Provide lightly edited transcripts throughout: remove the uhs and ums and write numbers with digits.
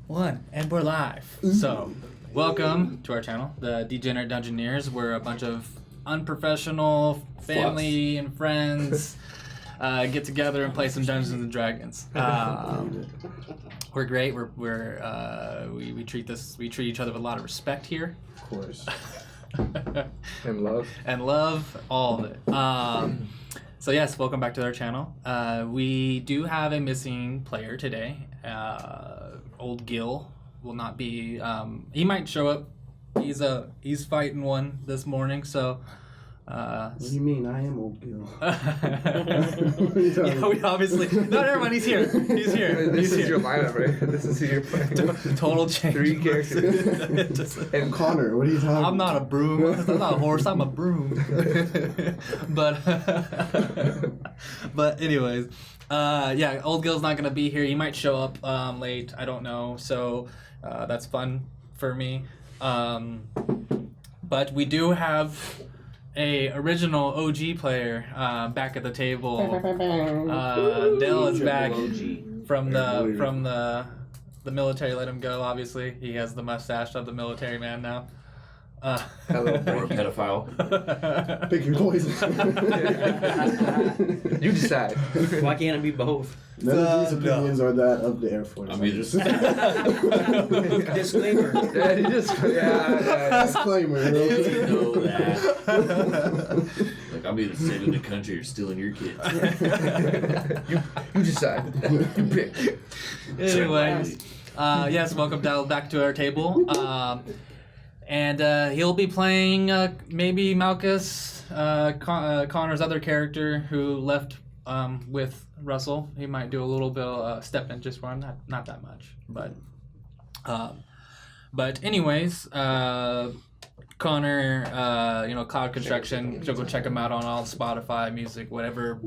One, and we're live. So, welcome to our channel, the Degenerate Dungeoneers. We're a bunch of unprofessional family and friends get together and play some Dungeons and Dragons. We're great. We treat each other with a lot of respect here. Of course. And love. All of it. So yes, welcome back to our channel. We do have a missing player today. Old Gil will not be. He might show up. He's fighting one this morning. So. What do you mean? I am Old Gil. Yeah, we obviously. Not everyone. He's here. He's here. This is your lineup, right? This is who you're playing. Total change. 3 characters. And Connor, what are you talking about? I'm not a broom. I'm not a horse. I'm a broom. but anyways, yeah, Old Gil's not gonna be here. He might show up late. I don't know. So that's fun for me. But we do have a original OG player back at the table. Dell is back from the military. Let him go. Obviously, he has the mustache of the military man now. Hello, or a pedophile. Pick your poison. You decide. Why can't it be both? None of these opinions are that of the Air Force. I mean, just Disclaimer. Yeah, you just disclaimer. you know that. Like, I'm either saving the country or stealing your kids. you decide. You pick. Anyways, yes, welcome Dell back to our table. And he'll be playing maybe Malcis, Connor's other character who left with Russell. He might do a little bit of step in just run, not that much, but anyways, Connor, Cloud Construction. Go check him out on all Spotify, music, whatever,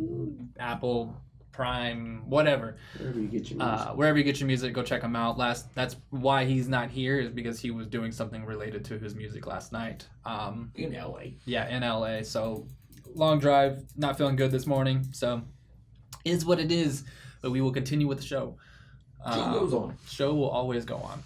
Apple, Prime, whatever. Wherever you get your music. Wherever you get your music, go check him out. That's why he's not here, is because he was doing something related to his music last night. In LA. Yeah, in LA. So long drive, not feeling good this morning. So is what it is. But we will continue with the show. Show goes on. Show will always go on,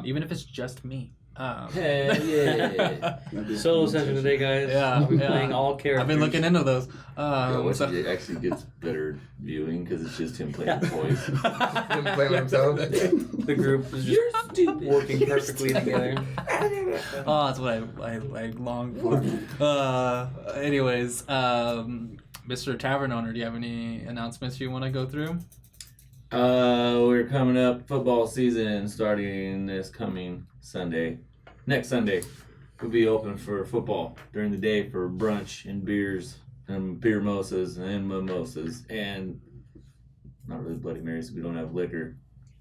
even if it's just me. Hell yeah. Solo session today, guys. Yeah, I'll be yeah. playing all characters. I've been looking into those. It actually gets better viewing because it's just him playing his voice. Him playing himself. The group is just working perfectly together. Oh, that's what I long for. Anyways, Mr. Tavern Owner, do you have any announcements you want to go through? We're coming up football season starting this coming Sunday. Next Sunday, we'll be open for football during the day for brunch and beers and beer mimosas and mimosas and not really Bloody Marys. We don't have liquor,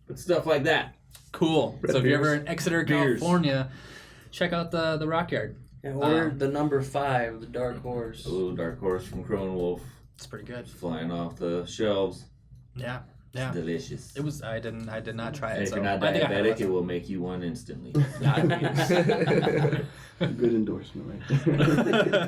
but stuff like that. Cool. So if you're ever in Exeter, California, check out the Rock Yard. And order the number 5, the Dark Horse. A little Dark Horse from Crone Wolf. It's pretty good. Flying off the shelves. Yeah. It's delicious. It was. I did not try And it. if you're not diabetic, it will make you one instantly. Good endorsement right there.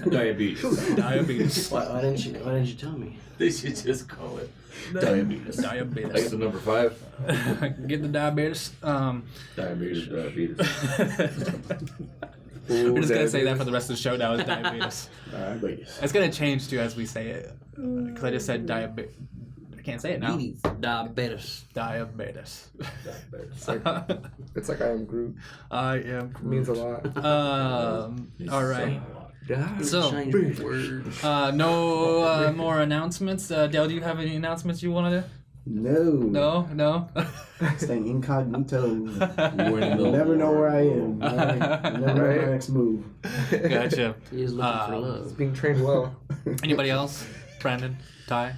Diabetes. Why didn't you tell me? They should just call it diabetes. Like Diabetes. the number 5. Get the diabetes. Diabetes. We're just gonna say that for the rest of the show now. Is diabetes. Diabetes. It's gonna change too as we say it, because I just said diabetes. I can't say it now. Diabetes. Diabetes. It's like I am Groot. I am. It means a lot. All right. Yeah. So, Change words. no more announcements. Dale, do you have any announcements you want to do? No. No. Staying incognito. We're in the You'll never know where I am. Never know my next move. Gotcha. He is looking for It's love. being trained well. Anybody else? Brandon, Ty.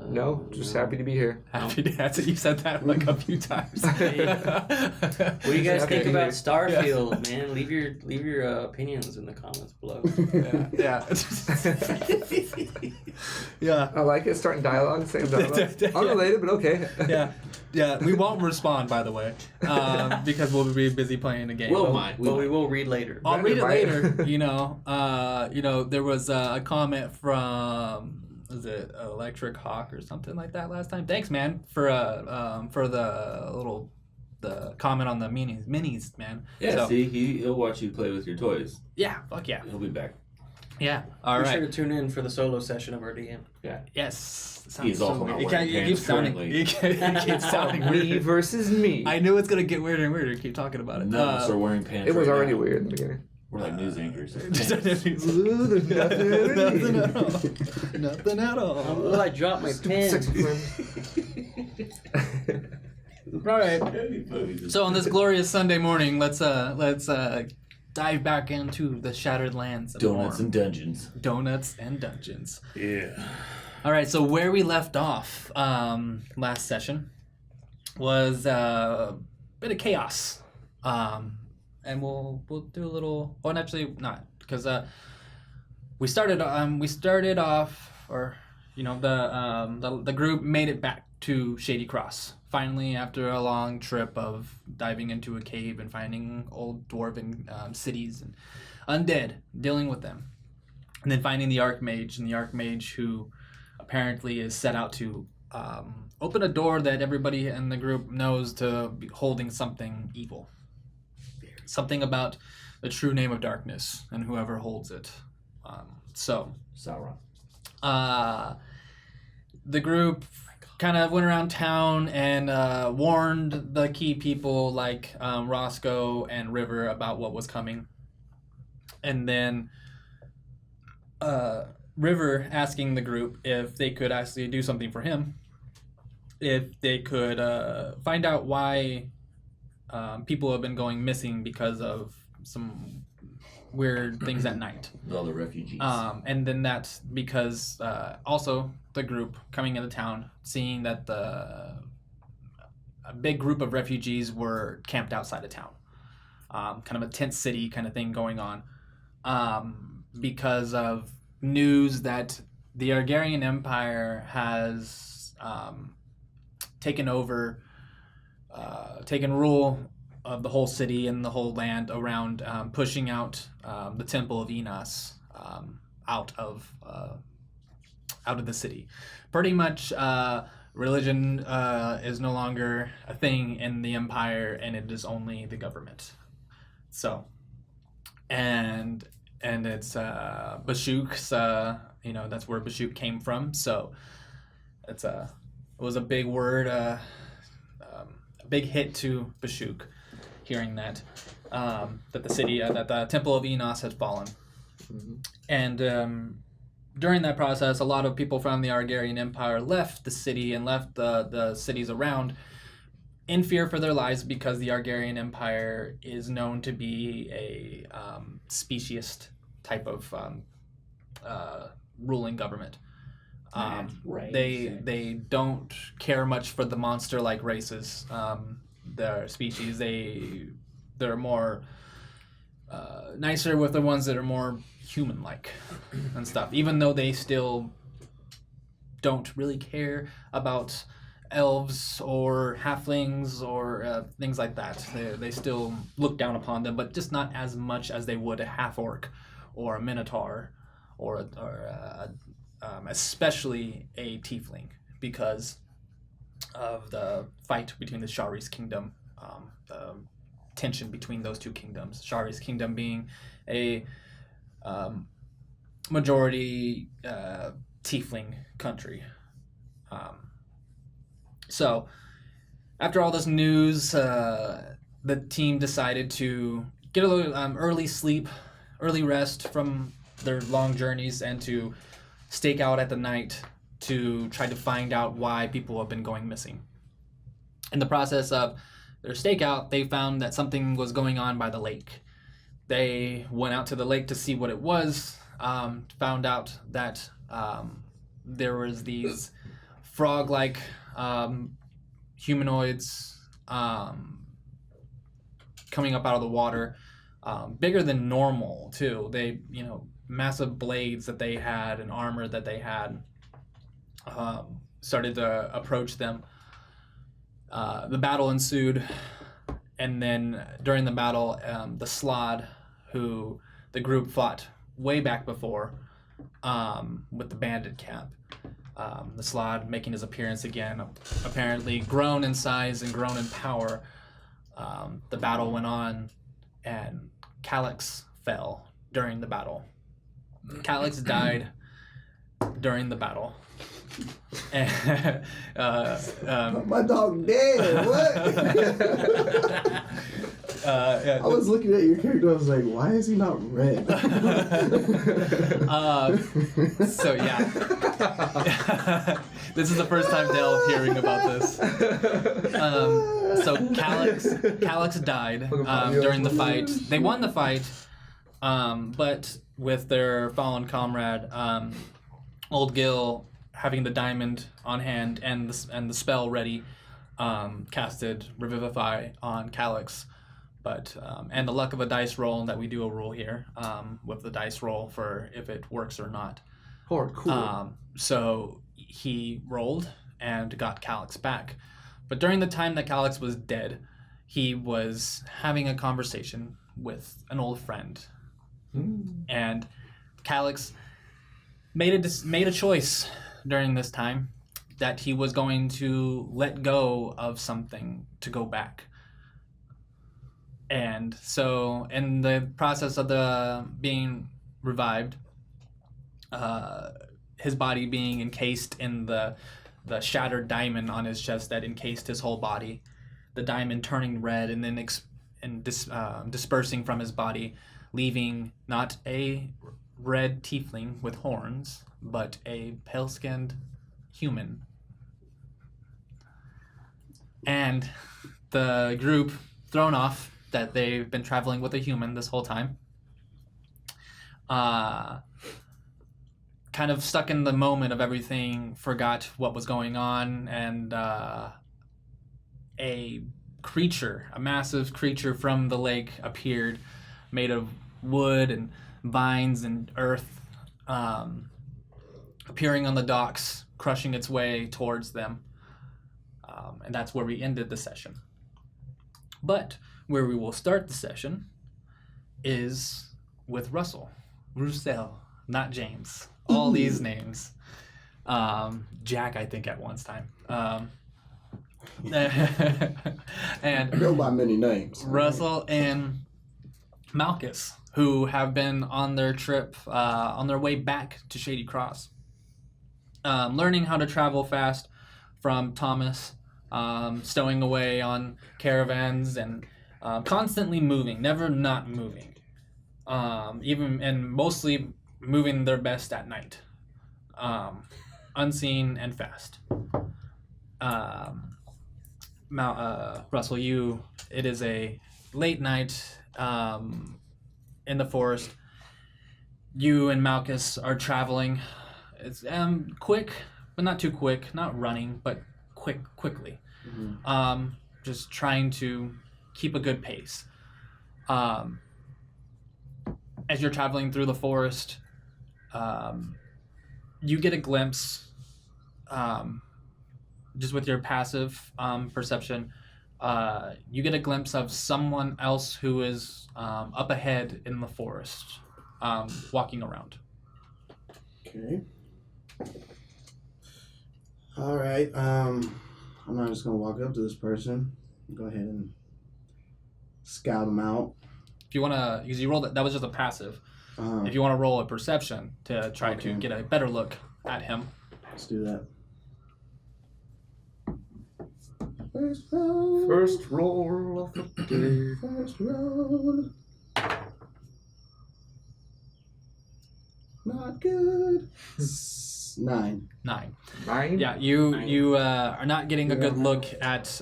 No, just happy to be here. Happy to you said that like a few times. What do you guys think about Yeah. Starfield, man? Leave your opinions in the comments below. Yeah. Yeah. I like it. Starting dialogue, same dialogue. Unrelated, but okay. Yeah. We won't respond, by the way, because we'll be busy playing the game. But we will read later. I'll read it later. There was a comment from was it Electric Hawk or something like that last time? Thanks, man, for the comment on the minis, man. Yeah, So, see, he'll watch you play with your toys. yeah, fuck yeah. He'll be back. Yeah. All Be right. sure to tune in for the solo session of our DM. Yes. He's also not wearing pants currently. It keeps sounding Me weird. versus me. I knew it's gonna get weirder and weirder. Keep talking about it. None of us are wearing pants. It was right already now. weird in the beginning. We're like news anchors. Ooh, there's nothing Nothing underneath. at all. Nothing at all. Oh, I dropped my pen. Sexy friend. All right. So on this glorious Sunday morning, let's dive back into the shattered lands of Donuts Orm. and dungeons. Donuts and dungeons. Yeah. All right. So where we left off last session was a bit of chaos, and we'll do a little. Well, actually not, because we started off, or the group made it back to Shady Cross. Finally, after a long trip of diving into a cave and finding old dwarven cities and undead, dealing with them, and then finding the Archmage, and the Archmage who apparently is set out to open a door that everybody in the group knows to be holding something evil. Something about the true name of darkness and whoever holds it. Sauron. The group kind of went around town and warned the key people like Roscoe and River about what was coming. And then River asking the group if they could actually do something for him. If they could find out why people have been going missing because of some weird things at night. All the refugees. And then that's because also the group coming into town, seeing that a big group of refugees were camped outside of town. Kind of a tent city kind of thing going on. Because of news that the Argarian Empire has taken rule of the whole city and the whole land around, pushing out the Temple of Enos out of the city. Pretty much, religion is no longer a thing in the empire, and it is only the government. So, and it's Bashuk's. That's where Bashuk came from. So, it was a big word, a big hit to Bashuk, hearing that the city, that the Temple of Enos had fallen. Mm-hmm. And during that process, a lot of people from the Argarian Empire left the city and left the cities around in fear for their lives, because the Argarian Empire is known to be a speciest type of ruling government. They don't care much for the monster-like races. Their species, they're more nicer with the ones that are more human-like and stuff. Even though they still don't really care about elves or halflings or things like that. They still look down upon them, but just not as much as they would a half-orc or a minotaur or especially a tiefling, because of the fight between the Shari's kingdom, the tension between those two kingdoms. Shari's kingdom being a majority tiefling country. So, after all this news, the team decided to get a little early sleep, early rest from their long journeys, and to stake out at the night to try to find out why people have been going missing. In the process of their stakeout, they found that something was going on by the lake. They went out to the lake to see what it was, found out that there was these frog-like humanoids coming up out of the water, bigger than normal too. They, massive blades that they had and armor that they had, started to approach them. The battle ensued, and then during the battle, the Slod, who the group fought way back before with the bandit camp, the Slod making his appearance again, apparently grown in size and grown in power. The battle went on, and Calix fell during the battle. Calix died during the battle. And, My dog dead. What? yeah, I was looking at your character. I was like, why is he not red? So yeah, this is the first time Dale hearing about this. So Calix died during the fight. They won the fight, but with their fallen comrade, Old Gil, having the diamond on hand and the spell ready, casted Revivify on Calix. But and the luck of a dice roll, that we do a rule here with the dice roll for if it works or not. Oh, cool. So he rolled and got Calix back. But during the time that Calix was dead, he was having a conversation with an old friend. And Calix made a choice during this time that he was going to let go of something to go back. And so in the process of the being revived, his body being encased in the shattered diamond on his chest that encased his whole body, the diamond turning red and then dispersing from his body, leaving not a red tiefling with horns, but a pale-skinned human. And the group, thrown off that they've been traveling with a human this whole time, kind of stuck in the moment of everything, forgot what was going on, and a massive creature from the lake appeared, made of wood and vines and earth, appearing on the docks, crushing its way towards them. And that's where we ended the session. But where we will start the session is with Rousell, not James. All these names. Jack, I think, at one time. And I go by many names. Rousell and Malcis, who have been on their trip, on their way back to Shady Cross, learning how to travel fast from Thomas, stowing away on caravans and constantly moving, never not moving, and mostly moving their best at night, unseen and fast. Rousell, it is a late night in the forest. You and Malcis are traveling. It's quick, but not too quick. Not running, but quickly. Mm-hmm. Just trying to keep a good pace. As you're traveling through the forest, you get a glimpse, just with your passive perception, you get a glimpse of someone else who is up ahead in the forest, walking around. Okay. All right. I'm not just gonna walk up to this person. Go ahead and scout him out. If you wanna, because you rolled that was just a passive. If you want to roll a perception to try to get a better look at him, let's do that. First roll of the day. First roll. Not good. 9. 9. 9? Yeah, you are not getting a good look at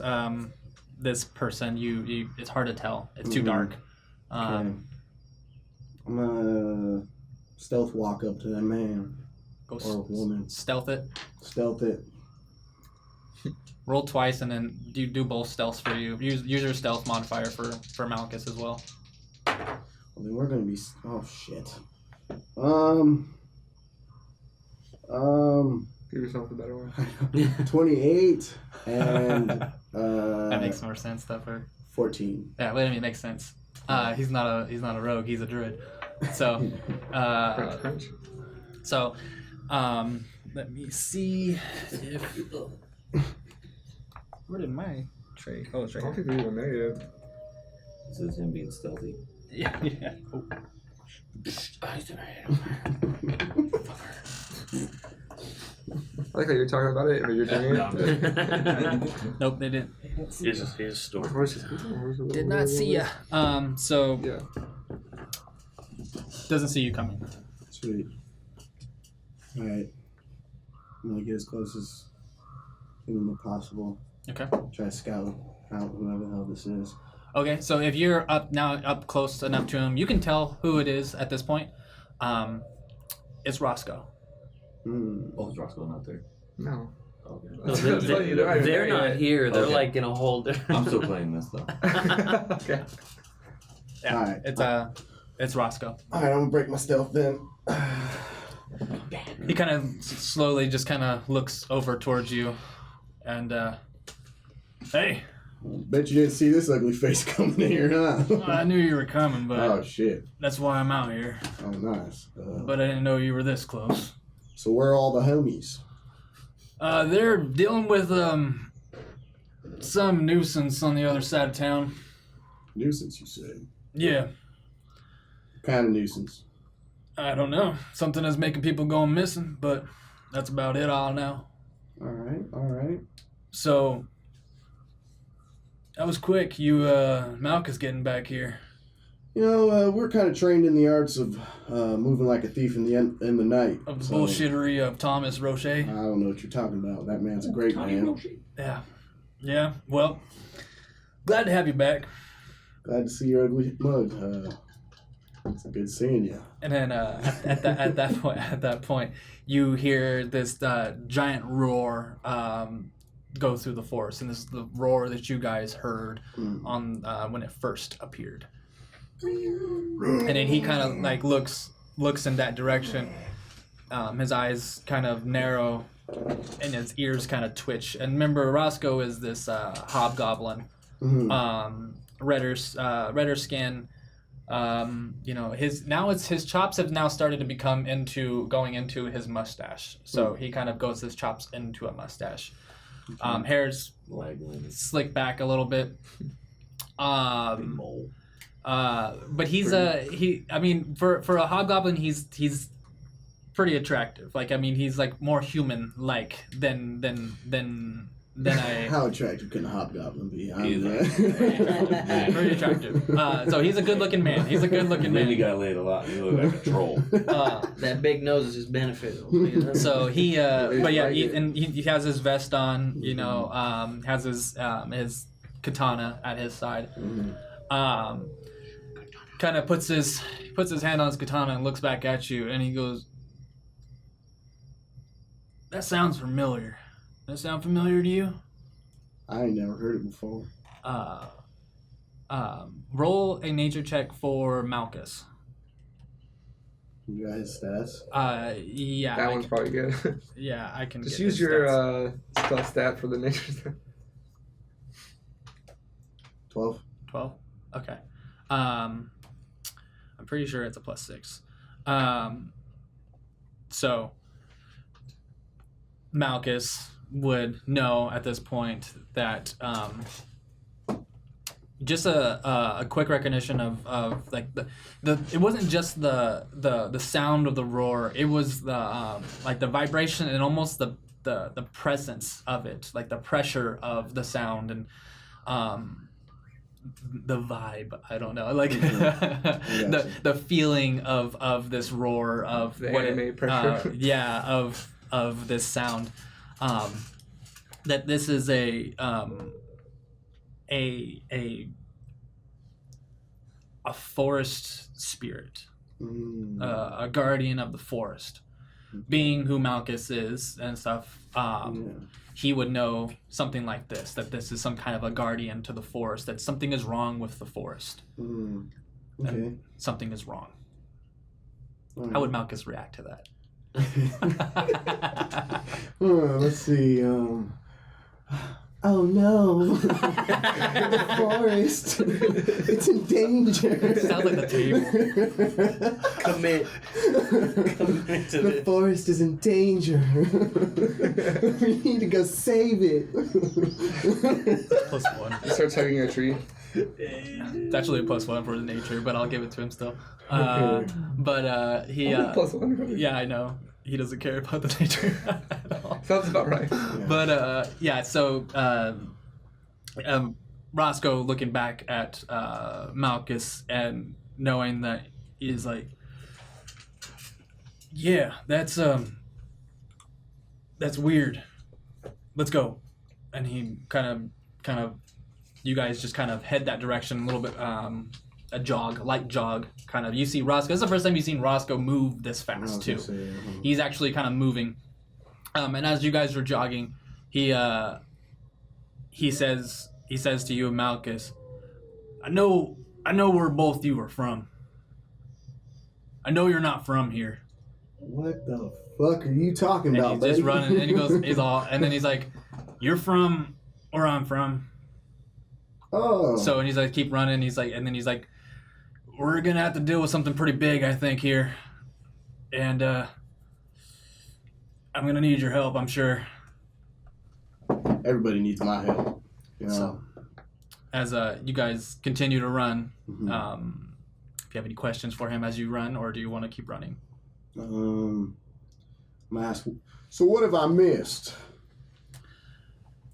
this person. You it's hard to tell. It's too dark. Okay. I'm gonna stealth walk up to that man or woman. Stealth it. Stealth it. Roll twice and then do both stealths for you. Use your stealth modifier for Malcis as well. Well, then we're gonna be. Oh shit. Give yourself a better one. 28 and that makes more sense though for 14. Yeah, wait a minute, it makes sense. He's not a rogue, he's a druid. So Crunch. so Let me see if. Where did my tray? Oh, it's I right don't here. think they're even there yet. This is him being stealthy. Yeah, yeah. Oh. I like how you're talking about it, but you're doing No, I'm it. Nope, they didn't. Here's a store. Did not see ya. So Yeah. doesn't see you coming. Sweet. Alright. I'm gonna get as close as humanly possible. Okay. Try to scout out whoever the hell this is. Okay, so if you're up close enough to him, you can tell who it is at this point. It's Roscoe. Oh, is Roscoe not there? No. Okay. No, They're they're not here. They're Okay. like in a whole different. I'm still playing this though. Okay. Yeah, Alright. it's Roscoe. Alright, I'm gonna break my stealth then. He kind of slowly just kind of looks over towards you, and hey, Bet you didn't see this ugly face coming in here, huh? I knew you were coming, but Oh shit. that's why I'm out here. Oh nice. But I didn't know you were this close. So where are all the homies? They're dealing with some nuisance on the other side of town. Nuisance, you say? Yeah, What kind of nuisance? I don't know. Something is making people go missing, but that's about it all now. Alright. So that was quick. You Malcis getting back here. You know, we're kind of trained in the arts of moving like a thief in the night. Of the So, bullshittery of Thomas Roche. I don't know what you're talking about. That man's a great man. Yeah. Well, glad to have you back. Glad to see your ugly mug. It's good seeing you. And then at that point, you hear this giant roar go through the forest, and this is the roar that you guys heard on when it first appeared. And then he kind of like looks in that direction. His eyes kind of narrow, and his ears kind of twitch. And remember, Roscoe is this hobgoblin, redder skin. You know, his chops have now started to become going into his mustache. So he kind of goes his chops into a mustache. Hair's slicked back a little bit. But he's I mean, for a hobgoblin, he's pretty attractive. Like, I mean, he's like more human like than I. How attractive can a hobgoblin be? Pretty attractive. So he's a good-looking man. He's a good-looking man. Maybe got laid a lot. You look like a troll. That big nose is his benefit. Man. So he, but yeah, he has his vest on. You know, has his katana at his side. Kind of puts his hand on his katana and looks back at you, and he goes, "That sounds familiar. Does that sound familiar to you?" I ain't never heard it before. Roll a nature check for Malcis. You got his stats? Yeah. That one's probably good. Yeah, I can Just get use his your stats. stealth stat for the nature stat. 12. 12? Okay. I'm pretty sure it's a +6. So Malcis would know at this point that just a quick recognition of like the it wasn't just the sound of the roar, it was the like the vibration and almost the presence of it, like the pressure of the sound and the vibe, I don't know, like the feeling of this roar of The what anime pressure. of this sound, that this is a forest spirit, a guardian of the forest, being who Malcis is and stuff. He would know something like this, that this is some kind of a guardian to the forest, that something is wrong with the forest. Okay. And something is wrong. Right. How would Malcis react to that? Let's see. Oh no, the forest, it's in danger. Sounds like the table. Commit to The forest is in danger. We need to go save it. +1. He starts hugging a tree. It's actually a +1 for the nature, but I'll give it to him still. He +1. yeah, I know. He doesn't care about the nature at all. Sounds about right. But yeah, so Roscoe looking back at Malcis and knowing that he's like, yeah, that's weird. Let's go. And he kind of, you guys just kind of head that direction a little bit. A light jog, kind of. You see Roscoe. This is the first time you've seen Roscoe move this fast too. He's actually kind of moving. And as you guys are jogging, he says to you, Malcis, I know where both you are from. I know you're not from here. What the fuck are you talking And about, he's just buddy? running, and and then he's like, you're from where I'm from. Oh. So, and he's like, keep running. He's like, we're gonna have to deal with something pretty big, I think, here. And I'm gonna need your help, I'm sure. Everybody needs my help. You know? So, as you guys continue to run, Mhm. if you have any questions for him as you run, or do you want to keep running? I'm gonna ask, so what have I missed?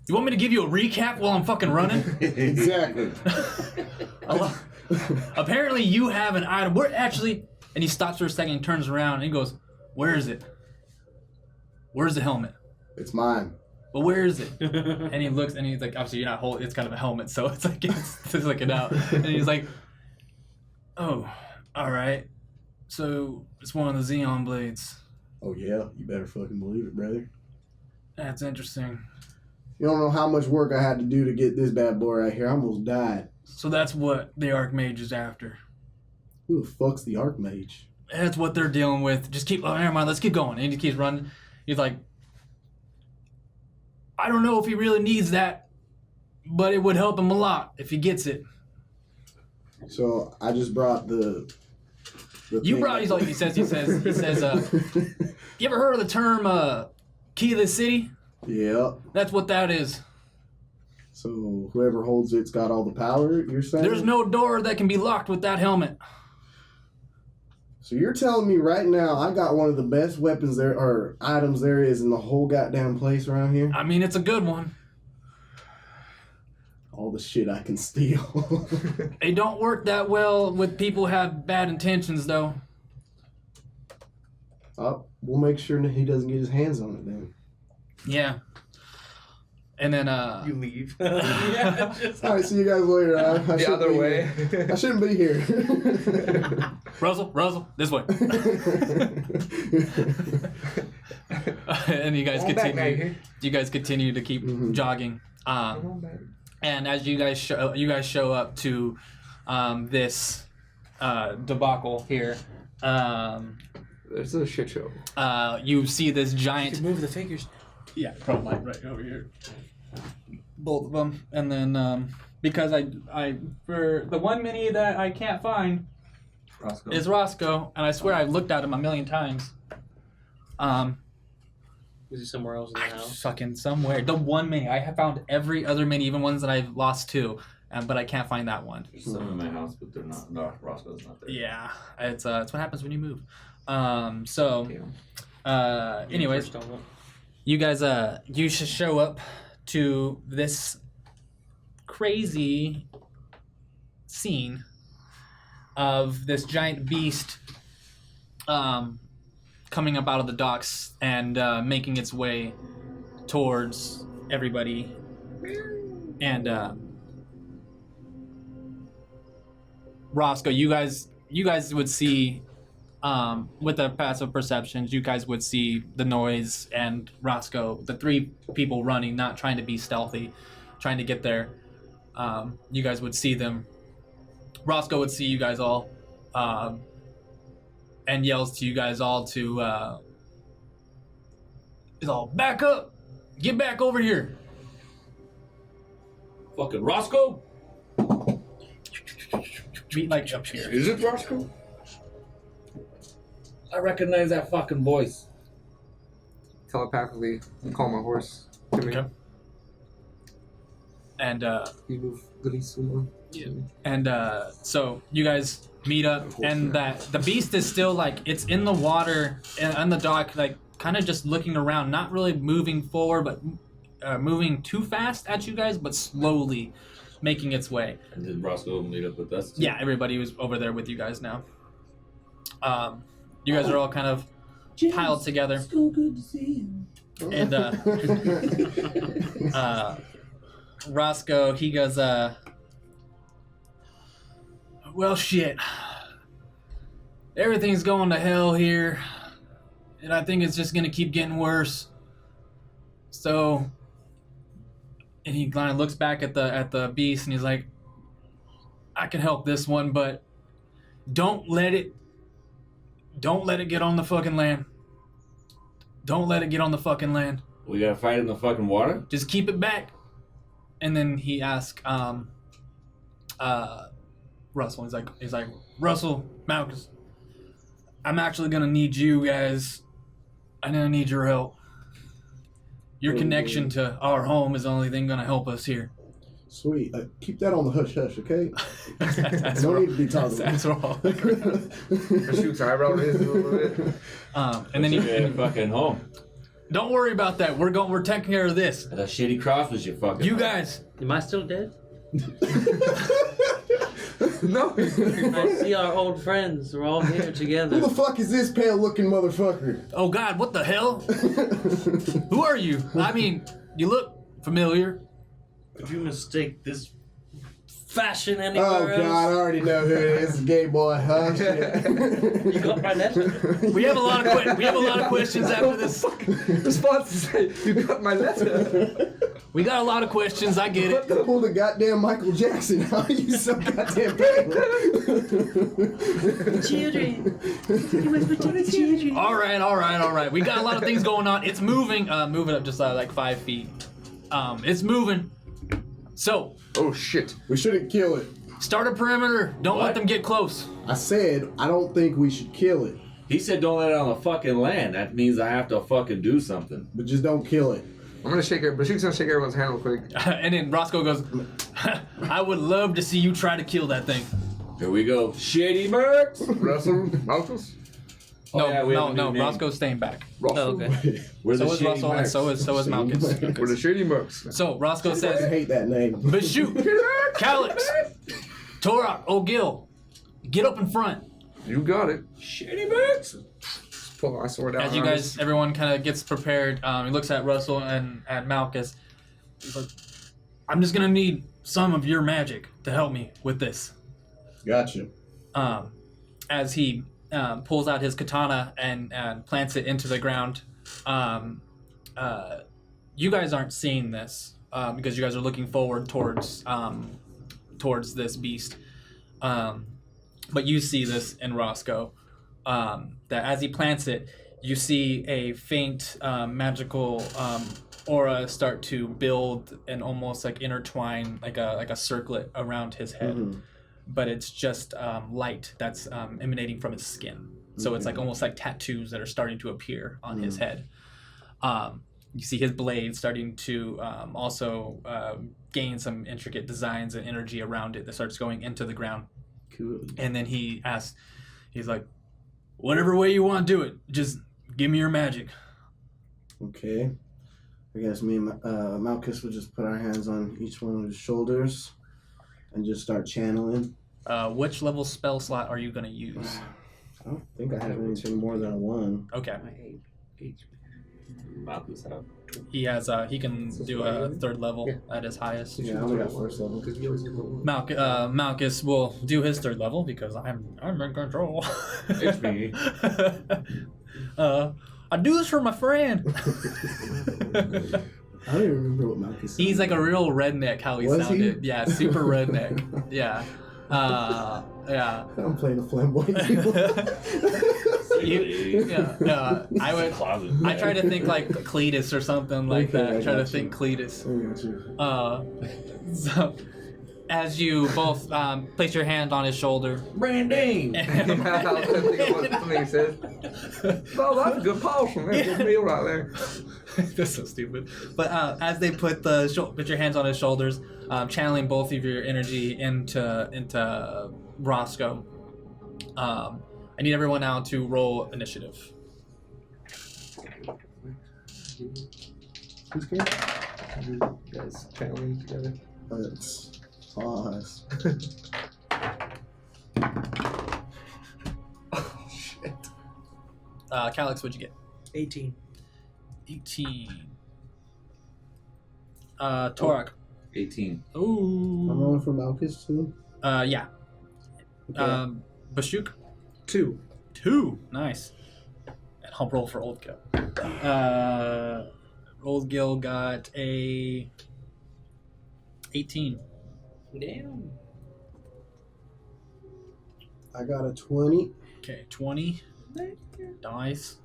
You want me to give you a recap while I'm fucking running? Exactly. Apparently you have an item. We're actually... And he stops for a second and turns around and he goes, where is it? Where's the helmet? It's mine. But where is it? And he looks and he's like, obviously you're not holding... It's kind of a helmet, so it's like... It's looking out. And he's like, oh, all right. So it's one of the Xeon blades. Oh yeah, you better fucking believe it, brother. That's interesting. You don't know how much work I had to do to get this bad boy right here. I almost died. So that's what the Archmage is after. Who the fuck's the Archmage? That's what they're dealing with. Just keep... Oh, never mind. Let's keep going. And he keeps running. He's like, I don't know if he really needs that, but it would help him a lot if he gets it. So I just brought the You thing brought... He's like... He says... You ever heard of the term key to the city? Yeah. That's what that is. So whoever holds it's got all the power, you're saying? There's no door that can be locked with that helmet. So you're telling me right now I got one of the best weapons there, or items there is in the whole goddamn place around here? I mean, it's a good one. All the shit I can steal. They don't work that well with people who have bad intentions, though. We'll make sure that he doesn't get his hands on it then. Yeah. And then, You leave. Yeah, just... All right, see you guys later. I The shouldn't other be way. here. I shouldn't be here. Russell, this way. And you guys Come back, continue. Maggie. You guys continue to keep jogging. And as you guys show up to this debacle here. There's a shit show. You see this giant... move the figures. Yeah, probably right over here. Both of them, and then because I for the one mini that I can't find Roscoe. is Roscoe, and I swear I've looked at him a million times. Is he somewhere else in the house? Fucking somewhere. The one mini I have found every other mini, even ones that I've lost too, but I can't find that one. There's some in my house, but they're not. No, Roscoe's not there. Yeah, it's what happens when you move. Anyways. You guys, you should show up to this crazy scene of this giant beast coming up out of the docks and making its way towards everybody. And Roscoe, you guys would see. With the passive perceptions, you guys would see the noise and Roscoe, the three people running, not trying to be stealthy, trying to get there. You guys would see them. Roscoe would see you guys all, and yells to you guys all to, he's all, back up! Get back over here! Fucking Roscoe? Be like up here. Is it Roscoe? I recognize that fucking voice. Telepathically, call my horse to me. Okay. And You move goody sumo. so you guys meet up, and the beast is still like it's in the water and on the dock, like kind of just looking around, not really moving forward, but moving too fast at you guys, but slowly making its way. And did Roscoe meet up with us? Too? Yeah, everybody was over there with you guys now. You guys are all kind of piled together. So good to see you. And Roscoe, he goes, well, shit. Everything's going to hell here, and I think it's just gonna keep getting worse. So, and he kind of looks back at the beast, and he's like, I can help this one, but don't let it get on the fucking land. Don't let it get on the fucking land. We gotta fight in the fucking water? Just keep it back. And then he asked Russell. He's like, Russell, Malcis, I'm actually gonna need you guys. I'm gonna need your help. Your connection to our home is the only thing gonna help us here. Sweet. Keep that on the hush hush, okay? That's No wrong. need to be talking. That's wrong. Shoots eyebrow raised a little bit. And then Yeah, fucking home. don't worry about that. We're taking care of this. That Shady Cross was your fucking You home. guys. Am I still dead? No. I see our old friends. We're all here Who together. the fuck is this pale looking motherfucker? Oh God, what the hell? Who are you? I mean, you look familiar. Did you mistake this fashion anywhere Oh God, I else? already know who it is. Gay boy, huh? Shit. You got my letter? We have a lot of questions after this. Response is like, you got my letter. We got a lot of questions. I get it. Pull the goddamn Michael Jackson. How are you so goddamn pale? Children. He was protecting children. All right. We got a lot of things going on. It's moving. Moving up just like 5 feet. It's moving. So Oh shit. We shouldn't kill it. start a perimeter. Don't let What? them get close. I said I don't think we should kill it, He said don't let it on the fucking land. That means I have to fucking do something. but just don't kill it. I'm gonna shake it, but she's gonna shake everyone's hand real quick. And then Roscoe goes, I would love to see you try to kill that thing. Here we go. Shady Mercs! Russell, Malcis, Oh, yeah, we have a new name. Roscoe's staying back. Russell. okay. We're So the is Shady Russell, and Mercs. so is Malcis. We're the Shady Mercs. So Roscoe I says, hate that name. Bashoot, Calyx, Torok, O'Gill, get up in front. You got it. Shady Mercs! Pull my sword out. As you guys, everyone kind of gets prepared. He looks at Russell and at Malcis. He's like, I'm just gonna need some of your magic to help me with this. Gotcha. As he pulls out his katana and plants it into the ground. You guys aren't seeing this because you guys are looking forward towards this beast. But you see this in Roscoe. That as he plants it, you see a faint magical aura start to build and almost like intertwine like a circlet around his head. Mhm. But it's just light that's emanating from his skin. So it's like almost like tattoos that are starting to appear on his head. You see his blade starting to also gain some intricate designs and energy around it that starts going into the ground. Cool. And then he asks, he's like, whatever way you want to do it, just give me your magic. Okay. I guess me and Malcis would just put our hands on each one of his shoulders and just start channeling. Which level spell slot are you going to use? I don't think I have anything more than a 1. Okay. My age. Malcis have. He has, he can do a 3rd level at his highest. Yeah, I only got 1st level. Because you always get one. Malcis will do his 3rd level because I'm in control. It's me. I do this for my friend. I don't even remember what Malcis said. He's like a real redneck how he Was he? sounded. Yeah, super redneck. Yeah. Yeah. I'm playing a flamboyant people. I would. I try to think like Cletus or something like Okay, that. I Try to got think Cletus. I got you. So, as you both place your hand on his shoulder, Branding. I was thinking what something he said. Oh, that's a good pulse from that good meal right there. That's so stupid. But as they put put your hands on his shoulders, channeling both of your energy into Roscoe. I need everyone now to roll initiative. Who's good? You guys channeling together. Let's pause. Oh shit. Calix, what'd you get? 18. 18. Torak. 18. I'm Ooh. rolling for Malcis too. Yeah. Okay. Bashuk. 2. 2. Nice. And I'll roll for Old Gil. Old Gil got a 18. Damn. I got a 20, Okay, 20. Nice.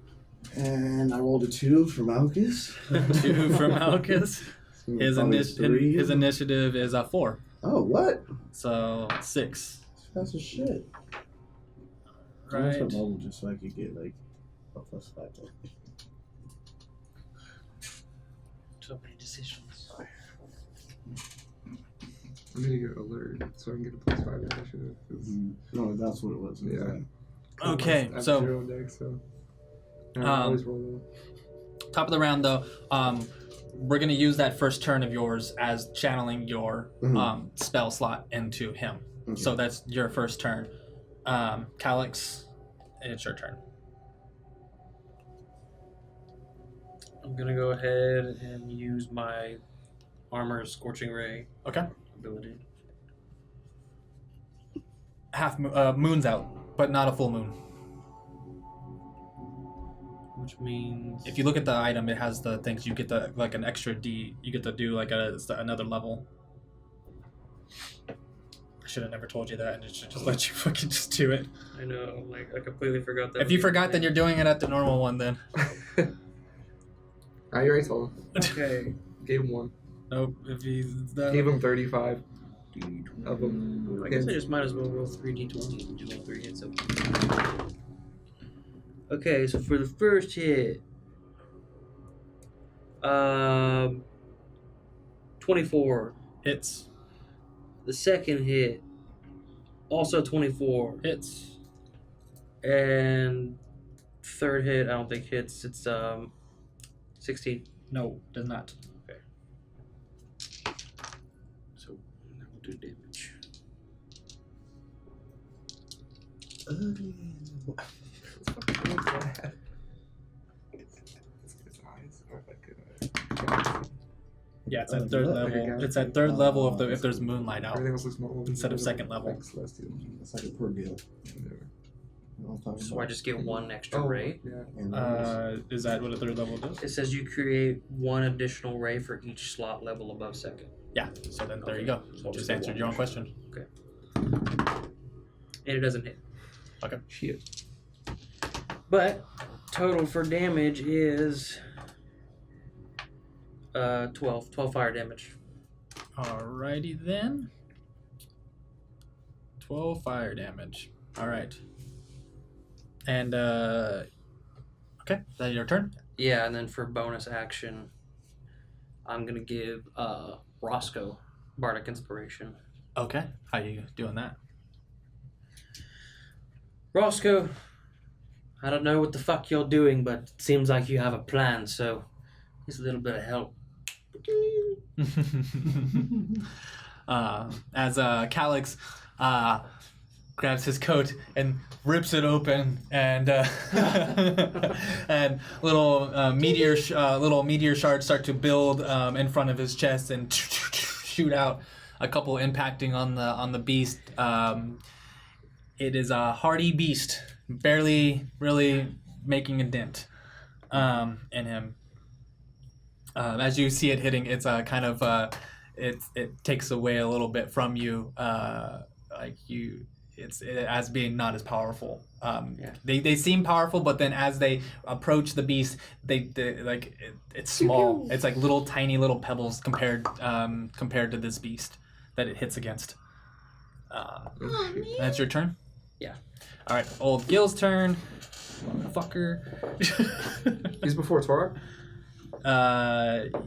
and I rolled a 2 for Malcis. 2 from Malchus. His, Probably 3. his initiative is 4. Oh, what? So 6. That's a shit. I Right. went mobile just so I could get like a +5. So many decisions. I'm gonna get alert so I can get a +5 initiative. No, that's what it was. Yeah. Okay, I have so 0 deck, so I always roll low. top of the round though, we're gonna use that first turn of yours as channeling your spell slot into him. Okay. So that's your first turn. Calix, it's your turn. I'm gonna go ahead and use my armor scorching ray Okay. ability. Moon's out, but not a full moon. Which means If you look at the item, it has the things. You get the like an extra D. You get to do like another level. I should have never told you that, and it should just let you fucking just do it. I know, like I completely forgot that. If you forgot, then you're doing it at the normal one. Then I already told him. okay. Gave him 1. nope. If he's done, Gave him 35 of them. I guess I just might as well roll 3d20 and do all 3 hits of. Okay, so for the first hit, 24. hits, The second hit, also 24. hits. And third hit, I don't think hits. It's 16. No, does not. So that will do damage. His eyes are like Yeah, it's at Oh, third look, level. okay. It's at third level if there's moonlight out. everything else looks normal Instead of second level. Like celestial. It's like a per deal. So I just get 1 extra ray. Yeah. Is that what a third level does? It says you create 1 additional ray for each slot level above second. Yeah. So then there you go. So I'll Just just go answered 1 your own extra. question. And it doesn't hit. Okay. Shit. But total for damage is 12 fire damage. Alrighty then. 12 fire damage. Alright. And okay, is that your turn? Yeah, and then for bonus action, I'm gonna give Roscoe Bardic Inspiration. Okay. How you doing that? Roscoe, I don't know what the fuck you're doing, but it seems like you have a plan, so here's a little bit of help. As Calix grabs his coat and rips it open, and and little meteor shards start to build in front of his chest and shoot out, a couple impacting on the beast. It is a hardy beast, barely really making a dent in him. As you see it hitting, it's kind of it takes away a little bit from you. as being not as powerful. Yeah. They seem powerful, but then as they approach the beast, they like it's small. It's like little tiny little pebbles compared to this beast that it hits against. That's your turn. Yeah. All right, old Gil's turn. Motherfucker. He's before Torok?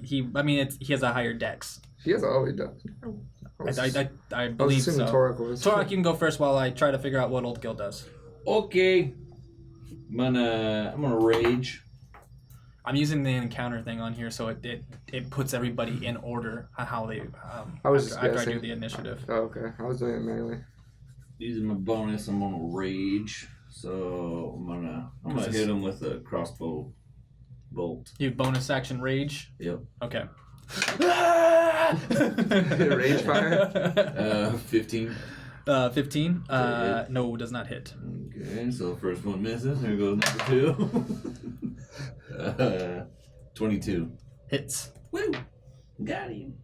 He has a higher dex. He has he does. I I was believe assuming so. Torok was. Torok, you can go first while I try to figure out what old Gil does. Okay. I'm gonna rage. I'm using the encounter thing on here, so it puts everybody in order on how they. I was after I do guessing. the initiative. Oh, okay. I was doing it manually. Using my bonus, I'm gonna rage. So I'm gonna hit him with a crossbow bolt. You bonus action rage. Yep. Okay. Rage fire? 15. 15. No, does not hit. Okay, so the first one misses. There goes number 2. 22. Hits. Woo! Got him.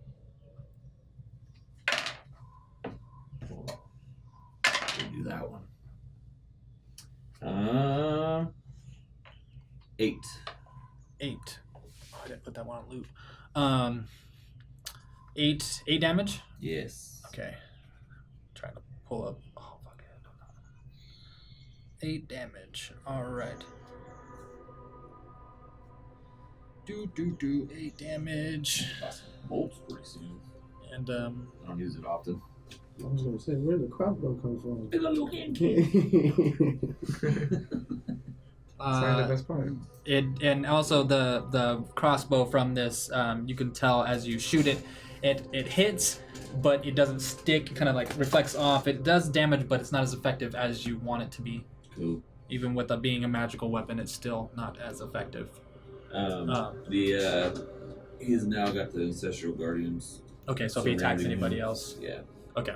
Do that one. 8. 8. Oh, I didn't put that one on loop. 8 damage. Yes. Okay. Trying to pull up. Oh fuck it. 8 damage. All right. 8 damage. Bolts pretty soon. And I don't use it often. I was gonna say, where did the crossbow come from? Big little hand. That's not the best part. and also the crossbow from this, you can tell as you shoot it, it hits, but it doesn't stick. It kind of like reflects off. It does damage, but it's not as effective as you want it to be. Cool. Even with it being a magical weapon, it's still not as effective. He's now got the ancestral guardians. Okay, so if he attacks surrounding anybody him. else. Yeah. Okay.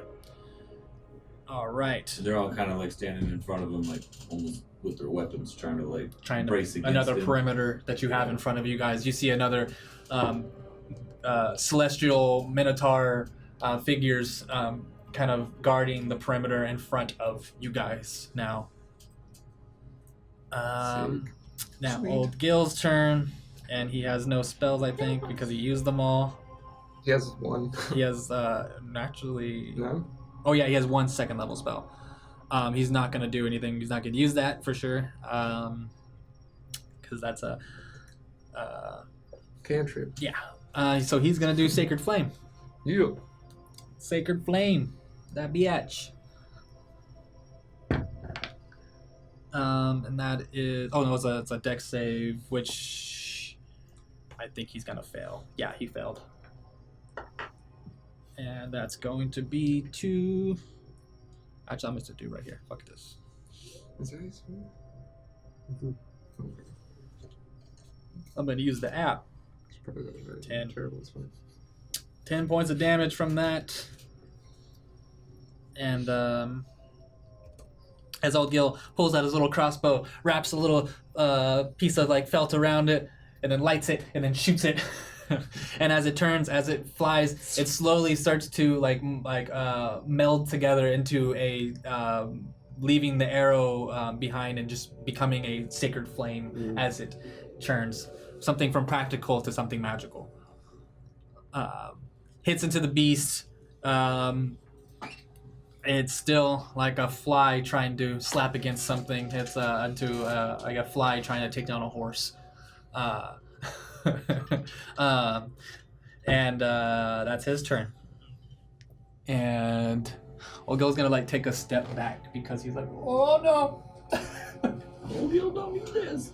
All right. They're all kind of like standing in front of him, like almost with their weapons, trying to brace against another him. perimeter that you have in front of you guys. You see another celestial minotaur figures kind of guarding the perimeter in front of you guys now. Now Sweet. old Gil's turn, and he has no spells, I think, because he used them all. He has one. He has naturally. No? Oh yeah, he has 1 second level spell. He's not gonna do anything. He's not gonna use that for sure, because that's a Cantrip. yeah. So he's gonna do Sacred Flame. You. Sacred Flame, that biatch. And that is it's a dex save, which I think he's gonna fail. Yeah, he failed. And that's going to be 2. Actually, I'm gonna do right here. Fuck this. Is that his one? Okay. I'm gonna use the app. It's probably not very 10. terrible. It's fine. 10 points of damage from that. And as old Gil pulls out his little crossbow, wraps a little piece of like felt around it, and then lights it, and then shoots it. And as it flies, it slowly starts to meld together into a leaving the arrow behind and just becoming a sacred flame as it turns something from practical to something magical. Hits into the beast. It's still like a fly trying to slap against something. It's like a fly trying to take down a horse. And that's his turn. And old Gil's gonna like take a step back because he's like, oh no. Old Gil don't need this.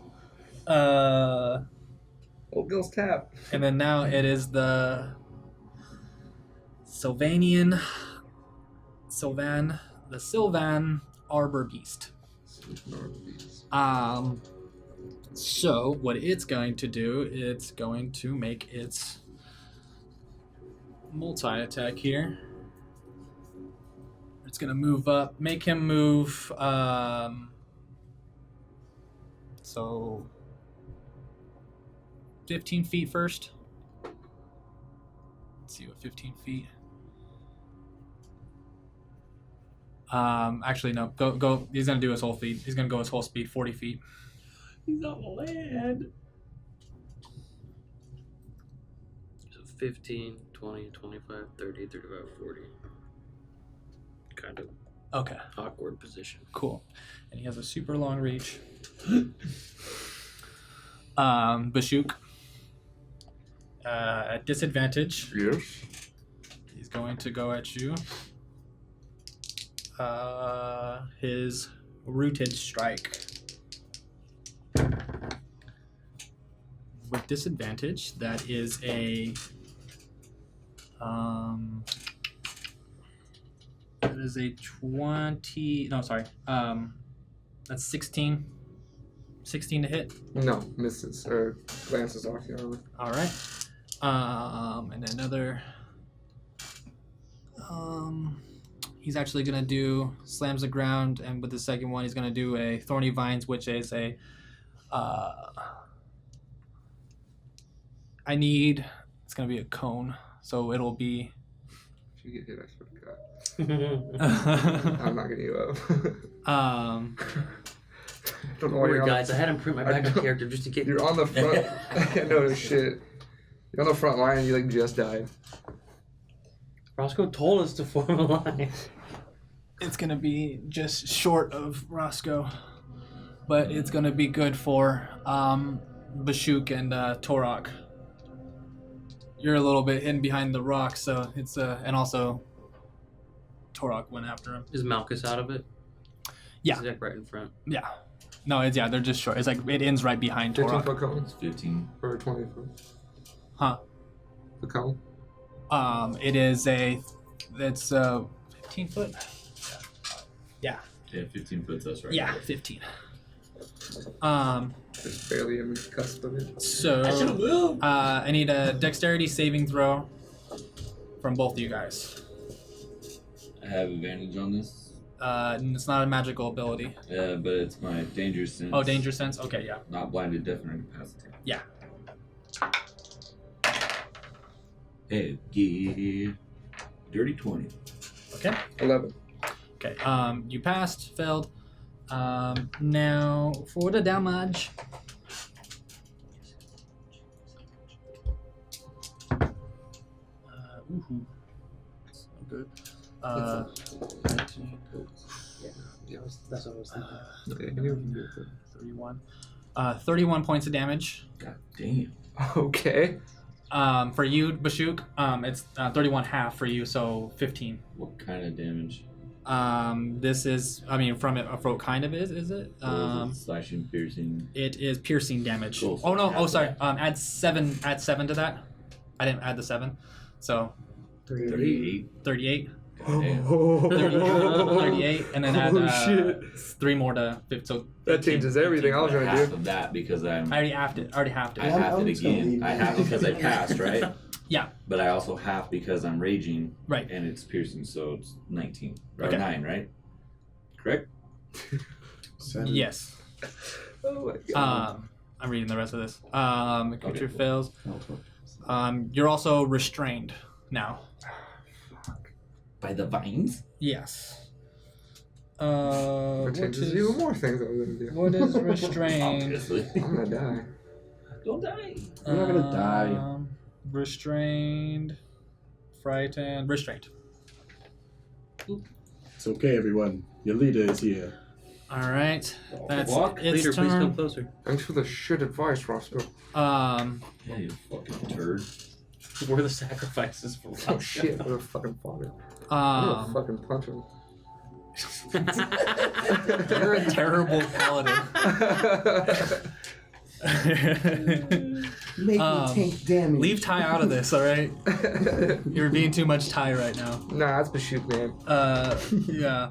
Old Gil's tap. And then now it is the Sylvan Arbor Beast. So what it's going to do, it's going to make its multi-attack here. It's going to move up, make him move, so 15 feet first. Let's see what 15 feet. Actually, no. Go. He's gonna do his whole feet. He's gonna go his whole speed, 40 feet. He's on the land. So 15, 20, 25, 30, 35, 40. Kind of Okay. awkward position. Cool. And he has a super long reach. Bashuk. At disadvantage, Yes. he's going to go at you. His rooted strike. With disadvantage, that is a that is a 20. No, sorry. That's 16. 16 to hit. No, misses or glances off the armor. All right. And another. He's actually gonna do slams the ground, and with the second one, he's gonna do a thorny vines, which is a. It's gonna be a cone, so it'll be. If you get hit, I swear to God. I'm not getting you up. Don't know why Weird you're on guys, I had him print my backup character just in case. You're on the front. No shit. You're on the front line and you like just died. Roscoe told us to form a line. It's gonna be just short of Roscoe, but it's gonna be good for Bashuk and Torok. You're a little bit hidden behind the rock, so it's and also Torok went after him. Is Malcis out of it? Yeah. He's like right in front. Yeah. No, they're just short. It's like it ends right behind 15 Torok. foot cone? It's 15. Or 20 foot? Huh. The cone? It's 15 foot. Yeah, 15 foot's us right Yeah, there. 15. Just barely in the cusp of it. So I need a dexterity saving throw from both of you guys. I have advantage on this. It's not a magical ability. Yeah, but it's my danger sense. Oh, danger sense? Okay, yeah. Not blinded, deaf, or incapacitated. Yeah. Hey, yeah. Dirty 20. Okay. 11. Okay. You passed, failed. Now for the damage. Ooh. So good. 19, Yeah, that's what I was thinking. Okay, you can do it. 31. 31 points of damage. God damn. Okay. For you, Bashuk, it's 31 half for you, so 15. What kind of damage? This is, from it, what kind of is it? Or is it slashing, piercing? It is piercing damage. Cool. Oh no, sorry. Add 7 to that. I didn't add the 7. So 38. 38. Damn. 38, and then add shit. 3 more to 50. So That changes everything I was But gonna half do. of that because I'm. I already halved it. I I'm halved it telling again. you. I halved it because I passed, right? Yeah. But I also half because I'm raging. Right. And it's piercing, so it's 19. Or Okay. 9, right? Correct? 7. Yes. Oh my god. I'm reading the rest of this. Creature cool. fails. You're also restrained now. By the vines? Yes. That What changes is, even more things I was gonna do. what is restrained? Obviously. I'm gonna die. Don't die. You're not gonna die. Restrained, frightened, restrained. It's okay, everyone. Your leader is here. All right, that's Walk. its Leader, please come turn. closer. Thanks for the shit advice, Roscoe. Yeah, you fucking turd. We're the sacrifices for Oh shit, what a fucking father. I'm gonna fucking punch him. You're a terrible paladin. Make me take damage. Leave Ty out of this, all right? You're being too much Ty right now. Nah, that's Bashuk, man. Yeah.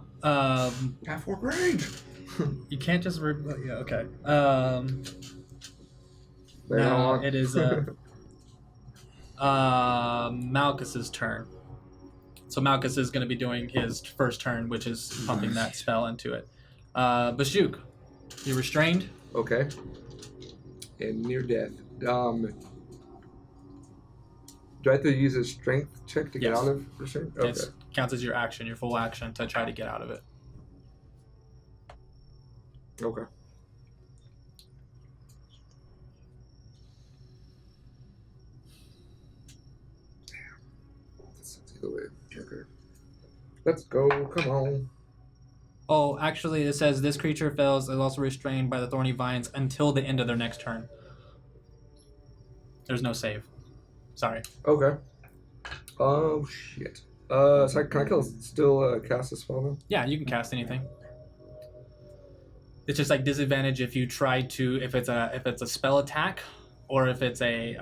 Half orc range. You can't just. Yeah. Okay. Wait, how Now long? it is Malchus's turn. So Malchus is going to be doing his first turn, which is pumping that spell into it. Bashuk, you restrained? Okay. And near death. Do I have to use a strength check to get Yes. out of restraint? Okay. It's counts as your action, your full action, to try to get out of it. Okay. That's the way. Okay. Let's go. Come on. Oh, actually, it says this creature fails is also restrained by the thorny vines until the end of their next turn. There's no save. Sorry. Okay. Oh shit. So can I still cast a spell then? Yeah, you can cast anything. It's just like disadvantage if you try to, if it's a spell attack, or if it's a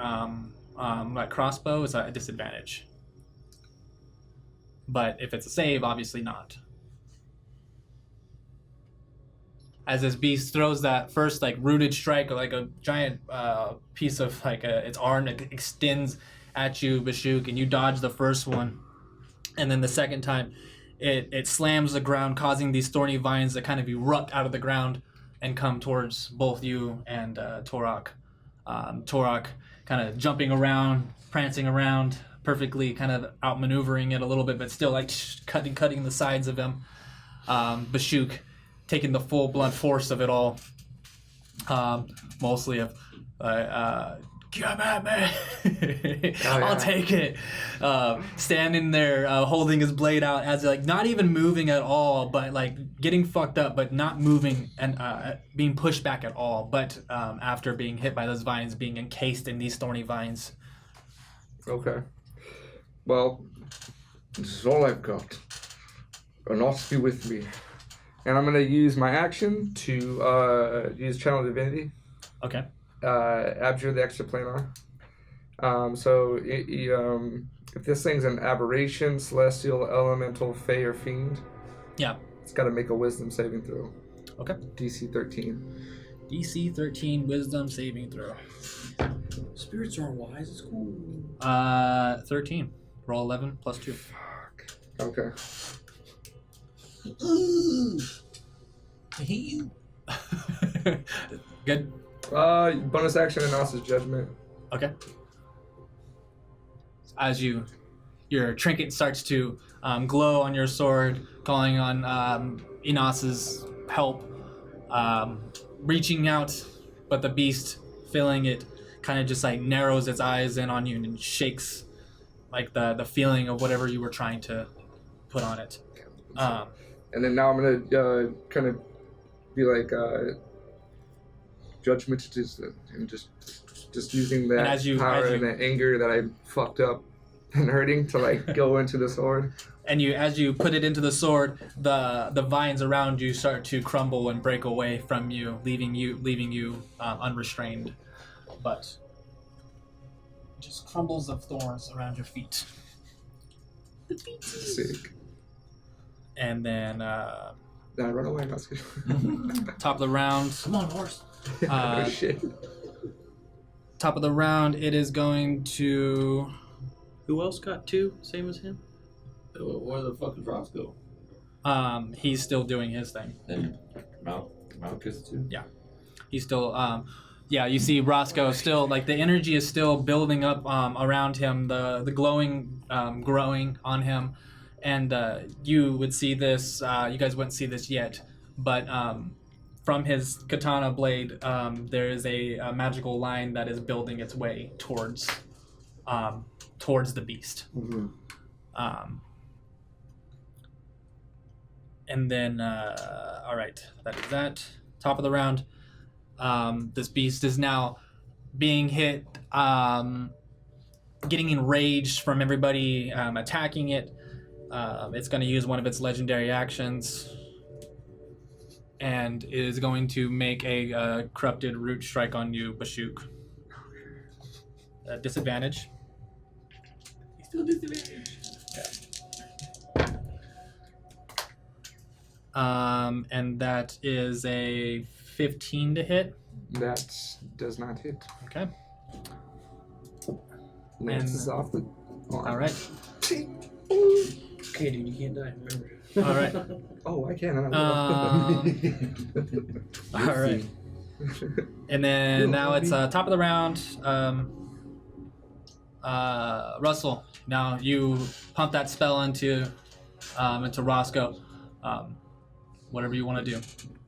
like crossbow, it's a disadvantage. But if it's a save, obviously not. As this beast throws that first like rooted strike, like a giant piece of like its arm that extends at you, Bashuk, and you dodge the first one, and then the second time, it slams the ground, causing these thorny vines to kind of erupt out of the ground and come towards both you and Torok. Torok kind of jumping around, prancing around, perfectly kind of outmaneuvering it a little bit, but still like cutting the sides of him. Bashuk taking the full blunt force of it all, mostly of come at me. I'll take it. Standing there, holding his blade out, as like not even moving at all, but like getting fucked up, but not moving and being pushed back at all. But after being hit by those vines, being encased in these thorny vines. Okay. Well, this is all I've got. Not be with me. And I'm going to use my action to use Channel Divinity. Okay. Abjure the Extraplanar. So if this thing's an aberration, celestial, elemental, fey, or fiend, yeah, it's got to make a wisdom saving throw. Okay. DC 13. DC 13 wisdom saving throw. Spirits aren't wise. It's cool. 13. Roll 11 plus 2. Fuck. Okay. I hate you. Good. Bonus action and Anasa's Judgment. Okay. As your trinket starts to glow on your sword, calling on Inas's help, reaching out, but the beast, feeling it, kind of just like narrows its eyes in on you and shakes like the feeling of whatever you were trying to put on it. And then now I'm gonna kind of be like judgment and just using that power and that anger that I fucked up and hurting to like go into the sword. And as you put it into the sword, the vines around you start to crumble and break away from you, leaving you unrestrained. But just crumbles of thorns around your feet. Sick. And then Nah, run away, that's good. top of the round. Come on, horse. Oh, shit. Top of the round, it is going to. Who else got 2? Same as him? Where the fuck did Ross go? He's still doing his thing. Then Malcis too? Yeah. He's still, you see Roscoe still, like the energy is still building up around him, the glowing growing on him. And you would see this, you guys wouldn't see this yet, but from his katana blade, there is a magical line that is building its way towards the beast. Mm-hmm. And then, all right, that is that. Top of the round. This beast is now being hit, getting enraged from everybody attacking it. It's going to use one of its legendary actions and is going to make a corrupted root strike on you, Bashuk. Disadvantage. He's still disadvantaged. And that is a 15 to hit. That does not hit. Okay. Lance is off the arm. All right. Okay, dude, you can't die. Remember. All right. Oh, I can. All right. And then now it's top of the round. Russell, now you pump that spell into and to Roscoe. Whatever you want to do.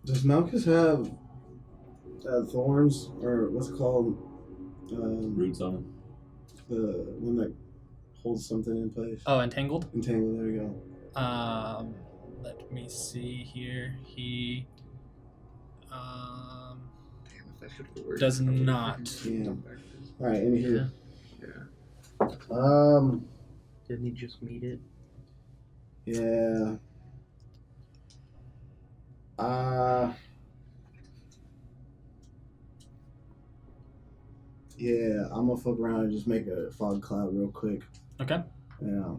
Does Malchus have thorns, or what's it called? Roots on him. The one that holds something in place. Oh, entangled. Entangle. There you go. Let me see here. He Damn, if that should have worked. does not. Yeah. All right. Anywho. Yeah. Didn't he just meet it? Yeah. Yeah, I'm gonna fuck around and just make a fog cloud real quick. Okay. Yeah.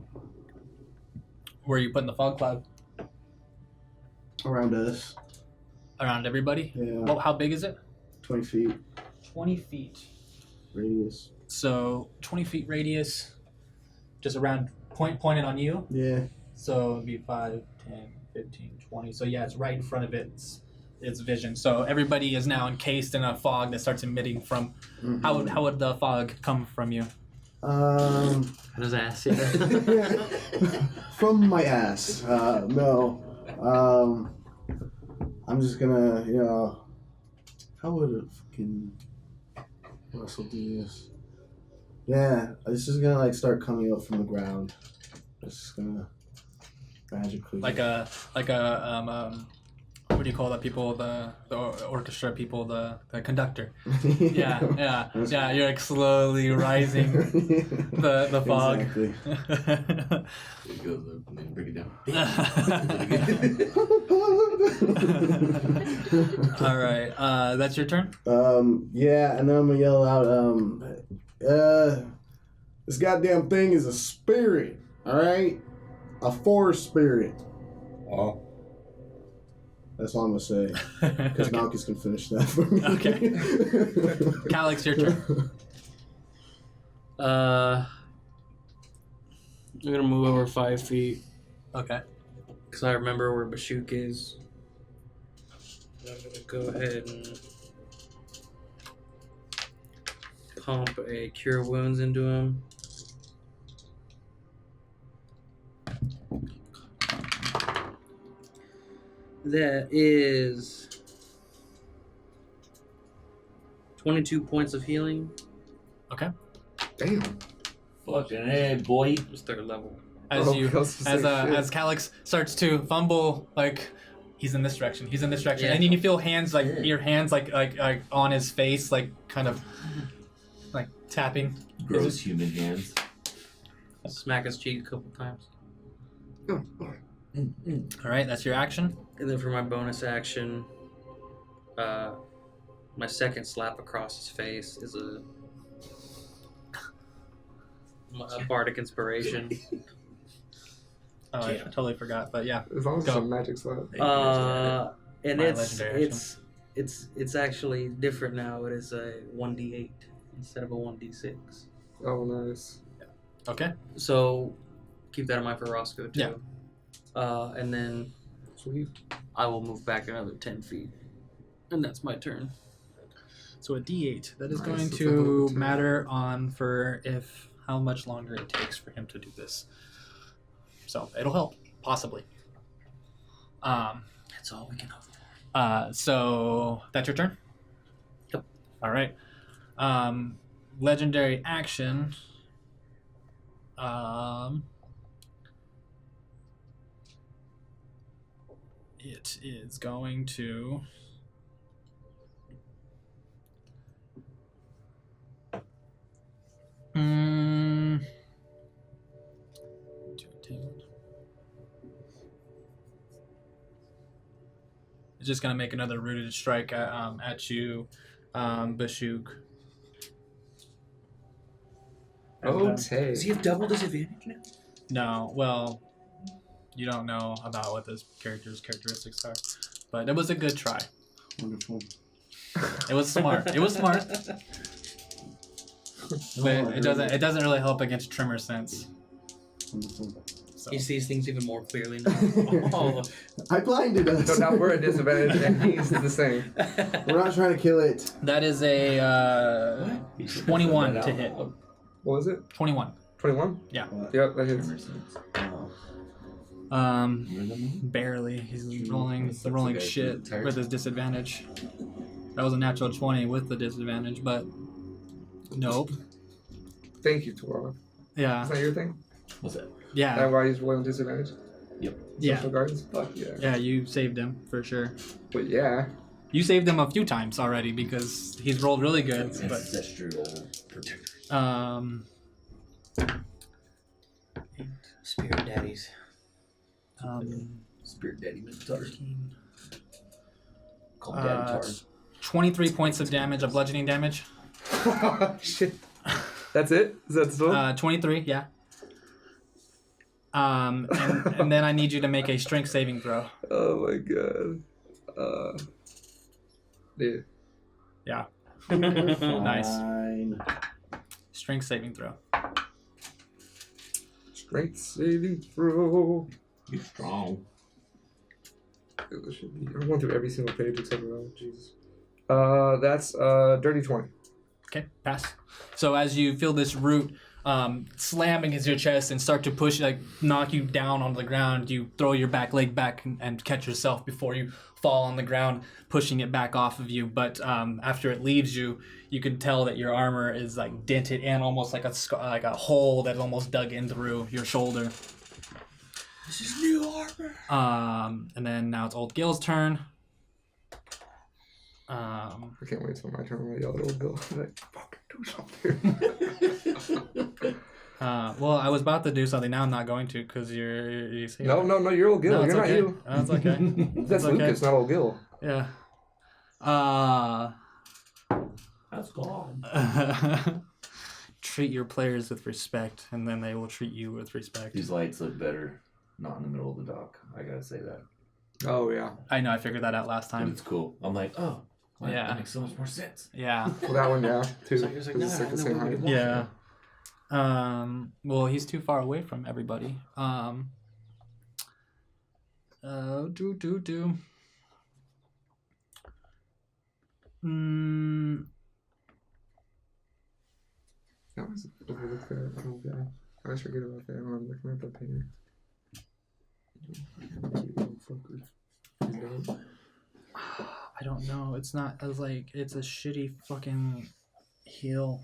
Where are you putting the fog cloud? Around us. Around everybody? Yeah. Well, how big is it? 20 feet 20 feet. radius. So 20 feet radius, just around pointed on you. Yeah. So it'd be 5, 10, 15, 20. So yeah, it's right in front of its vision. So everybody is now encased in a fog that starts emitting from. Mm-hmm. How would the fog come from you? His ass, yeah. From my ass. No. I'm just gonna, how would a fucking Russell do this? Yeah, it's just gonna like start coming up from the ground. It's just gonna magically. Like a what do you call the people, the orchestra people, the conductor? Yeah. You're like slowly rising the fog. Exactly. It goes up and then break it down. All right, that's your turn. Yeah, and then I'm gonna yell out, this goddamn thing is a spirit, alright? A forest spirit. Oh. That's all I'm gonna say. Because Okay. Malchus can finish that for me. Okay. Calix, your turn. I'm gonna move over 5 feet Okay. because I remember where Bashuk is. I'm gonna go ahead and pump a cure wounds into him. That is 22 points of healing. Damn. Fucking hey, boy. It's third level. As Oh, you I was gonna say shit. as Calix starts to fumble, like he's in this direction, Yeah. and then you feel hands your hands like on his face, like kind of like tapping. Gross human hands. Smack his cheek a couple times. All right, that's your action. And then for my bonus action, my second slap across his face is a bardic inspiration. Oh, I totally forgot, but yeah. As long as it's Go. a magic slap. And My it's legendary it's actually different now. It is a 1d8 instead of a 1d6. Oh, nice. Okay. So keep that in mind for Roscoe too. Yeah. And then Sweet. I will move back another 10 feet, and that's my turn. So a D8 that is Nice, going that's a to hell of a matter on for how much longer it takes for him to do this. So it'll help possibly. That's all we can hope for. So that's your turn? Yep. All right. Legendary action. It is going to It's just gonna make another rooted strike at you, Bashuk. Okay. Does he have double disadvantage now? No, well, you don't know about what this character's characteristics are, but it was a good try. Wonderful. It was smart. It was smart, but it doesn't really help against Tremor Sense. Wonderful. So. He sees things even more clearly now. Oh. I blinded us. So now we're at disadvantage and he's the same. We're not trying to kill it. That is a 21 to hit. What was it? 21. 21? Yeah. Yep, that hits. Barely. He's rolling Sucks the rolling guy shit too. with his disadvantage. That was a natural 20 with the disadvantage, but nope. Thank you, Tora. Yeah. Is that your thing? What's that? That Yeah. why he's rolling disadvantage? Yeah. Social guards? Fuck yeah. Yeah, you saved him for sure. But yeah. You saved him a few times already because he's rolled really good. But Ancestral protector. Spirit daddies. Spirit daddy Minotaur. 13. Call him Daddy Tar. 23 points of damage, of bludgeoning damage. Shit. That's it? Is that still? 23, yeah. And then I need you to make a strength saving throw. Oh my god. Dude. Yeah. Fine. Nice. Strength saving throw. Strength saving throw. You're strong. It should be. I'm going through every single page except for that. Jesus. That's dirty 20. Okay, pass. So as you feel this root slam against your chest and start to push, like knock you down onto the ground, you throw your back leg back and catch yourself before you fall on the ground, pushing it back off of you. But after it leaves you, you can tell that your armor is like dented and almost like a hole that almost dug in through your shoulder. This is new armor. And then now it's Old Gil's turn. I can't wait till my turn when I yell at old Bill. Like, fucking do something. Well, I was about to do something. Now I'm not going to because you see. No, you're old Gil. No, it's You're okay. not you. That's okay. That's okay. Lucas, not old Gil. Yeah. That's gone. Treat your players with respect, and then they will treat you with respect. These lights look better not in the middle of the dock. I gotta say that. Oh, yeah. I know. I figured that out last But time. it's cool. I'm like, oh, wow, Yeah. that makes so much more sense. Yeah. Well, that one, yeah, too. So he was like, 'Cause it's no, like the no, same no, height. no. Yeah. Well, he's too far away from everybody. That was overlooked there. Oh, God. I always forget about that when I'm looking at the painter. You little fucker. He's dead. I don't know. It's not. I was like, it's a shitty fucking heal.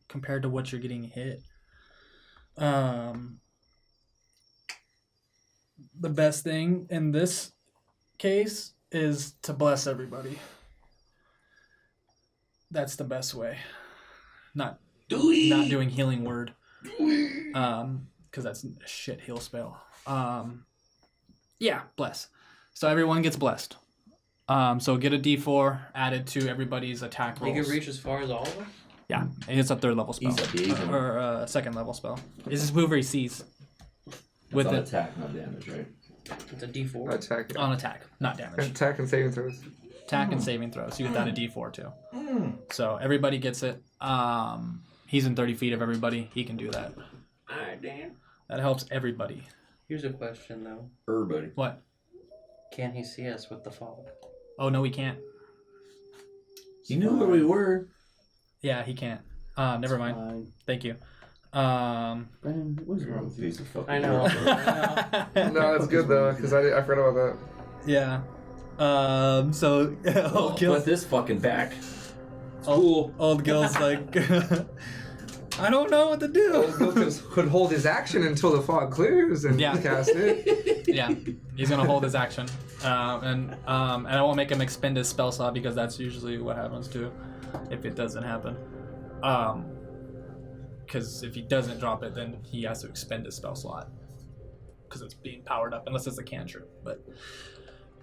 Compared to what you're getting hit. The best thing in this case is to bless everybody. That's the best way. Not doing healing word. Because that's a shit heal spell. Yeah, bless. So everyone gets blessed. So get a D4 added to everybody's attack You rolls. can reach as far as all of them? Yeah, and it's a third level spell. He's a big one. Or a second level spell. This is whoever he sees. With With on it attack, not damage, right? It's a D4. Attack, yeah. on attack, not damage. Attack and saving throws. Attack and saving throws. You get that a D4 too. So everybody gets it. He's in 30 feet of everybody. He can do that. Alright, Dan. That helps everybody. Here's a question, though. Everybody. What? Can he see us with the fog? Oh no, he can't. You knew where we were. Yeah, he can't. Never mind. Fine. Thank you. Brandon, what's wrong with you? Piece of fucking I know. work. No, it's good, though, because I forgot about that. Yeah. So Oh, put this fucking back. old Gil's like, I don't know what to do. Old Gil could hold his action until the fog clears and Yeah. cast it. Yeah, he's gonna hold his action, and I won't make him expend his spell slot because that's usually what happens too, if it doesn't happen. Because if he doesn't drop it, then he has to expend his spell slot because it's being powered up, unless it's a cantrip. But Is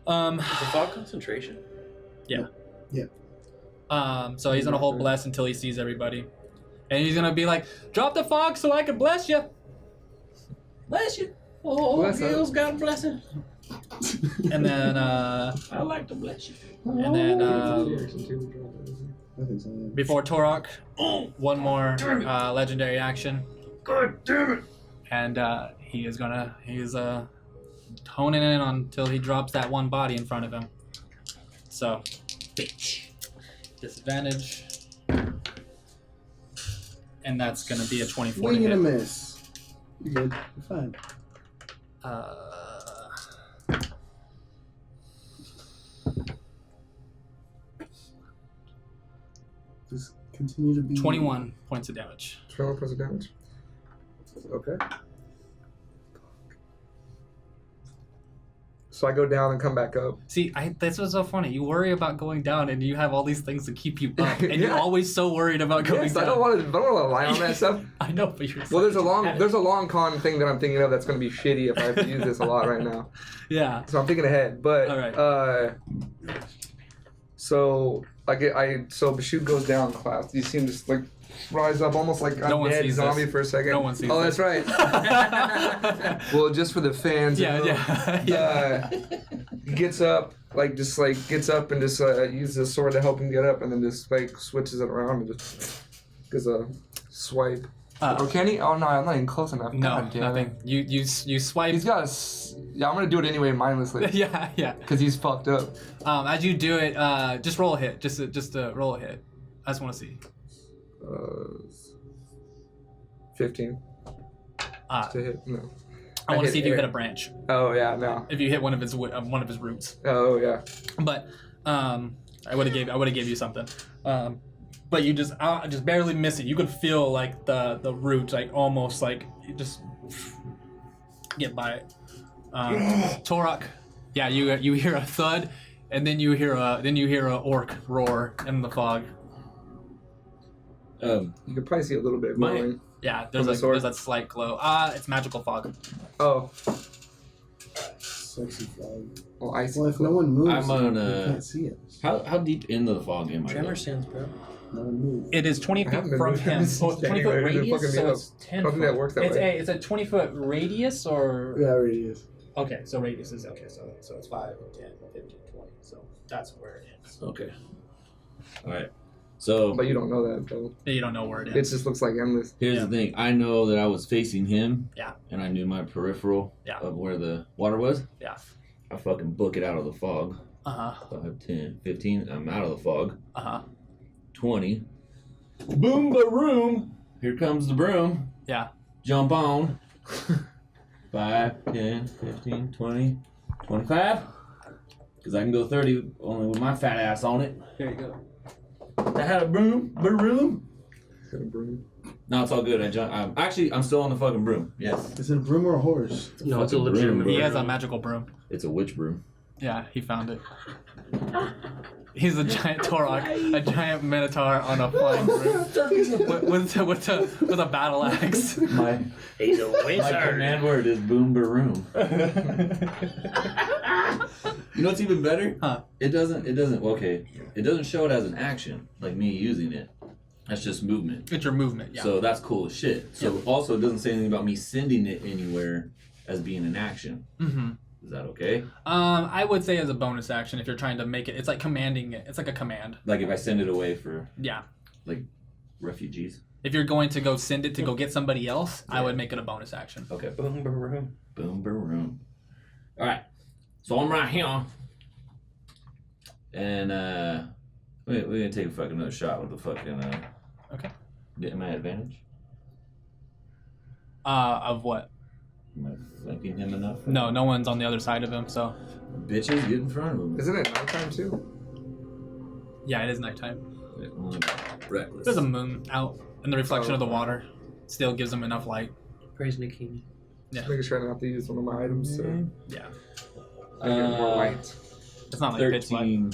the fog concentration? so he's gonna hold bless until he sees everybody, and he's gonna be like, "Drop the fog so I can bless you." Bless you. Oh, Bless Gil's got a blessing. And then I like to bless you. and then I think so, yeah. before Torok, one more legendary action. God damn it! And he's honing in until he drops that one body in front of him. So, bitch. Disadvantage. And that's gonna be a 24 to Swing and a hit. miss. You're good. You're fine. Just continue to be 21 points of damage. 21 points of damage. Okay. So I go down and come back up. See, this was so funny. You worry about going down, and you have all these things to keep you up, and you're Yeah. always so worried about going Yes, down. I don't want to rely on that stuff. I know, but you're. Well, there's a long con thing that I'm thinking of that's going to be shitty if I have to use this a lot right now. Yeah. So I'm thinking ahead. But All right. so so Bashoot goes down class. You see him just like rise up almost like a No one dead sees zombie this. for a second. No one sees Oh, this. that's right. Well, just for the fans. Yeah, you know, yeah. He gets up, gets up and just uses his sword to help him get up, and then just switches it around and just gives a swipe. Or can he? Oh no, I'm not even close enough. No, God damn nothing. it. You swipe. He's got yeah, I'm gonna do it anyway mindlessly. Yeah. Because he's fucked up. As you do it, just roll a hit. Just roll a hit. I just want to see. 15 Uh, to hit. No. I want to hit see if you air. hit a branch. Oh yeah, no. If you hit one of his roots. Oh yeah. But I would have gave you something. But you just barely miss it. You could feel like the root almost you just get by it. Torok, yeah, you hear a thud, and then you hear a orc roar in the fog. You could probably see a little bit of My- glowing. Yeah, From the sword? there's that slight glow. It's magical fog. Oh. sexy fog. Well, icy. Well, if no one moves, I'm on, you can't see it. How deep into the fog am I? Tremor though? sense, bro. No one moves. It is 20 I feet haven't been from moving him. since So it's 20 foot January. They've been radius, fucking so me it's 10 I don't think that works that it's way. it's a 20 foot radius or Yeah, it really is. okay, so radius is okay, so it's 5, 10, 15, 20. So that's where it ends. Okay. All right. So But you don't know that though. You don't know where it It ends. just looks like endless. here's Yeah. the thing. I know that I was facing him. Yeah. And I knew my peripheral Yeah. of where the water was. Yeah. I fucking book it out of the fog. Uh-huh. 5, 10, 15. I'm out of the fog. Uh-huh. 20. Boom, ba room. Here comes the broom. Yeah. Jump on. 5, 10, 15, 20, 25. Because I can go 30 only with my fat ass on it. Here you go. I had a broom. Got a broom. No, it's all good. I'm still on the fucking broom. Yes. Is it a broom or a horse? No, it's a Fucking legitimate. broom, He bro. has a magical broom. It's a witch broom. Yeah, he found it. He's a giant Torok, a giant minotaur on a flying broom with a battle axe. My He's a wizard. command word is boom baroom. You know what's even better? Huh. It doesn't show it as an action, like me using it. That's just movement. It's your movement, yeah. So that's cool as shit. So also it doesn't say anything about me sending it anywhere as being an action. Mm-hmm. Is that okay? I would say as a bonus action if you're trying to make it. It's like commanding it. It's like a command. Like if I send it away for Yeah. refugees? If you're going to go send it to go get somebody else, I Yeah. would make it a bonus action. Okay. Boom, boom. Boom baroom. Alright. So I'm right here. And we're gonna take a fucking another shot with the fucking Okay. Am I at advantage? Of what? Am I flanking him enough? No, no one's on the other side of him, so Bitches, get in front of him. Isn't it nighttime too? yeah, it is nighttime. Reckless. There's a moon out, and the reflection Oh. of the water still gives them enough light. Praise Nikini. Just making sure I don't have to use one of my items to Yeah. I get more light. It's not like pitch black. 13.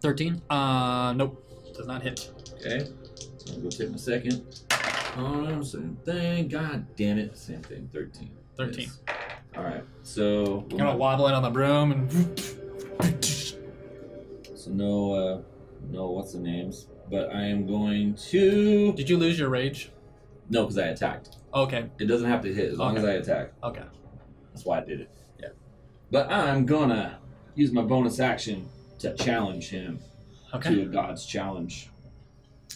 13? Nope. Does not hit. Okay. I'll go take my second. Oh, same thing. God damn it. Same thing. 13. 13. Yes. Alright. So Kind of wobbling on the broom and. so no what's the names? But I am going to Did you lose your rage? no, because I attacked. Okay. It doesn't have to hit as long as Okay. I attack. Okay. That's why I did it. Yeah. But I'm gonna use my bonus action to challenge him Okay. to a god's challenge.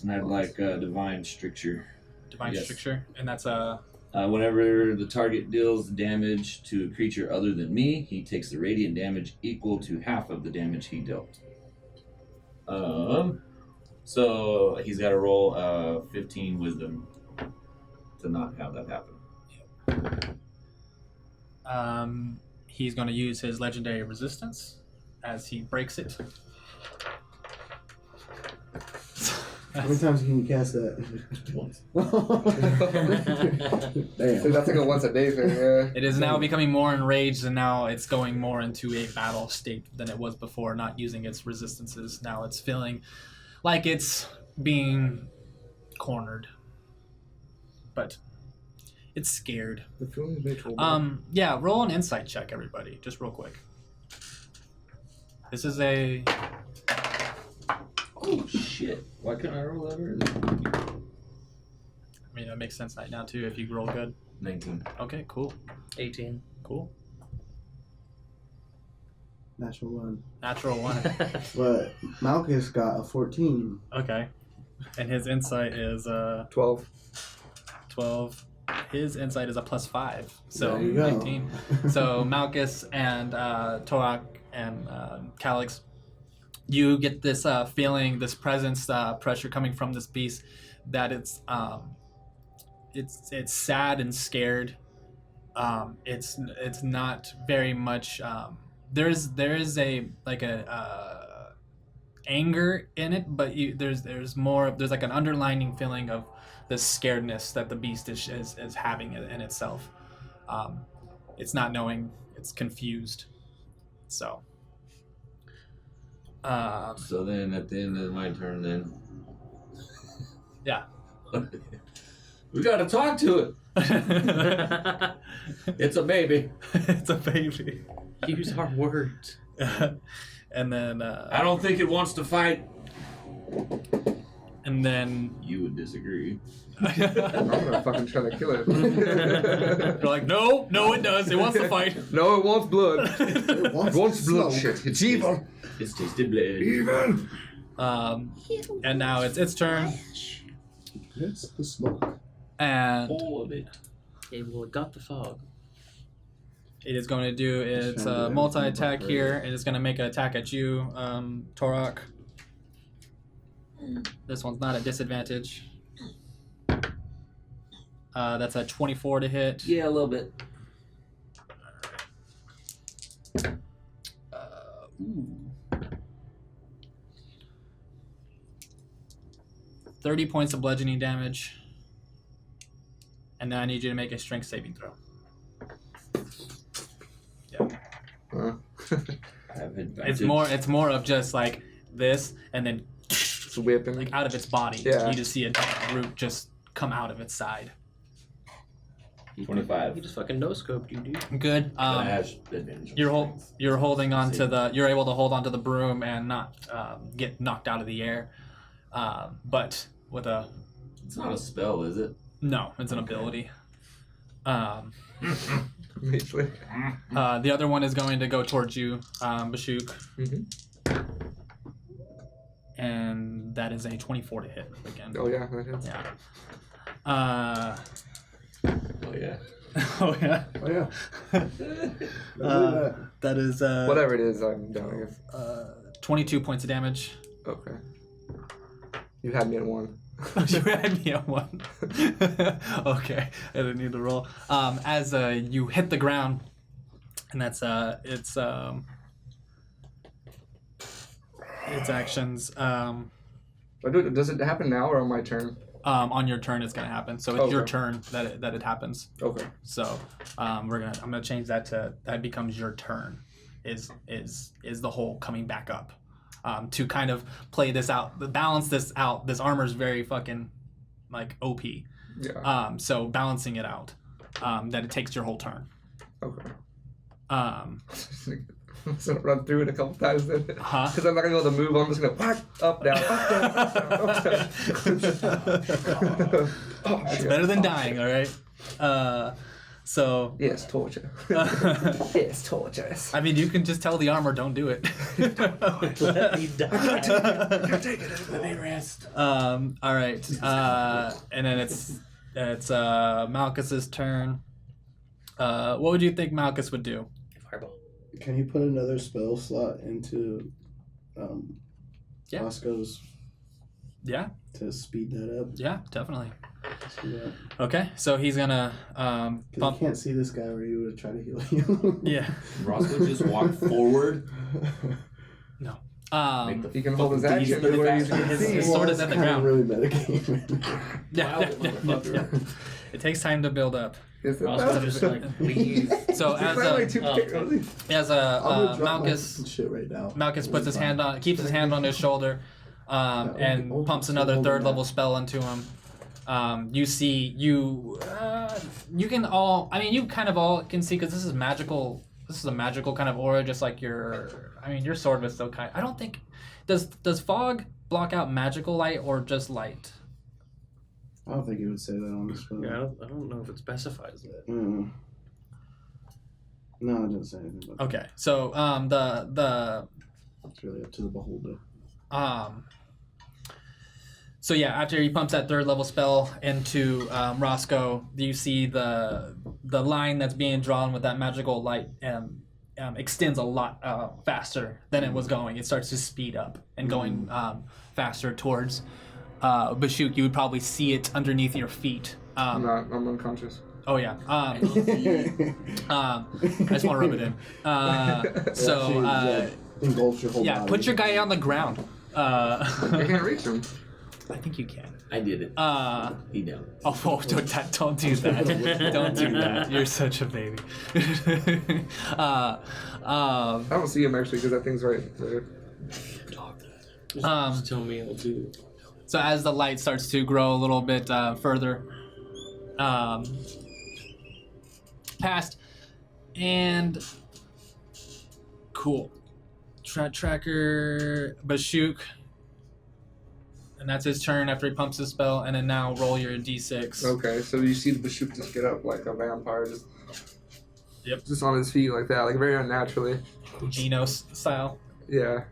And I'd like divine stricture. Divine Yes. stricture, and that's Whenever the target deals damage to a creature other than me, he takes the radiant damage equal to half of the damage he dealt. So he's got to roll 15 wisdom to not have that happen. he's going to use his legendary resistance as he breaks it. How many times can you cast that? Once. Damn. That's like a once a day thing, yeah. It is now becoming more enraged, and now it's going more into a battle state than it was before, not using its resistances. Now it's feeling like it's being cornered. But it's scared. The feeling is mutual. Yeah, roll an insight check, everybody, just real quick. This is a... Oh shit! Why couldn't I roll that early? I mean, that makes sense right now, too, if you roll good. 19. Okay, cool. 18. Cool. Natural 1. Natural 1. But Malchus got a 14. Okay. And his insight is 12. 12. His insight is a +5. So There you go. 19. So Malchus and Torak and Calix, you get this feeling, this presence, pressure coming from this beast that it's sad and scared. It's not very much. There is a anger in it, but there's more. There's like an underlining feeling of the scaredness that the beast is having in itself. It's not knowing. It's confused. So. So then at the end of my turn then. Yeah. We gotta talk to it. It's a baby. It's a baby. Use our words. And then I don't think it wants to fight. and then You would disagree. I'm gonna fucking try to kill it. you're like, no, it does. It wants to fight. No, it wants blood. It wants, It wants smoke. bloodshed. It's evil. It's tasted blood. Evil. And now it's its turn, It's the smoke. and All of it. Yeah, well, it got the fog. it is going to do its trying to multi-attack do here. It is going to make an attack at you, Torak. This one's not at disadvantage. That's a 24 to hit. Yeah, a little bit. 30 points of bludgeoning damage. And then I need you to make a strength saving throw. Huh? I have advantage. It's more of just like this, and then It's whipping. like out of its body. Yeah. You just see a root just come out of its side. 25. He just fucking no-scoped you, dude. Good. But I have advantage. You're holding on to the. You're able to hold onto the broom and not get knocked out of the air. But with a It's not a spell, is it? no, it's an ability. Basically. The other one is going to go towards you, Bashuk. Mm-hmm. And that is a 24 to hit again. Oh yeah, that is. Yeah. Oh, yeah. Oh yeah. Oh, yeah. That is Whatever it is, I'm down. I guess. 22 points of damage. Okay. You had me at 1. You had me at 1. Okay, I didn't need to roll. As you hit the ground, and that's its actions. Does it happen now or on my turn? On your turn, it's gonna happen. So it's your Okay. turn that it happens. Okay. So I'm gonna change that to that becomes your turn. Is the whole coming back up. To kind of play this out, balance this out. This armor's very fucking like OP. Yeah. So balancing it out, that it takes your whole turn. Okay. Um, I'm just gonna run through it a couple times then. Huh? Because I'm not gonna be able to move. I'm just gonna whack up, down, up, down, up, down, up, down. Oh, it's shit. better than dying, all right. So. Yes, torture. Yes, torture. I mean, you can just tell the armor, don't do it. Let me die. Let me rest. All right. And then it's Malchus's turn. What would you think Malchus would do? Fireball. Can you put another spell slot into Yeah. Roscoe's Yeah, to speed that up? yeah, definitely. See that? Okay, so he's gonna 'Cause pump. you can't see this guy where you would try to heal you. Yeah. Roscoe just walked forward. Make the He can hold his fucking action beast where he faster. can see. His sword is it's at the kinda ground. really metagaming. Yeah. It takes time to build up. Is it Roscoe that? just like leave. So It's not like two oh. pictures. I'm gonna drop my Malchus shit right now. Malchus puts his hand on, keeps his hand on his shoulder, and pumps another third level spell into him. You see, you can all. I mean, you kind of all can see because this is magical. This is a magical kind of aura, just like your. I mean, your sword was still kind. I don't think. Does fog block out magical light or just light? I don't think he would say that on the spell. Yeah, I don't know if it specifies that. Mm. No, it doesn't say anything about Okay, so the that. It's really up to the beholder. So yeah, after he pumps that third level spell into Roscoe, you see the line that's being drawn with that magical light extends a lot faster than it was going. It starts to speed up and going faster towards Bashuk. You would probably see it underneath your feet. I'm unconscious. Oh yeah. I just want to rub it in. Engulfs your whole Yeah, body. put your guy on the ground. I can't reach him. I think you can. I did it. He don't. Oh, don't do that. Don't do that. You're such a baby. I don't see him actually because that thing's right there. Just tell me I'll do it. So as the light starts to grow a little bit further past, and cool. Tracker Bashuk. And that's his turn after he pumps his spell, and then now roll your d6. Okay, so you see the Bashuk just get up like a vampire, Yep. just on his feet like that, like very unnaturally. Genos style. Yeah.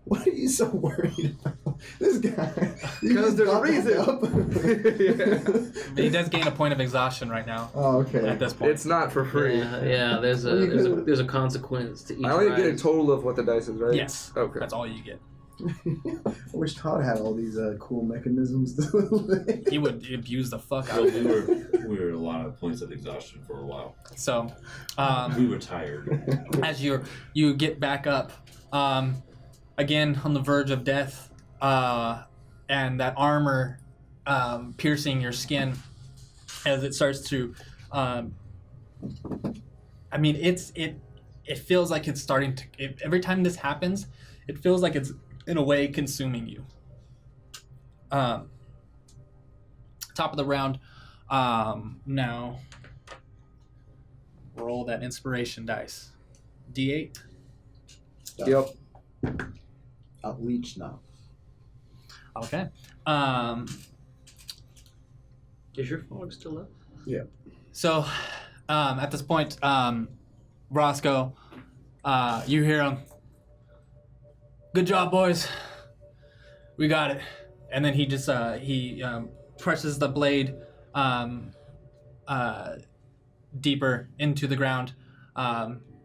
Why are you so worried about this guy? Because there's a reason. But he does gain a point of exhaustion right now Oh, okay. at this point. It's not for free. Yeah, there's a consequence to each. I only get a rise. total of what the dice is, right? Yes. Okay. That's all you get. I wish Todd had all these cool mechanisms. He would abuse the fuck out Well, of it. we were at a lot of points of exhaustion for a while. So, We were tired. as you get back up, again on the verge of death, and that armor piercing your skin as it starts to. I mean, it feels like it's starting to. Every time this happens, it feels like it's in a way consuming you. Top of the round. Now roll that inspiration dice. D8. Yep. Outreach now. Okay. Is your fog still up? So at this point, Roscoe, you hear him. Good job, boys. We got it. And then he just presses the blade deeper into the ground,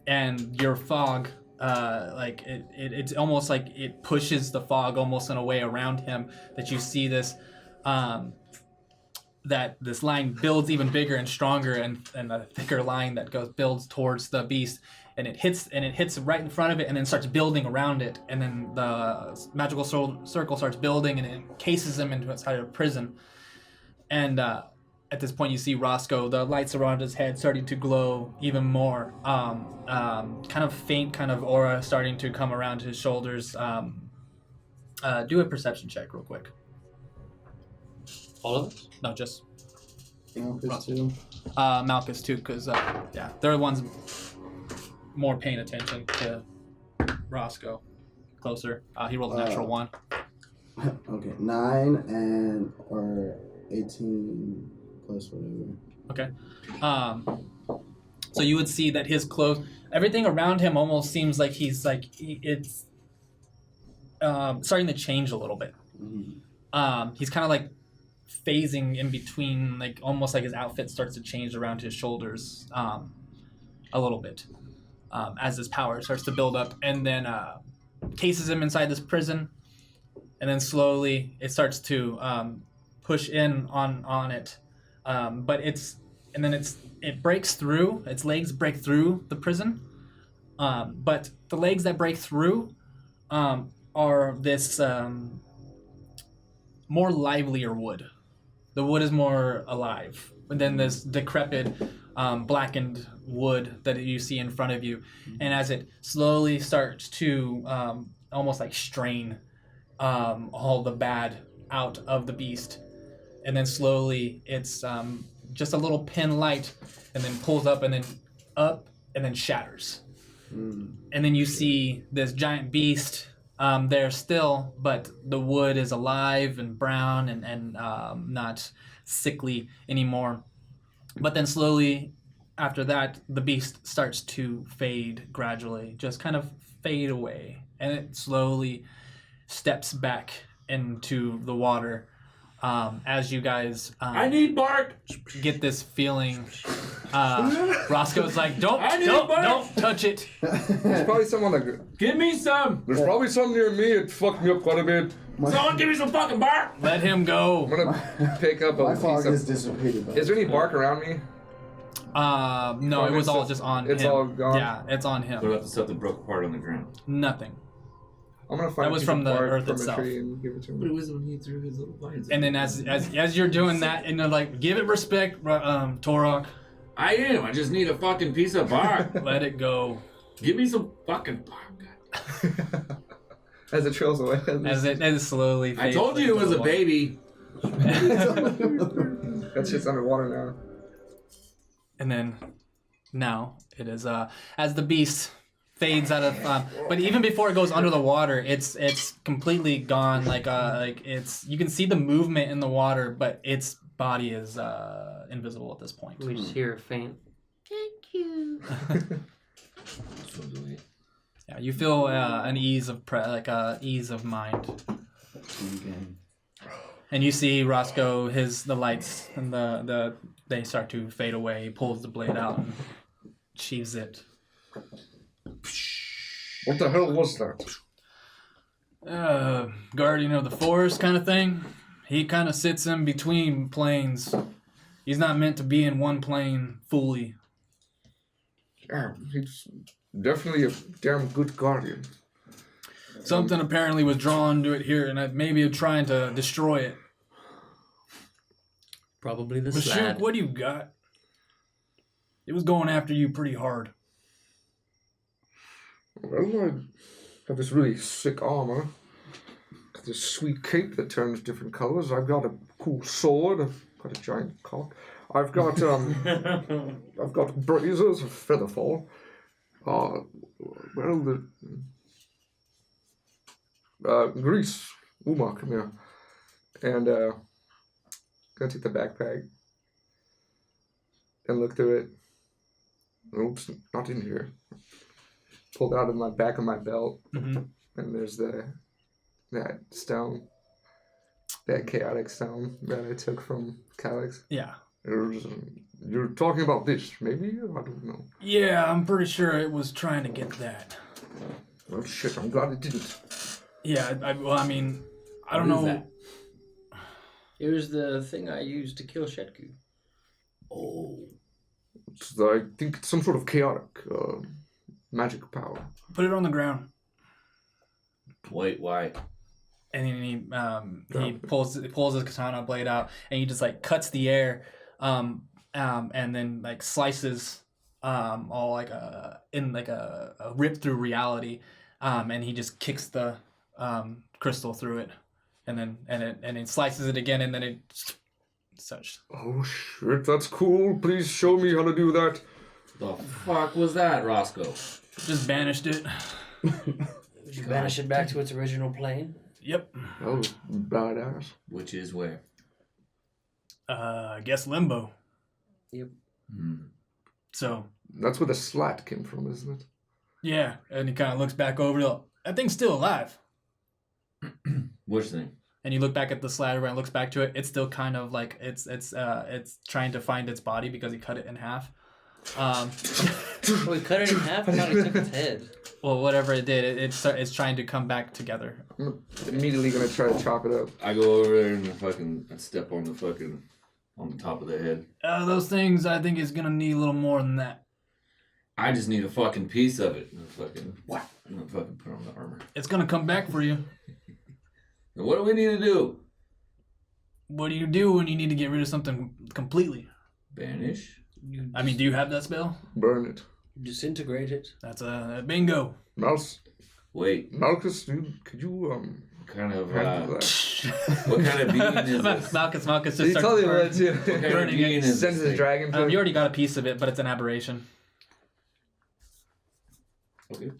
and your fog, like it's almost like it pushes the fog almost in a way around him that you see this, that this line builds even bigger and stronger, and a thicker line that builds towards the beast. And it hits right in front of it, and then starts building around it, and then the magical circle starts building, and it encases him into inside of a prison. And at this point, you see Roscoe, the lights around his head starting to glow even more. Kind of faint, kind of aura starting to come around his shoulders. Do a perception check real quick. All of us? No, just Malchus too. Malchus too, because they're the ones more paying attention to Roscoe. Closer. He rolled a natural 1. Okay, 9 and or 18 plus whatever. Okay. So you would see that his clothes, everything around him almost seems like it's starting to change a little bit. Mm-hmm. He's kind of like phasing in between, like almost like his outfit starts to change around his shoulders a little bit. As his power starts to build up, and then cases him inside this prison, and then slowly it starts to push in on it, But it breaks through. Its legs break through the prison. But the legs that break through are this more livelier wood. The wood is more alive than this decrepit, blackened wood that you see in front of you. And as it slowly starts to almost like strain all the bad out of the beast, and then slowly it's just a little pin light, and then pulls up and then shatters. And then you see this giant beast there still, but the wood is alive and brown and not sickly anymore. But then slowly after that, the beast starts to fade gradually, just kind of fade away. And it slowly steps back into the water as you guys I need bark. get this feeling. Roscoe's like, don't touch it. There's probably someone like. Give me some. There's probably some near me. It fucked me up quite a bit. Someone give me some fucking bark. Let him go. I'm gonna pick up a My piece fog of. is dissipated. Is there any bark around me? No, it was all just on him. It's all gone? Yeah, it's on What him. about the stuff that broke apart on the ground? Nothing. I'm gonna find That was a piece from of the bark earth from itself. a tree and give it to But him. it was when he threw his little vines. And then as you're doing that, and they're like, give it respect, Torok. I am. I just need a fucking piece of bark. Let it go. Give me some fucking bark. As it trails away. As it slowly I fades told you it into was the a water. baby. That shit's underwater now. And then now it is as the beast fades out of but even before it goes under the water, it's completely gone. Like it's, you can see the movement in the water, but its body is invisible at this point. We just hear a faint. Thank you. Yeah, you feel an ease of ease of mind. And you see Roscoe, the lights and they start to fade away. He pulls the blade out and sheaves it. What the hell was that? Guardian of the forest kind of thing. He kind of sits in between planes. He's not meant to be in one plane fully. Yeah, he's definitely a damn good guardian. Something apparently was drawn to it here, and maybe trying to destroy it. Probably the Bashook, slad. what do you got? It was going after you pretty hard. Well, I have this really sick armor. Got this sweet cape that turns different colors. I've got a cool sword. I've got a giant cock. I've got braziers of featherfall. Grease. Uma, come here. And gonna take the backpack and look through it. Oops, not in here. Pulled out of my back of my belt, Mm-hmm. and there's that stone, that chaotic stone that I took from Calyx. Yeah. You're talking about this, maybe? I don't know. Yeah, I'm pretty sure it was trying to get that. Well, shit, I'm glad it didn't. Yeah, I mean, I don't What is know. that? It was the thing I used to kill Shetku. Oh. I think it's some sort of chaotic magic power. Put it on the ground. Wait, why? And then he pulls his katana blade out, and he just like cuts the air, and then like slices all like a rip through reality, and he just kicks the crystal through it, and then slices it again, and then it such. Oh shit, that's cool. Please show me how to do that. The fuck was that, Roscoe? Just banished it. Did you banish it back to its original plane? Yep. That was badass. Which is where? I guess limbo. Yep. So That's where the slat came from, isn't it? yeah, and he kind of looks back over. That thing's still alive. Which thing? And you look back at the slider and looks back to it. It's still kind of like it's trying to find its body because he cut it in half. Well, he cut it in half. I thought he took its head. Well, whatever it did, it's trying to come back together. I'm immediately gonna try to chop it up. I go over there and I step on on the top of the head. Those things, I think, is gonna need a little more than that. I just need a fucking piece of it. I'm gonna fucking put on the armor. It's gonna come back for you. And what do we need to do? What do you do when you need to get rid of something completely? Banish? I mean, do you have that spell? Burn it. Disintegrate it. That's a bingo. Wait, Malcis, dude, could you what kind of handle that? what kind of being is this? Malcis just He starts told you burning. that too. What kind of Burning being it. is Sends this the thing? dragon to You already got a piece of it, but it's an aberration. Okay.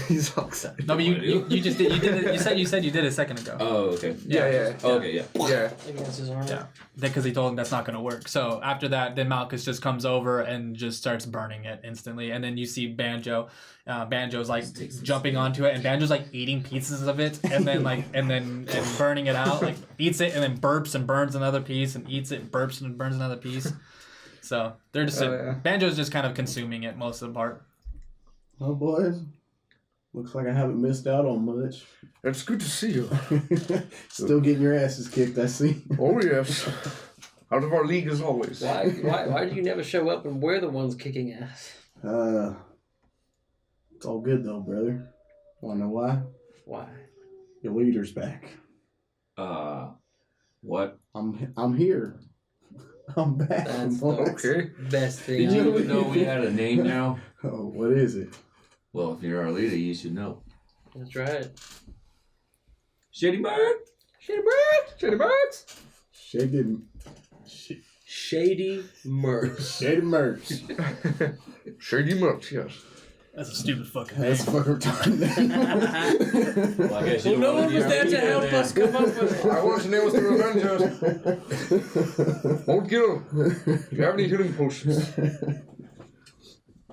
He's all excited. No, but you just did. You did it. You said you did it a second ago. Oh, okay. Yeah. Okay, yeah. Yeah. Against his armor. Yeah, because he told him that's not going to work. So after that, then Malcis just comes over and just starts burning it instantly. And then you see Banjo. Banjo's like jumping onto it, and Banjo's like eating pieces of it, and then and burning it out. Like eats it and then burps and burns another piece, and eats it, burps and burns another piece. So they're just Banjo's just kind of consuming it most of the part. Oh, boys. Looks like I haven't missed out on much. It's good to see you. Still getting your asses kicked, I see. Oh, yes. Out of our league as always. Why do you never show up and we're the ones kicking ass? It's all good, though, brother. Wanna know why? Why? Your leader's back. What? I'm here. I'm back. That's boys. Okay. Best thing. Did you even know we had a name now? Oh, what is it? Well, if you're our leader, you should know. That's right. Shady Bird! Shady birds! Shady birds! Shady merch. Shady merch. Shady merch, yes. That's a stupid fucking name. That's fucking retarded. Well, I guess you Well, no don't one wanna be was our there to leader help then. us come up with it. I want to name us the Revengers. Won't kill. Do you have any healing potions?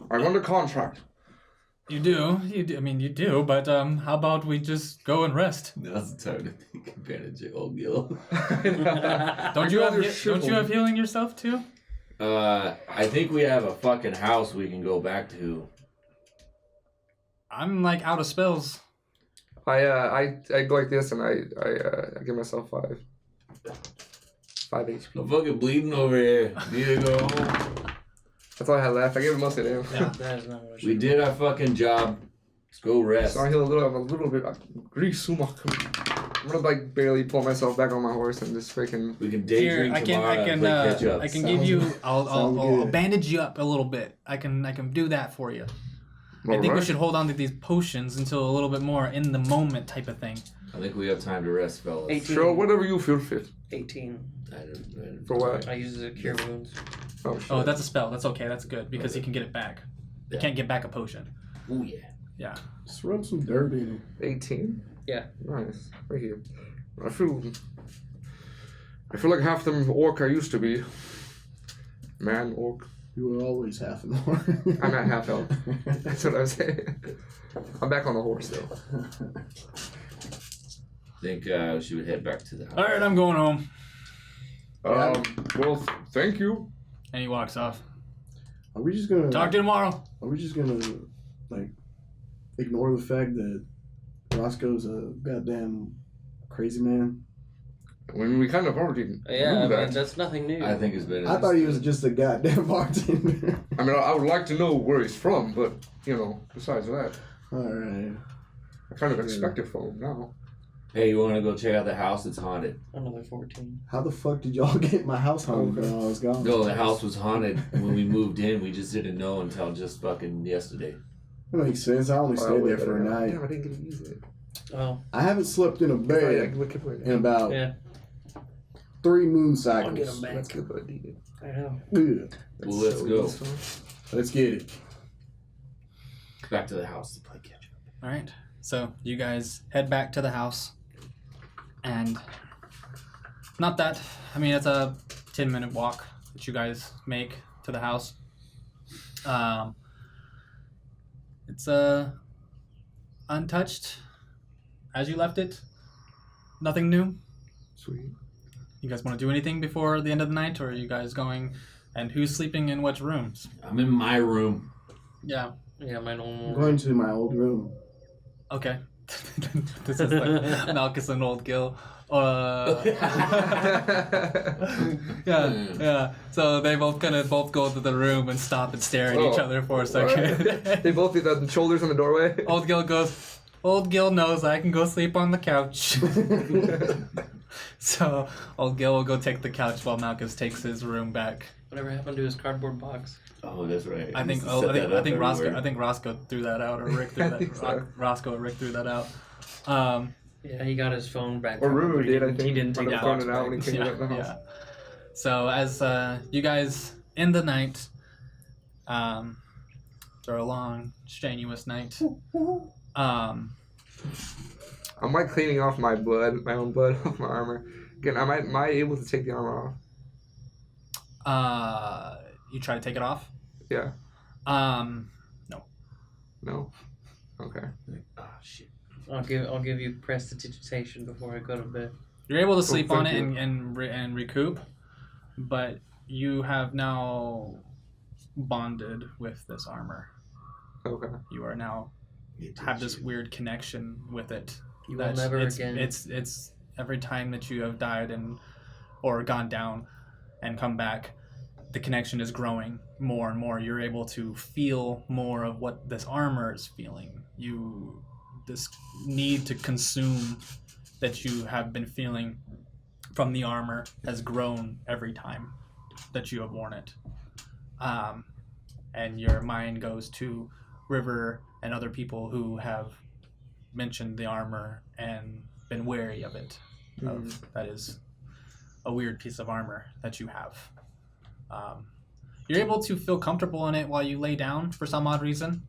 I'm under contract. You do. I mean, you do. But how about we just go and rest? Now's the time to take advantage of old Gil. Don't you have healing yourself too? I think we have a fucking house we can go back to. I'm like out of spells. I go like this and I give myself 5 HP. I'm fucking bleeding over here. Need to go home. That's all I had left. I gave it most of them. Yeah. That is not what I should We did our fucking job. Let's go rest. So I heal a little bit. Grease sumak. I'm gonna like barely pull myself back on my horse and just freaking. We can Here, daydream I tomorrow and play catch up. can Sounds give you. good. I'll Sounds bandage you up a little bit. I can do that for you. I think we should hold on to these potions until a little bit more in the moment type of thing. I think we have time to rest, fellas. 18. Sure, whatever you feel fit. 18. I don't- For what? I use it to cure wounds. Oh, shit. Oh, that's a spell. That's okay. That's good because he can get it back. You can't get back a potion. Oh yeah. Yeah. Just rub some dirt in 18. Yeah. Nice. Right here. I feel like half the orc I used to be. Man, orc. it. You were always half an orc. I'm at half health. That's what I was saying. I'm back on the horse though. I think we should head back to the house. All right, I'm going home. Well, thank you. And he walks off. Are we just gonna Talk to you tomorrow. Are we just gonna like ignore the fact that Roscoe's a goddamn crazy man? I mean, we kind of already Yeah, knew I that. mean, that's nothing new. I think it's been. I thought he was just a goddamn bartender. I mean, I would like to know where he's from, but, you know, besides that, Alright. I kind of expect it from him now. Hey, you want to go check out the house? It's haunted. Another 14. How the fuck did y'all get my house haunted while I was gone? No, the house was haunted when we moved in. We just didn't know until just fucking yesterday. That makes sense. I only stayed there for a night. Damn, I didn't get to use it. Oh, I haven't slept in a bed in about yeah. 3 moon I'll get cycles. him back. That's good, but I need it. I know. Good. Well, let's go. Let's get it. Back to the house to play catch up. All right. So you guys head back to the house, and not that. I mean, it's a 10-minute walk that you guys make to the house. It's untouched as you left it. Nothing new. Sweet. You guys want to do anything before the end of the night, or are you guys going? And who's sleeping in which rooms? I'm in my room. Yeah. Yeah, my I'm normal. going to my old room. Okay. This is like Malcis and Old Gil. Yeah. So they both go to the room and stop and stare at each other for a second. They both do the shoulders in the doorway. Old Gil goes, Old Gil knows I can go sleep on the couch. So Old Gil will go take the couch while Malchus takes his room back. Whatever happened to his cardboard box? Oh, that's right. I think Roscoe threw that out, or Rick threw that. Roscoe or Rick threw that out. Yeah, he got his phone back. Or Ruru did, I think. He didn't take the the phone box out when he back. came out the house. Yeah. So as you guys end the night, through a long, strenuous night. I'm like cleaning off my own blood off my armor. Again, am I able to take the armor off? You try to take it off? Yeah. No. No. Okay. Oh shit. I'll give you prestidigitation before I go to bed. You're able to sleep on it thank and recoup, but you have now bonded with this armor. Okay. You are now have this weird connection with it. You will never again. It's every time that you have died or gone down and come back, the connection is growing more and more. You're able to feel more of what this armor is feeling. This need to consume that you have been feeling from the armor has grown every time that you have worn it. And your mind goes to River and other people who have mentioned the armor and been wary of it. That is a weird piece of armor that you have. You're able to feel comfortable in it while you lay down for some odd reason.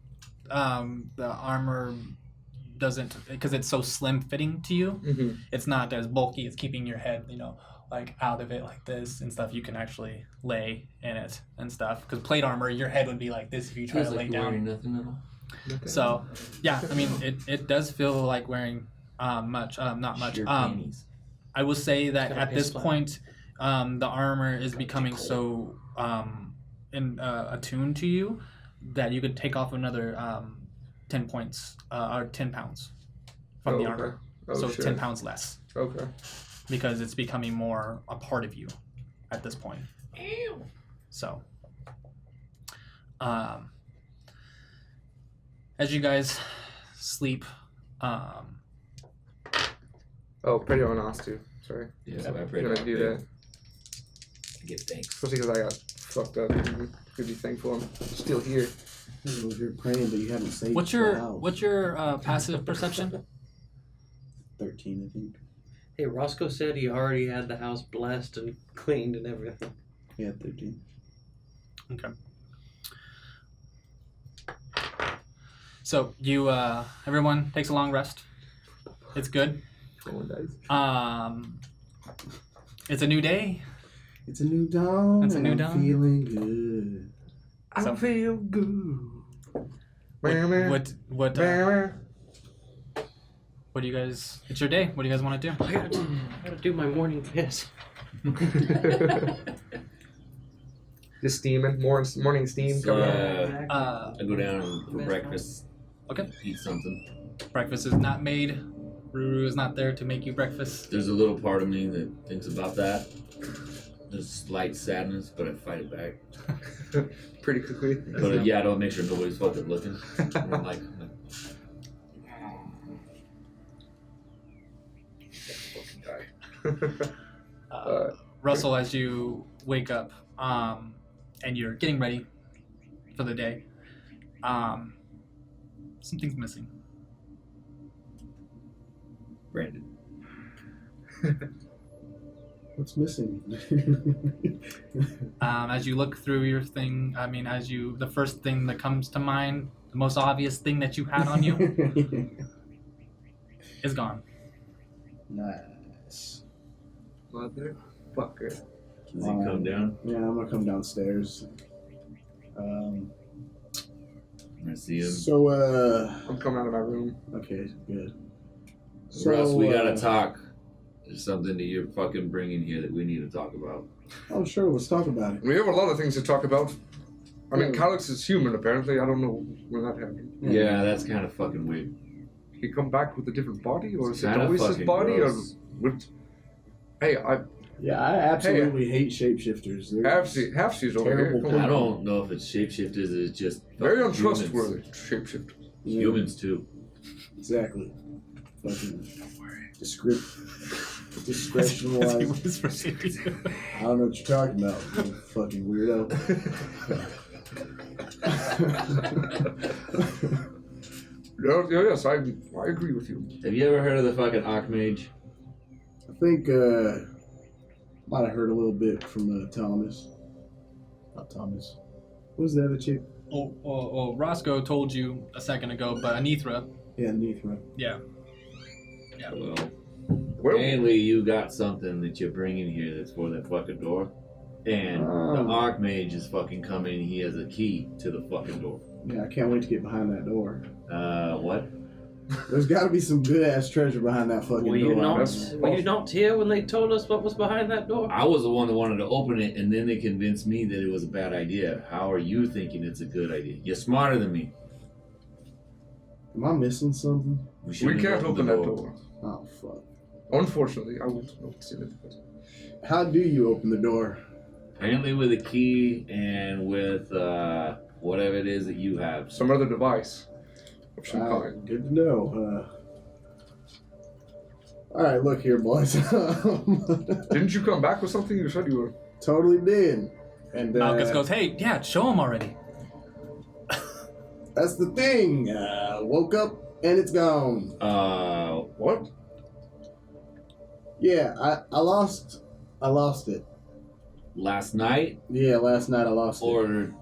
The armor doesn't, because it's so slim fitting to you. Mm-hmm. It's not as bulky. It's keeping your head, like out of it like this and stuff. You can actually lay in it and stuff. Because plate armor, your head would be like this if you try to lay down. Nothing at all. Okay. So, yeah, I mean, it does feel like wearing not much. Sheer panties. I will say that Got a at this piss point, the armor is becoming so attuned to you that you could take off another 10 points or 10 pounds from the armor. Oh, So shit. 10 pounds less Okay. because it's becoming more a part of you at this point. So, as you guys sleep, Oh, pretty on us too. Sorry. Yeah, so I I'm prayed gonna do that. Give thanks. Especially because I got fucked up. Could be thankful I'm still here. Well, you're praying, but you haven't saved what's the your house. passive perception? 13, I think. Hey, Roscoe said he already had the house blessed and cleaned and everything. Yeah, 13. Okay. So you everyone takes a long rest. It's good. Rolling dice. It's a new day. It's a new dawn. It's a new and dawn. I'm feeling good. I So- feel good. What Bam. do you guys? It's your day. What do you guys want to do? I gotta do my morning piss. Just steaming. Morning steam So, coming out. I go down for breakfast. Okay. Eat something. Breakfast is not made. Ruru is not there to make you breakfast. There's a little part of me that thinks about that. There's slight sadness, but I fight it back. Pretty quickly. But yeah, I don't make sure nobody's fucking looking. And I'm like, Russell, as you wake up and you're getting ready for the day, something's missing. Brandon. What's missing? As you look through your thing, the first thing that comes to mind, the most obvious thing that you had on you is gone. Nice. Motherfucker. Does he come down? Yeah, I'm gonna come downstairs. I see him. So, I'm coming out of my room. okay, good. Russ, we gotta talk. There's something that you're fucking bringing here that we need to talk about. Oh, sure, let's talk about it. We have a lot of things to talk about. I mean, Yeah. Calyx is human, apparently. I don't know when that happened. Yeah, that's kind of fucking weird. he come back with a different body, or It's is it kinda always his fucking body? gross. Or with... Hey, Yeah, I absolutely hate shapeshifters. They're Halfsies over here. terrible Come on. I don't know if it's shapeshifters. It's just Very fucking untrustworthy shapeshifters. Yeah, Humans too. Exactly. Fucking discretion wise. I don't know what you're talking about, you fucking weirdo. Yes, I agree with you. Have you ever heard of the fucking Archmage? I think might have heard a little bit from Thomas. Not Thomas. Who's the other chick? Roscoe told you a second ago, but Anithra. Yeah, Nithra. Yeah. Well, Mainly, you got something that you're bringing here that's for that fucking door. And the Archmage is fucking coming. He has a key to the fucking door. Yeah, I can't wait to get behind that door. What? There's got to be some good ass treasure behind that fucking Were door. you not? That's Were you not here when they told us what was behind that door? I was the one that wanted to open it, and then they convinced me that it was a bad idea. How are you thinking it's a good idea? You're smarter than me. Am I missing something? we shouldn't have can't open the that door. Oh fuck! Unfortunately, I won't see it. How do you open the door? Apparently with a key and with whatever it is that you have. Some other device of some kind. Good to know. All right, look here, boys. Didn't you come back with something? You said you were. Totally did. And Malchus goes, hey, yeah, show him already. that's the thing. Woke up and it's gone. What? Yeah, I lost it. Last night Yeah, last night I lost it. or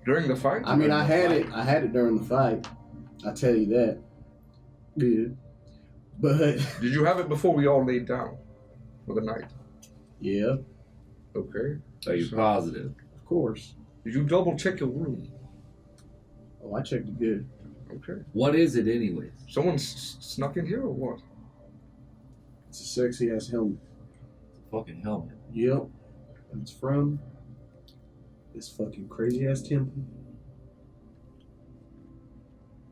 During the fight? I mean, I had it during the fight. I tell you that. Good. But Did you have it before we all laid down for the night? yeah, Okay. are you positive? of course. Did you double check your room? Oh, I checked it good. Okay. What is it anyways? Someone snuck in here or what? It's a sexy ass helmet. Fucking helmet. Yep. And it's from this fucking crazy ass temple.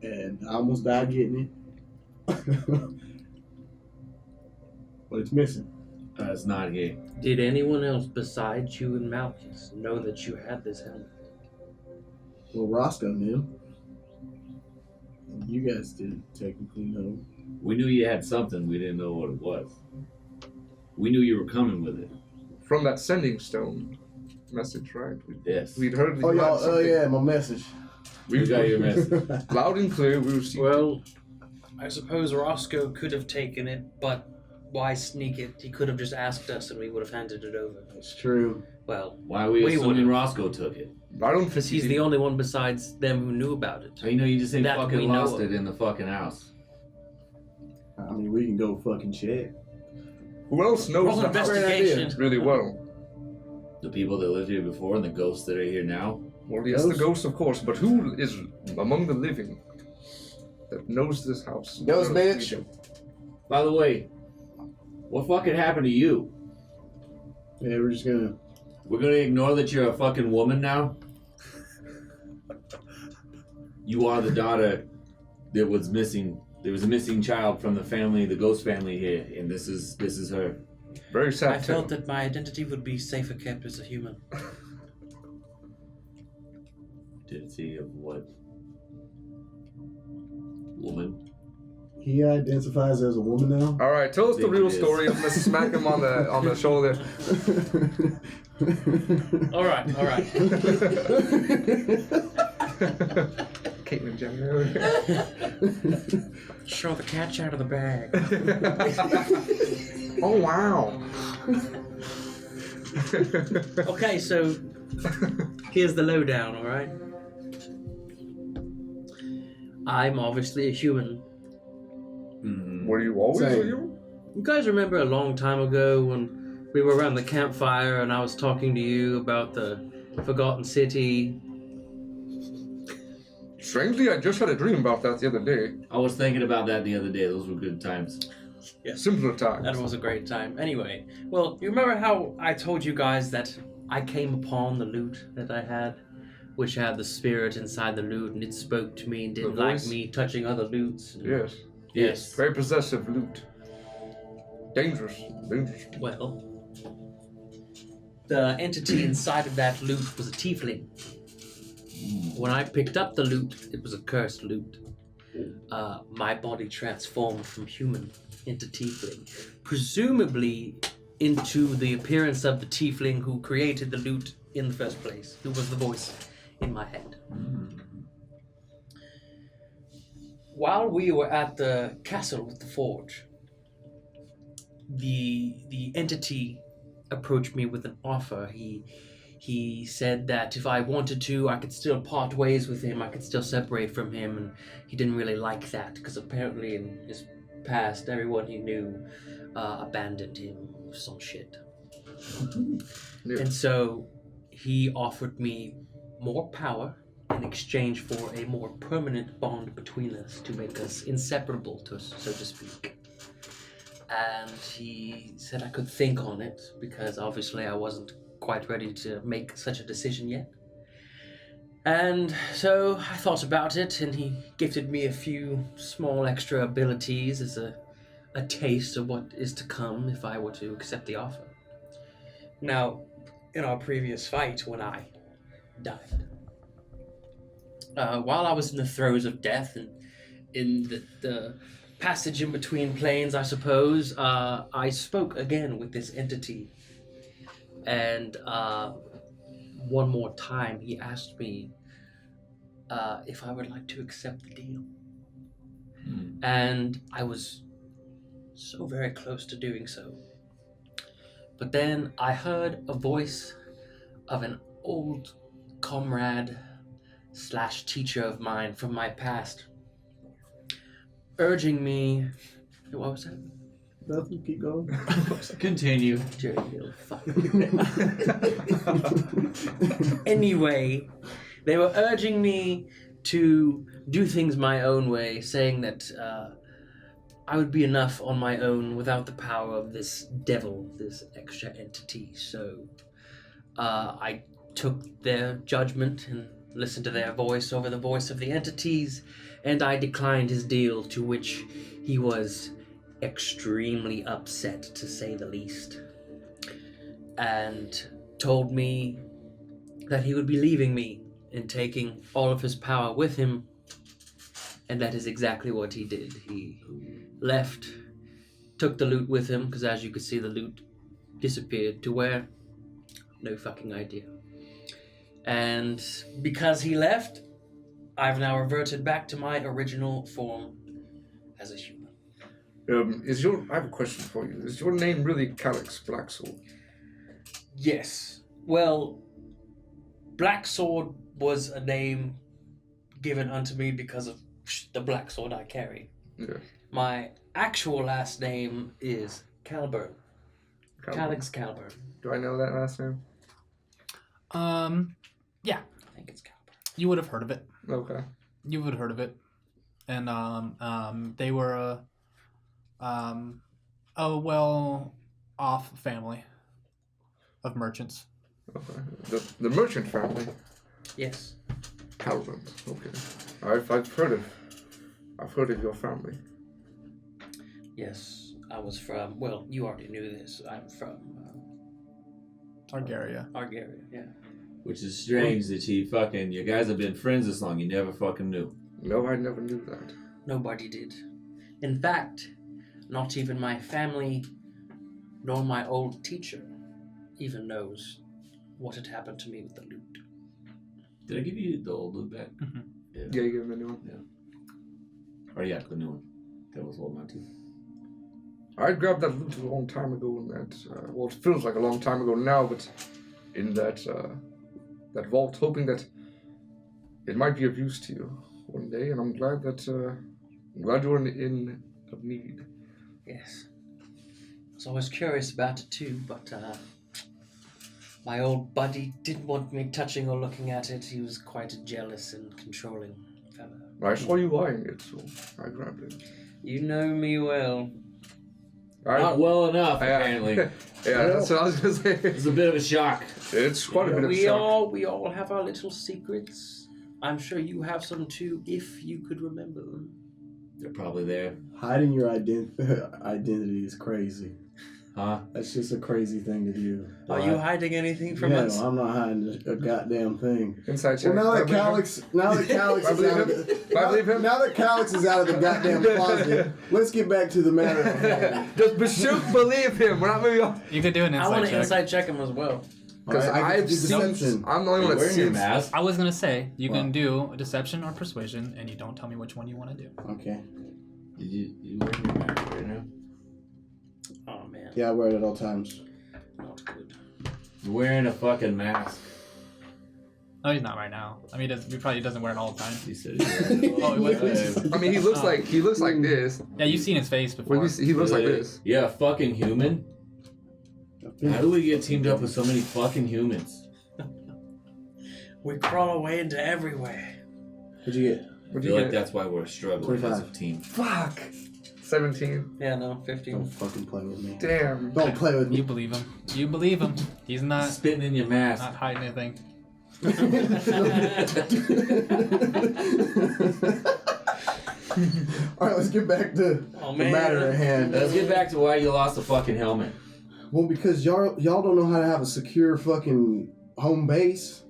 And I almost died getting it. But it's missing. It's not here. Did anyone else besides you and Malchus know that you had this helmet? Well, Roscoe knew. And you guys didn't technically know. We knew you had something. We didn't know what it was. We knew you were coming with it. From that sending stone message, right? Yes. We'd heard Oh, you had y'all, something. yeah, my message. We got your message. Loud and clear, we received. Well, I suppose Roscoe could have taken it, but why sneak it? He could have just asked us and we would have handed it over. That's true. Well, Why are we We assuming would've. Roscoe took it? I don't because think he's he the did. only one besides them who knew about it. You know, you just ain't That fucking we know lost of. it in the fucking house. I mean, we can go fucking check. Who else knows Roll the house investigation. really well? The people that lived here before and the ghosts that are here now. Well, yes, the ghost, of course, but who is among the living that knows this house? Ghost better than bitch. we do? By the way, what fucking happened to you? Yeah, we're just gonna. We're gonna ignore that you're a fucking woman now? You are the daughter that was missing. There was a missing child from the family, the ghost family here, and this is her. Very sad. I felt tale. that my identity would be safer kept as a human. Identity of what? Woman? He identifies as a woman now. All right, tell us the Think real it is. story. I'm gonna smack him on the shoulder. All right. Caitlyn Jenner. Show the catch out of the bag. Oh wow. Okay, so here's the lowdown, all right? I'm obviously a human. Mm-hmm. Were you always Same. a human? You guys remember a long time ago when we were around the campfire and I was talking to you about the Forgotten City? Strangely, I just had a dream about that the other day. I was thinking about that the other day. Those were good times. Simpler times. That was a great time. Anyway, well, you remember how I told you guys that I came upon the loot that I had, which had the spirit inside the loot, and it spoke to me and didn't like voice? me touching other loots. Yes. Yes. Very possessive loot. Dangerous. Well, the entity inside of that loot was a tiefling. When I picked up the loot, it was a cursed loot. My body transformed from human into tiefling, presumably into the appearance of the tiefling who created the loot in the first place, who was the voice in my head. While we were at the castle with the forge, the entity approached me with an offer. He said that if I wanted to, I could still part ways with him. I could still separate from him, and he didn't really like that because apparently in his past, everyone he knew abandoned him or some shit. Yeah. And so he offered me more power in exchange for a more permanent bond between us to make us inseparable, so to speak. And he said I could think on it because obviously I wasn't quite ready to make such a decision yet. And so I thought about it, and he gifted me a few small extra abilities as a taste of what is to come if I were to accept the offer. Now, in our previous fight when I died, while I was in the throes of death and in the passage in between planes, I suppose, I spoke again with this entity. And one more time, he asked me if I would like to accept the deal. And I was so very close to doing so. But then I heard a voice of an old comrade / teacher of mine from my past urging me. What was that? Nothing, keep going. Continue. Jerry, you little fuck. Anyway, they were urging me to do things my own way, saying that I would be enough on my own without the power of this devil, this extra entity. So I took their judgment and listened to their voice over the voice of the entities, and I declined his deal, to which he was extremely upset, to say the least, and told me that he would be leaving me and taking all of his power with him, and that is exactly what he did. He left, took the loot with him, because as you could see, the loot disappeared. To where? No fucking idea. And because he left, I've now reverted back to my original form as a human. I have a question for you. Is your name really Calyx Blacksword? Yes. Well, Black Sword was a name given unto me because of the black sword I carry. Yeah. My actual last name is Calburn. Calyx Calburn. Do I know that last name? Yeah. I think it's Calburn. You would have heard of it. Okay. You would have heard of it. And they were a well-off family of merchants. Okay. The merchant family. Yes. Calvin. Okay. I've heard of your family. Yes. I was from, well, you already knew this. I'm from Targaria. Argaria, yeah. Which is strange that you guys have been friends this long, you never fucking knew. No, I never knew that. Nobody did. In fact, not even my family, nor my old teacher, even knows what had happened to me with the loot. Did I give you the old loot back? Mm-hmm. Yeah, you gave him a new one. Yeah. Or yeah, the new one. That was holding on to. I grabbed that loot a long time ago, and that well, it feels like a long time ago now, but in that vault, hoping that it might be of use to you one day, and I'm glad you're in of need. Yes. I was always curious about it too, but my old buddy didn't want me touching or looking at it. He was quite a jealous and controlling fellow. I saw you eyeing it, so I grabbed it. You know me well. Not well enough, apparently. Yeah, that's what I was gonna say. It's a bit of a shock. It's quite a bit of a shock. We all have our little secrets. I'm sure you have some too, if you could remember them. They're probably there. Hiding your identity is crazy. Huh? That's just a crazy thing to do. Are you hiding anything from Yeah, us? I'm not hiding a goddamn thing. Inside check. Well, now that Calix is out of now that Calix is out of the goddamn closet, let's get back to the matter at hand. Just believe him. We're not moving on. You could do an I inside want to check. inside check him as well. Because Alright, I I've can do seen. deception. I'm the only one that's Wearing your seen. mask. I was gonna say you can do a deception or persuasion, and you don't tell me which one you want to do. Okay. You wearing your mask right now? Oh man. Yeah, I wear it at all times. Not good. You're wearing a fucking mask. No, he's not right now. I mean, he probably doesn't wear it all the time. You said it. Oh, he was- I mean, he looks like this. Yeah, you've seen his face before. He looks like this. Yeah, a fucking human. How do we get teamed up with so many fucking humans? We crawl away into everywhere. What'd you get? I feel like that's why we're struggling as a 25. team. Fuck. 17. Yeah, no, 15. Don't fucking play with me. Damn. Don't play with You me. believe him. You believe him. He's not Spitting in your mask. not hiding anything. Alright, let's get back to Oh, the man. matter at hand. Let's get back to why you lost the fucking helmet. Well, because y'all don't know how to have a secure fucking home base.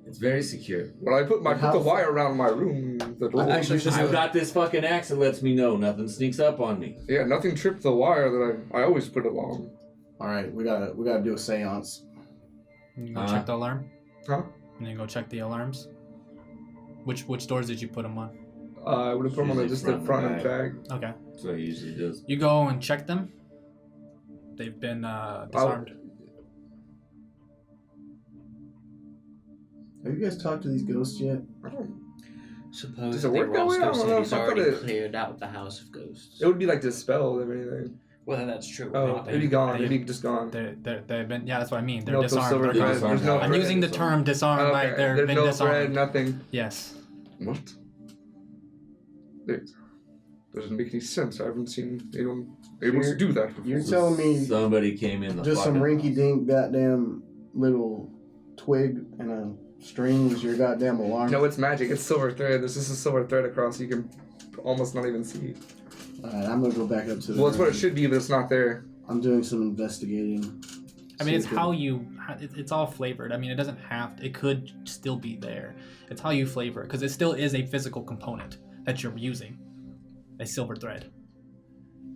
It's very secure. When I put the wire around my room, the door. Actually, just I've got this fucking axe that lets me know nothing sneaks up on me. Yeah, nothing tripped the wire that I always put along. Alright, we gotta do a seance. You go check the alarm. Huh? And then go check the alarms. Which doors did you put them on? I would have put them on Usually just the front and back. Okay. That's what he usually does. You go and check them. They've been disarmed. Have you guys talked to these ghosts yet? I don't. Supposedly work that way? I Roscoe don't know City's if I already thought it- cleared out the House of Ghosts. It would be like dispelled if anything. Whether that's true or Oh, not. it'd be gone. It'd be just gone. They've been. Yeah, that's what I mean. They're No disarmed. silver They're thread. gone. There's no I'm thread. using the term disarmed. Like they've There's been no disarmed. thread, nothing. Yes. What? It doesn't make any sense. I haven't seen anyone able to do that before. You're telling me Somebody came in the just some fucking rinky-dink goddamn little twig and a string is your goddamn alarm? No, it's magic. It's silver thread. There's just a silver thread across. You can almost not even see. Alright, I'm gonna go back up to the Well, it's what it room. should be, but it's not there. I'm doing some investigating. I mean, it's See if how you. It's all flavored. I mean, it doesn't have. It could still be there. It's how you flavor it, because it still is a physical component that you're using. A silver thread.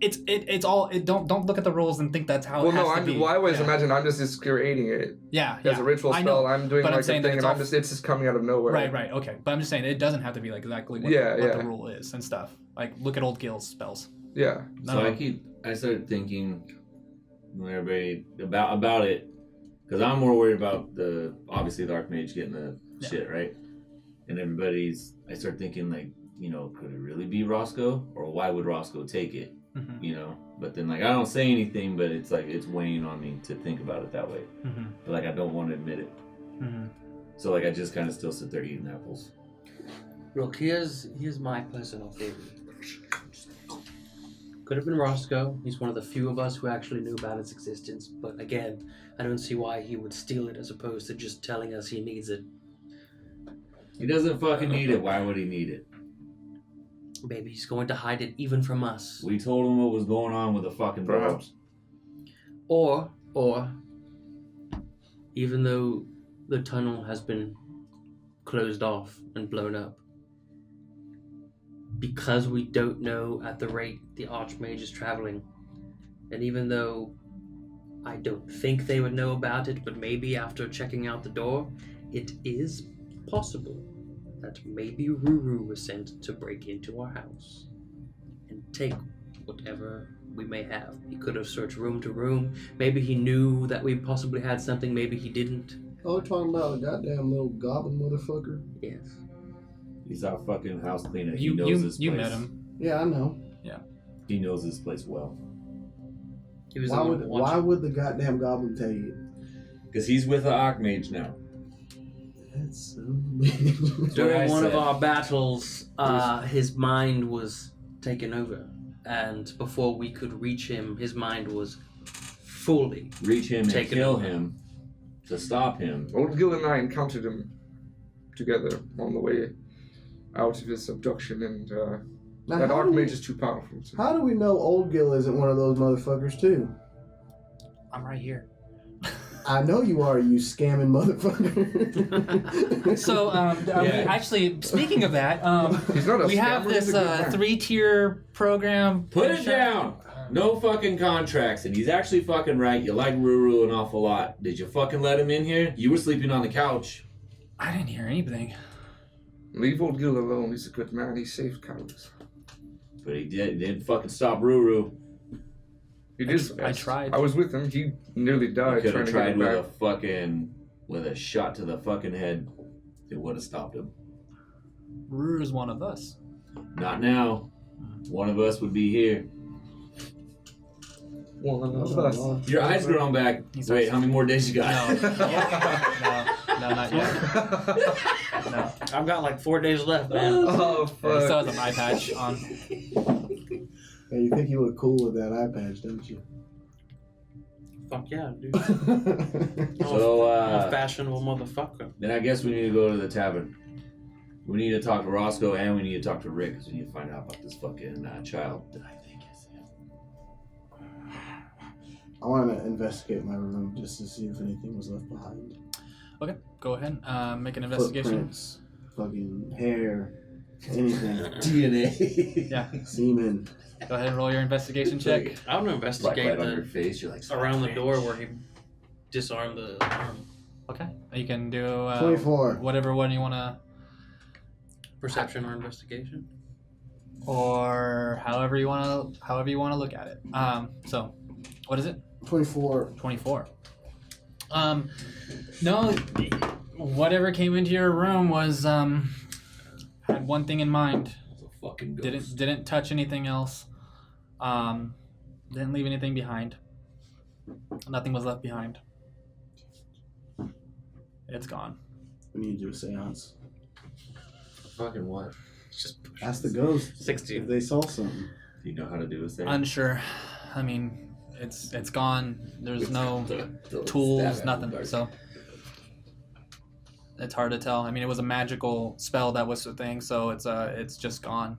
It's all. Don't look at the rules and think that's how. Well, it has no, to be. I always Yeah. imagine I'm just creating it Yeah, as a ritual I spell. know. I'm doing but I'm like a saying thing, that and it's it's just coming out of nowhere. Right. Okay. But I'm just saying it doesn't have to be like exactly what, Yeah, what yeah. the rule is and stuff. Like look at old Gil's spells. Yeah. No, So no. I started thinking when everybody about it, because I'm more worried about the obviously the Archmage getting the shit right, and I start thinking like, you know, could it really be Roscoe, or why would Roscoe take it? Mhm. You know, but then like I don't say anything, but it's like it's weighing on me to think about it that way. Mhm. But like I don't want to admit it, Mhm. so like I just kind of still sit there eating apples. Look, here's my personal theory. Could have been Roscoe. He's one of the few of us who actually knew about its existence. But again, I don't see why he would steal it as opposed to just telling us he needs it. He doesn't fucking need it. Why would he need it? Maybe he's going to hide it even from us. We told him what was going on with the fucking Perhaps. dogs. Or, even though the tunnel has been closed off and blown up, because we don't know at the rate the Archmage is traveling, and even though I don't think they would know about it, but maybe after checking out the door, it is possible that maybe Ruru was sent to break into our house and take whatever we may have. He could have searched room to room. Maybe he knew that we possibly had something, maybe he didn't. Oh, we're talking about a goddamn little goblin motherfucker? Yes. He's our fucking house cleaner. He You knows this you place. met him. Yeah, I know. He knows this place well. He was Why the one would watching. the goddamn goblin tell you? Because he's with the Archmage now. That's so During one of said. our battles, his mind was taken over. And before we could reach him, his mind was fully. Reach him and Take it kill over. him to stop him. Old Gil and I encountered him together on the way out of his abduction, and Now, That how do Archmage we- is too powerful. How do we know Old Gil isn't one of those motherfuckers too? I'm right here. I know you are, you scamming motherfucker. So, actually, speaking of that, He's not a we have scammer, he's this a good man. 3-tier program. Put it down. No fucking contracts, and he's actually fucking right. You like Ruru an awful lot. Did you fucking let him in here? You were sleeping on the couch. I didn't hear anything. Leave old Gil alone. He's a good man. He saved cows. But he didn't fucking stop Ruru. He did his best. I tried. I was with him. He nearly You died could trying have to get tried him with back. with a shot to the fucking head. It would have stopped him. Ruru's one of us. Not now. One of us would be here. One of us. Your eyes growing back. He's Wait, how many more days you got? No, not yet. No. I've got like 4 days left, man. Oh, He still fuck. has an eye patch on. Hey, you think you look cool with that eye patch, don't you? Fuck yeah, dude. So, I'm a fashionable motherfucker. Then I guess we need to go to the tavern. We need to talk to Roscoe and we need to talk to Rick because we need to find out about this fucking child that I think is him. I want to investigate my room just to see if anything was left behind. Okay, go ahead. Make an investigation. Footprints, fucking hair, anything. DNA. Yeah, Semen. go ahead and roll your investigation check. I want to Like investigate right on your the face. You're like around the "Strange." door where he disarmed the arm. Okay, you can do 24. whatever one you want to, Perception or investigation? or however you want to look at it. So, what is it? 24. 24. No, whatever came into your room was had one thing in mind. It's a fucking ghost. Didn't touch anything else. Didn't leave anything behind. Nothing was left behind. It's gone. We need to do a seance. Fucking what? Just Ask the ghost 60. if they saw something. Do you know how to do a thing? Unsure. I mean, it's gone. There's no tools, nothing. So it's hard to tell. I mean, it was a magical spell that was the thing, so it's just gone.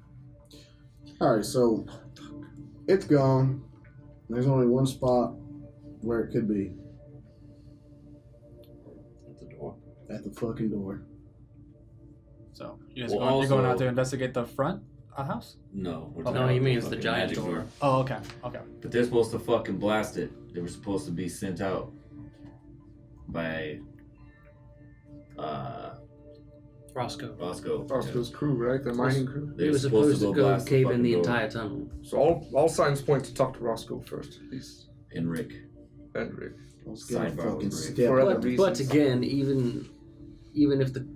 Alright, so it's gone. There's only one spot where it could be. At the door. At the fucking door. So you guys Well, you're going out also- to investigate the front house? No. We're Oh, talking no, about you mean it's the fucking giant magic door. Oh, okay, okay. But they're supposed to fucking blast it. They were supposed to be sent out by Roscoe. Roscoe. Roscoe's crew, right? The mining crew. They He were was supposed to go blast cave in fucking the door. entire tunnel. So all signs point to talk to Roscoe first, at least. And Rick. And Rick. Let's get a Sidebar fucking was great. step. For other But reasons. again, even if the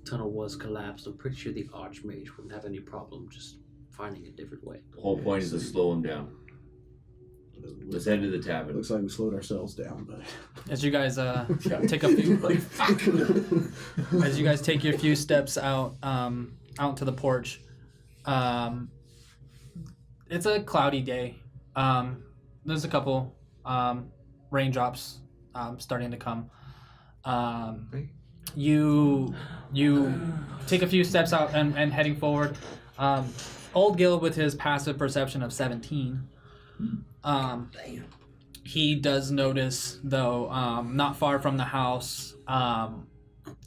tunnel was collapsed, I'm pretty sure the Archmage wouldn't have any problem just finding a different way. The whole point is to slow him down. Let's head to the tavern. Looks like we slowed ourselves down, but As you guys take a few as you guys take your few steps out out to the porch, it's a cloudy day. There's a couple raindrops starting to come. You take a few steps out and heading forward. Old Gil, with his passive perception of 17, he does notice, though, not far from the house,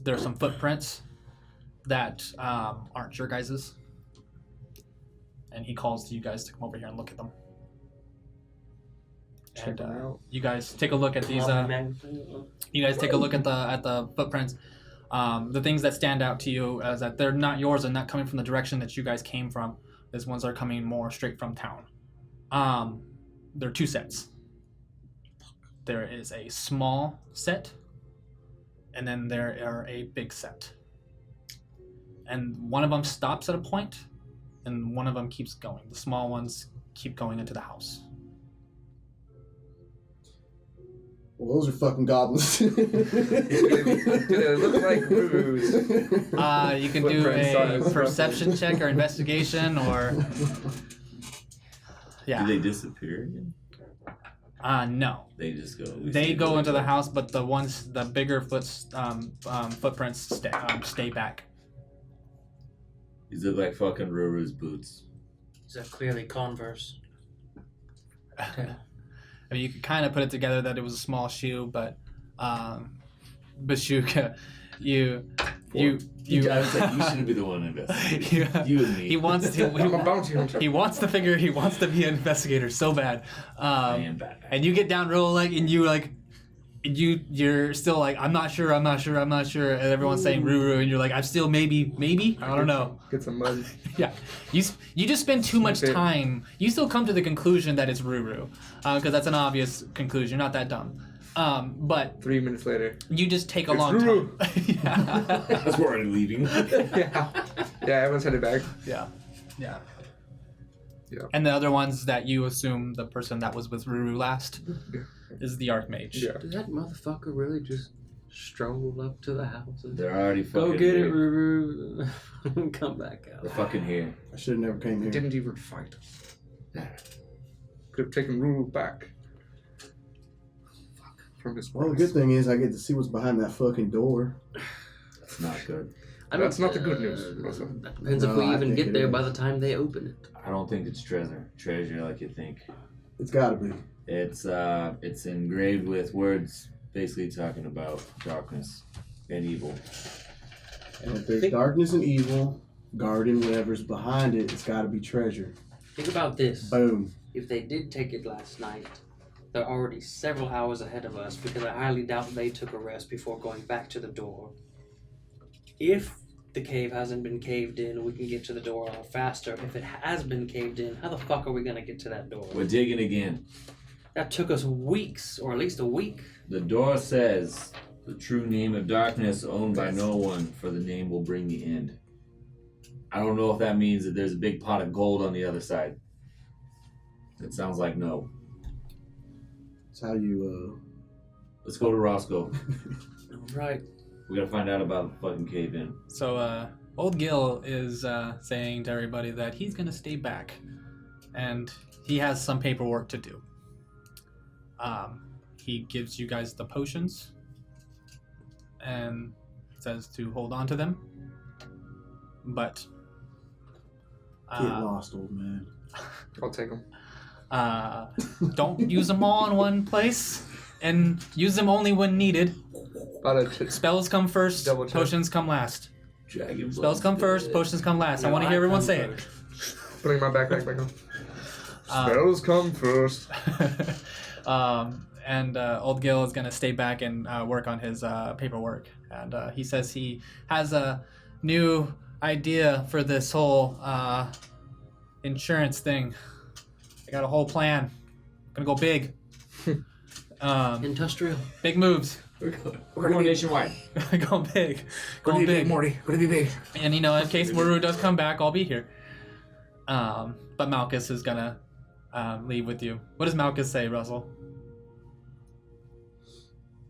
there's some footprints that aren't your guys's. And he calls to you guys to come over here and look at them. Check And them out. you guys take a look at these. You guys take a look at the footprints. The things that stand out to you is that they're not yours and not coming from the direction that you guys came from. These ones are coming more straight from town. There are two sets. There is a small set, and then there are a big set. And one of them stops at a point, and one of them keeps going. The small ones keep going into the house. well, those are fucking goblins. Do they look like ruse? You can do Footprint a size. perception check or investigation, or yeah. Do they disappear again? No. They just go. They go into the house, but the bigger footprints stay back. These look like fucking Ruru's boots. These are clearly Converse. I mean, you could kind of put it together that it was a small shoe, but Bashuka, you. I was like, you should be the one investigating. You and me. He wants to. I'm a bounty hunter. He wants to figure. He wants to be an investigator so bad. I am Batman. And you get down real like, and you're still like, I'm not sure. And everyone's saying Ruru, and you're like, I'm still maybe. I don't know. Get some mud. Yeah, you just spend too much time. You still come to the conclusion that it's Ruru, because that's an obvious conclusion. You're not that dumb. But 3 minutes later. you just take a It's long Ruru. time. Yeah. That's where I'm leaving. Yeah, everyone's headed back. Yeah. Yeah. And the other ones that you assume the person that was with Ruru last is the Archmage. Yeah. Did that motherfucker really just stroll up to the house and They're already fucking go get it, here. Ruru? Come back out. They're fucking here. I should have never came here. Didn't even fight us. Could have taken Ruru back. From his Well, the good thing is I get to see what's behind that fucking door. That's not good. That's not the good news, Russell. That depends if No, we I even think get it there is. by the time they open it. I don't think it's treasure like you think. It's gotta be. It's engraved with words basically talking about darkness and evil. And if there's darkness and evil, guarding whatever's behind it, it's gotta be treasure. Think about this. Boom. If they did take it last night, they're already several hours ahead of us because I highly doubt they took a rest before going back to the door. If the cave hasn't been caved in, we can get to the door a lot faster. If it has been caved in, how the fuck are we gonna get to that door? We're digging again. That took us weeks, or at least a week. The door says the true name of darkness owned by no one, for the name will bring the end. I don't know if that means that there's a big pot of gold on the other side. It sounds like no. That's how you, Let's go to Roscoe. Right. We gotta find out about the fucking cave in. So, old Gil is saying to everybody that he's gonna stay back, and he has some paperwork to do. He gives you guys the potions, and says to hold on to them. But get lost, old man. I'll take them. don't use them all in one place, and use them only when needed. Spells come first, Double check. potions come last. Dragon Spells come first, potions come last. I want to hear everyone say it. Putting my backpack back on. Spells come first. And old Gil is going to stay back and work on his paperwork. And he says he has a new idea for this whole insurance thing. I got a whole plan. Gonna go big. Industrial. Big moves. We're going nationwide. Going big. Going big. Morty. Gonna be big. And in case Maru does come back, I'll be here. But Malcis is gonna leave with you. What does Malcis say, Russell?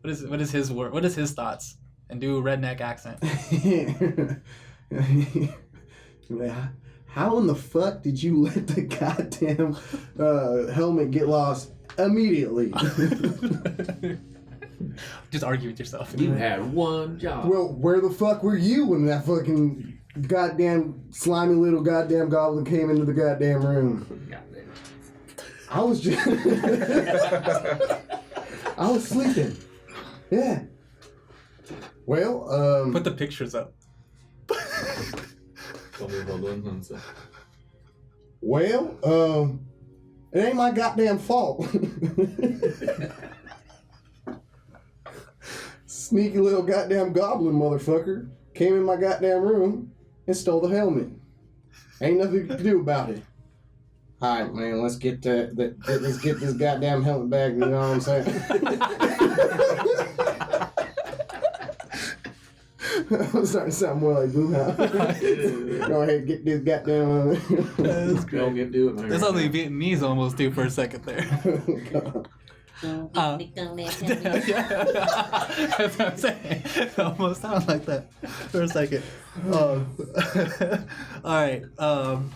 What is his word? What is his thoughts? And do a redneck accent. How in the fuck did you let the goddamn helmet get lost immediately? Just argue with yourself. You had one job. Well, where the fuck were you when that fucking goddamn slimy little goddamn goblin came into the goddamn room? I was just... I was sleeping. Yeah. Well, Put the pictures up. Well, it ain't my goddamn fault. Sneaky little goddamn goblin motherfucker came in my goddamn room and stole the helmet. Ain't nothing to do about it. All right, man, let's get let's get this goddamn helmet back. You know what I'm saying? I'm starting to sound more like Boomhouse. Go ahead, get this goddamn. Don't get do it, man. That's only Vietnamese almost do for a second there. Yeah, that's what I'm saying. It almost sounded like that for a second. All right.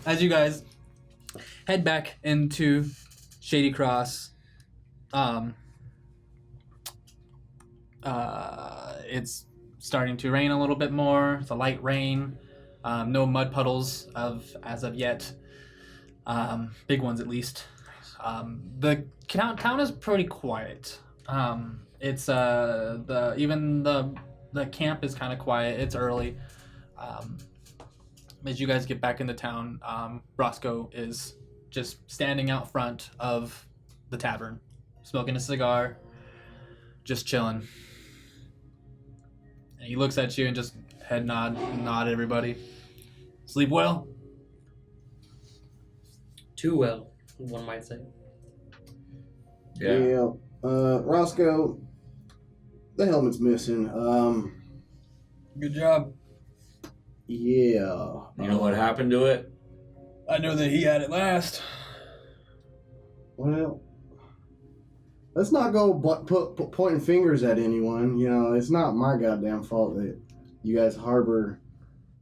As you guys head back into Shady Cross, it's starting to rain a little bit more. It's a light rain. No mud puddles as of yet. Big ones at least. The town is pretty quiet. It's the camp is kind of quiet. It's early. As you guys get back into town, Roscoe is just standing out front of the tavern, smoking a cigar, just chilling. And he looks at you and just head nod at everybody. Sleep well? Too well, one might say. Yeah. Roscoe, the helmet's missing. Good job. Yeah. You know what happened to it? I know that he had it last. Well, let's not go pointing fingers at anyone. You know, it's not my goddamn fault that you guys harbor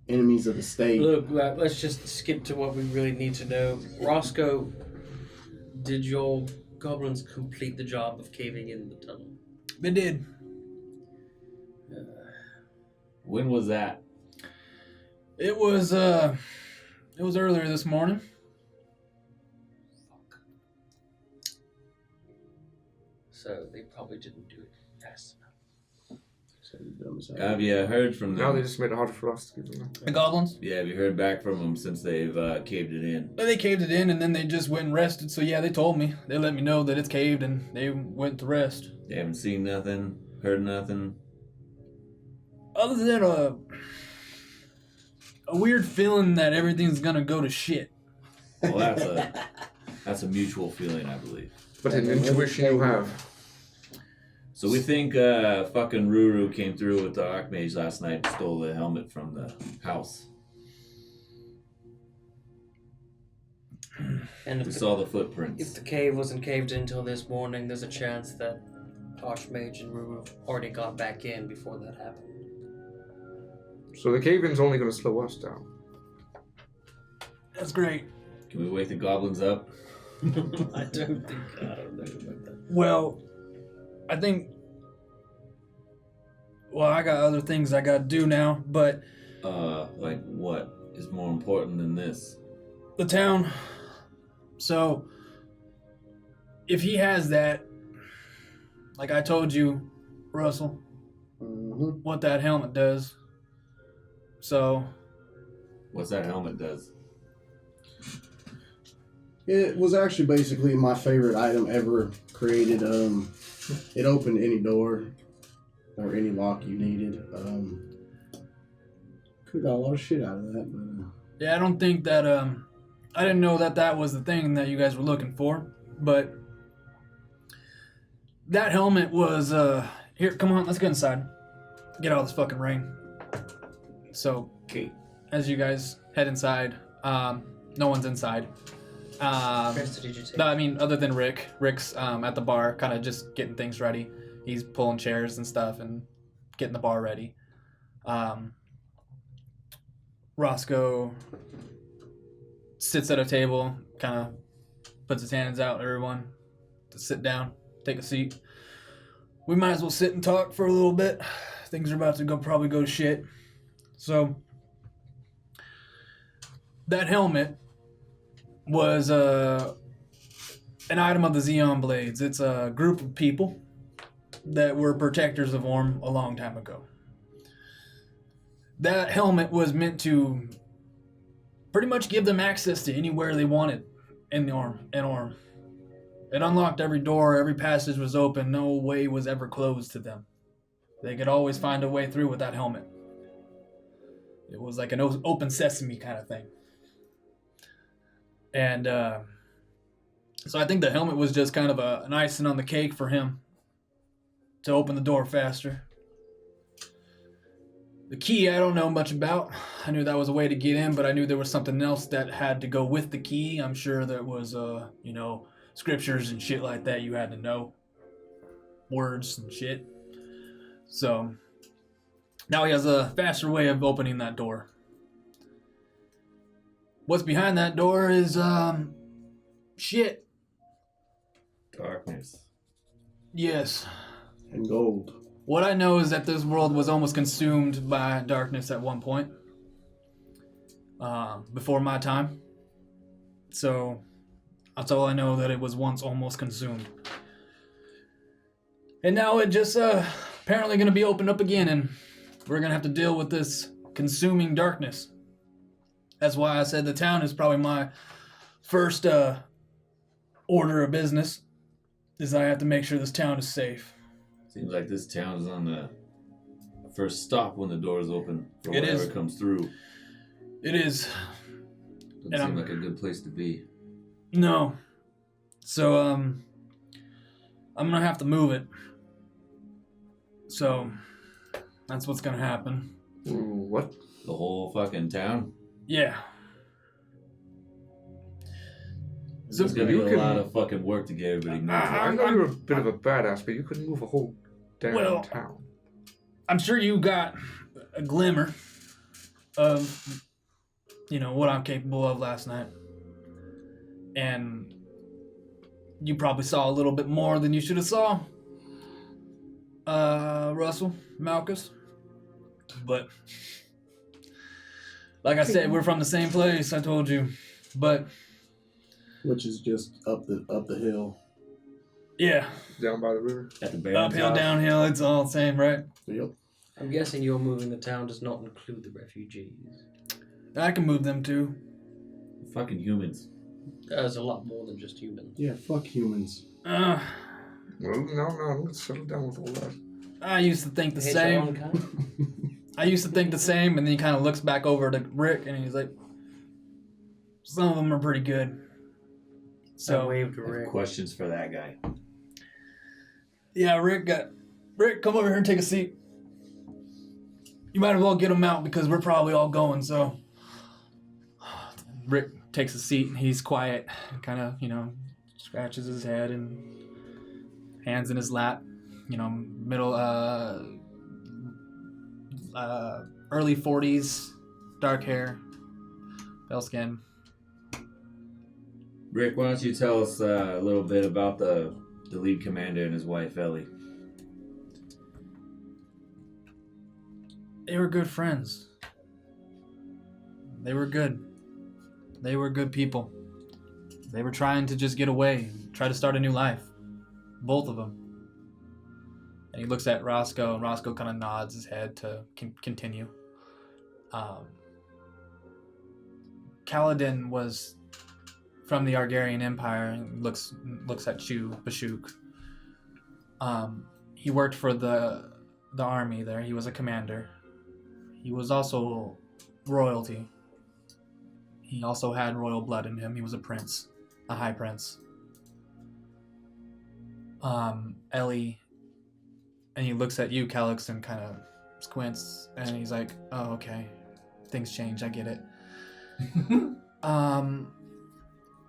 enemies of the state. Look, let's just skip to what we really need to know. Roscoe, did your goblins complete the job of caving in the tunnel? They did. When was that? It was earlier this morning. So they probably didn't do it fast enough. Have you heard from Now them? they just made it harder for us to give them. The goblins? Yeah, have you heard back from them since they've caved it in? They caved it in and then they just went and rested. So yeah, they told me. They let me know that it's caved and they went to rest. They haven't seen nothing, heard nothing. Other than a weird feeling that everything's gonna go to shit. Well, that's a mutual feeling, I believe. But an intuition you have. So we think fucking Ruru came through with the Archmage last night and stole the helmet from the house. And We saw the footprints. if the cave wasn't caved in until this morning, there's a chance that Archmage and Ruru already got back in before that happened. So the cave-in's only going to slow us down. That's great. Can we wake the goblins up? I don't know about that. Well, I think. Well, I got other things I gotta do now, but Like what is more important than this? the town. So, if he has that, like I told you, Russell, what that helmet does. So, What's that helmet does? It was actually basically my favorite item ever created. It opened any door or any lock you needed. Could have got a lot of shit out of that, but yeah, I don't think that, I didn't know that was the thing that you guys were looking for, but that helmet was, here, come on, let's get inside. Get out of this fucking rain. So, Okay. as you guys head inside, no one's inside. Chris, did you take? No, I mean, other than Rick. Rick's at the bar, kind of just getting things ready. He's pulling chairs and stuff and getting the bar ready. Roscoe sits at a table, kind of puts his hands out at everyone to sit down, take a seat. We might as well sit and talk for a little bit. Things are about to probably go to shit. So, that helmet was an item of the Xeon Blades. It's a group of people that were protectors of Orm a long time ago. That helmet was meant to pretty much give them access to anywhere they wanted in Orm. It unlocked every door, every passage was open, no way was ever closed to them. They could always find a way through with that helmet. It was like an open sesame kind of thing. And so I think the helmet was just kind of an icing on the cake for him to open the door faster. The key I don't know much about. I knew that was a way to get in, but I knew there was something else that had to go with the key. I'm sure there was, scriptures and shit like that you had to know. Words and shit. So now he has a faster way of opening that door. What's behind that door is, shit. Darkness. Yes. and gold. What I know is that this world was almost consumed by darkness at one point. Before my time. So that's all I know, that it was once almost consumed. And now it just apparently going to be opened up again, and we're going to have to deal with this consuming darkness. That's why I said the town is probably my first order of business, is I have to make sure this town is safe. Seems like this town is on the first stop when the doors open for It whatever is. comes through. It is. Doesn't seem like a good place to be. No. So, I'm gonna have to move it. So, that's what's gonna happen. Ooh, what? The whole fucking town? Yeah. So, There's gonna be you a can- lot of fucking work to get everybody moved. I know you're a bit of a badass, but you couldn't move a whole damn Well- town. I'm sure you got a glimmer of, what I'm capable of last night. And you probably saw a little bit more than you should have saw, Rousell, Malcis. But like I said, we're from the same place, I told you. But Which is just up the hill. yeah, Down by the river. At the Baron's uphill, house. downhill, it's all the same, right? Yep. I'm guessing you're moving the town does not include the refugees. I can move them too. Fucking humans. There's a lot more than just humans. Yeah, fuck humans. Well, no, let's settle down with all that. I used to think the Hate your own same. kind. I used to think the same, and then he kind of looks back over to Rick, and he's like, some of them are pretty good. I So, waved to I have Rick. questions for that guy. yeah, Rick, come over here and take a seat. You might as well get him out because we're probably all going, so. Rick takes a seat, and he's quiet, and kind of, scratches his head and hands in his lap. Middle, early 40s, dark hair, pale skin. Rick, why don't you tell us a little bit about the lead commander and his wife, Ellie? They were good friends. They were good. They were good people. They were trying to just get away, try to start a new life. Both of them. And he looks at Roscoe, and Roscoe kind of nods his head to continue. Kaladin was from the Argarian Empire and looks at Bashuk. He worked for the army there. He was a commander. He was also royalty. He also had royal blood in him. He was a prince, a high prince. Ellie, and he looks at you, Calix, and kind of squints, and he's like, "Oh, okay, things change. I get it."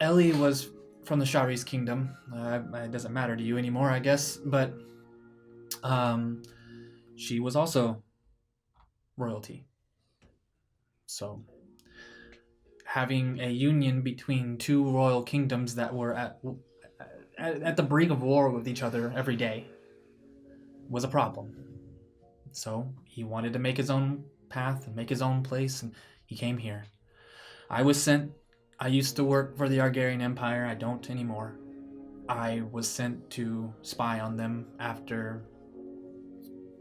Ellie was from the Shari's kingdom. It doesn't matter to you anymore, I guess, but she was also royalty. So, having a union between two royal kingdoms that were at the brink of war with each other every day was a problem. So, he wanted to make his own path and make his own place, and he came here. I was sent. I used to work for the Argarian Empire. I don't anymore. I was sent to spy on them after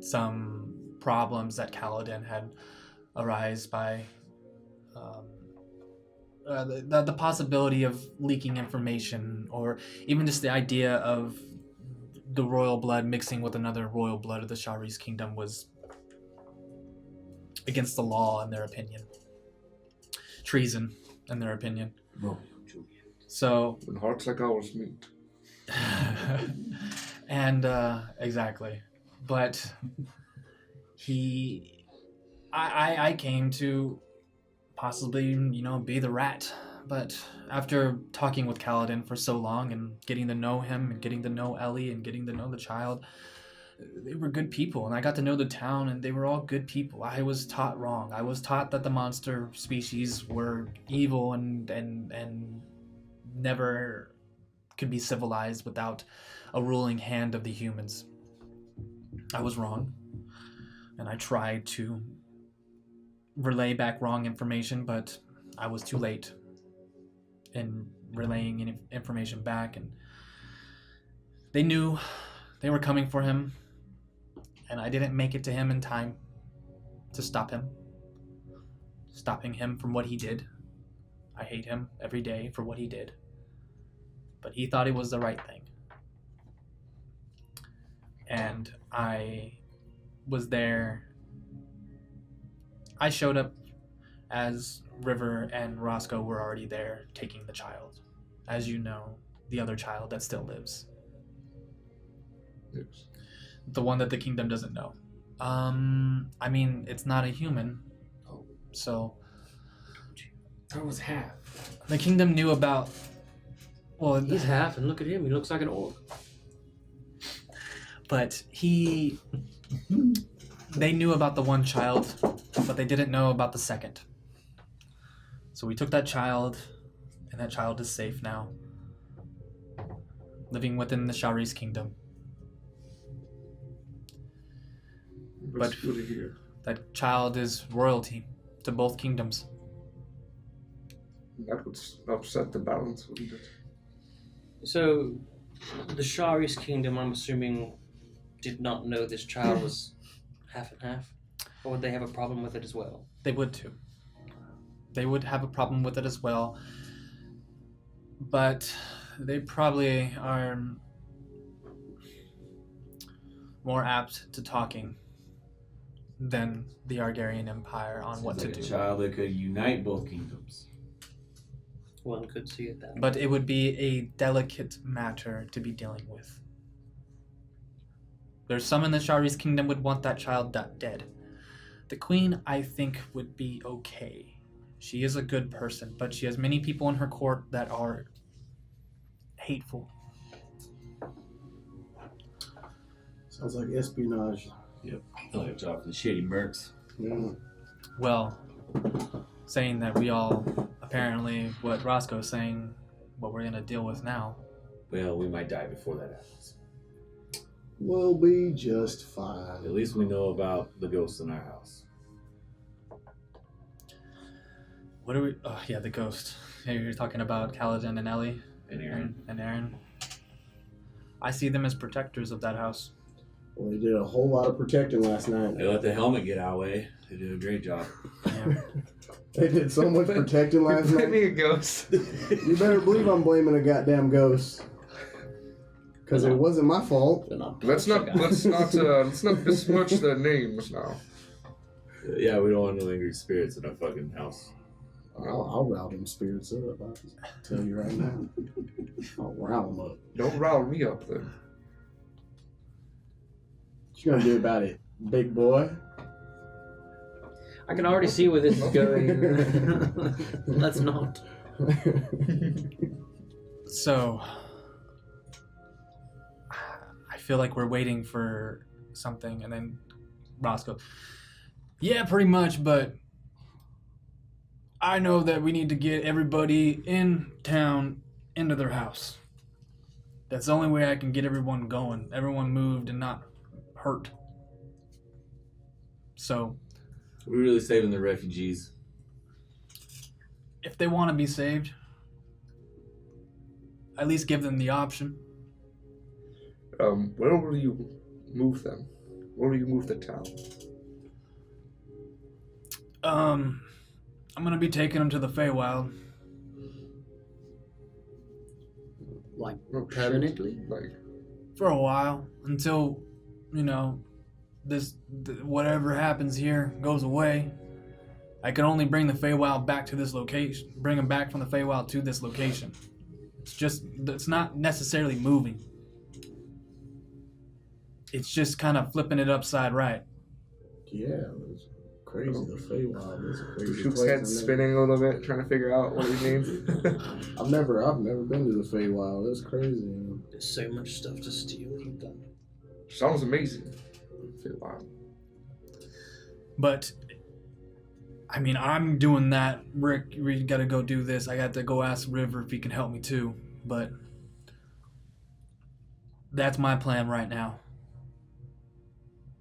some problems that Kaladin had arise by the possibility of leaking information, or even just the idea of the royal blood mixing with another royal blood of the Shari's kingdom was against the law in their opinion. Treason in their opinion. So When hearts like ours meet. and exactly. But I came to possibly, be the rat. But after talking with Kaladin for so long and getting to know him and getting to know Ellie and getting to know the child, they were good people. And I got to know the town, and they were all good people. I was taught wrong. I was taught that the monster species were evil and never could be civilized without a ruling hand of the humans. I was wrong. And I tried to relay back wrong information, but I was too late in relaying information back, and they knew they were coming for him, and I didn't make it to him in time to stop him. Stopping him from what he did. I hate him every day for what he did. But he thought it was the right thing. And I was there. I showed up as River and Roscoe were already there taking the child. As you know, the other child that still lives. Yes. The one that the kingdom doesn't know. I mean, it's not a human. So That was half. the kingdom knew about. Well, He's half, and look at him. He looks like an orc. but they knew about the one child, but they didn't know about the second. So we took that child, and that child is safe now, living within the Shari's kingdom. That's good to hear. That child is royalty to both kingdoms. That would upset the balance, wouldn't it? So, the Shari's kingdom, I'm assuming, did not know this child was half and half? Or would they have a problem with it as well? They would too. They would have a problem with it as well. But they probably are more apt to talking than the Argarian Empire on what to Like do. a child that could unite both kingdoms. One could see it that way. But it would be a delicate matter to be dealing with. There's some in the Shari's kingdom would want that child dead. The queen, I think, would be okay. She is a good person, but she has many people in her court that are hateful. Sounds like espionage. Like a job for the shady mercs. Yeah. Well, saying that we all, apparently, what Roscoe's saying, what we're going to deal with now. Well, we might die before that happens. We'll be just fine. At least we know about the ghosts in our house. What are we... Oh, yeah, the ghost. Hey, you're talking about Kaladin and Ellie And Aaron. and Aaron. I see them as protectors of that house. Well, they did a whole lot of protecting last night. They let the helmet get our way. They did a great job. Yeah. They did so much protecting last night. Maybe a ghost. You better believe I'm blaming a goddamn ghost. Because it wasn't my fault. Let's not besmirch their names now. Yeah, we don't want no angry spirits in our fucking house. I'll rile them spirits up. I'll tell you right now. I'll rile them up. Don't rile me up then. What you gonna do about it, big boy? I can already see where this is going. Let's not. So, I feel like we're waiting for something, and then Roscoe, yeah, pretty much, but I know that we need to get everybody in town into their house. That's the only way I can get everyone going, everyone moved and not hurt. So, We're really saving the refugees. if they want to be saved, at least give them the option. Where will you move them? Where will you move the town? I'm gonna be taking them to the Feywild. Like, Okay. permanently? Like, For a while, until, whatever happens here goes away. I can only bring the Feywild back to this location, bring them back from the Feywild to this location. It's not necessarily moving. It's just kind of flipping it upside right. Yeah, it's crazy. The Feywild is a crazy Shook's place. head spinning a little bit, trying to figure out what he means. I've never been to the Feywild. It's crazy. There's so much stuff to steal. You've done. Sounds amazing. Wow. But, I mean, I'm doing that. Rick, we gotta go do this. I got to go ask River if he can help me too. But, that's my plan right now.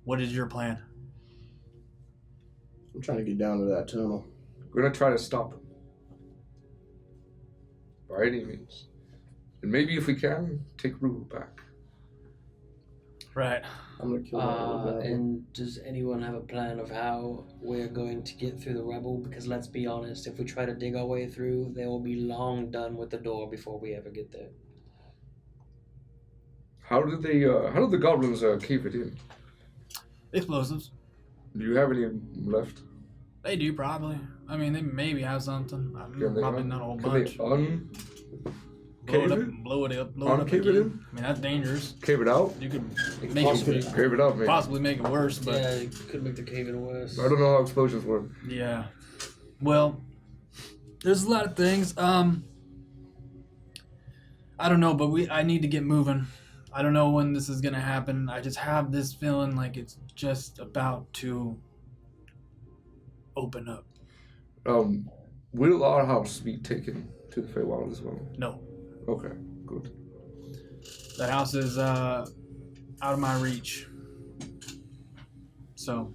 What is your plan? I'm trying to get down to that tunnel. We're gonna try to stop them. by any means. And maybe if we can, take Rue back. Right. I'm gonna kill that little goblin. And does anyone have a plan of how we're going to get through the rubble? Because let's be honest, if we try to dig our way through, they will be long done with the door before we ever get there. How did the goblins cave it in? Explosives. Do you have any left? They do probably. I mean, they maybe have something. Can they Probably not a whole Can bunch. they Blow it up, cave blow it up, blow it up Uncave it again. in? I mean, that's dangerous. Cave it out? You could make it Cave it up, maybe. possibly make it worse, but Yeah, it could make the cave in worse. I don't know how explosions work. yeah. Well, there's a lot of things. I don't know, but I need to get moving. I don't know when this is gonna happen. I just have this feeling like it's just about to open up. Will our house be taken to the Feywild as well? No, Okay, good. that house is out of my reach. So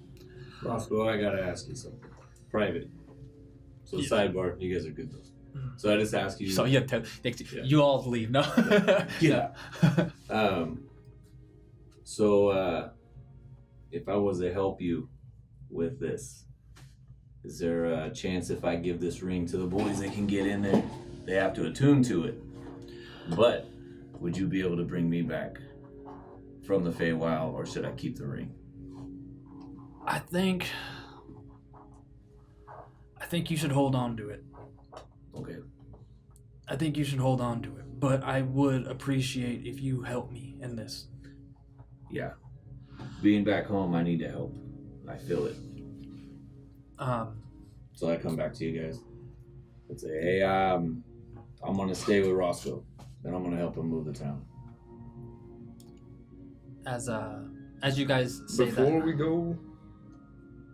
Roscoe, I gotta ask you something. Private. So Yeah. sidebar, you guys are good though. So I just ask you. So yeah, you all leave. No. Yeah. So if I was to help you with this, is there a chance if I give this ring to the boys, they can get in there? They have to attune to it. But would you be able to bring me back from the Feywild, or should I keep the ring? I think you should hold on to it. Okay. I think you should hold on to it. But I would appreciate if you help me in this. Yeah. Being back home, I need to help. I feel it. So I come back to you guys and say, hey, I'm gonna stay with Roscoe, and I'm gonna help him move the town. As you guys say Before that, we go,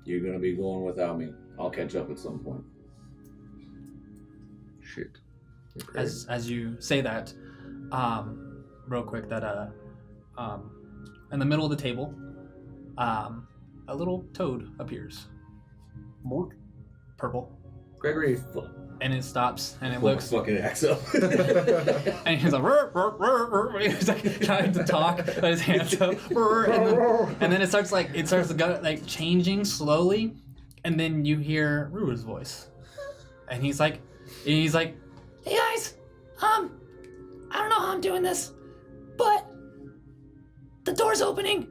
You're gonna be going without me. I'll catch up at some point. shit. Okay. as you say that, real quick, that in the middle of the table, a little toad appears. Purple. Gregory. And it stops and it Pull my looks fucking axe up. and he's like, "Rrr, rrr, rrr, rrr." He's like trying to talk, but his hands up, "Rrr," and then it starts to go like changing slowly, and then you hear Rua's voice, and he's like, "Hey guys, I don't know how I'm doing this, but the door's opening.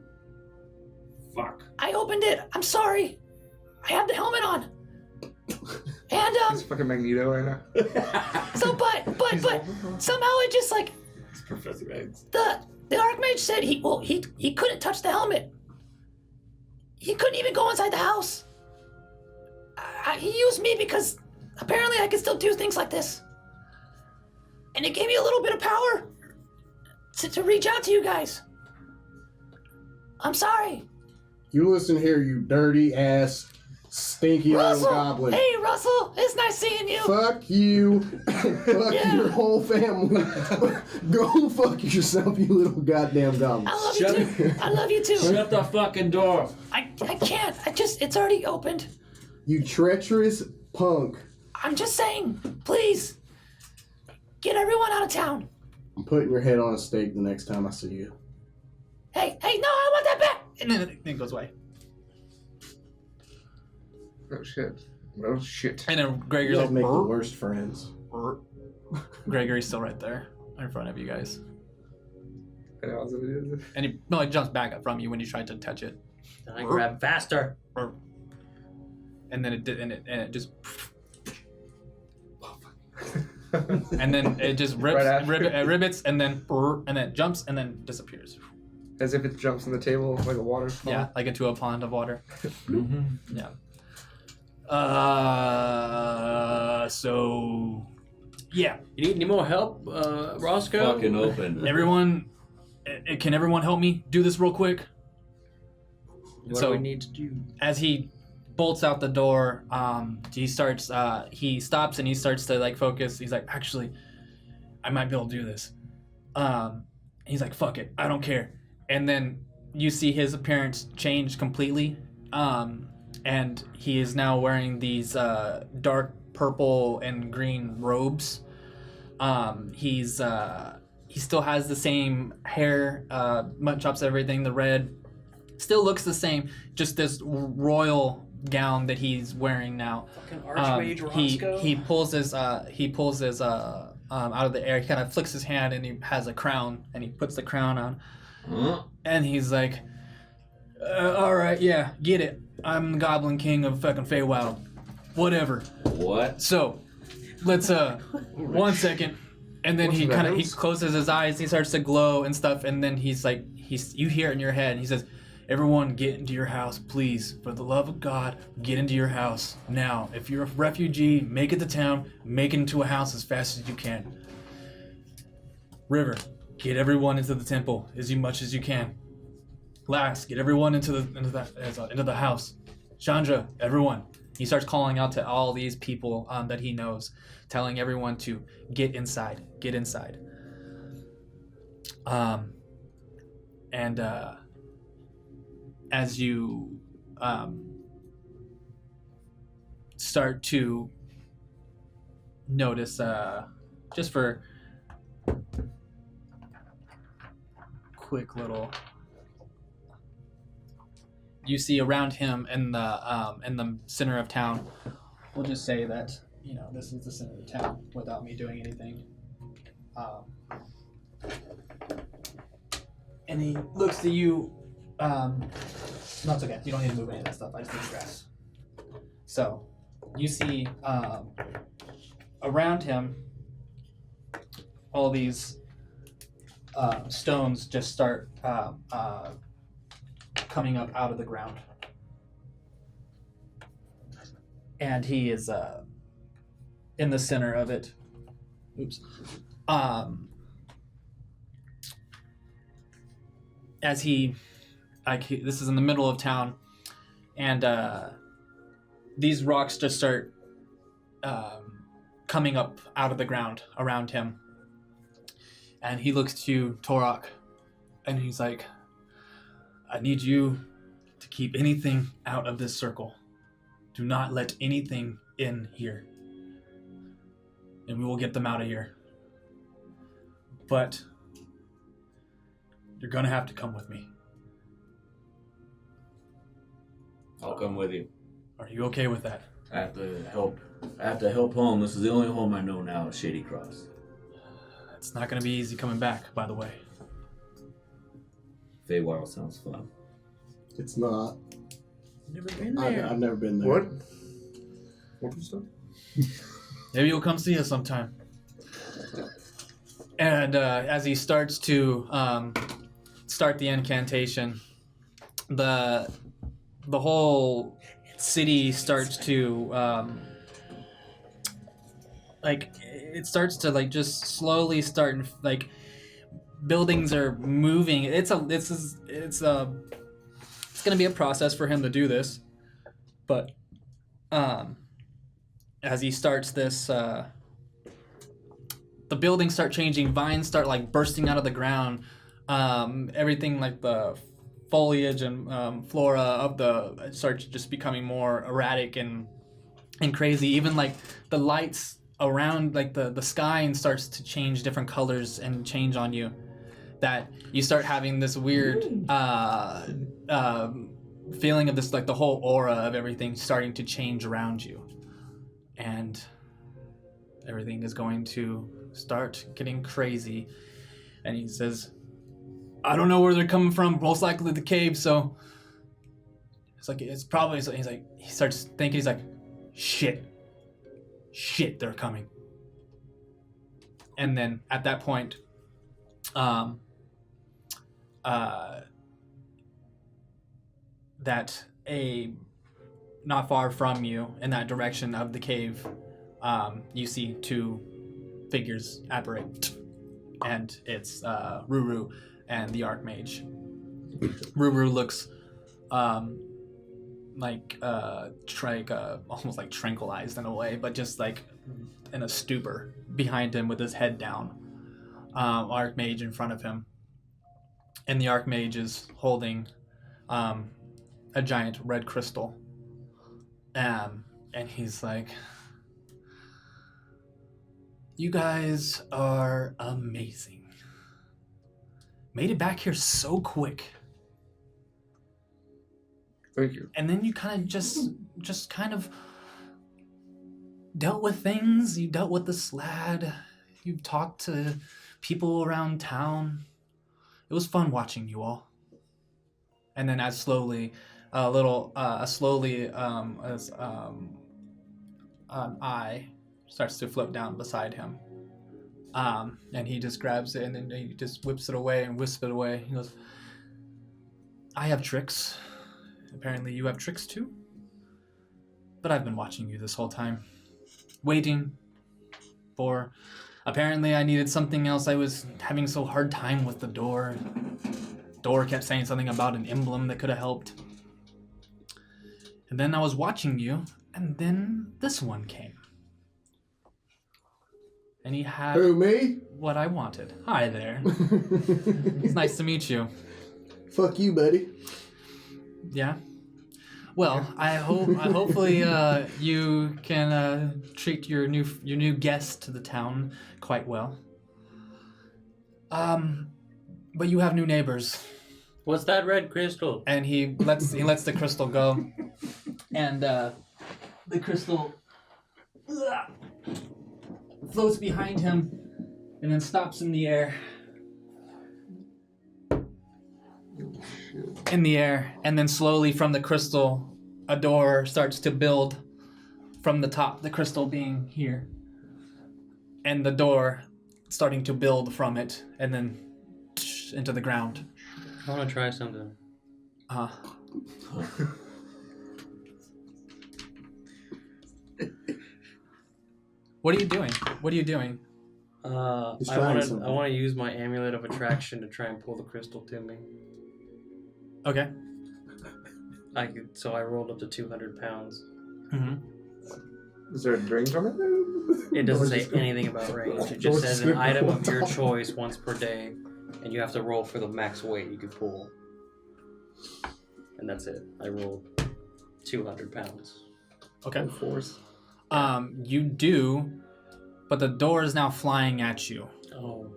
Fuck. I opened it. I'm sorry. I have the helmet on." And He's fucking Magneto right now. so but somehow it just like It's Professor X. the Archmage said he couldn't touch the helmet. He couldn't even go inside the house. He used me because apparently I can still do things like this. And it gave me a little bit of power to reach out to you guys. I'm sorry. You listen here, you dirty ass, stinky little Russell! goblin. Hey, Russell! It's nice seeing you! Fuck you. Fuck Yeah. your whole family. Go fuck yourself, you little goddamn goblin. I love Shut you too! I love you too! Shut the fucking door. I can't. It's already opened. You treacherous punk. I'm just saying, please, get everyone out of town. I'm putting your head on a stake the next time I see you. Hey, no, I want that back! And then it goes away. Oh shit. Oh shit. And then You Gregory's guys like, make the "Brr." worst friends. Gregory's still right there in front of you guys. I know, that's what it is. And he jumps back up from you when you tried to touch it. And I grab faster. And then it just and then it just rips Right after. ribbits and then it jumps and then disappears. As if it jumps in the table like a waterfall. Yeah, like into a pond of water. Mm-hmm. Yeah. So yeah, You need any more help, Roscoe? Fucking open. everyone, can everyone help me do this real quick? What So- do we need to do? As he bolts out the door, he stops and he starts to like focus. He's like, actually, I might be able to do this. He's like, fuck it, I don't care. And then you see his appearance change completely, and he is now wearing these dark purple and green robes He still has the same hair, mutton chops, everything. The red still looks the same. Just this royal gown that he's wearing now. Fucking Archmage Roscoe. He pulls his out of the air. He kind of flicks his hand and he has a crown and he puts the crown on. And he's like, all right, yeah, get it. I'm the Goblin King of fucking Feywild. Whatever. What? So, let's 1 second. And then he closes his eyes, he starts to glow and stuff, and then you hear it in your head, and he says, everyone get into your house, please. For the love of God, get into your house. Now, if you're a refugee, make it to town, make it into a house as fast as you can. River, get everyone into the temple as much as you can. Lass, get everyone into the house. Chandra, everyone. He starts calling out to all these people that he knows, telling everyone to get inside. As you start to notice, just for quick little, you see around him in the center of town. We'll just say that this is the center of town without me doing anything. And he looks to you. No, it's okay. You don't need to move any of that stuff. I just need the grass. So, you see around him all these stones just start coming up out of the ground. And he is in the center of it. Oops. As this is in the middle of town, and these rocks just start coming up out of the ground around him. And he looks to Torok, and he's like, I need you to keep anything out of this circle. Do not let anything in here. And we will get them out of here. But you're gonna have to come with me. I'll come with you. Are you okay with that? I have to help home. This is the only home I know now, is Shady Cross. It's not gonna be easy coming back, by the way. Feywild sounds fun. It's not. Never been there. I've never been there. What? What was that? Maybe you'll come see us sometime. And as he starts to start the incantation, the whole city starts to it starts to just slowly start buildings are moving. It's gonna be a process for him to do this, but as he starts this, the buildings start changing. Vines start bursting out of the ground. Everything the foliage and flora of starts just becoming more erratic and crazy. Even the lights around the sky and starts to change different colors and change on you. That you start having this weird feeling of this the whole aura of everything starting to change around you, and everything is going to start getting crazy. And he says, I don't know where they're coming from, most likely the cave, so it's probably, he starts thinking, he's like, shit, they're coming. And then at that point, that not far from you in that direction of the cave, you see two figures apparate, and it's Ruru and the Archmage. Ruru looks almost tranquilized in a way, but just in a stupor behind him with his head down. Archmage in front of him, and the Archmage is holding a giant red crystal, and he's like, You guys are amazing. Made it back here so quick. Thank you. And then you kind of just kind of dealt with things. You dealt with the slad. You've talked to people around town. It was fun watching you all. And then as eye starts to float down beside him. And he just grabs it and then he just whips it away and whisps it away. He goes, I have tricks. Apparently you have tricks too. But I've been watching you this whole time. Waiting for... Apparently I needed something else. I was having so hard time with the door. Door kept saying something about an emblem that could have helped. And then I was watching you, and then this one came. And he had Who, me? what I wanted. Hi there. It's nice to meet you. Fuck you, buddy. Yeah? Well, hopefully you can treat your new guest to the town quite well. But you have new neighbors. What's that red crystal? And he lets the crystal go. And the crystal floats behind him and then stops in the air. In the air, and then slowly from the crystal, a door starts to build from the top, the crystal being here. And the door starting to build from it, and then into the ground. I want to try something. What are you doing? I trying want something. to use my amulet of attraction to try and pull the crystal to me. Okay. So I rolled up to 200 pounds. Mm-hmm. Is there a range on it? It doesn't say anything about range. It just says an item of your choice once per day, and you have to roll for the max weight you could pull. And that's it. I rolled 200 pounds. Okay. Force. You do, but the door is now flying at you. Oh.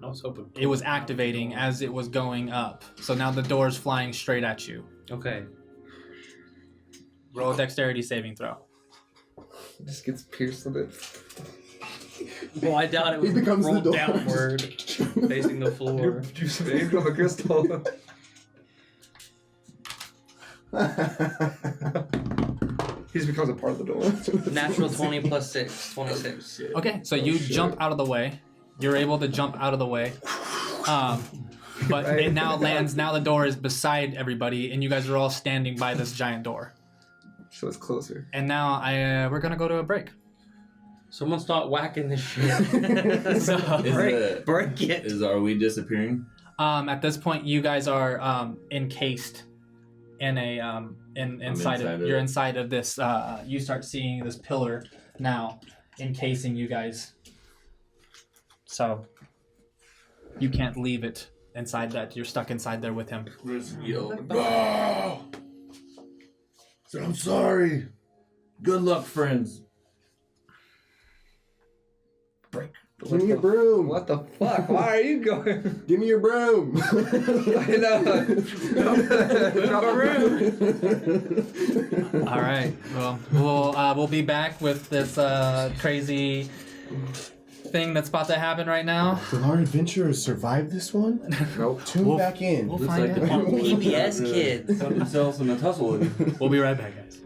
I was hoping. It was activating as it was going up. So now the door is flying straight at you. Okay. Roll a dexterity saving throw. Just gets pierced a bit. Well, I doubt it He was becomes the rolled door. downward, facing the floor. You saved on the crystal. He just becomes a part of the door. Natural 20 plus 6, 26. Okay, so you jump out of the way. You're able to jump out of the way. But Right. it now lands, now the door is beside everybody, and you guys are all standing by this giant door. So it's closer. And now we're going to go to a break. Someone start whacking this shit. So, break it. Are we disappearing? at this point, you guys are encased in a inside of you're inside of this. You start seeing this pillar now encasing you guys. So you can't leave it inside that. You're stuck inside there with him. No! So I'm sorry. Good luck, friends. Break. Give me your broom. What the fuck? Why are you going? Give me your broom. I know. Not a room. All right. Well, we'll be back with this crazy thing that's about to happen right now. Will our adventurers survive this one? Nope. Tune back in. We'll Looks find like out. the PBS kids. Got themselves in a tussle. We'll be right back, guys.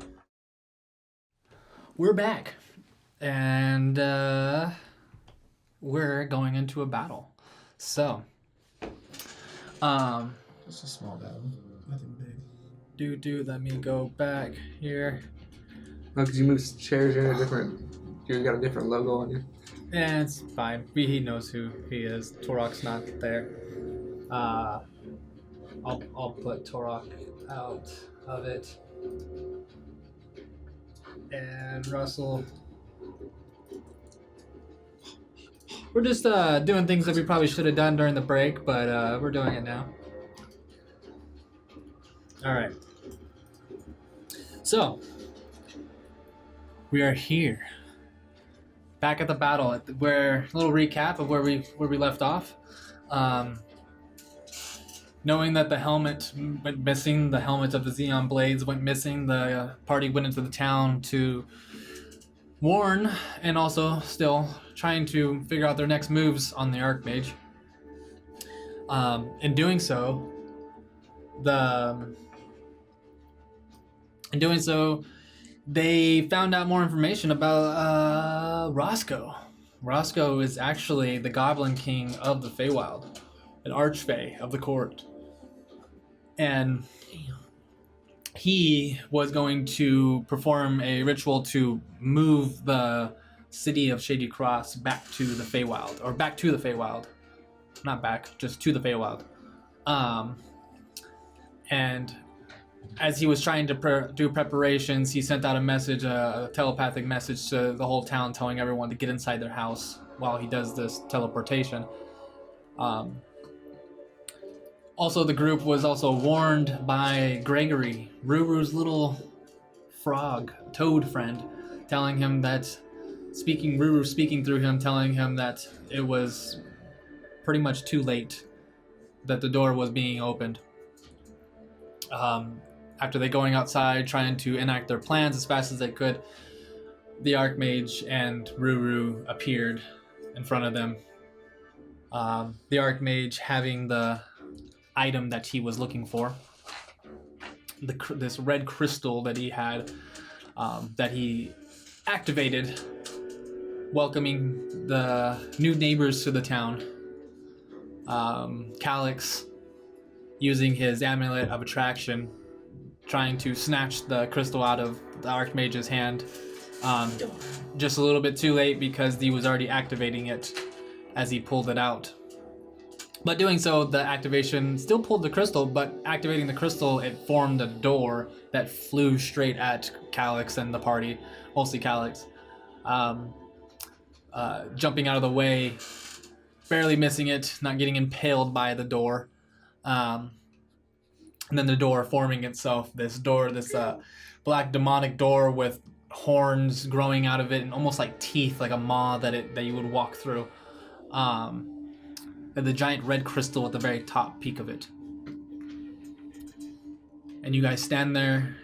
We're back, and we're going into a battle. So, It's a small battle. Nothing big. Let me go back here. No, because you move chairs, you're in a different. You got a different logo on you. And it's fine. He knows who he is. Torok's not there. I'll put Torok out of it. And Russell. We're just doing things that we probably should have done during the break, but we're doing it now. All right. So we are here. back at the battle, where little recap of where we left off. Knowing that the helmet went missing, the helmet of the Xeon Blades went missing, the party went into the town to warn and also still trying to figure out their next moves on the Archmage. In doing so, they found out more information about Roscoe. Roscoe is actually the Goblin King of the Feywild, an Archfey of the court. And he was going to perform a ritual to move the city of Shady Cross back to the Feywild, or back to the Feywild. Not back, just to the Feywild. And as he was trying to do preparations, he sent out a message, a telepathic message to the whole town, telling everyone to get inside their house while he does this teleportation. Also, the group was also warned by Gregory, Ruru's little frog, toad friend, telling him that, Ruru speaking through him, telling him that it was pretty much too late, that the door was being opened. After they going outside, trying to enact their plans as fast as they could, the Archmage and Ruru appeared in front of them. The Archmage having the item that he was looking for, this red crystal that he had, that he activated, welcoming the new neighbors to the town. Calyx, using his amulet of attraction, trying to snatch the crystal out of the Archmage's hand. Just a little bit too late because he was already activating it as he pulled it out. But doing so, the activation still pulled the crystal, but activating the crystal, it formed a door that flew straight at Calyx and the party, mostly Calyx. Jumping out of the way, barely missing it, not getting impaled by the door. And then the door forming itself, this black demonic door with horns growing out of it and almost like teeth, like a maw that you would walk through. And the giant red crystal at the very top peak of it. And you guys stand there,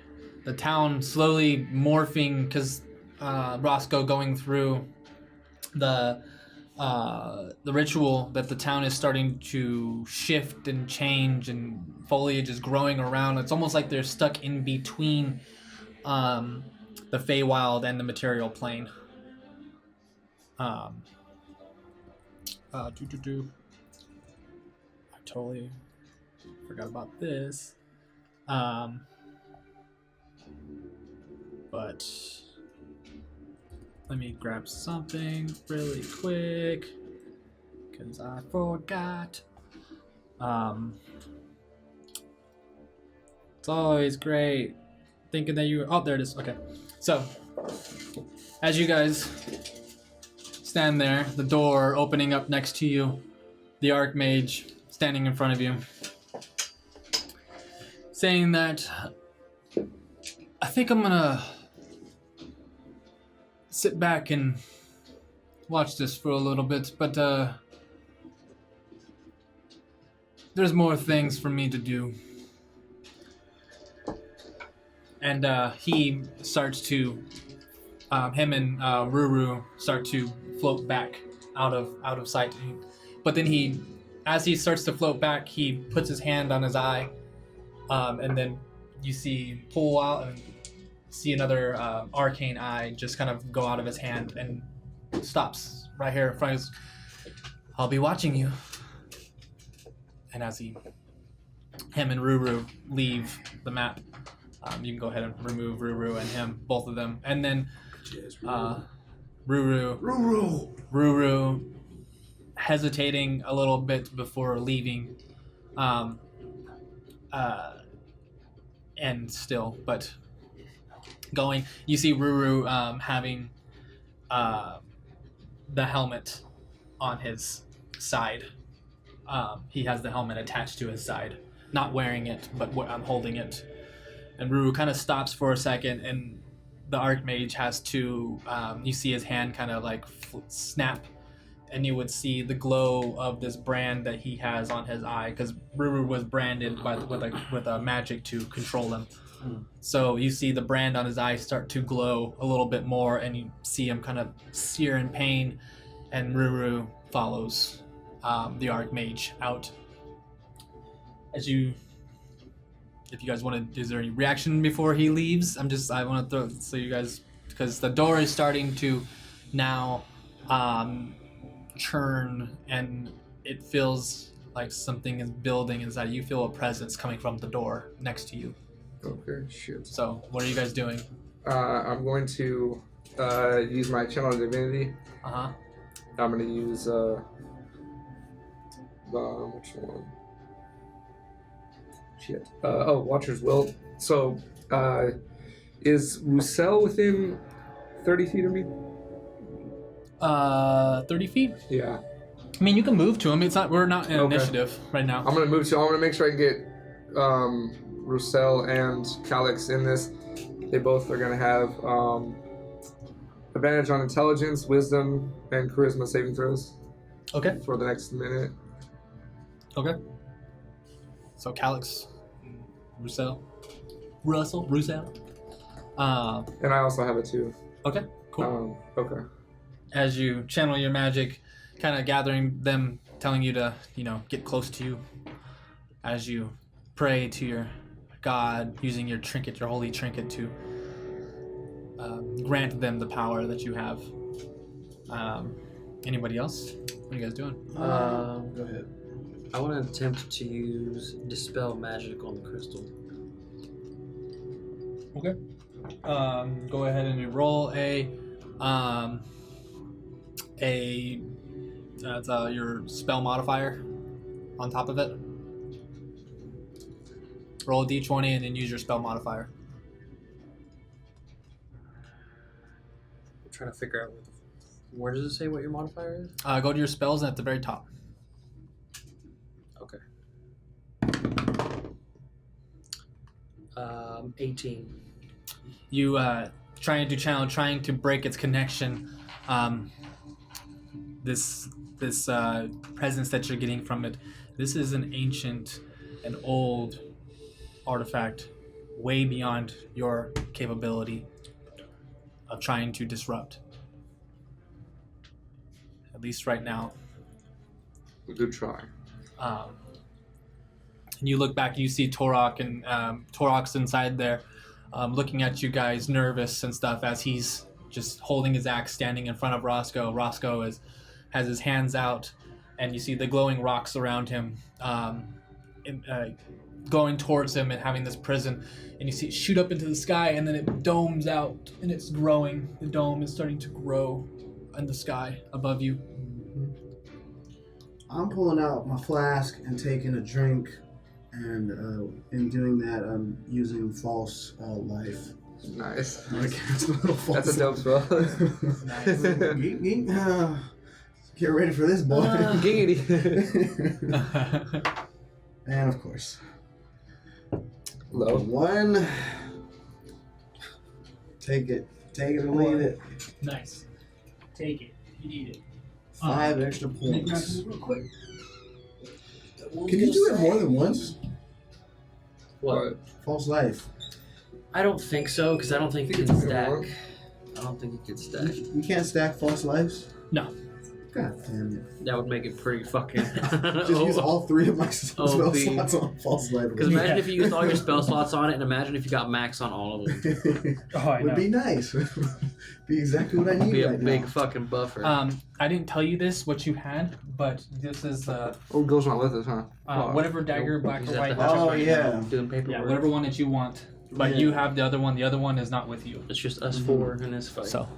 the town slowly morphing, because Roscoe going through the ritual, that the town is starting to shift and change, and foliage is growing around. It's almost like they're stuck in between the Feywild and the material plane. I totally forgot about this. But let me grab something really quick, because I forgot. It's always great thinking that you... Oh, there it is. Okay. So, as you guys stand there, the door opening up next to you, the Archmage standing in front of you, saying that, I think I'm gonna sit back and watch this for a little bit, but there's more things for me to do. And he starts to, him and Ruru start to float back out of sight. But then as he starts to float back, he puts his hand on his eye, and then you see pull out and see another arcane eye just kind of go out of his hand and stops right here in front of his. I'll be watching you. And as him and Ruru leave the map, you can go ahead and remove Ruru and him, both of them, and then Ruru hesitating a little bit before leaving, and still, but going. You see Ruru having the helmet on his side. He has the helmet attached to his side, not wearing it, but I'm holding it. And Ruru kind of stops for a second, and the Archmage has to, you see his hand kind of like snap, and you would see the glow of this brand that he has on his eye, because Ruru was branded with a magic to control him. So you see the brand on his eye start to glow a little bit more, and you see him kind of sear in pain, and Ruru follows the Archmage out. If you guys want to, is there any reaction before he leaves? I want to throw, so you guys, because the door is starting to now churn, and it feels like something is building inside. You feel a presence coming from the door next to you. Okay, shit. So, what are you guys doing? I'm going to use my channel of divinity. Uh-huh. I'm going to use which one? Shit. Watcher's Will. So, is Rousell within 30 feet of me? 30 feet? Yeah. I mean, you can move to him. We're not in Okay. initiative right now. I'm going to move to, I want to make sure I can get Rousell and Calix in this. They both are going to have advantage on intelligence, wisdom, and charisma saving throws. Okay. For the next minute. Okay. So Calix, Rousell. And I also have it too. Okay, cool. Okay. As you channel your magic, kind of gathering them, telling you to, get close to you. As you pray to your god, using your trinket, your holy trinket, to grant them the power that you have. Anybody else? What are you guys doing? Go ahead. I want to attempt to use Dispel Magic on the crystal. Okay. Go ahead and roll your spell modifier on top of it. Roll a d20 and then use your spell modifier. I'm trying to figure out where does it say what your modifier is? Go to your spells and at the very top. Okay. 18. You trying to break its connection. This presence that you're getting from it. This is an ancient and old artifact, way beyond your capability of trying to disrupt. At least right now. Good try. And you look back and you see Torok, and Torok's inside there, looking at you guys, nervous and stuff, as he's just holding his axe, standing in front of Roscoe. Roscoe has his hands out, and you see the glowing rocks around him, going towards him and having this prison. And you see it shoot up into the sky, and then it domes out, and it's growing. The dome is starting to grow in the sky above you. I'm pulling out my flask and taking a drink, and in doing that, I'm using false life. Nice. It's a little false. That's a dope spell. Nice. Get ready for this, boy. Giggity. And of course, Low. one. Take it or leave it. Nice. Take it. You need it. 5 extra points. Real quick. Can you do it more than once? What? False life. I don't think so, because I don't think it think can it's stack. more. I don't think it can stack. You can't stack false lives? No. God damn it. That would make it pretty fucking... Just use all 3 of my spell OP. slots on false life. Because imagine if you used all your spell slots on it, and imagine if you got max on all of them. Would be nice. Be exactly what I need Be a right big now. fucking buffer. I didn't tell you this, what you had, but this is Oh, Gil's not with us, huh? whatever dagger, black He's or at white. the house Oh, right yeah. now doing paperwork. Yeah, whatever one that you want. But Yeah. you have the other one. The other one is not with you. It's just us 4 in this fight. So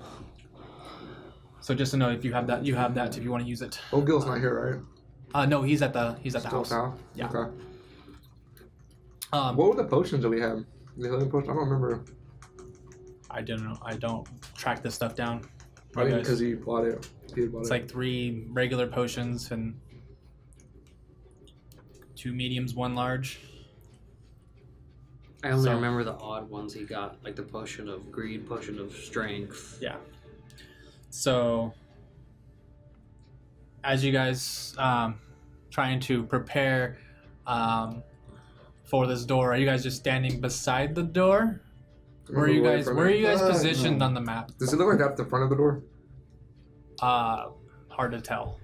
just to know, if you have that, if you want to use it. Oh, Gil's not here, right? No, he's at the Still house. south? Yeah. Okay. What were the potions that we had? The healing potion? I don't remember. I don't know. I don't track this stuff down. I think because he bought it. It's like 3 regular potions and 2 mediums, 1 large. I only So- remember the odd ones he got, like the potion of greed, potion of strength. Yeah. So, as you guys trying to prepare for this door, are you guys just standing beside the door? Where are you guys positioned no. on the map? Does it look like that's the front of the door? Hard to tell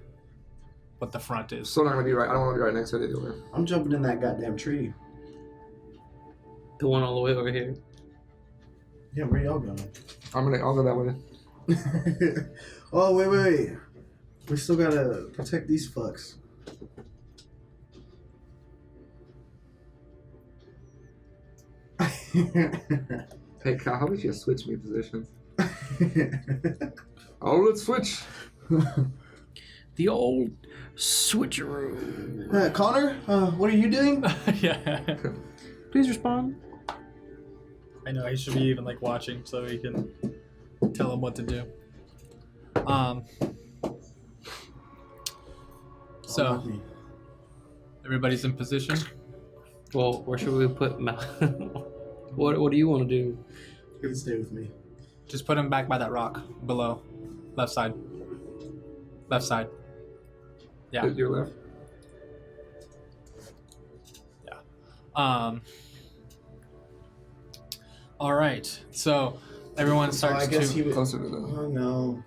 what the front is. Still not gonna be right. I don't want to be right next to it either. I'm jumping in that goddamn tree. The one all the way over here. Yeah, where y'all going? I'll go that way. Oh, wait. We still gotta protect these fucks. Hey, Kyle, how about you switch me positions? Oh, let's switch. The old switcheroo. Connor, what are you doing? Yeah. Please respond. I know, he should be even like watching so he can tell him what to do. So everybody's in position. Well, where should we put Mal? What do you want to do? You can stay with me. Just put him back by that rock below. Left side. Left side. Yeah. Your left. All right. So everyone starts I guess to. he would. Closer to the. Oh no.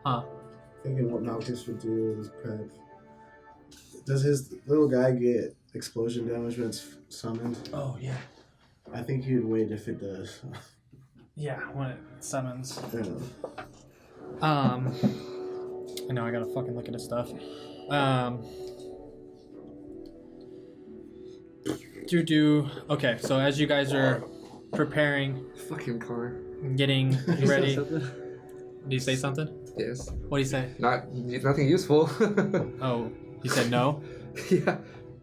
Huh. Thinking what Malcis would do with his pet. Does his little guy get explosion damage when it's summoned? Oh yeah. I think he'd wait if it does. Yeah. When it summons. Yeah. I know I gotta fucking look at his stuff. Okay, so as you guys are preparing, Fucking car. getting ready. Did you say something? Yes. What do you say? Nothing useful. Oh, you said no? Yeah.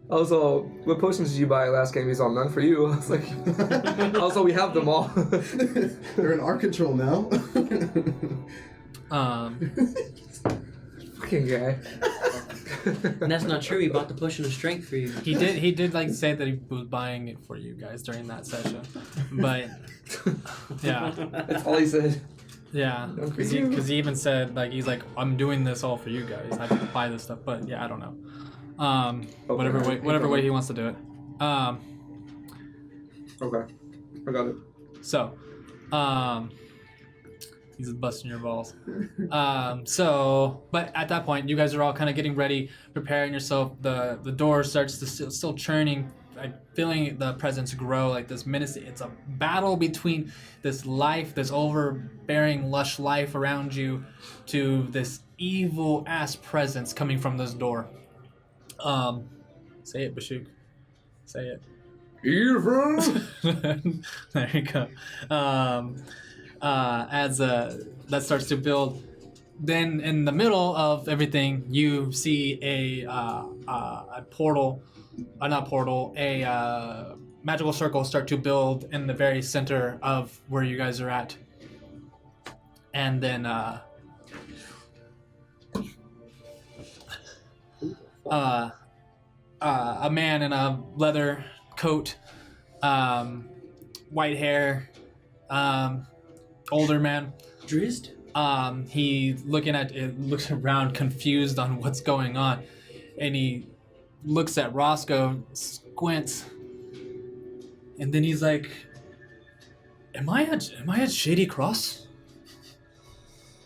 Also, what potions did you buy last game? He's all none for you. I was like, also we have them all. They're in our control now. Fucking guy. And that's not true. He bought the potion of strength for you. He did like say that he was buying it for you guys during that session, but yeah, That's all he said. yeah, No, for because you. he even said like he's like I'm doing this all for you guys. I have to buy this stuff, but yeah, I don't know. Whatever way he wants to do it. Okay. I got it. So, he's busting your balls. But at that point, you guys are all kind of getting ready, preparing yourself. The door starts to still churning, like feeling the presence grow, like this menace. It's a battle between this life, this overbearing, lush life around you, to this evil ass presence coming from this door. Say it, Bashuk. Say it. Evil. There you go. As that starts to build, then in the middle of everything, you see a portal, a magical circle start to build in the very center of where you guys are at, and then a man in a leather coat, white hair, older man. Drizzt? He looks around confused on what's going on, and he looks at Roscoe, squints, and then he's like, Am I at Shady Cross?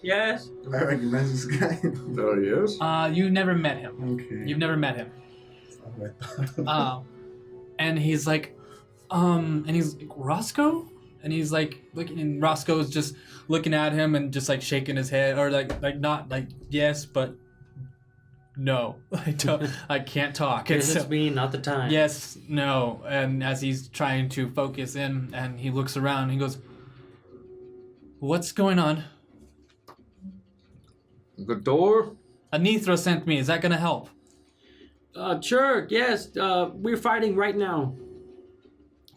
Yes. Do I recognize this guy? There he is. You never met him. Okay. You've never met him. Oh, And he's like, and he's like, Roscoe? And he's like looking, and Roscoe's just looking at him and just like shaking his head, or like not like yes, but no. I can't talk. And This is so- me, not the time. yes, no. And as he's trying to focus in, and he looks around, he goes, "What's going on?" The door. Anithra sent me. Is that gonna help? Sure, yes. We're fighting right now.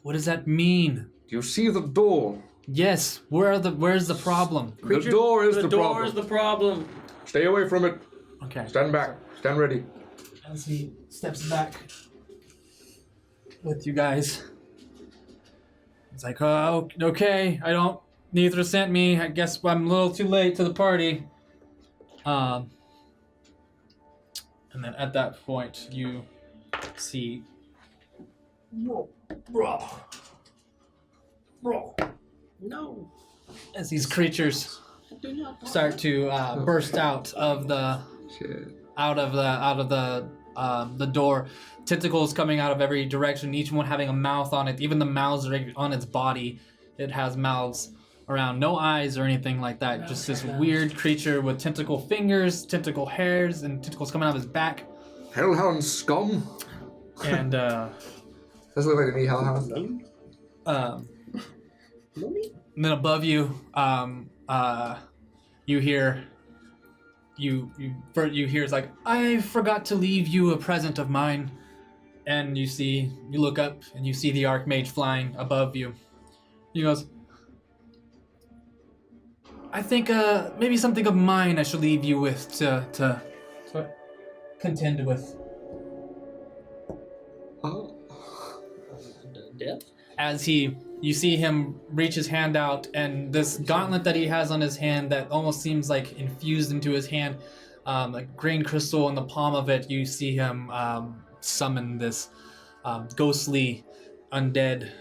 What does that mean? You see the door. Yes. Where's the problem? The door is the door problem. is the problem. Stay away from it. Okay. Stand back. Stand ready. As he steps back with you guys, It's like, oh, okay, neither sent me. I guess I'm a little too late to the party. And then at that point, you see No. as these creatures start to burst out of the door. Tentacles coming out of every direction, each one having a mouth on it. Even the mouths are on its body. It has mouths around, no eyes or anything like that. Just this weird creature with tentacle fingers, tentacle hairs, and tentacles coming out of his back. Hellhound scum. And Does it look like to me, Hellhound? and then above you, you hear. You hear it's like, I forgot to leave you a present of mine. And you look up and you see the Archmage flying above you. He goes, I think maybe something of mine I should leave you with to contend with. Oh. Death? As you see him reach his hand out, and this gauntlet that he has on his hand that almost seems like infused into his hand, like green crystal in the palm of it, you see him summon this ghostly, undead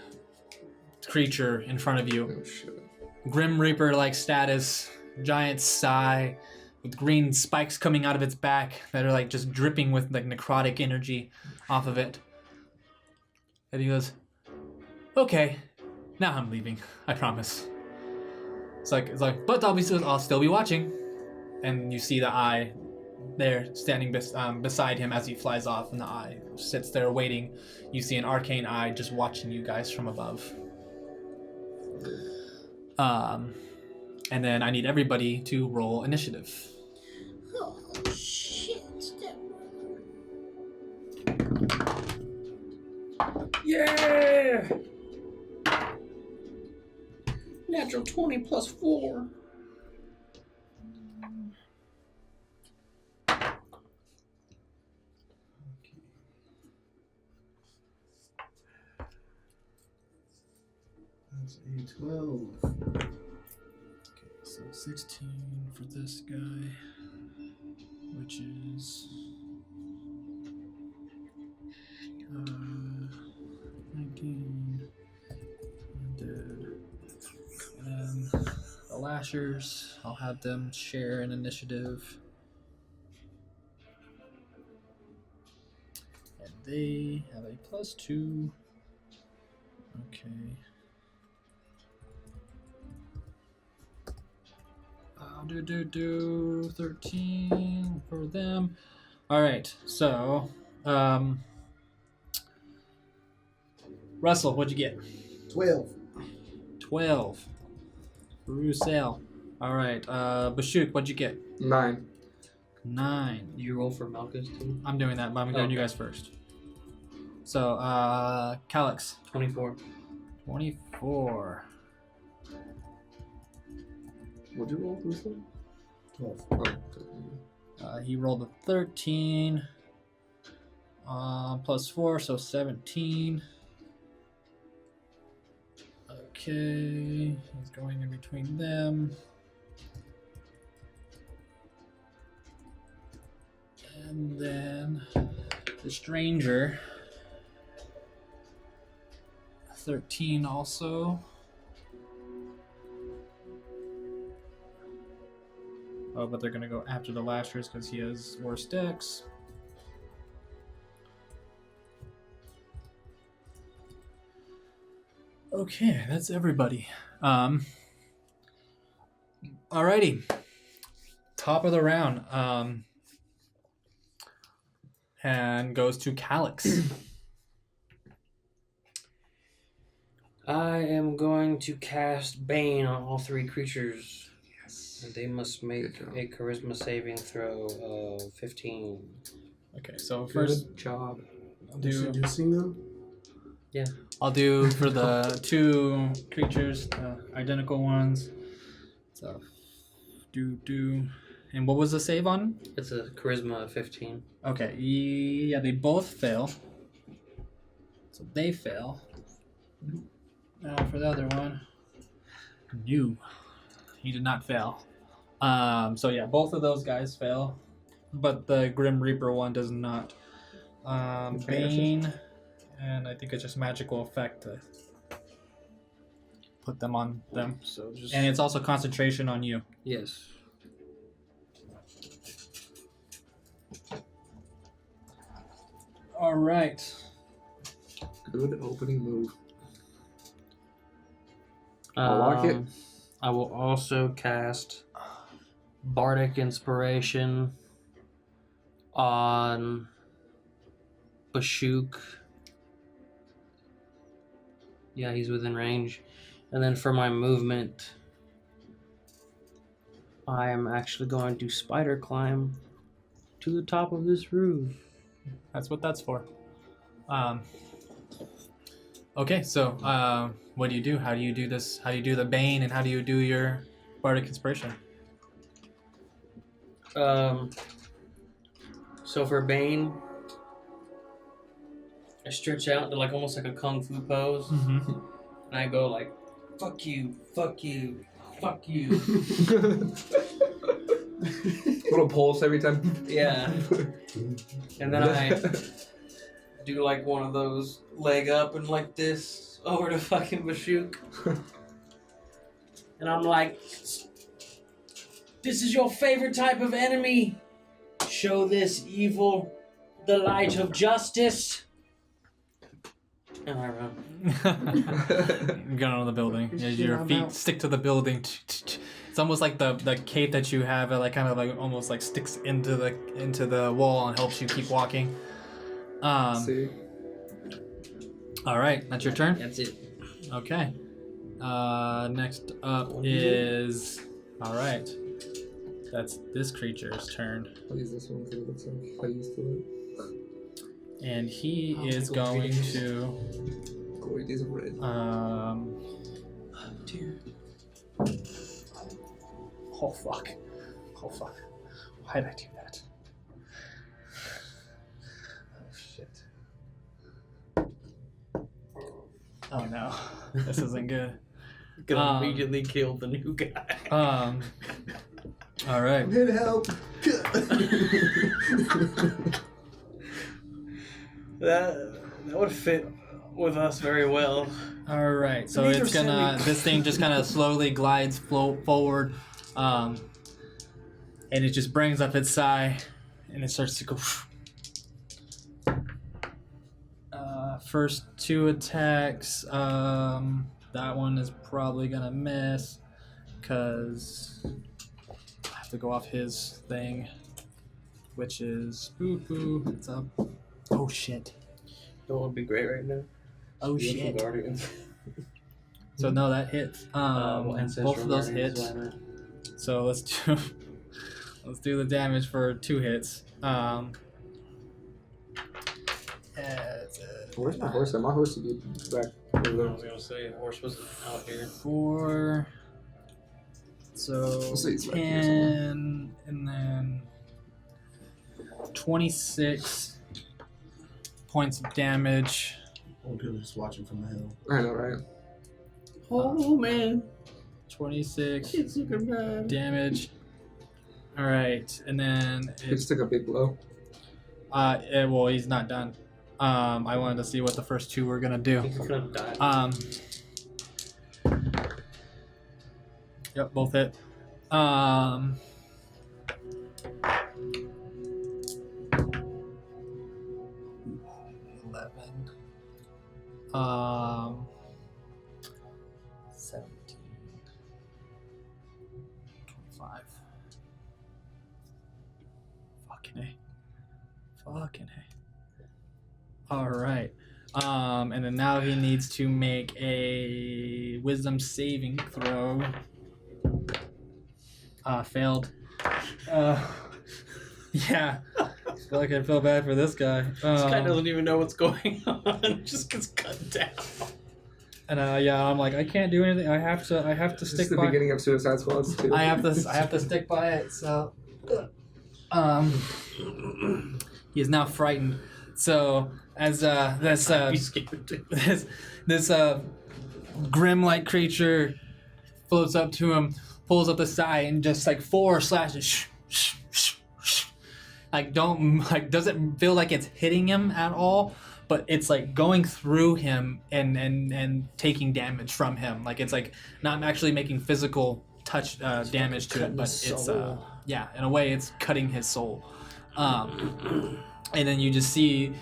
creature in front of you. Oh, shit. Grim Reaper-like status, giant sigh, with green spikes coming out of its back that are like just dripping with like necrotic energy off of it. And he goes, okay, now I'm leaving. I promise. It's like, but I'll still be watching. And you see the eye there standing beside him as he flies off, and the eye sits there waiting. You see an arcane eye just watching you guys from above. And then I need everybody to roll initiative. Oh, shit. Yeah! Natural 20 plus 4. That's a 12. Okay, so 16 for this guy, which is 19. Undead. And the Lashers, I'll have them share an initiative. And they have a +2. Okay. 13 for them. All right, so Russell, what'd you get? 12. 12. Rousell. All right, Bashuk, what'd you get? 9. 9. You roll for Malchus too? I'm doing that, but I'm doing you guys first. So, Calyx. 24. 24. What'd you roll, Russell? 12. Oh, He rolled a 13. +4, so 17. Okay, he's going in between them. And then the stranger, 13 also. Oh, but they're gonna go after the Lashers because he has worse decks. Okay, that's everybody. Alrighty. Top of the round. And goes to Calyx. I am going to cast Bane on all 3 creatures. yes. And they must make Good job. a charisma saving throw of 15. Okay, so first Good job. I'll do Seducing them? for the 2 creatures, identical ones. So and what was the save on? It's a charisma of 15. Okay, yeah, they both fail. So they fail. For the other one, no, he did not fail. So yeah, both of those guys fail, but the Grim Reaper one does not. Bane, and I think it's just magical effect to put them on them, So just and it's also concentration on you. yes. All right. Good opening move. I like it. I will also cast Bardic Inspiration on Bashuk. Yeah, he's within range. And then for my movement, I am actually going to spider climb to the top of this roof. That's what that's for. Okay, so what do you do? How do you do this? How do you do the Bane, and how do you do your Bardic Inspiration? So for Bane, I stretch out to like almost like a kung fu pose, Mm-hmm. and I go like, "Fuck you, fuck you, fuck you." Little pulse every time. Yeah. And then I do like one of those leg up and like this over to fucking Bashuk. And I'm like, "This is your favorite type of enemy. Show this evil the light of justice." And I run. Going on the building. Yeah, your feet stick to the building. It's almost like the cape that you have. It like kind of like almost like sticks into the wall and helps you keep walking. See? All right, that's your turn. That's it. Okay. Next up is all right. That's this creature's turn, I'll use this one because it looks like I used to it. and he is going to Glory days of red. Dear. Oh fuck. Oh fuck. Why did I do that? Oh shit. Oh no. This isn't good. Gonna immediately kill the new guy. All right. I'm here to help. That would fit with us very well. All right. So These it's are gonna. This thing just kind of slowly glides forward, and it just brings up its sigh, and it starts to go. First two attacks. That one is probably gonna miss, cause I have to go off his thing, which is boo. It's up. Oh shit. That would be great right now. Oh shit. Guardians. So no, that hits. Both of those hits. So let's do the damage for 2 hits. Where's my horse at? My horse would be back over I there. was gonna say the horse wasn't out here. 4. So We'll see, it's back here 10, and then 26 points of damage. Oh, good, just watching from the hill. I know, right? Oh man, 26 it's looking bad. damage. All right, and then He just took a big blow. well, he's not done. I wanted to see what the first 2 were gonna do. He's gonna die. Yep, both hit. 11. 17. 25. Fucking A. Alright. And then now he needs to make a wisdom saving throw. Failed. Yeah. I feel like I feel bad for this guy. This guy doesn't even know what's going on. Just gets cut down. And yeah, I'm like, I can't do anything. I have to This stick is the by. beginning of Suicide Squads too. I have to stick by it. So, he is now frightened. So as this grim-like creature floats up to him, pulls up the side, and just like 4 slashes. Doesn't feel like it's hitting him at all, but it's like going through him and taking damage from him. Like it's like not actually making physical touch damage to it, but it's in a way it's cutting his soul. And then you just see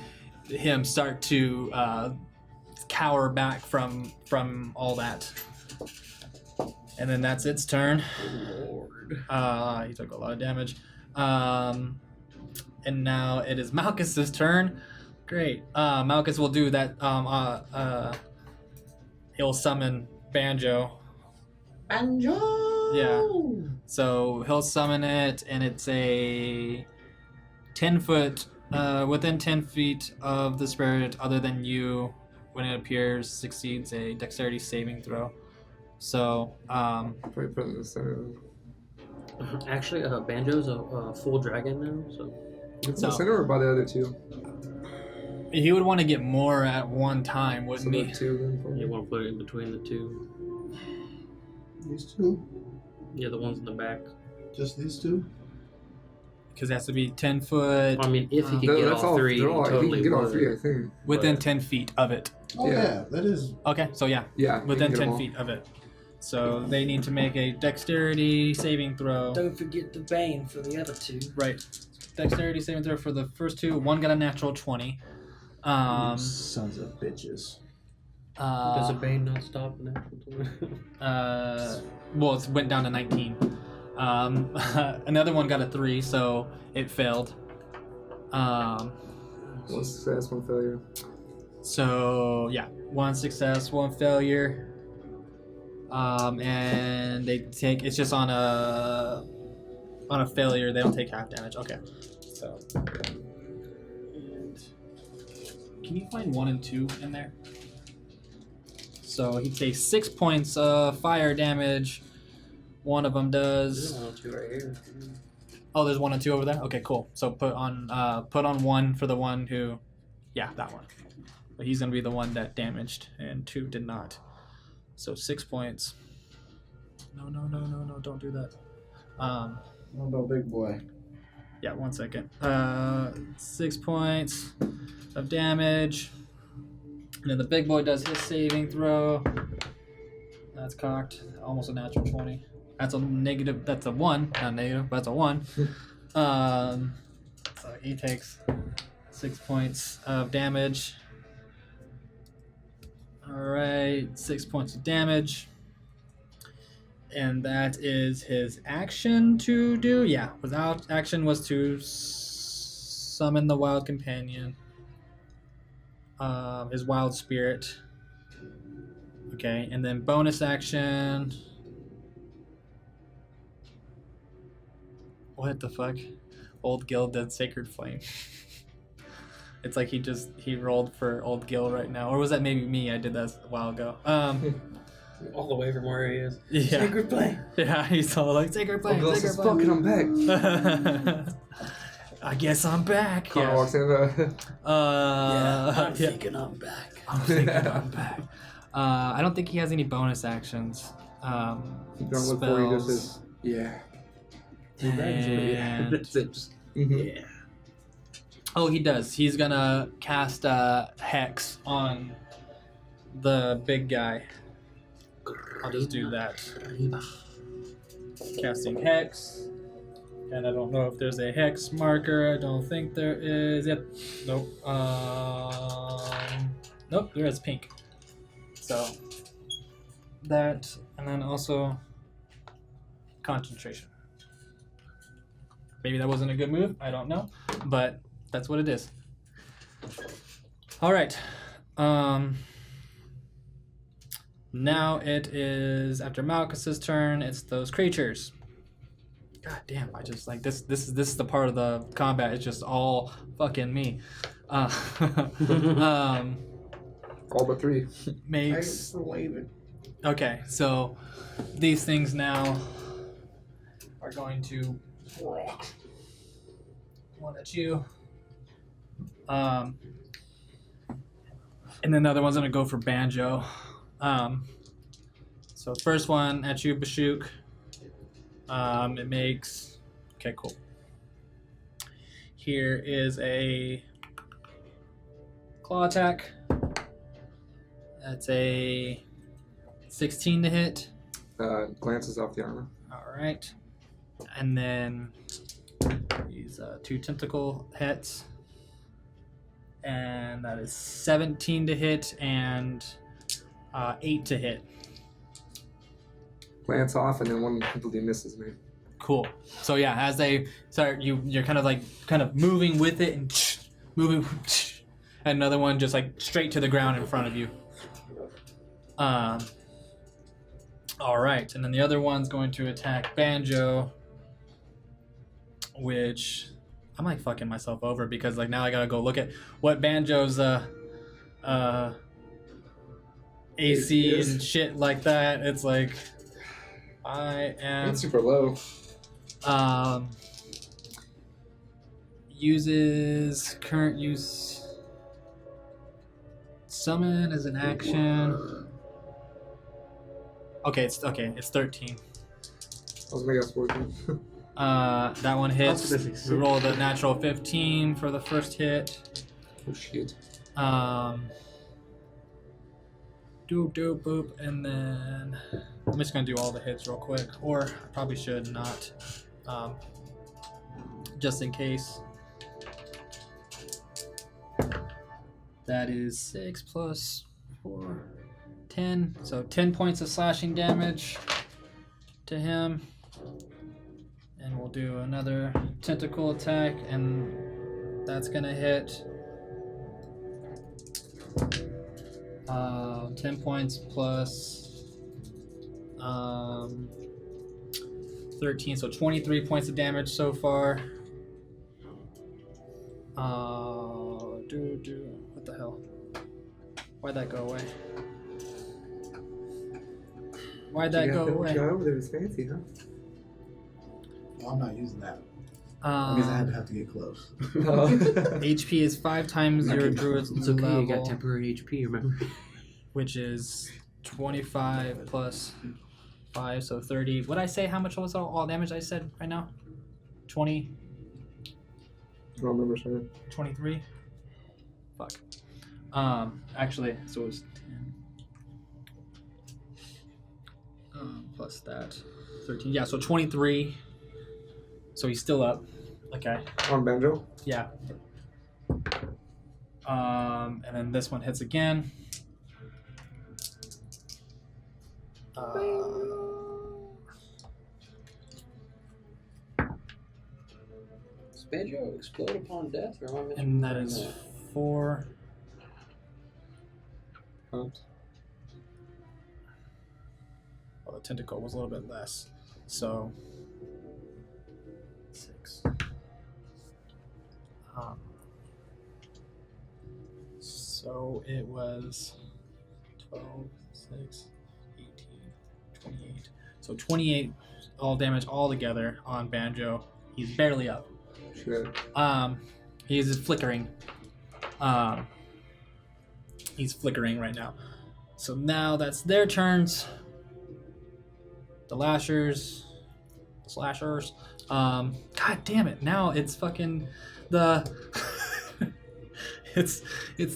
him start to cower back from all that. And then that's its turn. Lord. He took a lot of damage. And now it is Malcis's turn. Great. Malcis will do that. He'll summon Banjo. Banjo! Yeah. So he'll summon it, and it's a 10-foot, within 10 feet of the spirit, other than you, when it appears, succeeds a dexterity saving throw. So, Probably put it in the center. Actually, Banjo's a full dragon now, so. It's in the center or by the other two? he would want to get more at one time, So wouldn't the he? two then. You Probably. want to put it in between the two. These two? Yeah, the ones in the back. Just these two? Because it has to be 10 foot I mean, if he could No, get that's all three, they're he all, totally he can get all would. three, I think. within But- 10 feet of it. Oh Yeah. yeah, that is. Okay, so yeah, Yeah. he within can get 10 them all. feet of it. So they need to make a dexterity saving throw. Don't forget the Bane for the other two. Right. Dexterity saving throw for the first two. One got a natural 20. Sons of bitches. Does a Bane not stop an actual 20? Well, it went down to 19. Another one got a 3, so it failed. One success, one failure. So yeah, 1 success, 1 failure. And they take, it's just on a failure, they don't take half damage. Okay. So and can you find 1 and 2 in there? So he takes 6 points of fire damage. One of them does. There's 1 or 2 right here. Oh, there's 1 and 2 over there. Okay, cool. So put on 1 for the one who, yeah, that one. But he's gonna be the one that damaged, and 2 did not. So 6 points. No, don't do that. What about big boy? Yeah, 1 second. 6 points of damage. And then the big boy does his saving throw. That's cocked. Almost a natural 20. That's a negative. That's a 1. Not negative, but that's a 1. So he takes 6 points of damage. Alright, 6 points of damage. And that is his action to do. Yeah, without action was to summon the wild companion. His wild spirit. Okay, and then bonus action. What the fuck? Old Gil did Sacred Flame. It's like he rolled for Old Gil right now. Or was that maybe me? I did that a while ago. All the way from where he is. Yeah. Sacred Flame. Yeah, he's all like, Sacred Flame, Oh, Sacred fucking, I'm Flame. back. I guess I'm back. Connor Yes. walks in. I'm Yeah. thinking I'm back. I'm thinking I'm back. I don't think he has any bonus actions. You don't look for you, just says, yeah. And- That's it. Just- Mm-hmm. yeah. Oh, he does. He's gonna cast Hex on the big guy. I'll just do that. Casting Hex. And I don't know if there's a Hex marker. I don't think there is. Yep. Nope. Nope, there is pink. So, that, and then also concentration. Maybe that wasn't a good move. I don't know. But that's what it is. All right. Now it is after Malcis's turn. It's those creatures. God damn! I just like this. This is the part of the combat. It's just all fucking me. All but 3. Makes waving. okay. So these things now are going to one at you. And then the other one's gonna go for Banjo. So first one at you, Bashuk. It makes... Okay, cool. Here is a claw attack. That's a 16 to hit. Glances off the armor. All right. And then these 2 tentacle hits. And that is 17 to hit and 8 to hit. Glance off, and then one completely misses me. Cool. So yeah, as they start, you're kind of moving with it and moving, and another one just like straight to the ground in front of you. All right, and then the other one's going to attack Banjo, which I'm like fucking myself over because like now I gotta go look at what Banjo's AC and shit like that. It's like I am. It's super low. Uses current use summon as an action. Okay, it's 13. I was gonna guess 14. That one hits. We roll the natural 15 for the first hit. Oh shit. Boop, and then I'm just gonna do all the hits real quick, or I probably should not, just in case. That is 6 plus 4, 10. So 10 points of slashing damage to him, and we'll do another tentacle attack, and that's gonna hit. 10 points plus 13, so 23 points of damage so far. What the hell? Why'd that go away? Why'd that go away? Over there was fancy, huh? Well, I'm not using that. Because I have to get close. HP is 5 times your druid's It's okay, level, you got temporary HP, remember? which is 25 plus 5, so 30. What'd I say? How much was all damage I said right now? 20? I don't remember saying. 23? Fuck. Actually, so it was 10. Plus that. 13. Yeah, so 23. So he's still up. Okay. On Banjo? Yeah. And then this one hits again. Does Banjo explode upon death, or am I And that is 4. Count. Well, the tentacle was a little bit less. So 6. So it was 12, 6, 18, 28. So 28 all damage all together on Banjo. He's barely up. Shit. He's flickering. He's flickering right now. So now that's their turns. The slashers. God damn it! Now it's fucking the. it's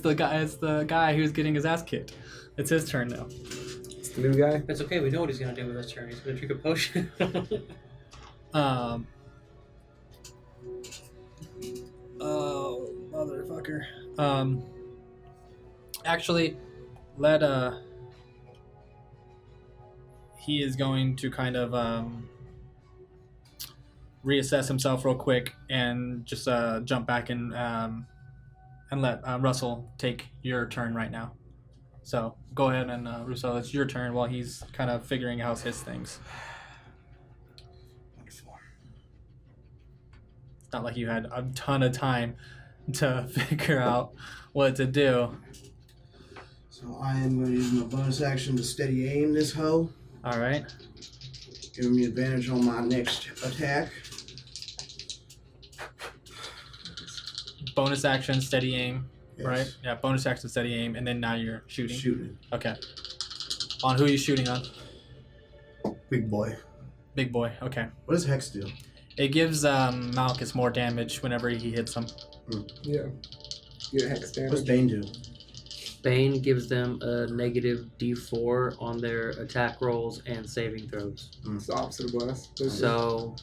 the guy who's getting his ass kicked. It's his turn now. It's the new guy. It's okay, we know what he's gonna do with this turn. He's gonna drink a potion. Oh, motherfucker. Actually, he is going to kind of reassess himself real quick and just jump back and let Russell take your turn right now. So go ahead and Rousell, it's your turn while he's kind of figuring out his things. Wonderful. It's not like you had a ton of time to figure out what to do. So I am going to use my bonus action to steady aim this hoe, All right. giving me advantage on my next attack. Bonus action, steady aim, Yes. right? Yeah, bonus action, steady aim, and then now you're shooting. Shooting. Okay. On who are you shooting on? Big boy. Big boy. Okay. What does Hex do? It gives Malcis more damage whenever he hits him. Yeah. Get hex What damage. does Bane do? Bane gives them a negative D4 on their attack rolls and saving throws. It's the opposite of blast. So,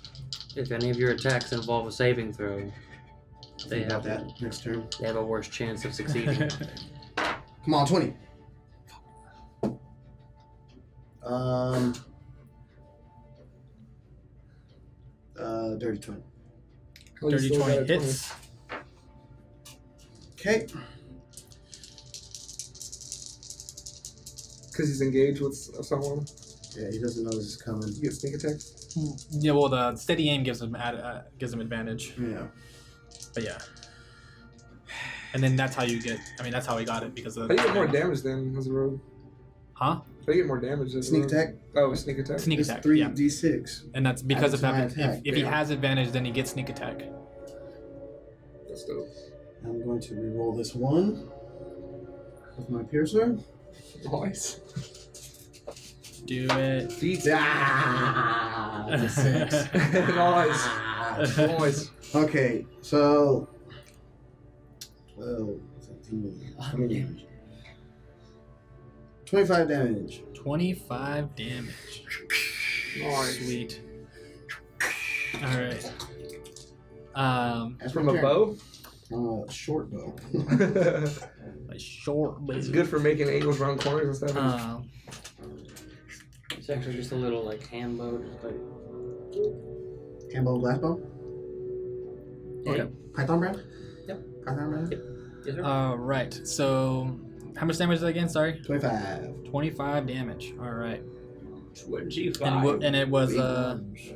if any of your attacks involve a saving throw, they Think about have that next turn. they have a worse chance of succeeding. Come on, 20. Dirty 20. Dirty 20 hits. Okay. Because he's engaged with someone. Yeah, he doesn't know this is coming. You get sneak attacks. Yeah, well, the steady aim gives him advantage. Yeah. But yeah. And then that's how you get. I mean, that's how he got it because of. How do you get more damage then as a rogue? Huh? How do you get more damage as a Sneak rogue? attack. Oh, sneak attack. Sneak It's attack. 3d6. And that's because of Added to my having. attack, If he yeah. has advantage, then he gets sneak attack. That's dope. I'm going to reroll this one with my piercer. Nice. Do it. Beats. Ah, that's a 6. Nice. Nice. Okay, so 12, 17, 20 damage. 25 damage. 25 damage. Nice. Sweet. All right. That's From a bow? Short bow. A short. It's good for making angles around corners and stuff. It's actually just a little like hand bow, just like Handbow, glass bow? Okay. Python brand? Yep. Python brand? Yep. Yes, sir. All right. So, how much damage is that again? Sorry. 25. 25 damage. All right. 25. And it was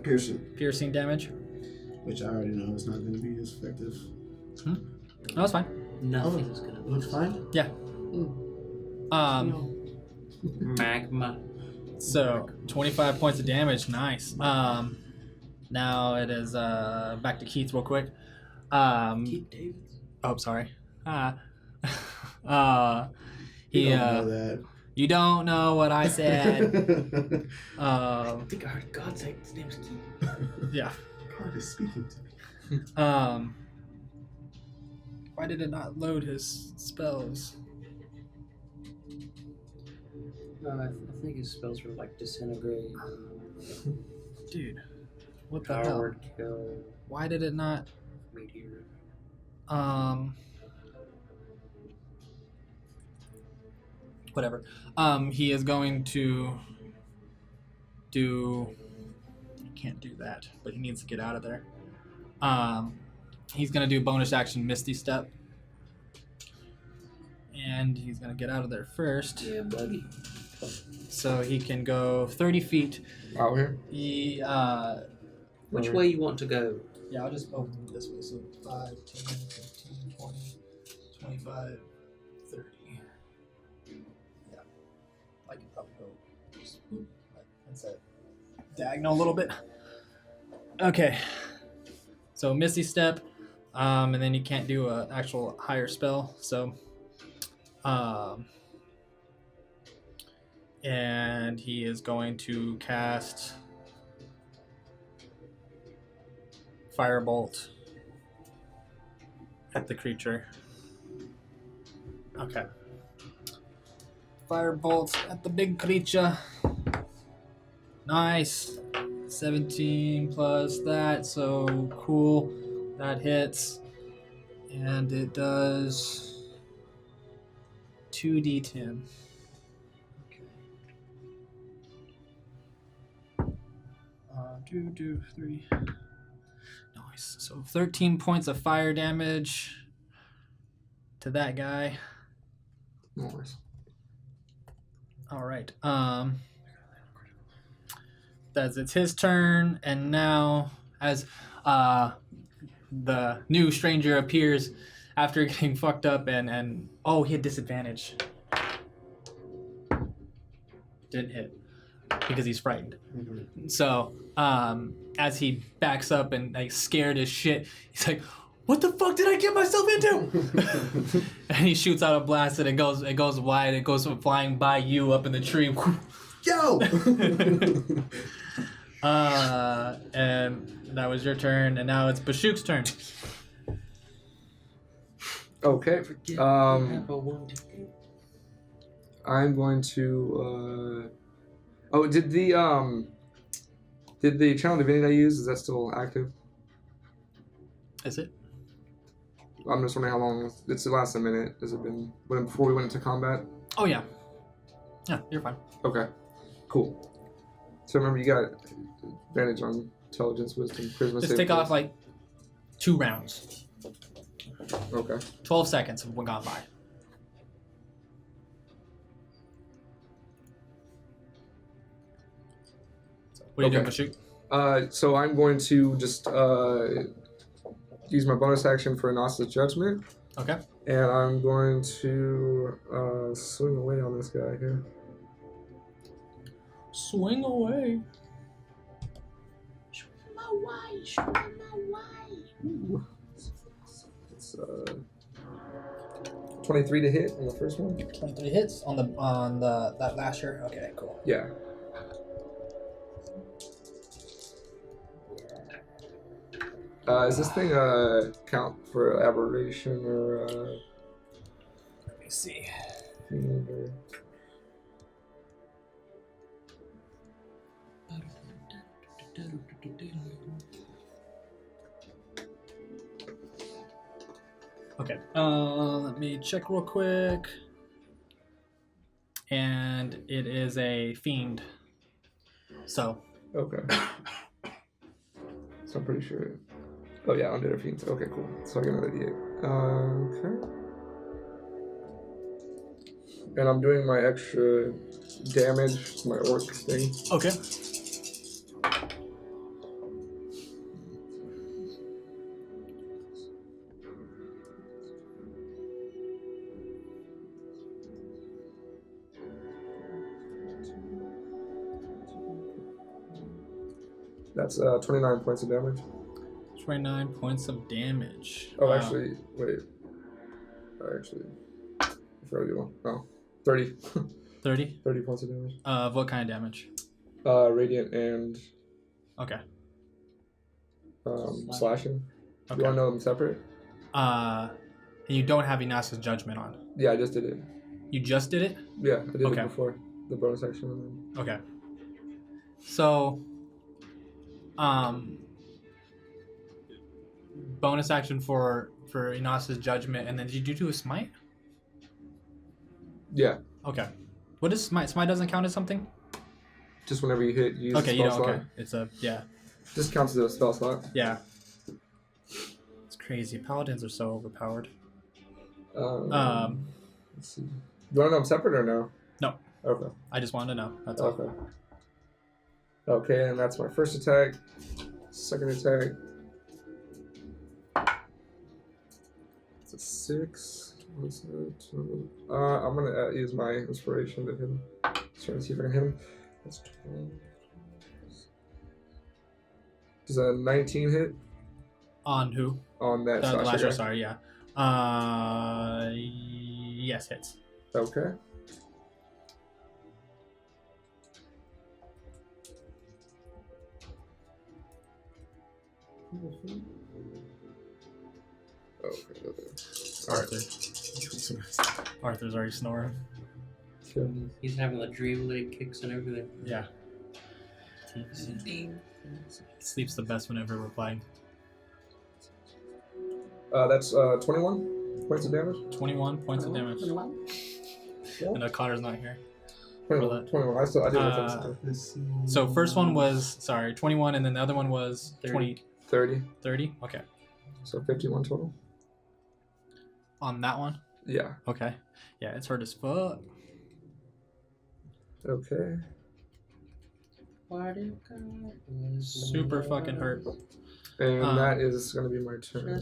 Piercing, piercing damage. which I already know is not going to be as effective. No, it's fine. Nothing's gonna Looks fine? Yeah. magma. So 25 points of damage. Nice. Now it is back to Keith real quick. Keith Davis. Oh, sorry. You He don't know that. you don't know what I said. I think I heard God say his name's Keith. Yeah. God is speaking to me. Why did it not load his spells? I think his spells were like disintegrate, Dude, what the hell? coward, kill, Why did it not? meteor. Whatever. He is going to do. He can't do that, but he needs to get out of there. He's gonna do bonus action Misty Step, and he's gonna get out of there first, Yeah, buddy. so he can go 30 feet. Out here? He Which way you want to go? Yeah, I'll just open it this way. So 5, 10, 15, 20, 25, 30. Yeah. I can probably go just that's it. Diagonal a little bit. Okay. So Misty Step, and then you can't do an actual higher spell. So, and he is going to cast Firebolt at the creature. Okay. Firebolt at the big creature. Nice. 17 plus that, so cool. That hits. And it does 2d10. Okay. 2, 3. Nice. So 13 points of fire damage to that guy. Nice. All right. It's his turn, and now as the new stranger appears after getting fucked up, and oh, he had disadvantage. Didn't hit because he's frightened. So as he backs up and like scared as shit, he's like, "What the fuck did I get myself into?" And he shoots out a blast, and it goes wide. It goes flying by you up in the tree. Yo! And that was your turn, and now it's Bashuk's turn. Okay. Forget I'm going to. Did the channel divinity I used, is that still active? Is it? I'm just wondering how long. It's the last a minute. Has it been before we went into combat? Oh yeah. Yeah, you're fine. Okay. Cool. So remember, you got advantage on intelligence, wisdom, charisma. Just save take throws. off like 2 rounds. Okay. 12 seconds have gone by. What are you doing, Bashuk? So I'm going to just use my bonus action for Anasta's Judgment, Okay. and I'm going to swing away on this guy here. Swing away. My way, show me my way. It's 23 to hit on the first one. 23 hits on the that lasher. Okay, cool. Yeah. Does this thing count for aberration or Let me see. fiend or... Okay. Let me check real quick. And it is a fiend. So. Okay. So I'm pretty sure. Oh yeah, undead fiends. Okay, cool. So I get another D8. Okay. And I'm doing my extra damage to my orc thing. Okay. That's 29 points of damage. 29 points of damage. Oh, actually, wait. I forgot to do one. Oh, 30. 30? 30 points of damage. What kind of damage? Radiant and Okay. slashing. Okay. You want to know them separate? And you don't have Inasa's Judgment on. Yeah, I just did it. You just did it? Yeah, I did Okay. it before. The bonus action. Okay. So, bonus action for Inasa's Judgment, and then did you do a smite? Yeah, Okay. What is smite? Smite doesn't count as something? just whenever you hit, use Okay, the you spell know, slot. okay. It's a, yeah. Just counts as a spell slot. Yeah. It's crazy. Paladins are so overpowered. Let's see. You want to know them separate or no? No. Okay. I just wanted to know. That's all. Okay. Okay, and that's my first attack. Second attack. It's a 6. What's that? I'm gonna use my inspiration to hit him. Just trying to see if I can hit him. That's 12. Does a 19 hit On who? on that The slasher lasher, guy? sorry, yeah. Yes, hits. Okay. Okay. Arthur. Arthur's already snoring. He's having the dream leg kicks and everything. Yeah. He sleeps the best whenever we're playing. That's 21 points of damage. 21 points of damage. And Connor's not here. 21. 21. I did Uh, So first one was, 21, and then the other one was 20, 30. 30? Okay. So 51 total. On that one? Yeah. Okay. Yeah, it's hurt as fuck. Okay. Super fucking hurt. And that is going to be my turn.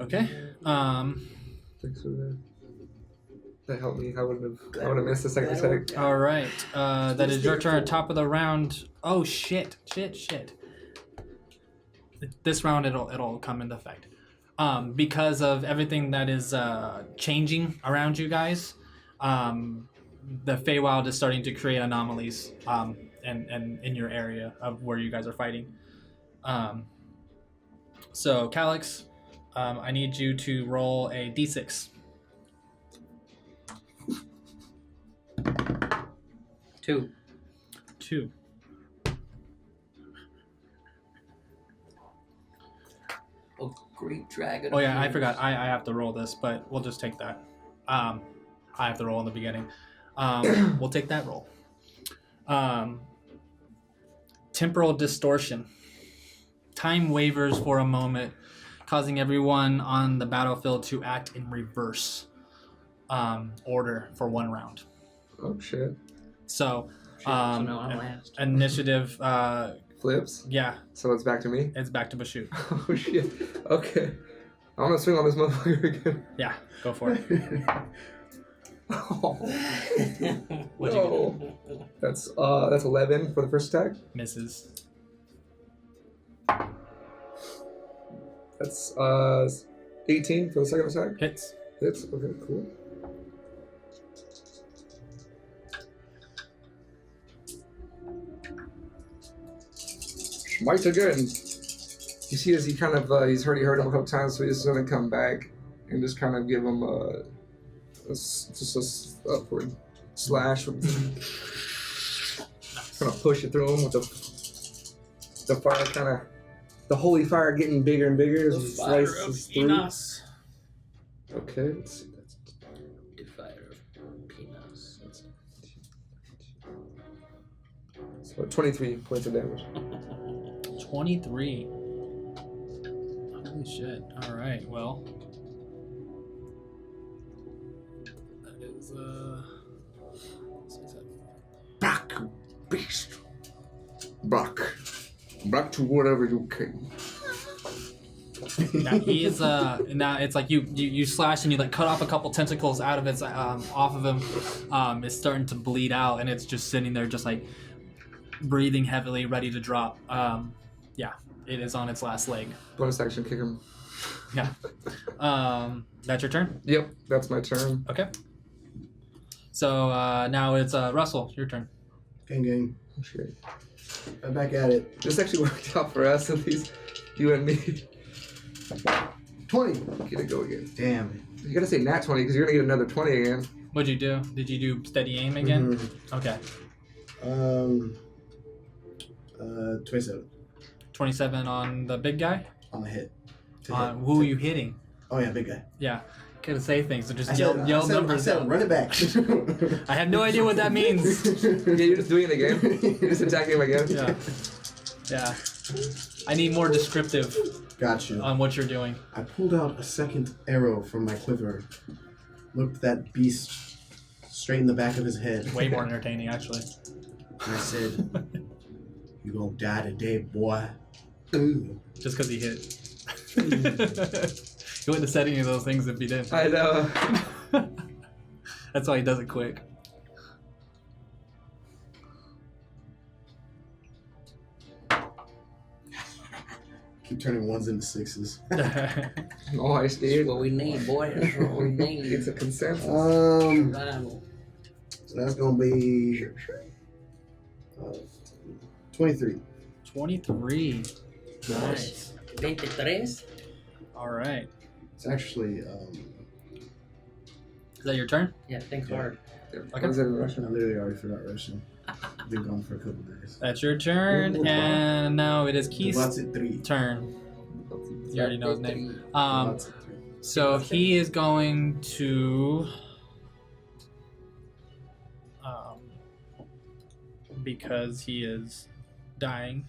Okay. Thanks for that. That helped me. I would have missed the second attack. All right. That is your turn. Top of the round. Oh shit! Shit! This round it'll come into effect. Because of everything that is changing around you guys. the Feywild is starting to create anomalies and in your area of where you guys are fighting. So Calyx, I need you to roll a d6. 2. 2. A great dragon. Oh yeah, I appears. forgot. I have to roll this, but we'll just take that. I have to roll in the beginning. We'll take that roll. Temporal distortion. Time wavers for a moment, causing everyone on the battlefield to act in reverse order for 1 round. Oh shit. So, So now I'm last. initiative. Flips. Yeah, So it's back to me. it's back to Bashoot. Oh shit. Okay. I'm gonna swing on this motherfucker again. Yeah, go for it. Oh, What'd you no. That's 11 for the first attack. Misses. That's 18 for the second attack. Hits. Hits. Okay, cool. Smite again. You see, as he kind of he's already hurt him a couple times, so he's just gonna come back and just kind of give him just a upward slash. Gonna push it through him with the fire, kind of the holy fire getting bigger and bigger as The it fire slices of through. Enos. Okay, let's see. That's The fire of peanuts. so 23 points of damage. 23. Holy shit. Alright, well. That is, Back, beast. Back. Back to whatever you came. now he's, now it's like you slash and you like cut off a couple tentacles out of its, off of him. It's starting to bleed out and it's just sitting there just like breathing heavily, ready to drop. Yeah, it is on its last leg. Bonus action, kick him. Yeah. That's your turn? Yep, that's my turn. Okay. So now it's Russell, your turn. Gang. Oh, shit. I'm back at it. This actually worked out for us, at least you and me. 20. Get to go again. Damn it. You gotta say nat 20 because you're gonna get another 20 again. What'd you do? Did you do steady aim again? Mhm. Okay. 27 27 on the big guy? on the hit. Who are you hitting? Oh yeah, big guy. Yeah. Gotta say things, so just I yell said, numbers I said, down. run it back. I have no idea what that means. Yeah, you're just doing it again. You're just attacking him again. Yeah. Yeah. I need more descriptive Got you. on what you're doing. I pulled out a second arrow from my quiver, looked that beast straight in the back of his head, Way more entertaining, actually. and I said, "You gonna die today, boy." Ooh. Just because he hit. He wouldn't have said any of those things if he didn't. I know. That's why he does it quick. Keep turning ones into sixes. Nice, That's dude. what we need, boy. That's what we need. It's a consensus. Survival. So that's gonna be 23. 23. Nice. 23. All right. It's actually Is that your turn? Yeah, think Yeah. hard. What is it in I Russian? literally already forgot Russian. I've been gone for a couple days. That's your turn, and now it is Keith's 23. turn. You already know his name. 23. So he is going to, because he is dying,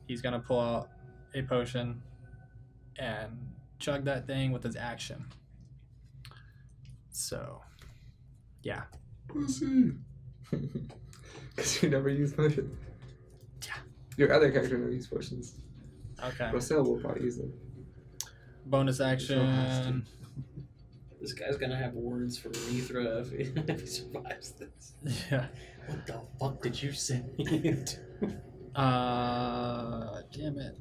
he's gonna pull out a potion and chug that thing with his action. So, yeah. Pussy. Because you never use potions. Yeah. Your other character never use potions. Okay. Rousell will probably use them. Bonus action. This guy's gonna have words for Mithra if he survives this. Yeah. What the fuck did you send me into? Damn it.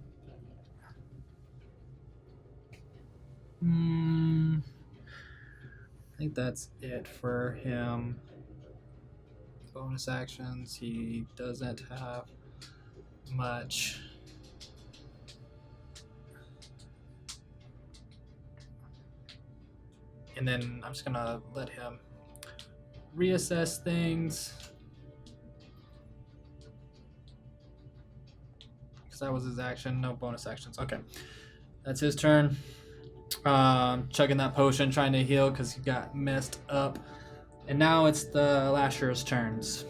think that's it for him. Bonus actions, he doesn't have much. And then I'm just gonna let him reassess things. Because that was his action, no bonus actions. Okay. That's his turn. Chugging that potion, trying to heal because he got messed up. And now it's the Lasher's turns.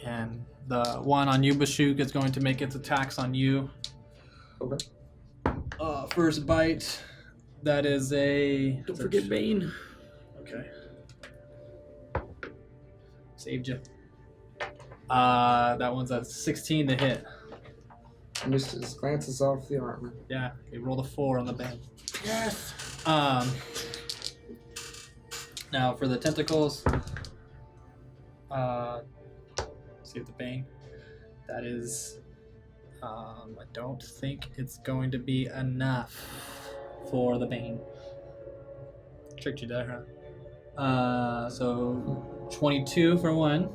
And the one on you, Bashuk, is going to make its attacks on you. Okay. First bite. That is a... Don't forget Bane. Okay. Saved you. That one's a 16 to hit. Just glances off the armor. Yeah, he rolled a 4 on the bang. Yes. Now for the tentacles. See if the bang. That is. I don't think it's going to be enough for the bane. Tricked you there, huh? So 22 for one.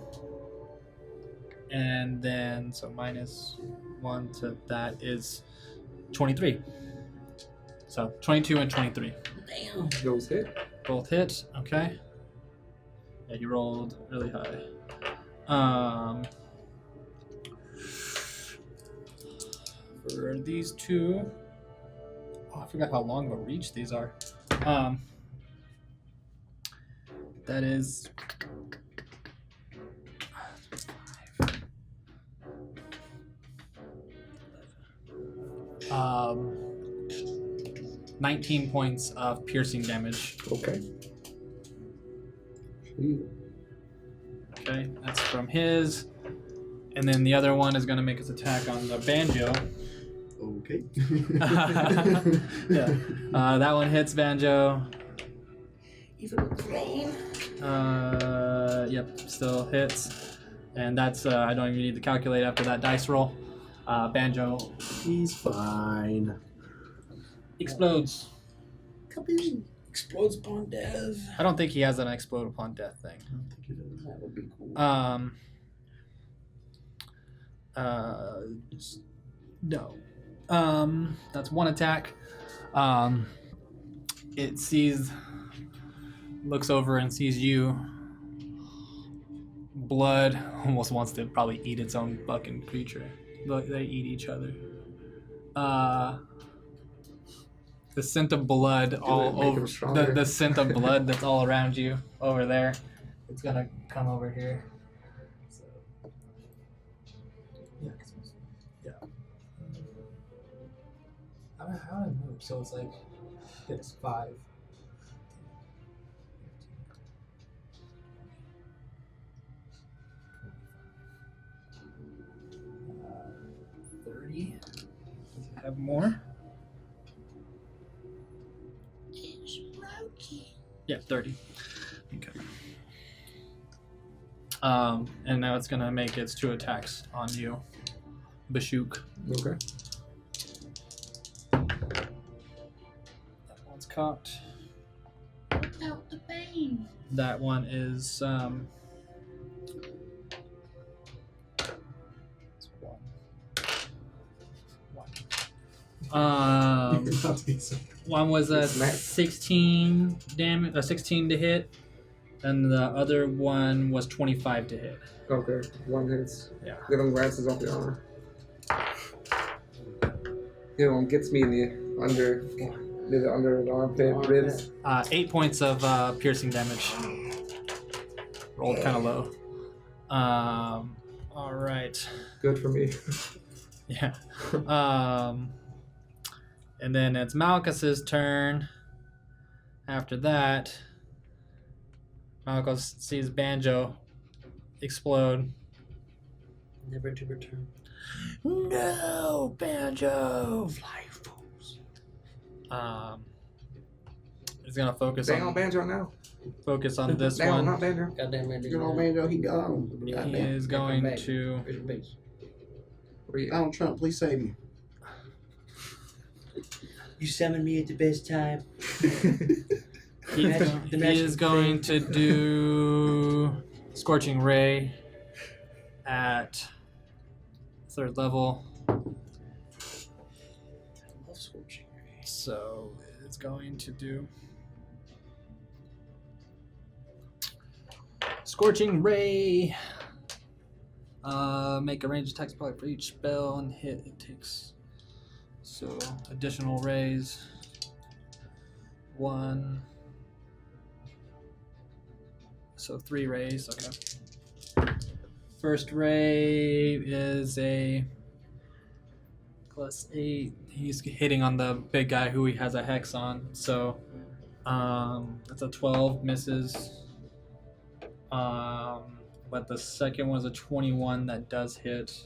And then, so minus 1 to that is 23. So 22 and 23. Damn. Those hit. Both hit, okay. Yeah, you rolled really high. For these two, oh, I forgot how long of a reach these are. That is 19 points of piercing damage. Okay. Okay, that's from his. And then the other one is going to make its attack on the banjo. Okay. Yeah. That one hits banjo. Even with Bane. Yep, still hits. And that's, I don't even need to calculate after that dice roll. Banjo He's fine. explodes. Kaboom. Explodes upon death. I don't think he has an explode upon death thing. I don't think he does. That would be cool. No. That's one attack. It looks over and sees you. Blood almost wants to probably eat its own fucking creature. They eat each other. The scent of blood all make over him stronger. the scent of blood that's all around you over there. It's gonna come over here. So, yeah. How did I move? So it's like it's 5. 30. Does it have more? It's broken. Yeah, 30. Okay. And now it's gonna make its 2 attacks on you, Bashuk. Okay. That one's cocked. Without the pain. That one is it's 1. One was a It's max. 16 damage, a 16 to hit, and the other one was 25 to hit. Okay. One hits. Yeah. The other one glances off the armor. The other one gets me in the under the armpit, ribs. 8 points of piercing damage. Rolled kind of low. All right. Good for me. Yeah. And then it's Malchus's turn. After that, Malchus sees Banjo explode. Never to return. No, Banjo! Fly, fools. He's gonna focus Dang on on Banjo now. this Dang on, one. not Banjo. Goddamn man. Good old Mango, he gone. He Goddamn. is going back. to. Where's your base? Where you- Donald Trump, please save me. You summoned me at the best time. He is going to do Scorching Ray at 3rd level. So it's going to do Scorching Ray. Make a ranged attack probably for each spell and hit. It takes so additional rays. 1. So 3 rays. Okay. First ray is a +8. He's hitting on the big guy who he has a hex on. So that's a 12, misses. But the second one's a 21 that does hit.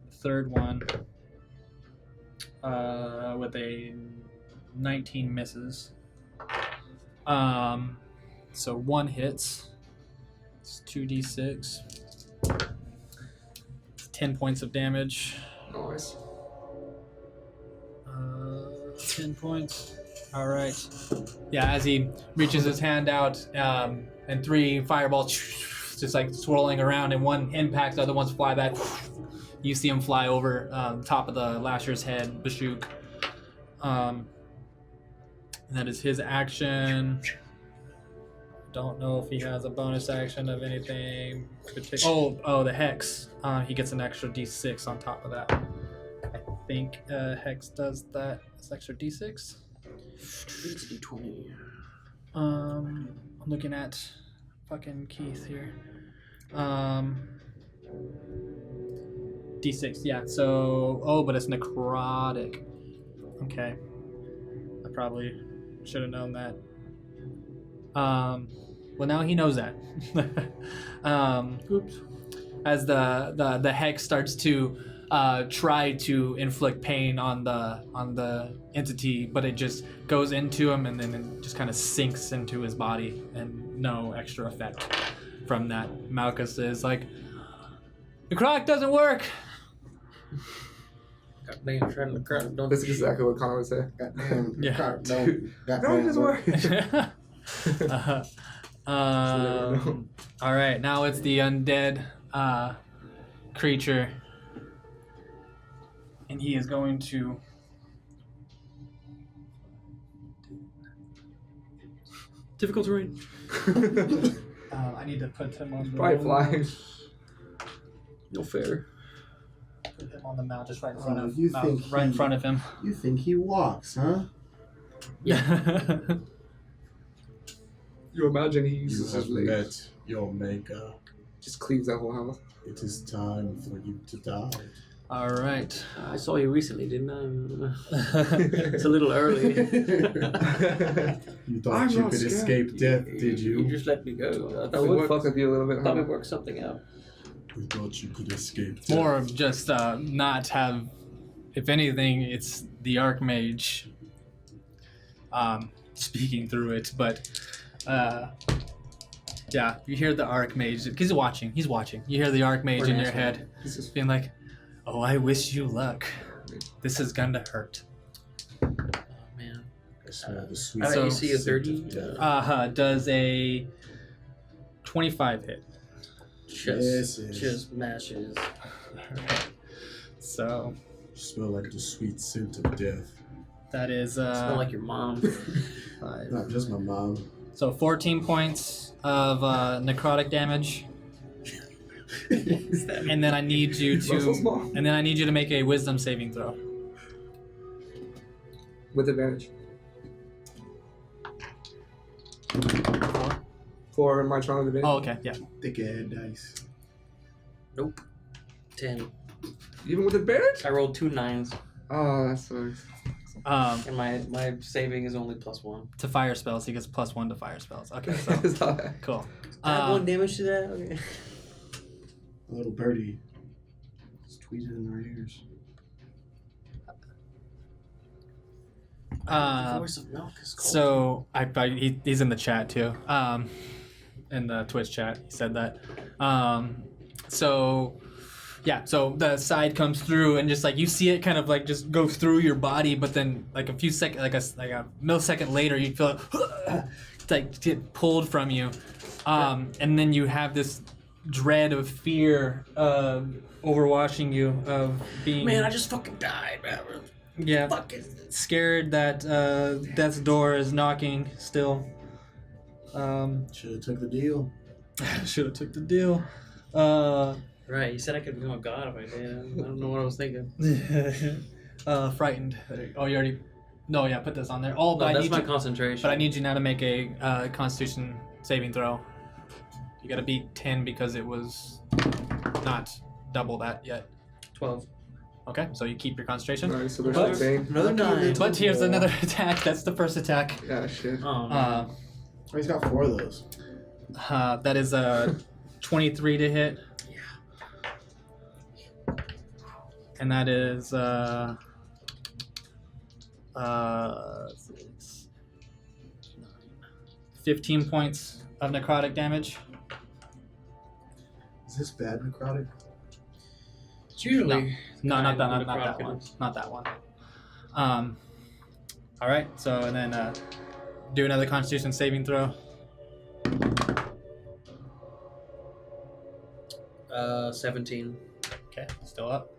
The third one with a 19 misses. So 1 hits. It's 2d6. 10 points of damage. Nice. 10 points. All right. Yeah, as he reaches his hand out, and 3 fireballs just like swirling around, and one impacts, the other ones fly back. You see him fly over top of the Lasher's head, Bashuk. And that is his action. Don't know if he has a bonus action of anything particular. Oh, the Hex. He gets an extra d6 on top of that. I think Hex does that. It's extra d6. It's d20. I'm looking at fucking Keith here. D6, yeah. So, but it's necrotic. Okay. I probably should have known that. Well, now he knows that. Oops. As the hex starts to try to inflict pain on the entity, but it just goes into him and then it just kind of sinks into his body, and no extra effect from that. Malcis is like, the croc doesn't work. Goddamn, trying to crack. Don't That's exactly what Connor would say. Goddamn. Yeah. No, it doesn't work. All right, now it's the undead creature, and he is going to difficult terrain. I need to put him on the Probably flying. No fair. Put him on the mount, just right in front of You mount, think right in he- front of him. You think he walks, huh? You imagine he You uses his have legs. met your maker. Just cleaves that whole house. It is time for you to die. All right. I saw you recently, didn't I? It's a little early. You thought I'm you not could scared. escape death, did You you? just let me go. That would fuck with you a little bit, I thought we huh? worked something out. You thought you could escape death. More of just not have. If anything, it's the Archmage speaking through it, but yeah, you hear the Archmage. He's watching. You hear the Archmage in your head. He's just Being like, oh, I wish you luck. This is gonna hurt. Oh, man. I smell the sweet I So- you see a 30. Does a 25 hit. Just, Yes, just mashes. So You smell like the sweet scent of death. that is Smell like your mom. 5. Not just my mom. So 14 points of necrotic damage, and then I need you Russell's to, mom. and then I need you to make a Wisdom saving throw. With advantage. 4. For my trial of advantage. Oh, okay, yeah. Thick ass dice. Nope. 10. Even with advantage? I rolled 2 9s, Oh, that sucks. and my saving is only +1. To fire spells, he gets +1 to fire spells. Okay, so It's not bad. cool. Add 1 damage to that? Okay. A little birdie. It's tweeted in our ears. The voice of Malcis. So he's in the chat too. In the Twitch chat, he said that. So Yeah, so the side comes through and just like you see it kind of like just go through your body, but then like a few seconds, like a millisecond later, you feel it like get pulled from you, and then you have this dread of fear overwashing you of being. Man, I just fucking died, man. Yeah, Fuck is this? scared that death's door is knocking still. Should have took the deal. Should have took the deal. Right, you said I could become a god if I did. I don't know what I was thinking. Frightened. Oh, you already. No, yeah, put this on there. Oh, but No, I that's need my you. concentration. But I need you now to make a Constitution saving throw. You gotta beat 10 because it was not double that yet. 12. Okay, so you keep your concentration. Nice, so there's But- no Bane. Another 9. But here's another attack. That's the first attack. Yeah, shit. Oh, man. Oh, he's got 4 of those. That is a 23 to hit. And that is 15 points of necrotic damage. Is this bad necrotic? It's usually. No, not that, kind not of that necrotic one. is. Not that one. All right. So and then do another Constitution saving throw. 17. Okay, still up.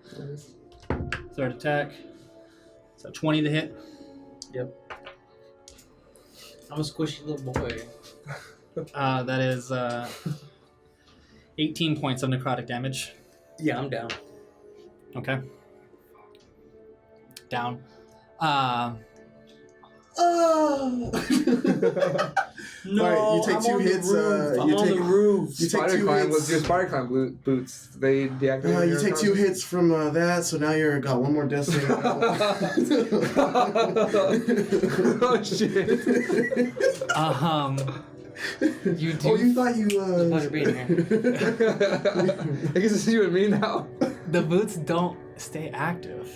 Third attack. So 20 to hit. I'm a squishy little boy. That is 18 points of necrotic damage. Yeah, I'm down. Okay. Down. Oh! No, Alright, you take I'm 2 on hits. The roof. I'm You on take the roof. you take Spider 2 climb was hits. your spider climb boots. They deactivated. You your take 2 con- hits from that, so now you're got 1 more death saving. Oh shit! You do. Oh, you thought you. Pleasure being here. I guess it's you and me now. The boots don't stay active.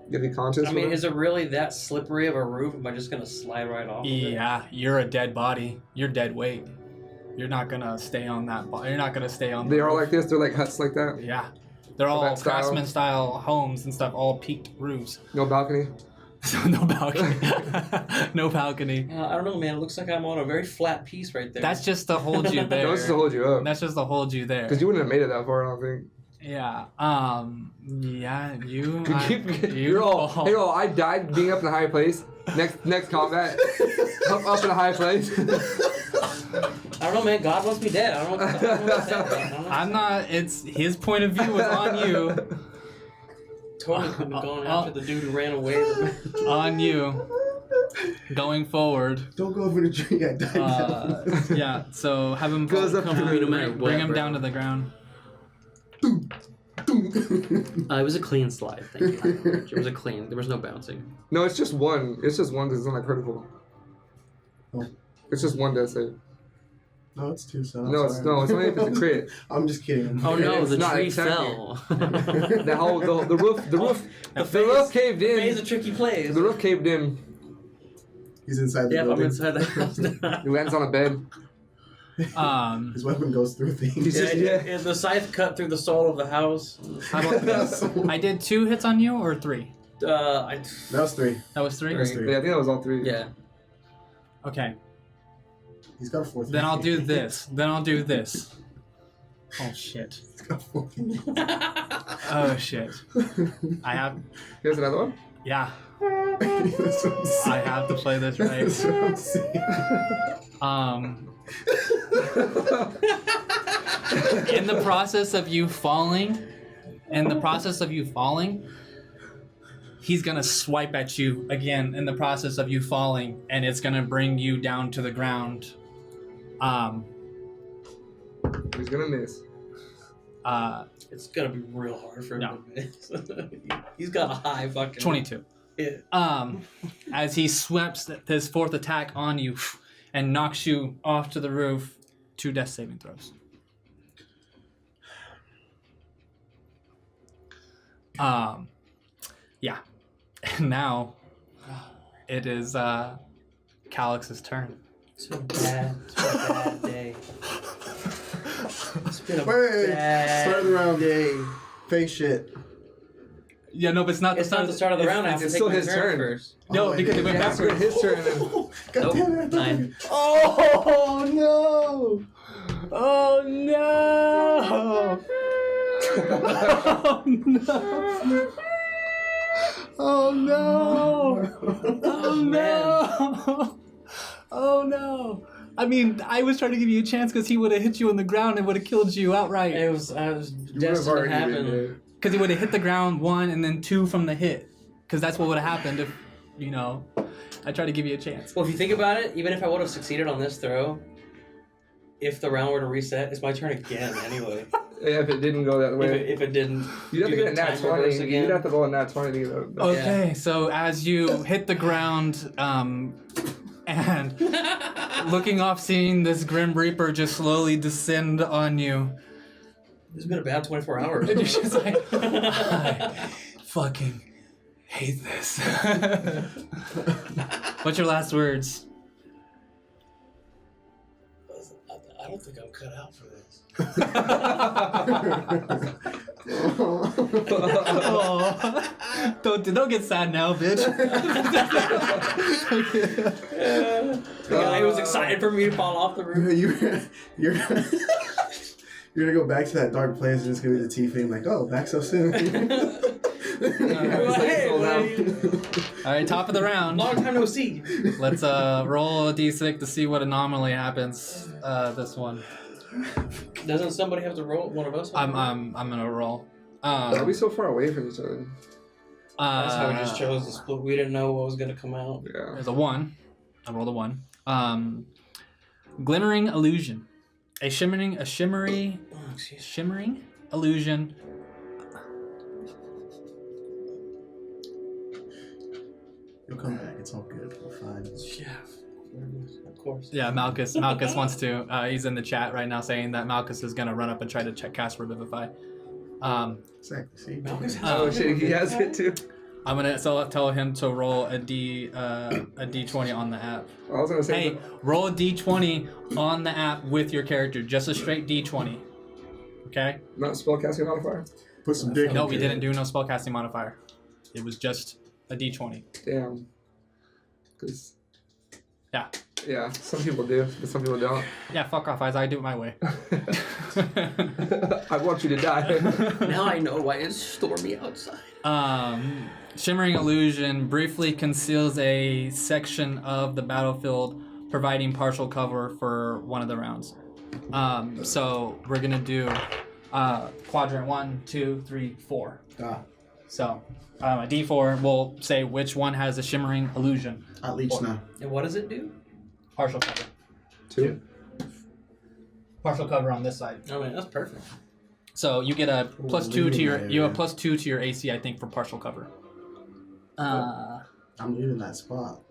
You be conscious. I mean, for is it really that slippery of a roof? Am I just gonna slide right off? Of it? Yeah, you're a dead body. You're dead weight. You're not gonna stay on that. You're not gonna stay on. They the are roof. like this. They're like huts like that. Yeah, they're all that style. craftsman style homes and stuff. All peaked roofs. No balcony. So no balcony. No balcony. I don't know, man. It looks like I'm on a very flat piece right there. That's just to hold you there. No, it's just to hold you up. That's just to hold you there. Because you wouldn't have made it that far, I don't think. Yeah. Yeah. You. You're all. Hey, I died being up in a high place. Next combat, up in a high place. I don't know, man. God wants me dead. I don't know. What I don't know. I'm not. It's his point of view was on you. Totally couldn't have gone after the dude who ran away. On you. Going forward. Don't go over the tree. I died. Yeah. So have him Goes up Come to for me no the. matter what. bring him bro. down to the ground. It was a clean slide. Thank you very much. It was a clean. There was no bouncing. No, it's just one. It's just one because it's not like critical. Oh. It's just one death save. No, it's 2. So No, it's only if it's a crit. I'm just kidding. Oh no, It's the not tree exactly. fell. The roof caved Phase in. of tricky plays. The roof caved in. He's inside the Yep, I'm building. inside the house now. He lands on a bed. His weapon goes through things. He's just Yeah, the scythe cut through the soul of the house. How about this? I did 2 hits on you or 3? I. That was 3. That was 3. That's 3. Yeah, I think that was all 3. Yeah. Okay. He's got a 4th. Then I'll do this. Then I'll do this. Oh shit. He's got 4. Oh shit. I have. Here's another one. Yeah. That's what I'm saying. I have to play this That's right. what I'm saying. In the process of you falling, he's gonna swipe at you again in the process of you falling, and it's gonna bring you down to the ground. He's gonna miss. It's gonna be real hard for him No. to miss. He's got a high fucking. 22. Yeah. As he sweeps his 4th attack on you and knocks you off to the roof, 2 death saving throws. Yeah. And now it is Calix's turn. It's been a bad day. It's been a Wait, bad start the round. day. Face shit. Yeah, no, but it's not. It's not the start of the round. I have to it's take still my his turn. first. No, Oh, because it went Yeah, it's backwards. his turn. And then... God Nope, damn it. 9. Oh no! Oh no! Oh no! Oh no! Oh no! Oh no! I mean, I was trying to give you a chance because he would have hit you on the ground and would have killed you outright. I was You would have destined to already been happen. dead. Because he would have hit the ground 1 and then 2 from the hit. Because that's what would have happened if, I tried to give you a chance. Well, if you think about it, even if I would have succeeded on this throw, if the round were to reset, it's my turn again anyway. Yeah, if it didn't go that way. if it didn't, You'd have to do get a the nat time reverse 20. again. You'd have to roll a nat 20 to get a... Okay, so as you hit the ground, and looking off, seeing this Grim Reaper just slowly descend on you, It's been a bad 24 hours. and you're just like, I fucking hate this. What's your last words? I don't think I'm cut out for this. Oh, don't get sad now, bitch. The guy was excited for me to fall off the roof. You're gonna go back to that dark place and it's gonna be the Tiefling like, oh, back so soon. Hey, All right, top of the round. long time no see. Let's roll a d6 to see what anomaly happens. This one. Doesn't somebody have to roll? One of us? I'm gonna roll. Are we so far away from each other? That's how we just chose the split. We didn't know what was gonna come out. Yeah. There's a 1. I rolled a 1. Glimmering illusion. A shimmering illusion. You'll come back. It's all good. We'll find. Yeah, of course. Yeah, Malcis wants to. He's in the chat right now saying that Malcis is gonna run up and try to cast Revivify. Exactly. See. Oh shit, he has it too. I'm gonna tell him to roll a d20 on the app. I was gonna say. Hey, roll a d20 on the app with your character, just a straight d20. Okay? Not spellcasting modifier? Put some dick No, in we there. didn't do no spellcasting modifier. It was just a d20. Damn. Cause. Yeah. Yeah, some people do, but some people don't. Yeah, fuck off, Eyes. I do it my way. I want you to die. Now I know why it's stormy outside. Shimmering illusion briefly conceals a section of the battlefield, providing partial cover for one of the rounds. So we're gonna do quadrant 1, 2, 3, 4. So a D4 will say which one has a shimmering illusion. At least now. And what does it do? Partial cover. 2. Partial cover on this side. Oh man, that's perfect. So you get a plus Ooh, 2 to your leaving you that have a plus 2 to your AC, I think, for partial cover. I'm leaving that spot.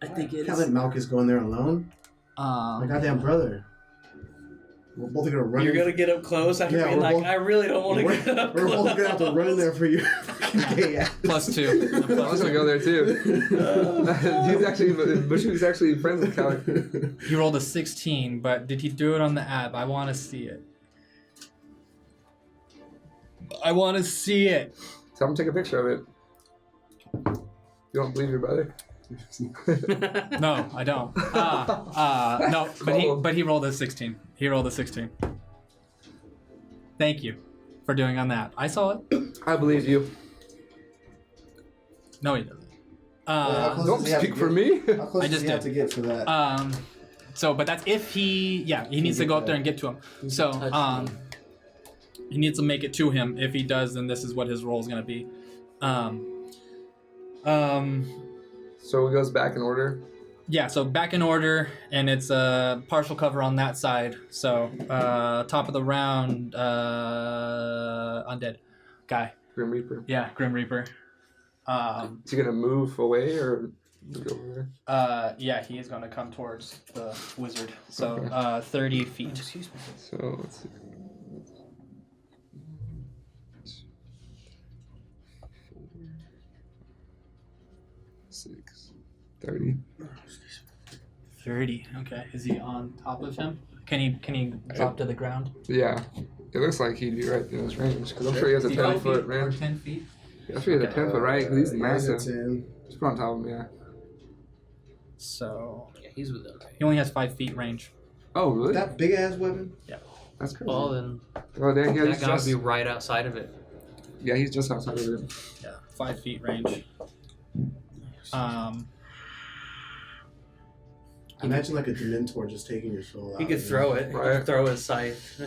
I think it Can't let is. Malchus go in there alone. My goddamn brother. We're both gonna run. You're gonna get up close after Yeah, being we're like, both- I really don't want to We're, get up we're close. both gonna have to run in there for you. Fucking gay ass. Plus 2. I was gonna go there too. He's actually, Bushy's actually friends with Callie. He rolled a 16, but did he do it on the app? I want to see it. I want to see it. Tell him to take a picture of it. You don't believe your brother? No, I don't. No, but he rolled a 16. He rolled a 16. Thank you for doing on that. I saw it. I believe you. No, he doesn't. How close Don't does he have speak to for get? me. How close I does just he have did. to get for that? So, but that's if he needs to go up there and get to him. So, he needs to make it to him. If he does, then this is what his role is going to be. So it goes back in order. Yeah, so back in order, and it's a partial cover on that side. So, top of the round, undead guy. Grim Reaper. Yeah, Grim Reaper. Is he gonna move away or go over there? Yeah, he is going to come towards the wizard. So, Okay. 30 feet. Excuse me. So let's see. 6, 30. 30. Okay. Is he on top of him? Can he drop to the ground? Yeah. It looks like he'd be right in his range because I'm sure he has a 10-foot range. 10 feet. I'm sure he has a 10-foot, right? 'Cause he's massive. 10. Just put on top of him, yeah. So Yeah, he's within range. he only has 5 feet range. Oh, really? That big ass weapon? That's crazy. Well, then Oh, dang, yeah, that he's gotta just, be right outside of it. yeah, he's just outside of it. Yeah, 5 feet range. Imagine like a Dementor just taking your soul out. He could throw it. He Right. could throw his scythe.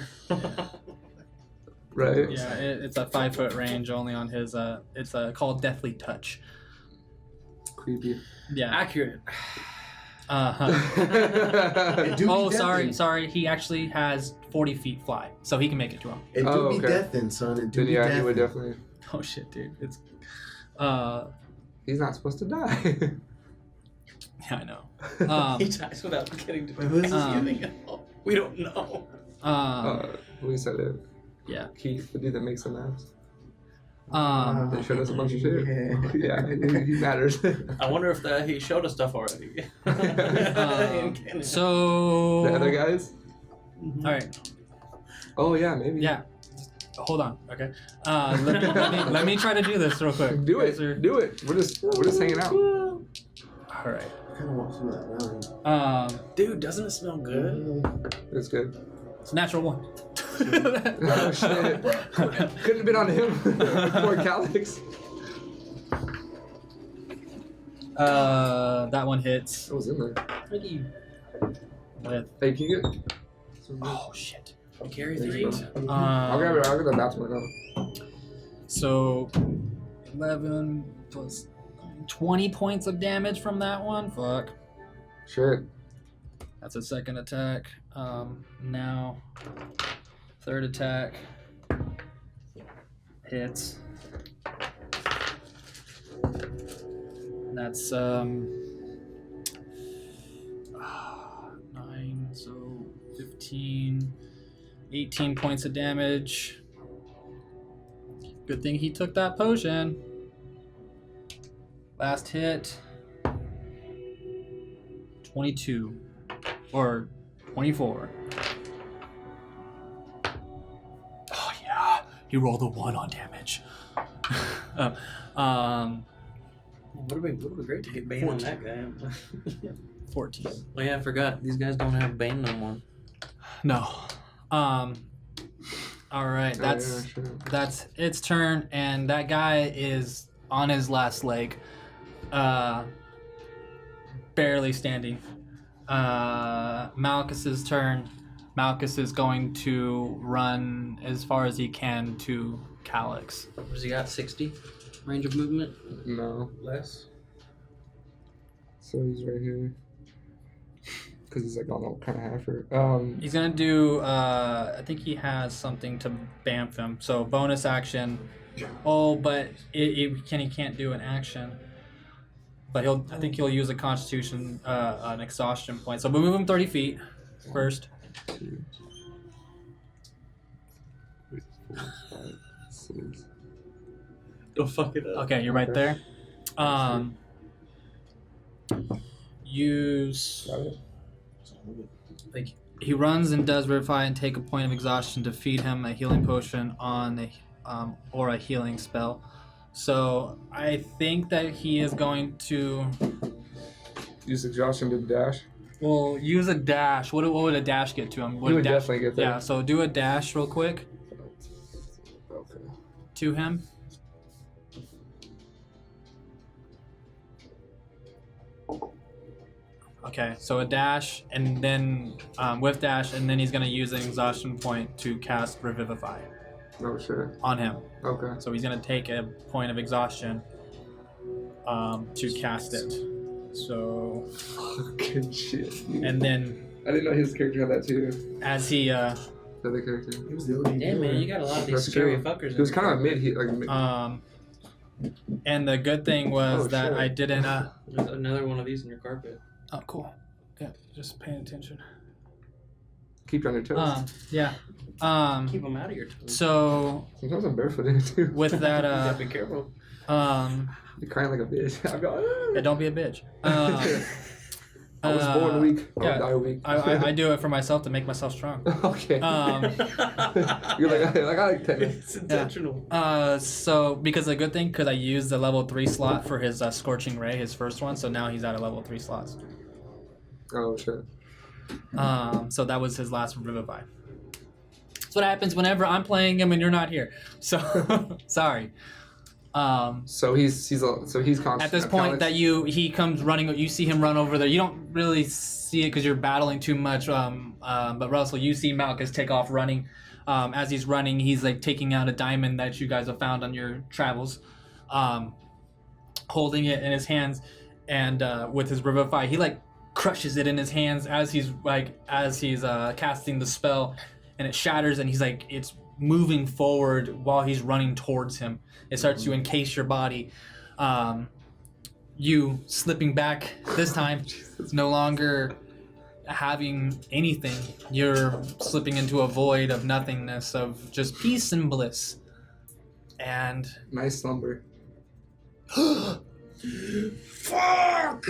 Right? Yeah, it's a 5 foot range only on his. It's called Deathly Touch. Creepy. Yeah. Accurate. It do Oh, be sorry. He actually has 40 feet fly, so he can make it to him. It do Oh, be okay. death then, son. It do Then be yeah, death. he would definitely. Oh shit, dude. It's. He's not supposed to die. Yeah, I know. He dies without getting to Wait, who is this? We don't know. Who said it? Yeah. Keith, the dude that makes the maps. Uh-huh. They showed us a bunch of shit. Yeah. Yeah, he matters. I wonder if he showed us stuff already. In Canada. So. The other guys? All right. Oh yeah, maybe. Yeah. Hold on. Okay. Let me try to do this real quick. Do You it. guys are- Do it. We're just hanging out. All right. I kind of want some of that brownie. Dude, doesn't it smell good? It's good. It's a natural 1. Oh shit. Couldn't have been on him. Poor Calix. That one hits What was in there? with. Hey, can you get? Oh shit. You carry Thanks, 3. bro. I'll grab it. I'll get the bats right now. So 11 plus 20 points of damage from that one. Fuck. Shit. That's a second attack. Now third attack hits. That's 9, so 15, 18 points of damage. Good thing he took that potion. Last hit 22 or 24. Oh yeah, he rolled a 1 on damage. Would have been great to get Bane on that guy. 14. Oh yeah, I forgot. These guys don't have Bane no more. No. All right, that's Oh, yeah, sure. that's its turn, and that guy is on his last leg, barely standing. Malcis's turn. Malcis is going to run as far as he can to Calix. Has he got 60 range of movement? No. Less? So he's right here. Because he's like on all kind of halfer. He's gonna do. I think he has something to bamf him. So bonus action. Oh, but he can't do an action. But I think he'll use a Constitution, an exhaustion point. So we'll move him 30 feet first. 2, 3, 4, 5, 6. Don't fuck it up. Okay, you're right there. Use. Got it? He runs and does Revivify and take a point of exhaustion to feed him a healing potion on a or a healing spell. So I think that he is going to. Use exhaustion to dash. Well, use a dash. What would a dash get to him? He would dash, definitely get there. Yeah, so do a dash real quick Okay. to him. Okay, so a dash, and then with dash, and then he's gonna use an exhaustion point to cast Revivify Oh shit. on him. Okay. So he's gonna take a point of exhaustion to cast it. So, Fucking shit. Dude. and then I didn't know his character had that too. as he The other character. He was the OG. Damn, man, you got a lot of these That's scary true. fuckers. He was kind of a mid. and the good thing was Oh, that shit. I didn't. There's another one of these in your carpet. Oh, cool. Yeah, just paying attention. Keep you on your toes. Yeah. Keep them out of your toes. So Sometimes I'm barefooted too. with You that, gotta be careful. You're crying like a bitch. I'm going. yeah, don't be a bitch. I was born weak. I'll yeah. die weak. I do it for myself to make myself strong. Okay. You're like, I like that. It's intentional. So because a good thing, because I used the level 3 slot for his Scorching Ray, his first one, so now he's out of level 3 slots. Oh shit. So that was his last Revivify. That's what happens whenever I'm playing him and you're not here. So sorry. So he's constant. At this point that he comes running, you see him run over there. You don't really see it because you're battling too much. But Russell, you see Malcis take off running. As he's running, he's like taking out a diamond that you guys have found on your travels, holding it in his hands, and with his Revivify, he like crushes it in his hands as he's casting the spell, and it shatters, and he's like it's moving forward while he's running towards him. It starts to encase your body. You slipping back this time. It's no longer having anything. You're slipping into a void of nothingness, of just peace and bliss. And nice slumber. Fuck!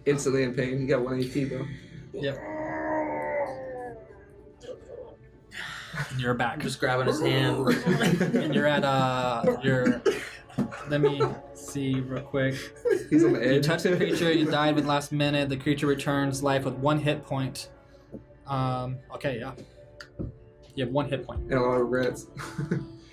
Instantly in pain. You got 1 AP though. yep, you're back. Just grabbing his hand. And you're at let me see real quick. He's on the You edge. touch the creature, you died with last minute. The creature returns life with 1 hit point. Okay, yeah. You have 1 hit point. And a lot of regrets.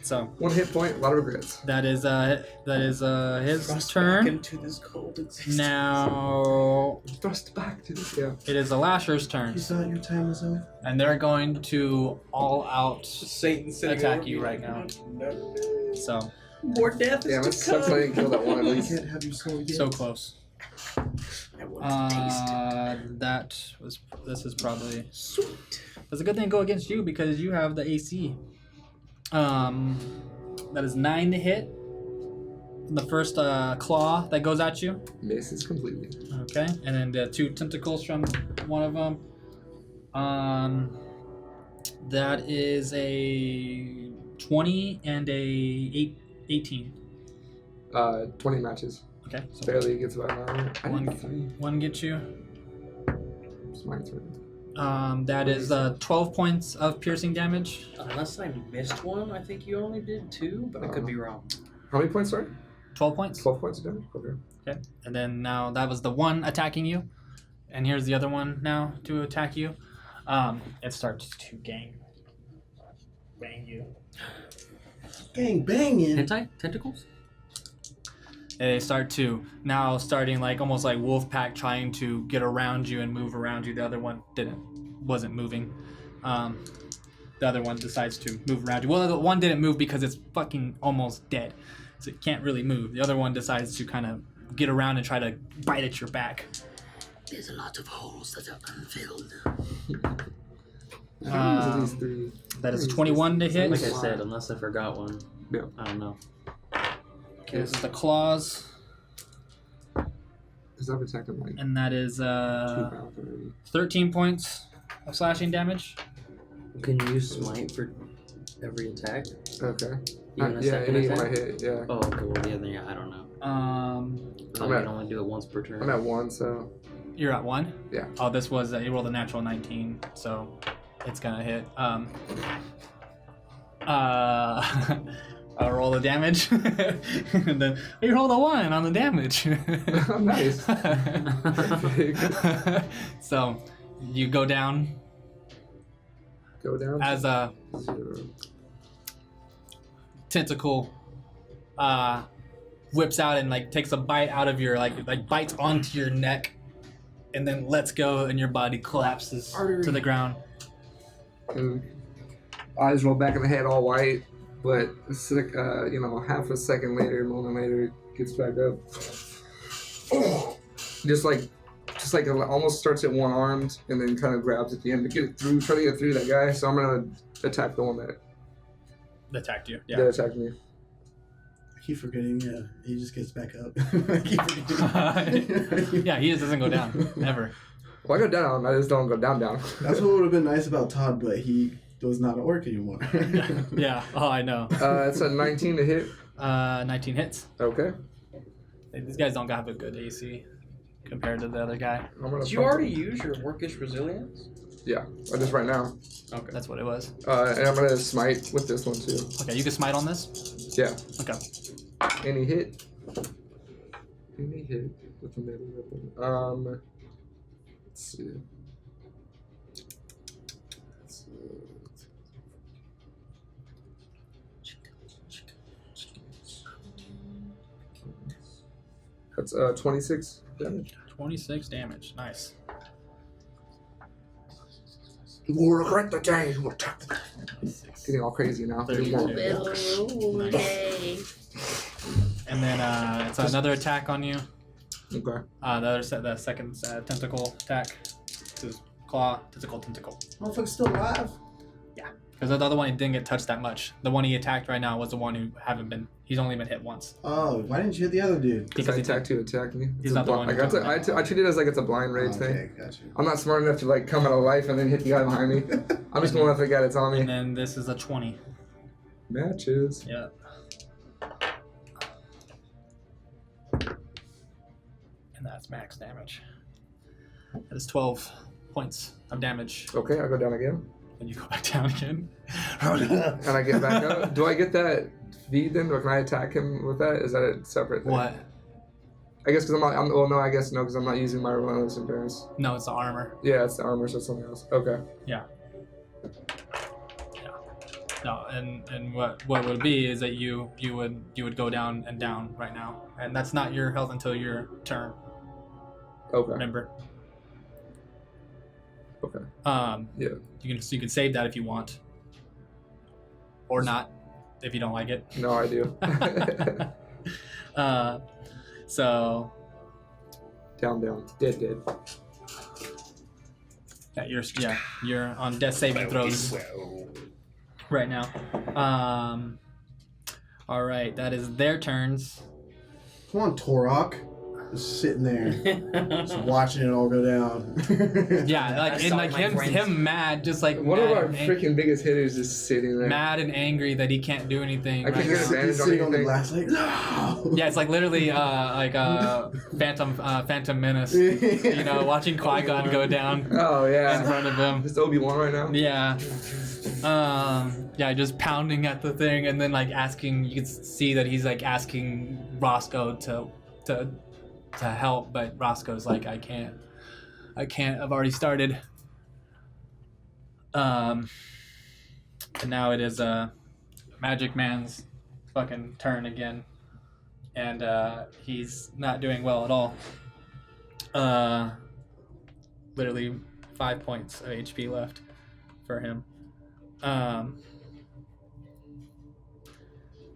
So 1 hit point, a lot of regrets. that is his Thrust turn. back into this cold existence. Now thrust back to this. Yeah. It is the Lasher's turn, You thought your time was over? and they're going to all out Satan sitting attack over you me right like, now. No. So More death Damn, it is to sucks I come. didn't kill that one at You least. can't have your soul yet. so close. I want to taste This is probably. it. Sweet. It's a good thing to go against you because you have the AC. That is 9 to hit. The first claw that goes at you. Misses completely. Okay, and then the 2 tentacles from one of them. That is a 20 and a 18. 20 matches. Okay, so Barely gets by an armor. I One- didn't see. one gets you. It's my turn. That is 12 points of piercing damage. Unless I missed one, I think you only did 2, but I could be wrong. How many points, sorry? 12 points. 12 points of damage? Okay. Okay, and then now that was the one attacking you, and here's the other one now to attack you. It starts to bang you. Gang banging. Hentai? Tentacles? They start to starting like almost like wolf pack trying to get around you and move around you. The other one wasn't moving. The other one decides to move around you. Well, the one didn't move because it's fucking almost dead, so it can't really move. The other one decides to kind of get around and try to bite at your back. There's a lot of holes that are unfilled. These 3. That is 21 to hit. Like I said, unless I forgot one. Yeah. I don't know. Okay, this is the claws, Because I've attacked him like 2 and that is rounds already. 13 points of slashing damage. Can you smite for every attack? Okay. Even a Yeah, second any one I attack? hit, yeah. Oh, okay, well, the other, yeah, I don't know. Oh, You can only do it once per turn. I'm at 1, so. You're at 1? Yeah. Oh, this was, you rolled a natural 19, so it's gonna hit. I'll roll the damage, and then you roll the 1 on the damage. Nice. So, you go down Go down. as a 0. tentacle whips out and like takes a bite out of your like bites onto your neck, and then lets go, and your body collapses to the ground. And eyes roll back in the head all white, but it's like, half a second later, a moment later, it gets back up. Just like it almost starts at one armed and then kind of grabs at the end to get it through, try to get through that guy. So I'm gonna attack the one that Attacked you. that Yeah. attacked me. I keep forgetting, yeah. He just gets back up. I keep forgetting. Yeah, he just doesn't go down ever. Well, I go down. I just don't go down. That's what would have been nice about Todd, but he was not at work anymore. Yeah. Oh, I know. It's a 19 to hit. 19 hits. Okay. These guys don't have a good AC. compared to the other guy. I'm gonna Did you pump already him. use your orcish resilience? Yeah, just right now. Okay. That's what it was. And I'm gonna smite with this one too. Okay, you can smite on this. Yeah. Okay. Any hit. Any hit with the melee weapon. Let's see. That's 26 damage. 26 damage. Nice. You will regret the day you attack. Getting all crazy now. 32. Nice. And then it's another attack on you. Okay. The second tentacle attack. This is claw, tentacle. Motherfucker's still alive. Because the other one he didn't get touched that much. The one he attacked right now was the one who he's only been hit once. Oh, why didn't you hit the other dude? Because I attacked you, attack me. He's not the one. I treat it as like it's a blind rage thing. Okay, gotcha. I'm not smart enough to like come out of life and then hit the guy behind me. I'm just gonna let the guy that's on And me. then this is a 20. Matches. Yeah. And that's max damage. That is 12 points of damage. Okay, I'll go down again. And you go back down again. And I get back up. Do I get that feed then, or can I attack him with that? Is that a separate thing? What? I guess because well, no, I guess no, because I'm not using my relentless endurance. No, it's the armor. Yeah, it's the armor, so it's something else. Okay. Yeah. No, and what would be is that you would go down and down right now, and that's not your health until your turn. Okay. Remember. Okay. Yeah. You can save that if you want, or not, if you don't like it. No, I do. So. Down. Dead. You're on death saving throws right now. All right, that is their turns. Come on, Torok. Just sitting there, just watching it all go down. Yeah, like and like him mad, just like One mad of our and freaking biggest hitters is sitting there. mad and angry that he can't do anything. I can't get advantage on sitting on the anything. glass like, no! Yeah, it's like literally Phantom Menace. You know, watching Qui-Gon go down Oh in yeah. front of him. Just Obi-Wan right now. Yeah. Yeah, just pounding at the thing and then like asking. You can see that he's like asking Roscoe to help, but Roscoe's like, I can't. I've already started. And now it is Magic Man's fucking turn again, and he's not doing well at all. Literally 5 points of HP left for him.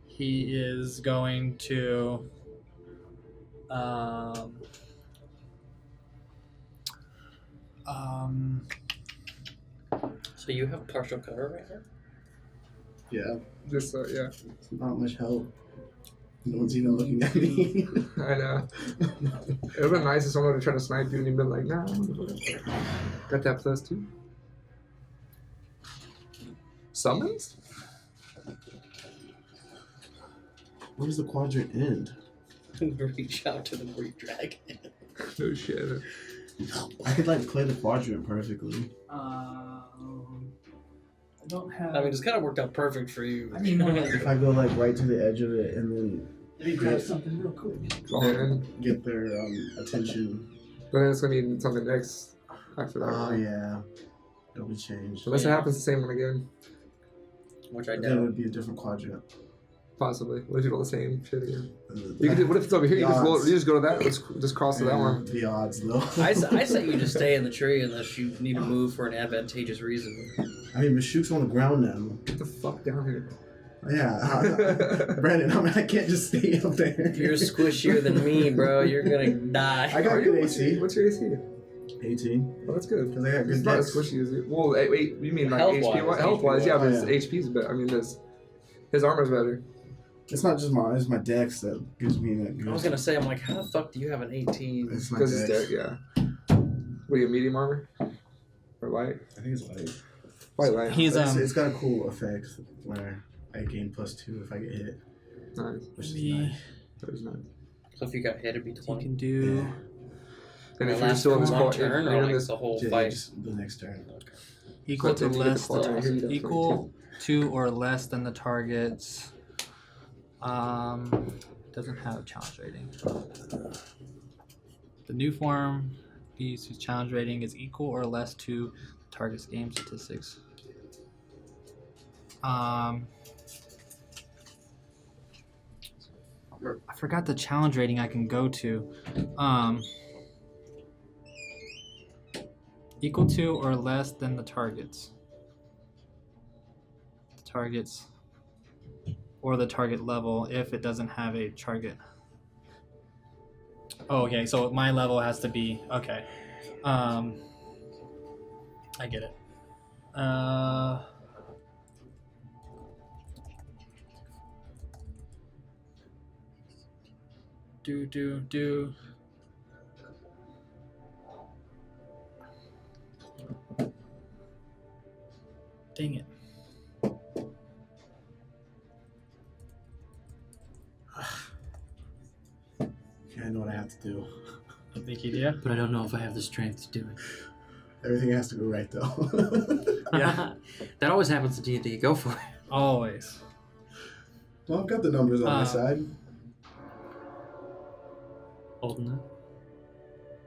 He is going to So you have partial cover right now? Yeah, Just yeah. not much help. No one's even looking at me. I know. It would have been nice if someone would have tried to snipe you and you'd been like, nah. Got that +2. Summons? Where does the quadrant end? Reach out to the Greek dragon. No shit. I could like play the quadrant perfectly. I don't have. I mean, it's kind of worked out perfect for you. I mean, no, like, If I go like right to the edge of it and then let me grab something real quick. And get their attention. but then it's gonna be something next after that. Oh yeah, it'll be changed. Unless it happens the same one again. Which I Then it doubt. would be a different quadrant. Possibly. What if you roll the same shit again? Uh, You can do, what if it's over here? You just, roll, odds. you just go to that. Let's just cross to that one. The odds though. I say you just stay in the tree unless you need to move for an advantageous reason. I mean, Mashouk's on the ground now. Get the fuck down here. Yeah, Brandon. I mean, I can't just stay up there. You're squishier than me, bro. You're gonna die. I got good AC. What's your AC? 18. Oh, that's good. Because I got It's good not as dex. squishy as it. Well, wait, you mean like Health-wise, HP? Health-wise, yeah, but his yeah. HP's better. I mean, his armor's better. It's not just it's my dex that gives me that good. I was gonna say, I'm like, how the fuck do you have an 18? It's my Because it's dex. deck, yeah. What do you have, medium armor? Or light? I think it's light. Probably light. He's It's got a cool effect where I gain +2 if I get hit, Nice. which is Me- nice. That was nice. So if you got hit, it'd be You 20. can do. And if The you're last still in this one part, turn you're or in like this the whole Yeah, fight. just the next turn. Equal to But if you get less the part right here, you definitely equal to or less than the target's doesn't have a challenge rating. The new form beast whose challenge rating is equal or less to the target's game statistics. I forgot the challenge rating I can go to. Equal to or less than the targets. The targets or the target level if it doesn't have a target. Oh, okay, so my level has to be okay. I get it. Do. Dang it. Okay, I know what I have to do. I think you do. But I don't know if I have the strength to do it. Everything has to go right though. Yeah. That always happens to D&D. Go for it. Always. Well, I've got the numbers on my side. Old enough.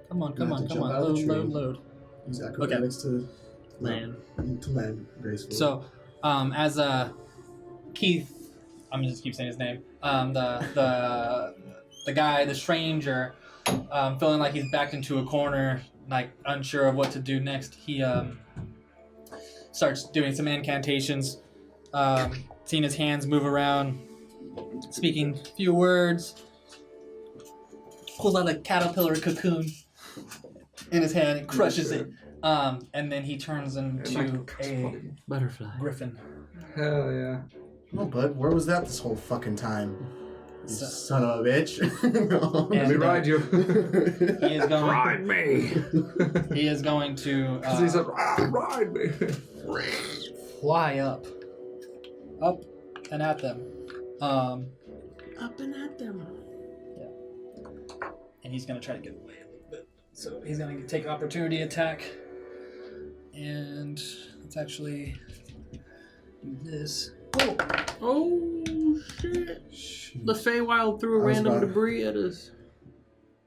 Come on. You have to jump out of the tree. Load. Use acrobatics to Land. gracefully. So, as Keith, I'm gonna just keep saying his name. The guy, the stranger, feeling like he's backed into a corner, like unsure of what to do next. He starts doing some incantations, seeing his hands move around, speaking a few words. Pulls out a caterpillar cocoon in his hand and crushes it. And then he turns into a Butterfly. griffin. Hell yeah. No, bud, where was that this whole fucking time? You son of a bitch. Let me ride you. He is going. Ride me. He is going to He said, ride me. fly up and at them. Up and at them. And he's gonna try to get away a little bit. So he's gonna take opportunity attack. And let's actually do this. Oh, shit. Shoot. The Feywild threw I was random about- debris at us.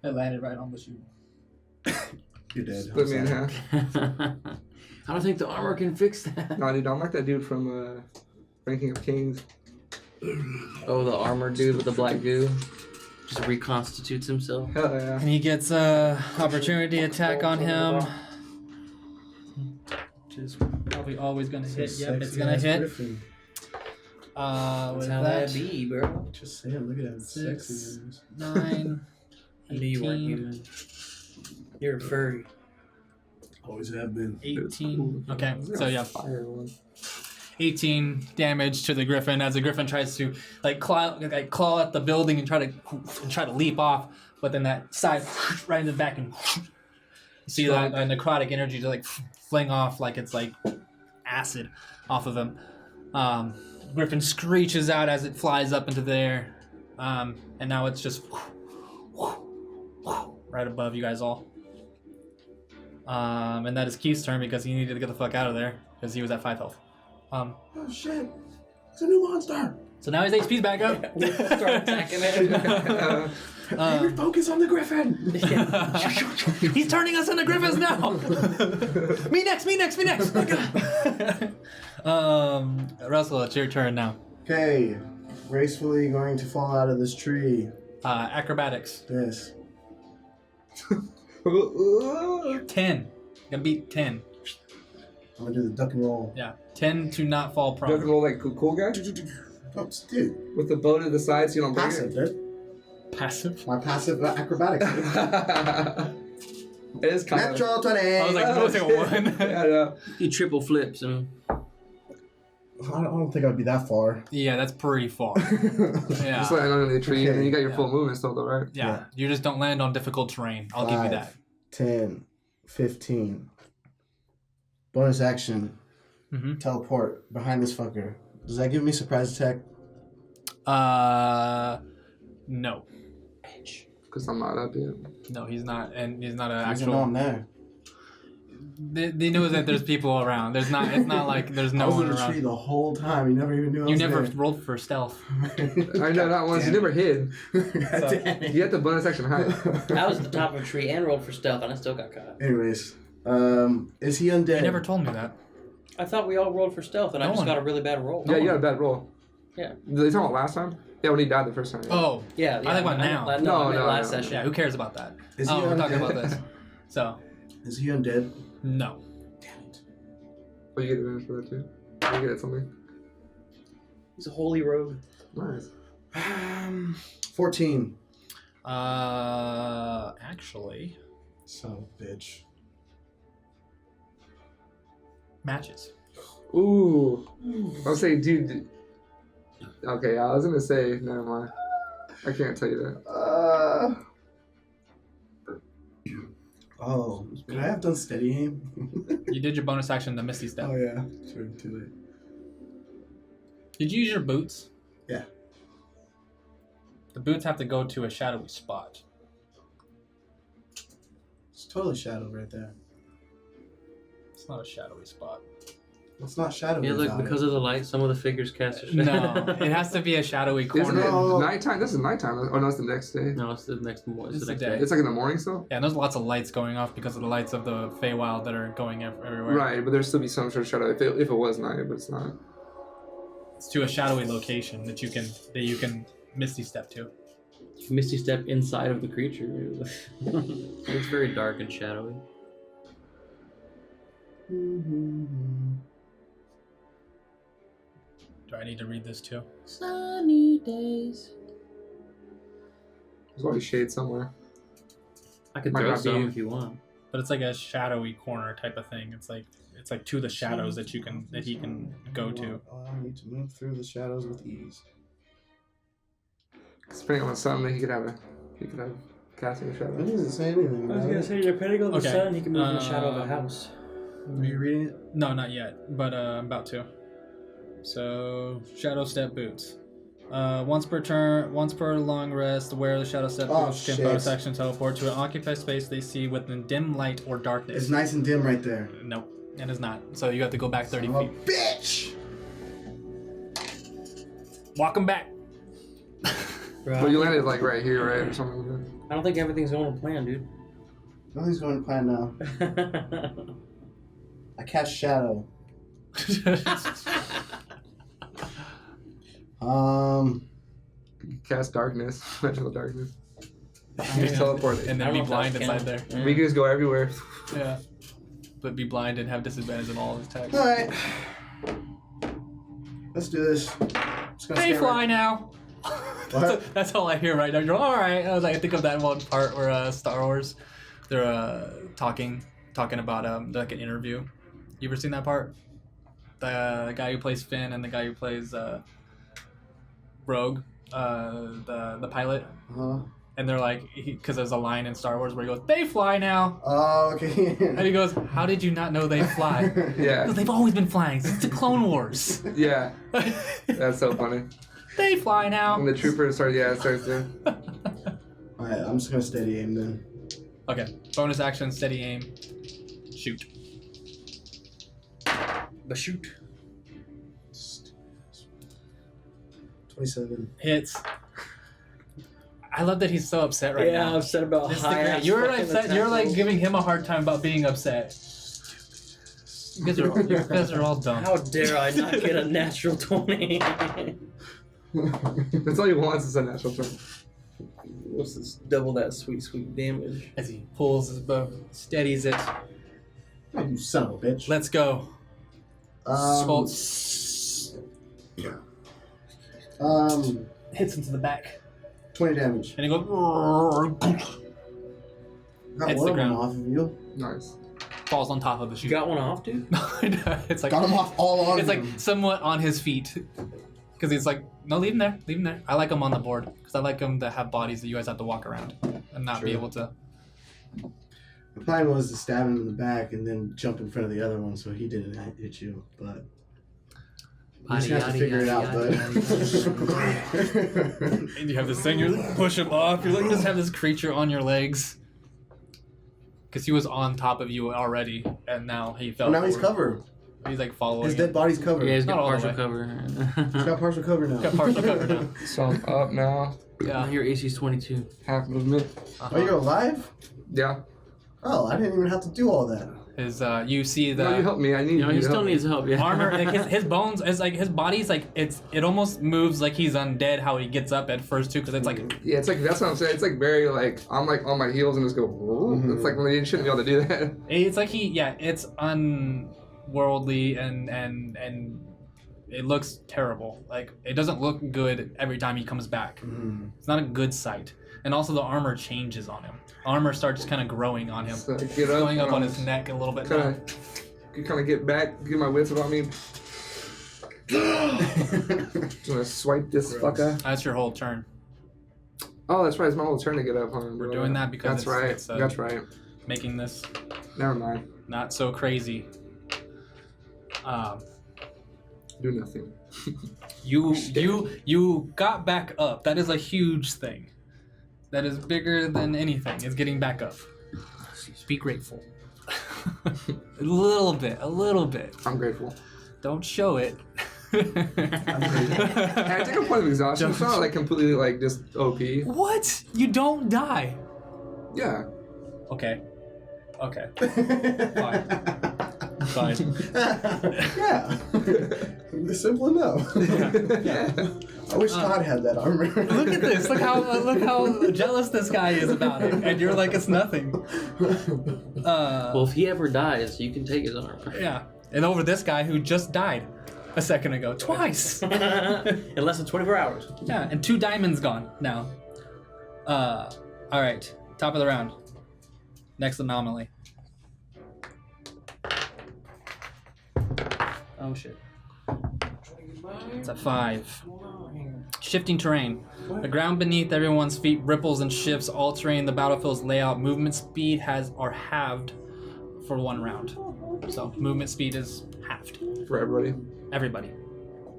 It landed right on the shoe. You're dead. Split me in half. I don't think the armor can fix that. No, dude, I'm like that dude from Ranking of Kings. Oh, the armor dude with the black goo just reconstitutes himself. Hell yeah. And he gets opportunity attack on him. Which is probably always gonna hit. Yep, it's gonna hit. Griffin. With That's how that, that be, bro. Just say it, look at him. 6, Sexy. 9, I knew you weren't 18, human. You're a furry. Always have been. 18. Okay, so yeah, Fire one. 18 damage to the griffin as the griffin tries to claw at the building and try to leap off, but then that side right in the back and you see that necrotic energy to fling off like it's like acid off of him. Griffin screeches out as it flies up into the air, and now it's just right above you guys all. And that is Keith's turn because he needed to get the fuck out of there because he was at 5 health. Oh shit! It's a new monster! So now his HP's back up. Start attacking it. Focus on the griffin! He's turning us into griffins now. Me next. Russell, it's your turn now. Okay, gracefully going to fall out of this tree. Acrobatics. Yes. 10. Gonna beat 10. I'm gonna do the duck and roll. Yeah. 10 to not fall Duck and prone. roll like cool guy Oh, dude. with the bow to the side so you don't break Passive, it. dude. Passive. My passive acrobatics. It is kind of. Natural 20. I was like, both a 1. Yeah, I know. He triple flips and I don't think I'd be that far. Yeah, that's pretty far. Just Yeah. land under the tree, and then you got your Yeah. full movement still, though, right? Yeah. You just don't land on difficult terrain. I'll give you that. 10, 15. Bonus action. Mm-hmm. Teleport behind this fucker. Does that give me surprise attack? No. Because I'm not up yet. No, he's not, and he's not an I know I'm actual. there. They know that there's people around. There's not. It's not like there's no I was one in the tree around. the whole time. You never even knew I You was never there. rolled for stealth. I know, not once. You never hid. Damn it. You had the bonus action hide. I was at the top of a tree and rolled for stealth, and I still got caught. Anyways, is he undead? You never told me that. I thought we all rolled for stealth, and I No just one. got a really bad roll. Yeah, you got a bad roll. Yeah. Did they talk about last time? Yeah, when he died the first time. Oh, Yeah, I think about now. No, No, I meant no, last no. session. yeah. Who cares about that? Is he We're talking undead? about this. So, Is he undead? no. Damn it. Oh, you get advantage for that too. You get it something. He's a holy rogue. Nice. 14. Actually, Son of a bitch. matches. Ooh. I'll say, dude. Okay, I was gonna say, never mind. I can't tell you that. Oh, could I have done steady aim? You did your bonus action, the Misty Step. Oh yeah, true. Too late. Did you use your boots? Yeah. The boots have to go to a shadowy spot. It's totally shadow right there. It's not a shadowy spot. It's not shadowy. Yeah, look, without because it. of the light, some of the figures cast a shadow. No, it has to be a shadowy Isn't corner. it No. nighttime? This is nighttime. Oh, no, it's the next day. No, it's the next morning. It's It's the the next day. day. It's like in the morning still? Yeah, and there's lots of lights going off because of the lights of the Feywild that are going everywhere. Right, but there's still be some sort of shadow if it was night, but it's not. It's to a shadowy location that you can Misty Step to. Misty step inside of the creature. It's very dark and shadowy. Do I need to read this too? Sunny days. There's always shade somewhere. I could Might throw not be some you. if you want. But it's like a shadowy corner type of thing. It's like to the shadows that he can go to. Allow me to move through the shadows with ease. Depending on the sun, then he could have casting a It shadow. doesn't say anything. about it. say, depending on the Okay, sun, he can move in the shadow of a um, house. Are you reading it? No, not yet, but I'm about to. So shadow step boots. Once per long rest, wear the shadow step Oh, boots. Can shit. bonus action teleport to an occupied space they see within dim light or darkness. It's nice and dim right there. Nope, it is not. So you have to go back 30 Son of a feet. bitch! Walk them back. But you landed like right here, right, or something like that. I don't think everything's going to plan, dude. Nothing's going to plan now. I cast shadow. You cast darkness, magical darkness. Yeah. Just teleport it. And I then don't be know if blind that's inside canon. there. We can just go everywhere. Yeah. But be blind and have disadvantage on all his attacks. Alright. Let's do this. Just gonna They stand fly right- now. What? That's all I hear right now. You're all right. I was like, I think of that one part where Star Wars, they're talking about like an interview. You ever seen that part? The guy who plays Finn and the guy who plays Rogue, the pilot, and they're like, because there's a line in Star Wars where he goes, "They fly now," Oh, okay. and he goes, "How did you not know they fly?" Yeah, Because they've always been flying since the Clone Wars. yeah. That's so funny. They fly now. When the trooper starts to. Alright, I'm just gonna steady aim then. Okay, bonus action, steady aim, shoot. But shoot. 27. Hits. I love that he's so upset right Yeah, now. I'm upset about This is the high great- ass You're fucking upset. attack You're like rolls. giving him a hard time about being upset. You guys are all dumb. How dare I not get a natural 20? That's all he wants is a natural turn. What's this? Double that sweet, sweet damage. As he pulls his bow, steadies it. Oh, you son of a bitch. Let's go. Hits into the back, 20 damage. and he goes. Got Hits one the of them ground. off of you. Nice. Falls on top of the You chute. got one off, dude? It's like Got him off all on it's him. like somewhat on his feet, because he's like, no, leave him there, leave him there. I like him on the board because I like him to have bodies that you guys have to walk around and not be True. able to. The plan was to stab him in the back and then jump in front of the other one so he didn't hit you, but You just have to figure it out, bud. And you have this thing, you push him off, you just have this creature on your legs. Because he was on top of you already, and now he fell Now he's forward. covered. He's like following His dead body's covered. Yeah, he's Not got all the partial way. cover. He's got partial cover now. Got partial cover now. So I'm up now. Yeah. Your AC's 22. Half movement. Uh-huh. Oh, you're alive? Yeah. Oh, I didn't even have to do all that. His you see the No, you help me. I need You know, you he to still help me. needs help. Yeah. armor, like his bones is like his body's like it almost moves like he's undead how he gets up at first too, because it's like Yeah, it's like that's what I'm saying. It's like very like I'm like on my heels and just go. It's like when you shouldn't be able to do that. it's like it's unworldly and it looks terrible. Like it doesn't look good every time he comes back. It's not a good sight. And also the armor changes on him. Armor starts kind of growing on him. So It's get up, going up on his neck a little bit now. Kind of get back, get my wits about me. Just gonna swipe this fucker. That's your whole turn. Oh, that's right. It's my whole turn to get up. Huh, We're doing that because that's right. That's right. Making this Never mind. not so crazy. Do nothing. You got back up. That is a huge thing. That is bigger than anything. Is getting back up. Be grateful. a little bit. I'm grateful. Don't show it. And I take a point of exhaustion. It's not like completely like just OP. What? You don't die. Yeah. Okay. Fine. Yeah. Simple enough. Yeah. I wish Todd had that armor. Look at this. Look how jealous this guy is about it, and you're like it's nothing. Well, if he ever dies, you can take his arm. Yeah. And over this guy who just died a second ago, twice. In less than 24 hours. Yeah, and 2 diamonds gone now. All right, top of the round. Next anomaly. Oh shit. It's a 5. Shifting terrain. The ground beneath everyone's feet ripples and shifts, altering the battlefield's layout. Movement speed are halved for 1 round. So movement speed is halved. For everybody. Everybody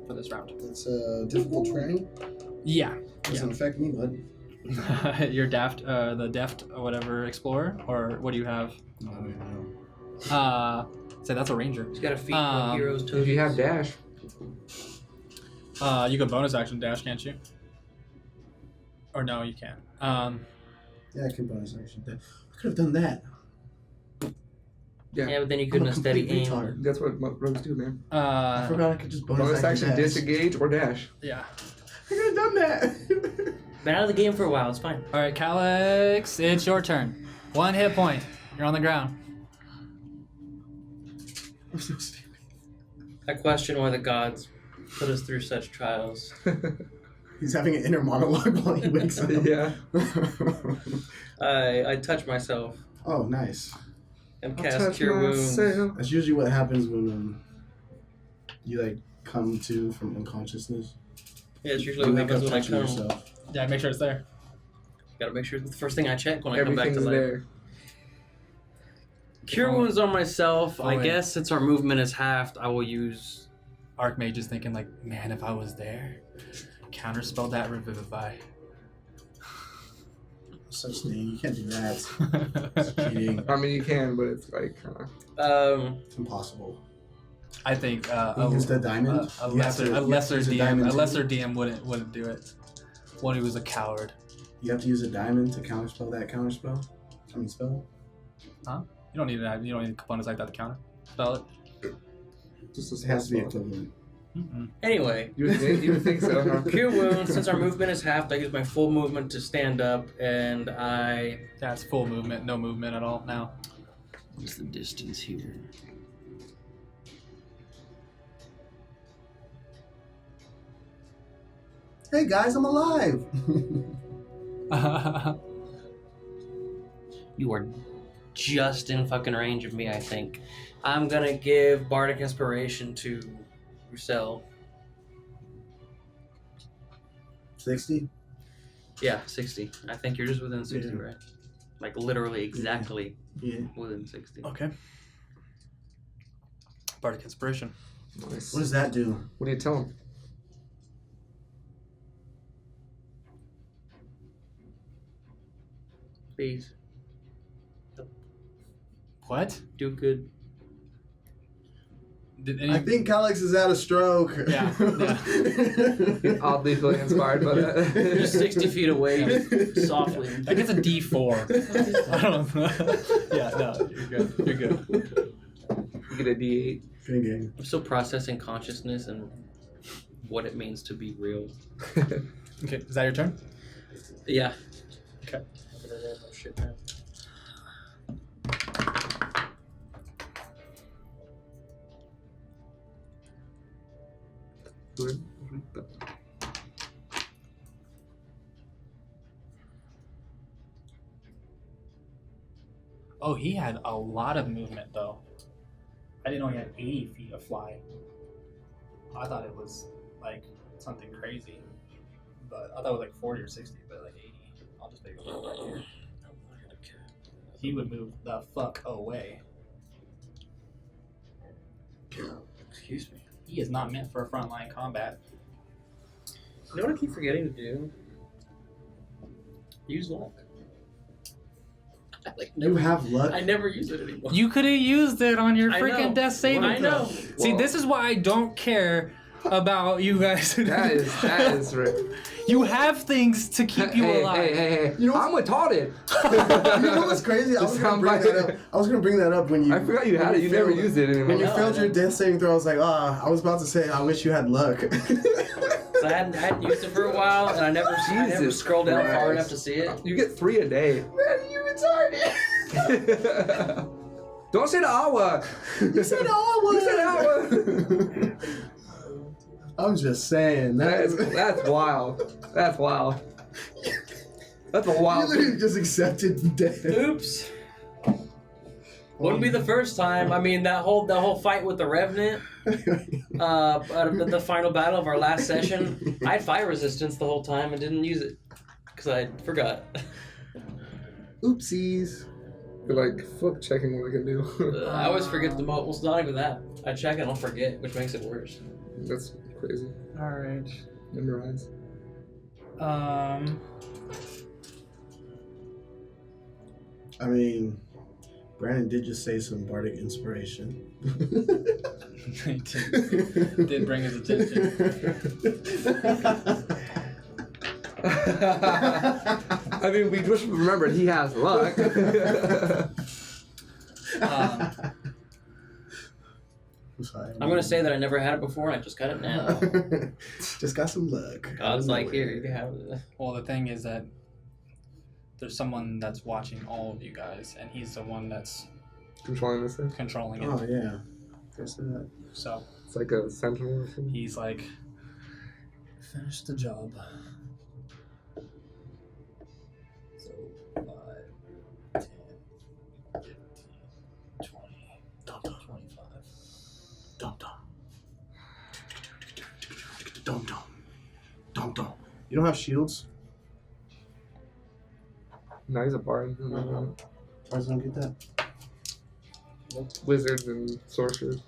for this round. It's a difficult terrain. Yeah. Doesn't affect me, bud. You're the deft or whatever explorer, or what do you have? I don't know. So that's a ranger. He's got a feat on heroes If too. you have dash. You can bonus action dash, can't you? Or no, you can't. Yeah, I can bonus action. I could have done that. Yeah, but then you couldn't have steady complete aim. retard. That's what rogues do, man. I forgot I could just bonus Bonus action, dash. disengage, or dash. Yeah. I could have done that. Been out of the game for a while. It's fine. All right, Calyx, it's your turn. 1 hit point. You're on the ground. I'm so stupid. I question why the gods put us through such trials. He's having an inner monologue while he wakes up. Yeah. I touch myself Oh, nice. and I'll cast touch Cure Wounds. myself. That's usually what happens when you like come to from unconsciousness. Yeah, it's usually You what wake happens up when I touching come. yourself. Yeah, make sure it's there. Gotta make sure it's the first thing I check when I come back to Everything's life. there. Cure Wounds on myself. I wait. guess since our movement is halved, I will use. Archmage is thinking like, man, if I was there, counterspell that revivify. Such thing. You can't do that. It's cheating. I mean, you can, but it's like kind of. It's impossible. I think You use the diamond. a You have to- lesser you have to use a diamond too. DM wouldn't do it. One who was a coward. You have to use a diamond to counterspell that counterspell. I mean, spell. You don't need components like that to counter spell it. Just It has to be equivalent. Mm-mm. Anyway, You would think so, huh? Cure Wounds. Since our movement is halved, I use my full movement to stand up, and I. That's full movement, no movement at all now. What's the distance here? Hey guys, I'm alive. You are just in fucking range of me, I think. I'm gonna give Bardic Inspiration to Rousell. 60. Yeah, 60. I think you're just within 60, Yeah. right? Like literally exactly Yeah. within 60. Okay. Bardic Inspiration. Nice. What does that do? What do you tell him? Please What? do good. Did any... I think Calix is out of stroke. Yeah. Oddly feeling inspired by that. You're 60 feet away, softly. I guess a D4. I don't know. Yeah, no, you're good. You're good. You get a D8. Good game. I'm still processing consciousness and what it means to be real. Okay, is that your turn? Yeah. Okay. Shit, man. Oh, he had a lot of movement, though. I didn't know he had 80 feet of fly. I thought it was, like, something crazy. But I thought it was, like, 40 or 60, but, like, 80. I'll just take a look right here. He would move the fuck away. Excuse me. He is not meant for a frontline combat. You know what I keep forgetting to do? Use luck. I You have luck. I never use it anymore. You could have used it on your I freaking know. death saving I know. throw. See, this is why I don't care about you guys. That is right. You have things to keep you alive. Hey. You know I'm retarded. You know what's crazy? I was Just gonna sound bring like- that up. I was gonna bring that up when you. I forgot you had when it. You never failed- used it anymore. When you No, failed I your know. death saving throw, I was like, I was about to say, I wish you had luck. So I hadn't used it for a while, and I never Jesus scrolled down far Christ. enough to see it. You get 3 a day. Man, you retarded. Don't say the hour. You said hour. You said hour. I'm just saying. That's wild. That's wild. That's a You wild literally thing. just accepted death. Oops. Wouldn't be the first time. I mean, that whole fight with the Revenant, the final battle of our last session, I had fire resistance the whole time and didn't use it because I forgot. Oopsies. You're like, fuck checking what I can do. I always forget the most. Well, it's not even that. I check and I'll forget, which makes it worse. That's crazy. All right. Memorize. I mean, Brandon did just say some bardic inspiration. He did bring his attention. I mean, we just remembered he has luck. I'm sorry. I'm gonna say that I never had it before and I just got it now. Just got some luck. God's like, here, you can have it. Well, the thing is that there's someone that's watching all of you guys, and he's the one that's Controlling this thing. controlling it. Oh yeah. Guess that. So It's like a sentinel or something. he's like, finish the job. So 5, 10, 15, 20, 25. Dum dum. Dum dum. Dum dum. You don't have shields? No, he's a bard. I was gonna get that. Wizards and sorcerers.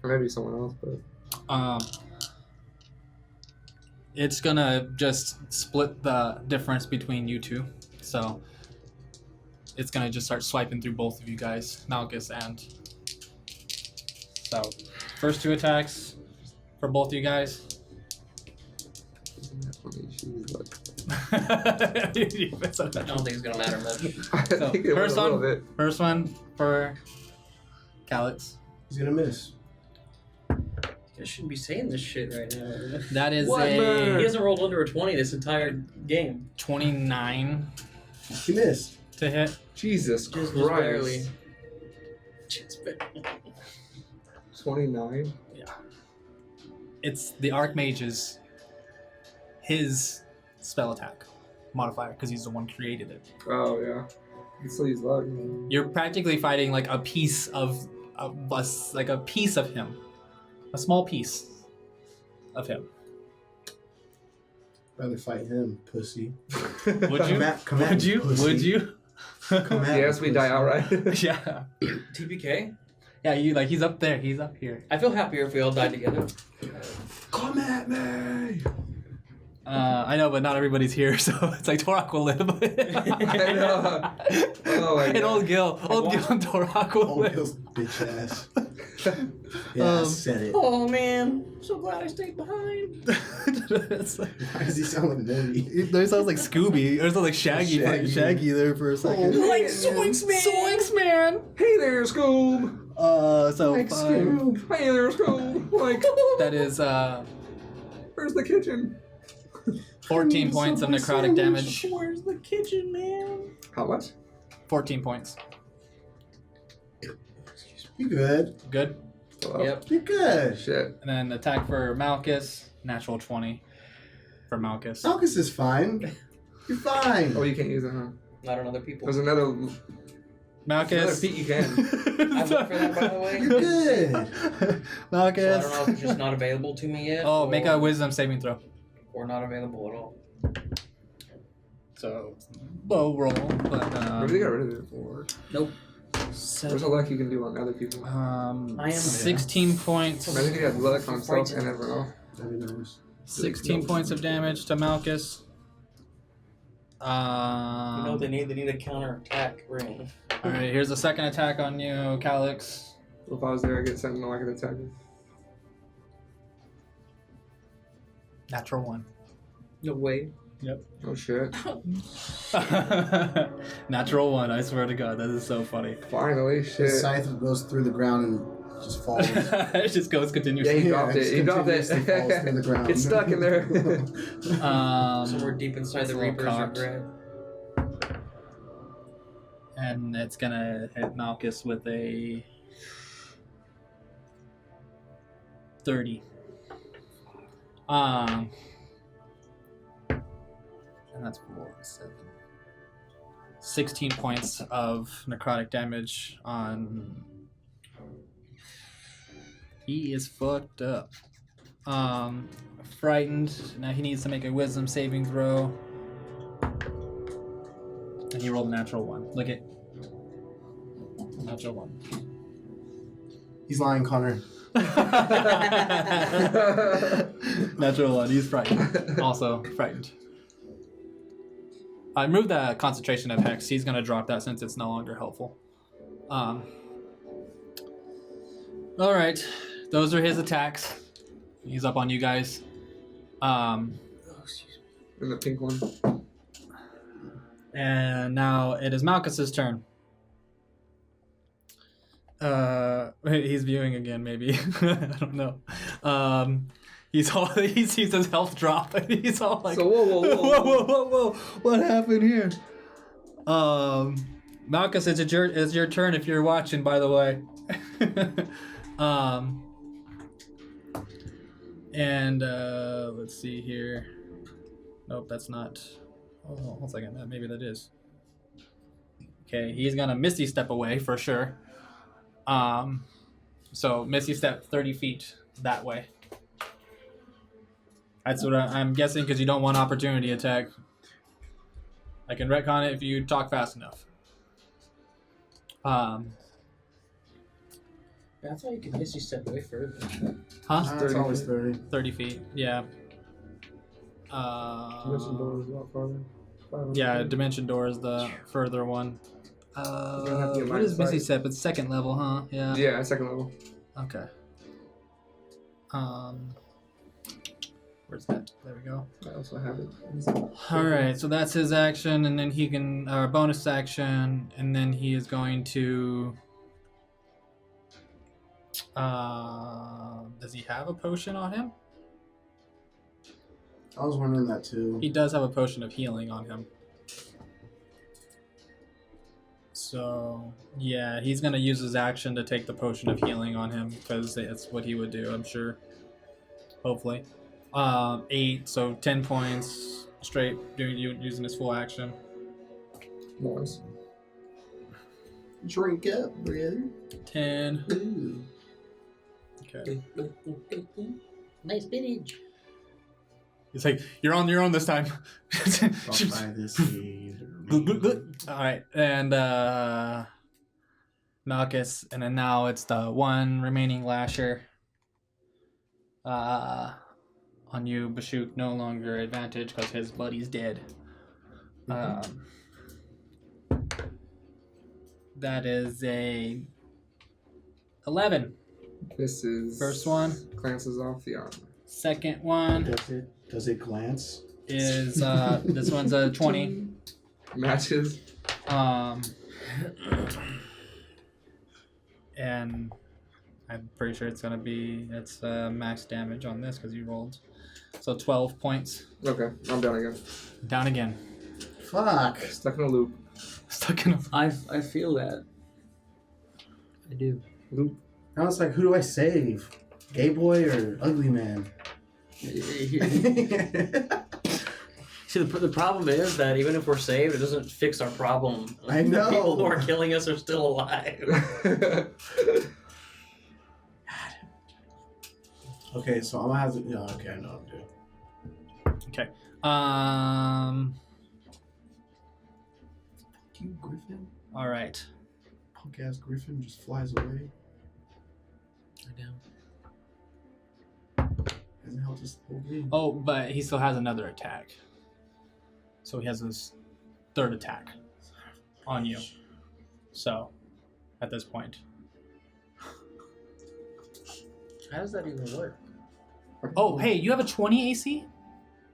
Or maybe someone else, but It's gonna just split the difference between you two. So it's gonna just start swiping through both of you guys, Malcis and. So first 2 attacks for both of you guys. I don't think it's gonna matter much. I So, think it was first a little one, bit. first one for Calix. He's gonna miss. I shouldn't be saying this shit right now. That is What, a man? He hasn't rolled under a 20 this entire game. 29 He missed. to hit. Jesus Just Christ. barely. Just barely. 29? It's the Archmage's his spell attack modifier because he's the one created it. Oh, yeah. So he's luck. You're practically fighting like a piece of like a piece of him, a small piece of him. Rather fight him, pussy. Would you? Come at Would me, you? pussy. Would you? Come at Yes, me, we die pussy. outright. Yeah. TPK? Yeah, he's up there. He's up here. I feel happier if we all died together. Come at me! I know, but not everybody's here, so it's like Torak will live. I know. Oh my And god. Old Gil and Torak will Oh, live. Bill's bitch ass. Yeah, I said it. Oh man, I'm so glad I stayed behind. It's like, Why does he sound like Morty? it sounds like Scooby. Or sounds like Shaggy. Shaggy. Shaggy there for a second. Oh, Like Zoinks, man. Zoinks, man. Hey there, Scoob! So Like five. Scoob! Hey there, Scoob! Like, That is where's the kitchen? 14 points of necrotic damage. Where's the kitchen, man? How much? 14 points. You good? Good. Hello? Yep. You good? Shit. And then attack for Malcis. Natural 20 for Malcis. Malchus is fine. You're fine. Oh, you can't use it, huh? Not on other people. There's another Malchus. feat you can. I looked for that, by the way. You're good. So Malchus. I don't know if it's just not available to me yet. Oh, make a or- wisdom saving throw. Or not available at all. So, low roll, but Maybe they got rid of it for. Nope. There's a luck you can do on other people. I am 16 points. Imagine if you had luck on self and everyone else. That'd be nice. 16 points of damage to Malchus. You know what they need? They need a counter-attack ring. Alright, here's the second attack on you, Calyx. If I was there, I'd get Sentinel, I could attack you. Natural 1. No way. Oh shit. Natural 1, I swear to God, that is so funny. Finally, The shit. scythe goes through the ground and just falls. It just goes Yeah, continuously. he dropped it. He dropped it. continuously falls through the ground. It's stuck in there. So we're deep inside it's the a little Reapers cocked. regret. And it's gonna hit Malchus with a 30. And that's 4, 7. 16 points of necrotic damage on. He is fucked up. Frightened. Now he needs to make a wisdom saving throw. And he rolled a natural 1. Look at. Natural 1. He's lying, Connor. Natural 1. He's frightened. Also frightened. I removed the concentration of Hex. He's going to drop that since it's no longer helpful. Alright. Those are his attacks. He's up on you guys. And the pink one. And now it is Malchus's turn. He's viewing again, maybe. I don't know. He sees his health drop, and he's all like, So whoa. what happened here? Malchus, it's your turn if you're watching, by the way. And let's see here. Nope, that's not. Oh, hold on a second. Maybe that is. Okay, he's gonna Misty Step away for sure. So Misty Step 30 feet that way. That's what I'm guessing because you don't want opportunity attack. I can retcon it if you talk fast enough. I thought you could Misty Step away further. Huh? It's always 30. 30 feet, yeah. Dimension door is a lot farther. 500 Yeah, feet. Dimension Door is the further one. gonna have to get What is minus Misty 5. Step? It's second level, huh? Yeah. Yeah, second level. Okay. Where's that? There we go. I also have it. Alright, so that's his action, and then he can, bonus action, and then he is going to, does he have a potion on him? I was wondering that too. He does have a potion of healing on him. So, yeah, he's going to use his action to take the potion of healing on him, because that's what he would do, I'm sure. Hopefully. 8, so 10 points straight, using his full action. Nice. Drink up, brother. 10. Ooh. Okay. Nice spinach. He's like, you're on your own this time. By this seed. Alright, and Malcis, and then now it's the one remaining lasher. On you, Bashuk, no longer advantage because his buddy's dead. That is a 11. This is First one. Glances off the armor. Second one Does it glance? is this one's a 20. Matches. And I'm pretty sure it's max damage on this because you rolled. So 12 points. Okay, I'm down again. Down again. Fuck. Stuck in a loop. Stuck in a... I feel that. I do. Loop. Now it's like, who do I save? Gay boy or ugly man? See, the problem is that even if we're saved, it doesn't fix our problem. I know. The people who are killing us are still alive. Okay, so I'm gonna have to. Yeah, okay, I know what I'm doing. Okay. You Griffin? All right. Punk ass Griffin just flies away. I know. Hasn't helped us the whole game. Oh, but he still has another attack. So he has his third attack on you. So, at this point. How does that even work? Oh, hey, you have a 20 AC?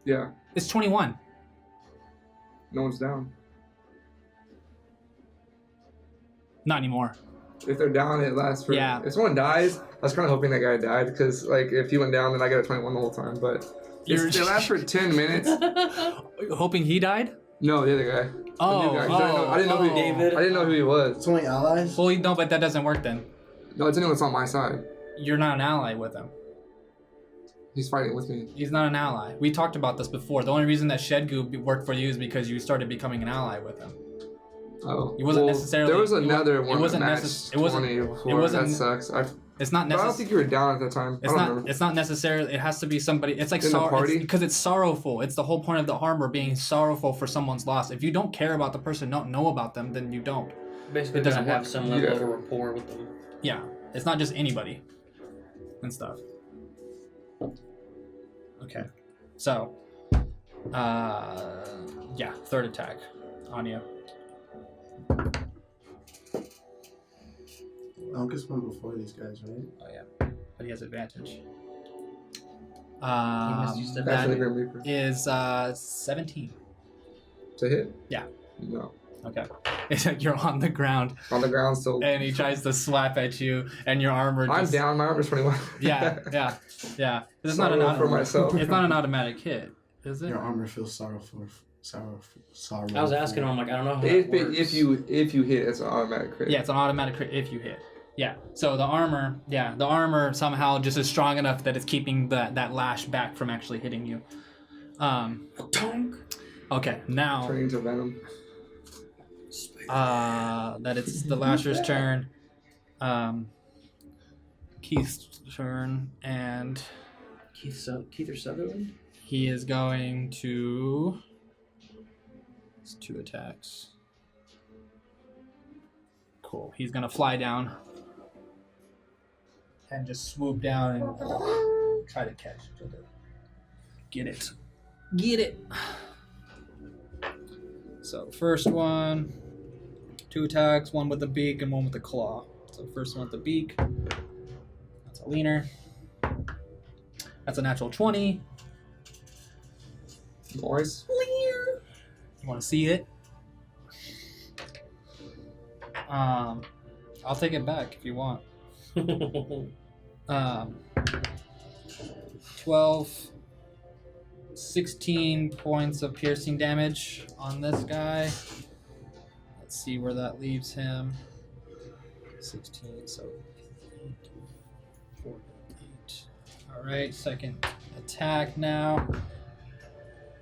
Yeah, It's 21. no one's down. Not anymore. If they're down, it lasts for. Yeah. If someone dies, I was kind of hoping that guy died because, like, if he went down, then I got a 21 the whole time. But it lasts for 10 minutes. Hoping he died? No, the other guy. Oh, The new guy. 'Cause I didn't know who David. I didn't know who he was. It's only allies? Well, no, but that doesn't work then. No, it's anyone that's on my side. You're not an ally with him. He's fighting with me. He's not an ally. We talked about this before. The only reason that Shedgu worked for you is because you started becoming an ally with him. Oh, He wasn't necessarily- There was another it one. wasn't that necess- matched it wasn't- 20 it before. wasn't- That sucks. It's not But I don't necessary. think you were down at the time. I It's don't not. remember. It's not necessarily. It has to be somebody. It's like In the party? because it's sorrowful. It's the whole point of the armor being sorrowful for someone's loss. If you don't care about the person, don't know about them, then you don't. Basically, It doesn't gotta have work. some level Yeah. of a rapport with them. Yeah, it's not just anybody and stuff. Okay, so, yeah, third attack on you. Uncas went before these guys, right? Oh yeah, but he has advantage. must use That's That the Grim Reaper. is 17. To hit? Yeah. No. Okay, it's like you're on the ground. On the ground still. And he tries to slap at you, and your armor. I'm Just, down. My armor's 21. Yeah. It's not Sorry an for myself. It's not an automatic hit, is it? Your armor feels sorrowful. I was asking him, I'm like, I don't know how If that works. you hit, it's an automatic crit. Yeah, it's an automatic crit if you hit. Yeah. So the armor somehow just is strong enough that it's keeping that lash back from actually hitting you. Okay, now Turning to venom. that it's the lasher's turn. Keith's turn, and Keith or Sutherland? he is going to. It's 2 attacks. Cool. He's gonna fly down and just swoop down and try to catch each other. Get it. Get it. So first one, 2 attacks, one with the beak and one with the claw. So first one with the beak. That's a leaner. That's a natural 20. Noise. You want to see it? I'll take it back if you want. 12, 16 points of piercing damage on this guy. Let's see where that leaves him. 16, so 8, 4, 8. All right, second attack now.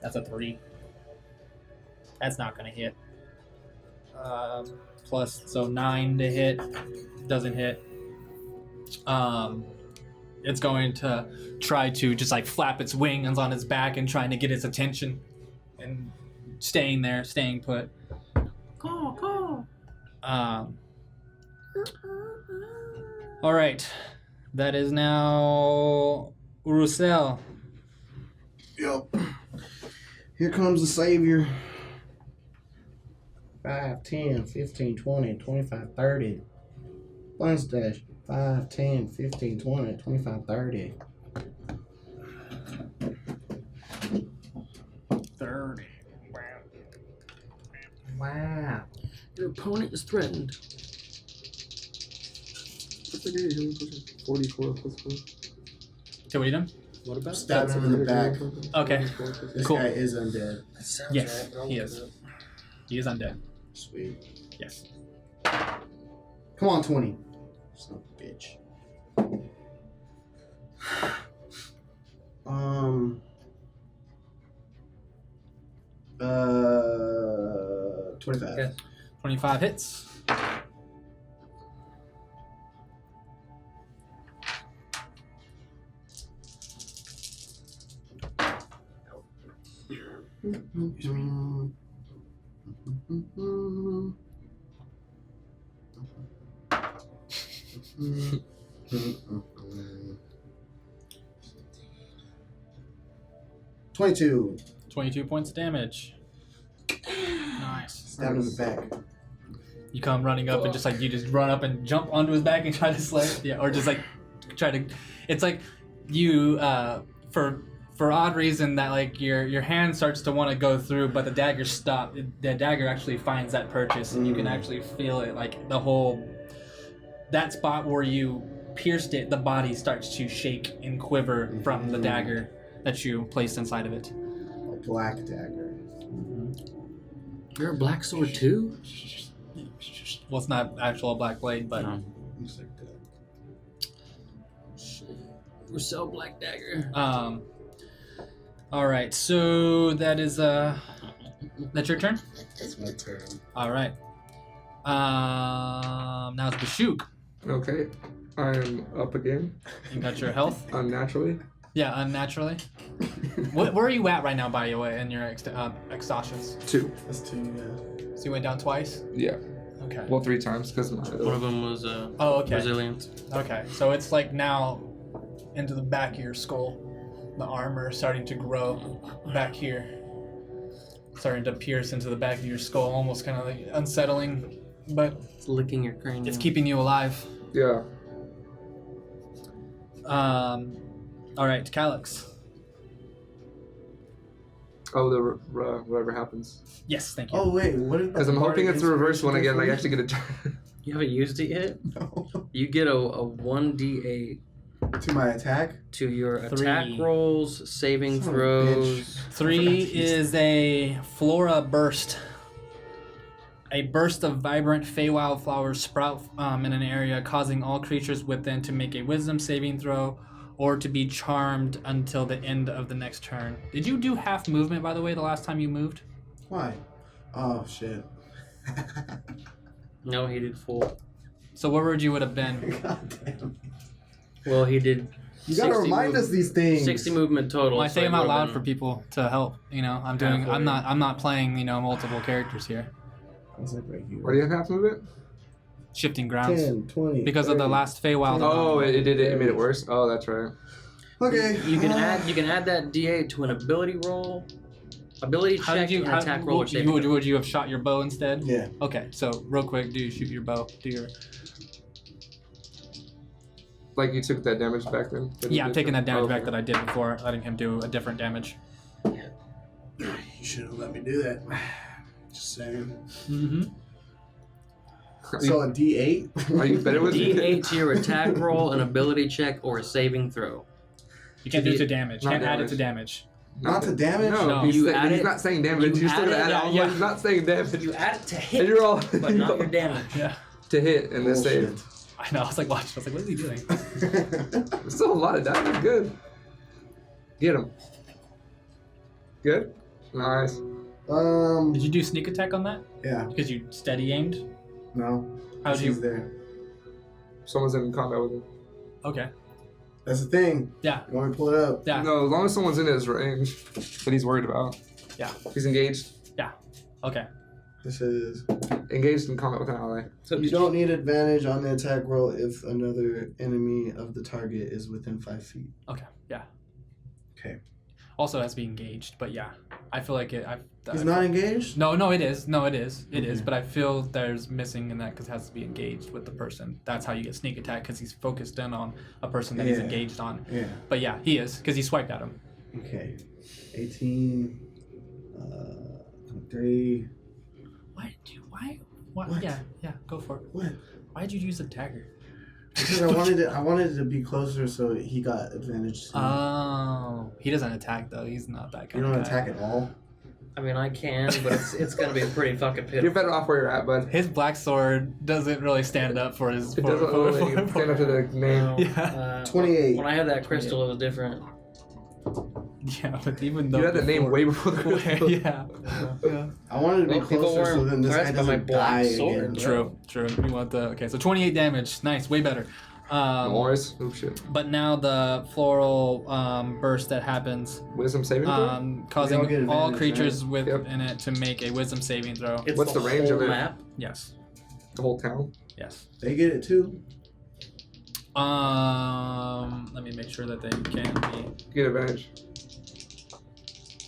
That's a 3. That's not gonna hit. Plus, so 9 to hit. Doesn't hit. It's going to try to just like flap its wings on its back and trying to get its attention and staying there, staying put. All right. That is now Rousell. Yep. Here comes the savior. 5, 10, 15, 20, 25, 30. Lance dash. 5, 10, 15, 20, 25, 30. 30. Wow. Your opponent is threatened. 44 plus 4. So what are you doing? What about Stab him in the back. Okay. This Cool. guy is undead. Yes, he is. He is undead. Sweet. Yes. Come on, 20. Son of a bitch. 25. Okay. 25 hits. $22. 22 points of damage. Nice. Stab him in the back. You come running up and you just run up and jump onto his back and try to slay. Yeah, or just try to. It's like you for odd reason that like your hand starts to want to go through, but the dagger stop. The dagger actually finds that purchase, and you can actually feel it like the whole that spot where you pierced it. The body starts to shake and quiver from the dagger that you placed inside of it. A black dagger. You're a black sword too? Well, it's not actual black blade, but Looks like that. Rousell Black Dagger. All right, so that is that's your turn. That's my turn. All right. Now it's Bashuk. Okay. I am up again. You got your health. Unnaturally. Yeah, unnaturally. Where are you at right now, by the way, in your exhaustions? 2. That's 2, yeah. So you went down twice. Yeah. Okay. Well, 3 times because One of them was Oh, okay. Resilience. Okay, so it's like now into the back of your skull. The armor is starting to grow back here. Starting to pierce into the back of your skull, almost kind of like unsettling, but It's licking your cranium. it's keeping you alive. Yeah. All right, Calyx. Oh, the whatever happens. Yes, thank you. Oh, wait. What is Because I'm hoping it's the reverse one again. Like I actually get a turn. You haven't used it yet? No. You get a 1d8 To my attack? to your Three. attack rolls, saving Son of a throws. 3 is a flora burst. A burst of vibrant Feywild flowers sprout in an area, causing all creatures within to make a wisdom saving throw or to be charmed until the end of the next turn. Did you do half movement, by the way, the last time you moved? Why? Oh, shit. No, he did full. So where would you would have been? God damn. Well, he did. You gotta 60 remind us these things. 60 movement total. Well, I say so them it out would've loud been- for people to help. You know, I'm doing. Halfway. I'm not playing. You know, multiple characters here. It's like right here. Where do you have half movement? Shifting grounds 10, 20. because of the 30. last Feywild. Oh, it did it. It made it worse. Oh, that's right. Okay. You can add that d8 to an ability roll, ability How check, did you? and attack roll. Or saving throw. Would you have shot your bow instead? Yeah. Okay, so real quick, do you shoot your bow? Do your Like you took that damage back then. yeah, I'm taking that damage back Okay. that I did before, letting him do a different damage. You should have let me do that. Just saying. Mm-hmm. So a D8? Are you better with D8 to your attack roll, an ability check, or a saving throw. You can't do it to damage. Not Can't add it damage. to damage. Not to damage? No, No. he's, You say- add he's it- not saying damage. you You're still add gonna it, add it. yeah, I'm yeah. like, not saying damage. You add it to hit, And you're all but not your damage. Yeah, to hit in this Bullshit. save. I know. I was like, watch. I was like, what is he doing? There's still a lot of damage. Good. Get him. Good. Nice. Did you do sneak attack on that? Yeah. Because you steady aimed. No. How did She's you? there. Someone's in combat with him. Okay. That's the thing. Yeah. You want me to pull it up? Yeah. No, as long as someone's in his range that he's worried about. Yeah. He's engaged. Okay. This is. engaged in combat with an ally. So You don't need advantage on the attack roll if another enemy of the target is within 5 feet. Okay, yeah. Okay. Also has to be engaged, but yeah. I feel like it... He's not engaged? No, it is. No, it is. It is. Okay. But I feel there's missing in that because it has to be engaged with the person. That's how you get sneak attack because he's focused in on a person that he's Yeah. engaged on. Yeah. But yeah, he is because he swiped at him. Okay. 18. 3. Why? What? Yeah, go for it. What? Why did you use a dagger? Because I wanted it to be closer so he got advantage. Oh, he doesn't attack though. He's not that You kind don't of guy. attack at all? I mean, I can, but it's gonna be pretty fucking You're pitiful. better off where you're at, bud. His black sword doesn't really stand up for his. It doesn't really stand up to the name. Yeah, 28. When I had that crystal, it was different. yeah, but even though You had the name way before the crystal. yeah. I wanted to be Well, people closer so weren't then this guy impressed by my doesn't black die sword. again. True. You want the okay? So 28 damage. Nice, way better. Morris. Oh shit. But now the floral burst that happens, Wisdom saving throw? We all get causing all advantage, creatures right? within it to make a wisdom saving throw. It's What's the range whole of it? map. Yes. The whole town? Yes. They get it too. Let me make sure that they can be. You get advantage.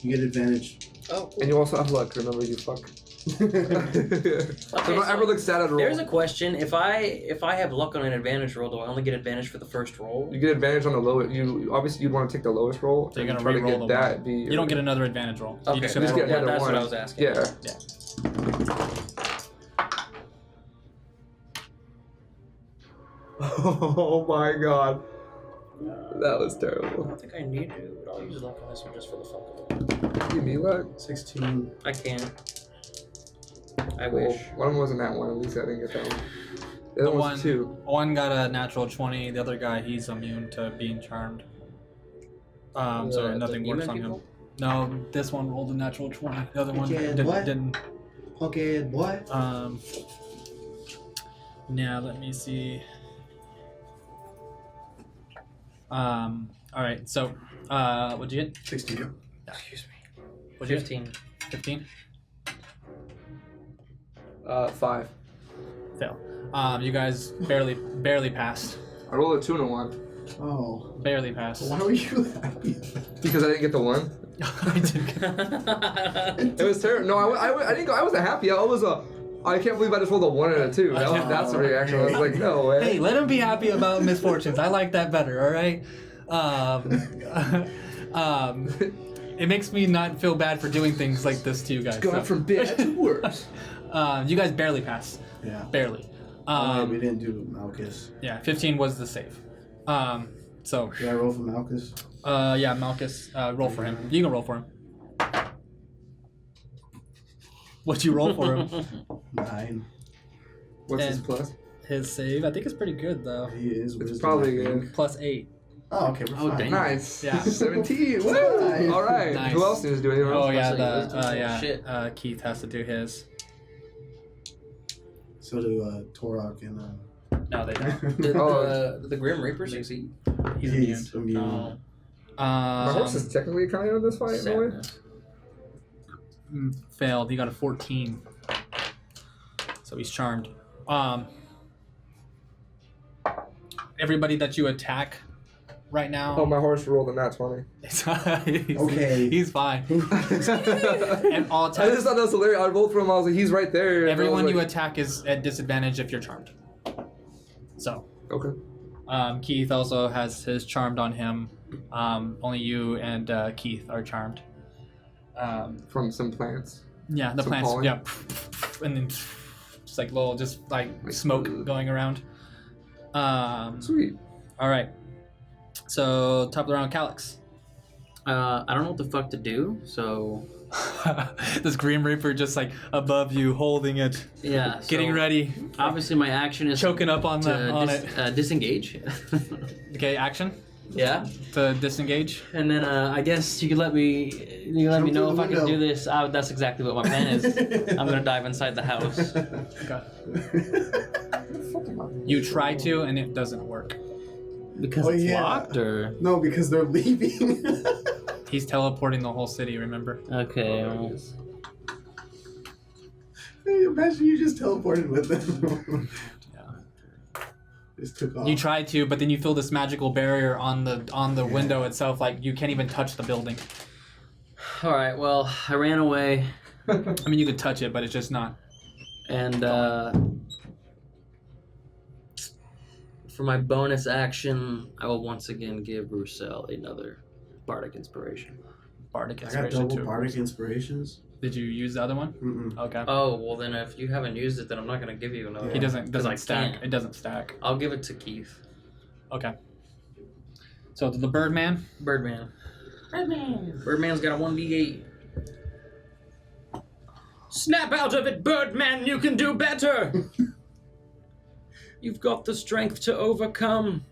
You get advantage. Oh, cool. And you also have luck, remember, you fuck. So Okay, don't ever look sad at a roll. There's a question. If I have luck on an advantage roll, do I only get advantage for the first roll? You get advantage on the lowest. You obviously you'd want to take the lowest roll. So you're and gonna try to re-roll get the that. one. Be You don't get another advantage roll. Okay, You just You just gotta get roll. another that's one. what I was asking. Yeah. Oh my god. That was terrible. I think I need to, but I'll use luck on this one just for the fuck of it. You need luck? 16. I can't. I Well, wish. one of them wasn't that one. At least I didn't get that one. The The other one, one's 2. one got a natural 20. The other guy, he's immune to being charmed. So The nothing works on human him. No, this one rolled a natural 20. The other one Okay, didn't. what? didn't. Okay, boy. Now let me see. All right. So, what'd you get? 16. Excuse me. What'd you 15. get? 15. 5. Fail. You guys barely passed. I rolled a 2 and a 1 Oh. Barely passed. Why were you happy? because I didn't get the 1. I did. It was terrible. No, I didn't go. I wasn't happy. I was I can't believe I just rolled a 1 and a 2. That's the reaction. I was like, no way. Hey, let him be happy about misfortunes. I like that better. All right. It makes me not feel bad for doing things like this to you guys. Going so. from bad to worse. You guys barely passed. Yeah. Barely. We didn't do Malchus. Yeah, 15 was the save. So, Did I roll for Malchus? yeah, Malchus, roll for him. You can roll for him. What'd you roll for him? 9. What's his And- plus? His save, I think it's pretty good though. He is wisdom, probably I think. good. Plus 8. Oh, okay, we're Oh, fine. dang. Nice. Yeah. 17. Woo! Nice. All right. Nice. Who else needs to do anything else? Oh yeah, Plus 8 wisdom. yeah. Shit. Keith has to do his. So do Torok and No, they don't. Did Oh. the Grim Reaper succeed? He's immune. No. My horse is technically counting on this fight, in a way. Sadness. Failed. He got a 14. So he's charmed. Everybody that you attack right now. Oh, my horse rolled a nat 20. he's, Okay. He's fine. And all I attacks. just thought that was hilarious. I rolled for him. I was like, he's right there. And I Everyone was you like, attack is at disadvantage if you're charmed. So, Okay. Keith also has his charmed on him. Only you and Keith are charmed. From some plants. Yeah, the Some plants. pollen? Yeah, and then just like little, just like smoke going around. Sweet. All right. So top of the round, Calyx. I don't know what the fuck to do, so This Grim Reaper just like above you, holding it, yeah. getting so ready, Obviously, my action is choking up on to it. disengage. Okay, action Yeah, to disengage. and then I guess you could let me Jump know through if the I can window. do this. That's exactly what my plan is. I'm gonna dive inside the house. Okay. You try to, and it doesn't work. Because Oh, it's yeah. locked, or No, because they're leaving. He's teleporting the whole city. Remember? okay. Well, Imagine you just teleported with them. Yeah. Just took off. You try to, but then you feel this magical barrier on the window itself. Like you can't even touch the building. All right. Well, I ran away, I mean, you could touch it, but it's just not. and for my bonus action, I will once again give Rousell another bardic inspiration. Bardic I got inspiration double too. bardic inspirations. Did you use the other one? Mm-mm. Okay. Oh well, then if you haven't used it, then I'm not gonna give you another. Yeah. He one, doesn't 'cause I stack. can't. It doesn't stack. I'll give it to Keith. Okay. So the Birdman. Birdman. Birdman. Birdman's got a 1d8. Snap out of it, Birdman! You can do better! You've got the strength to overcome.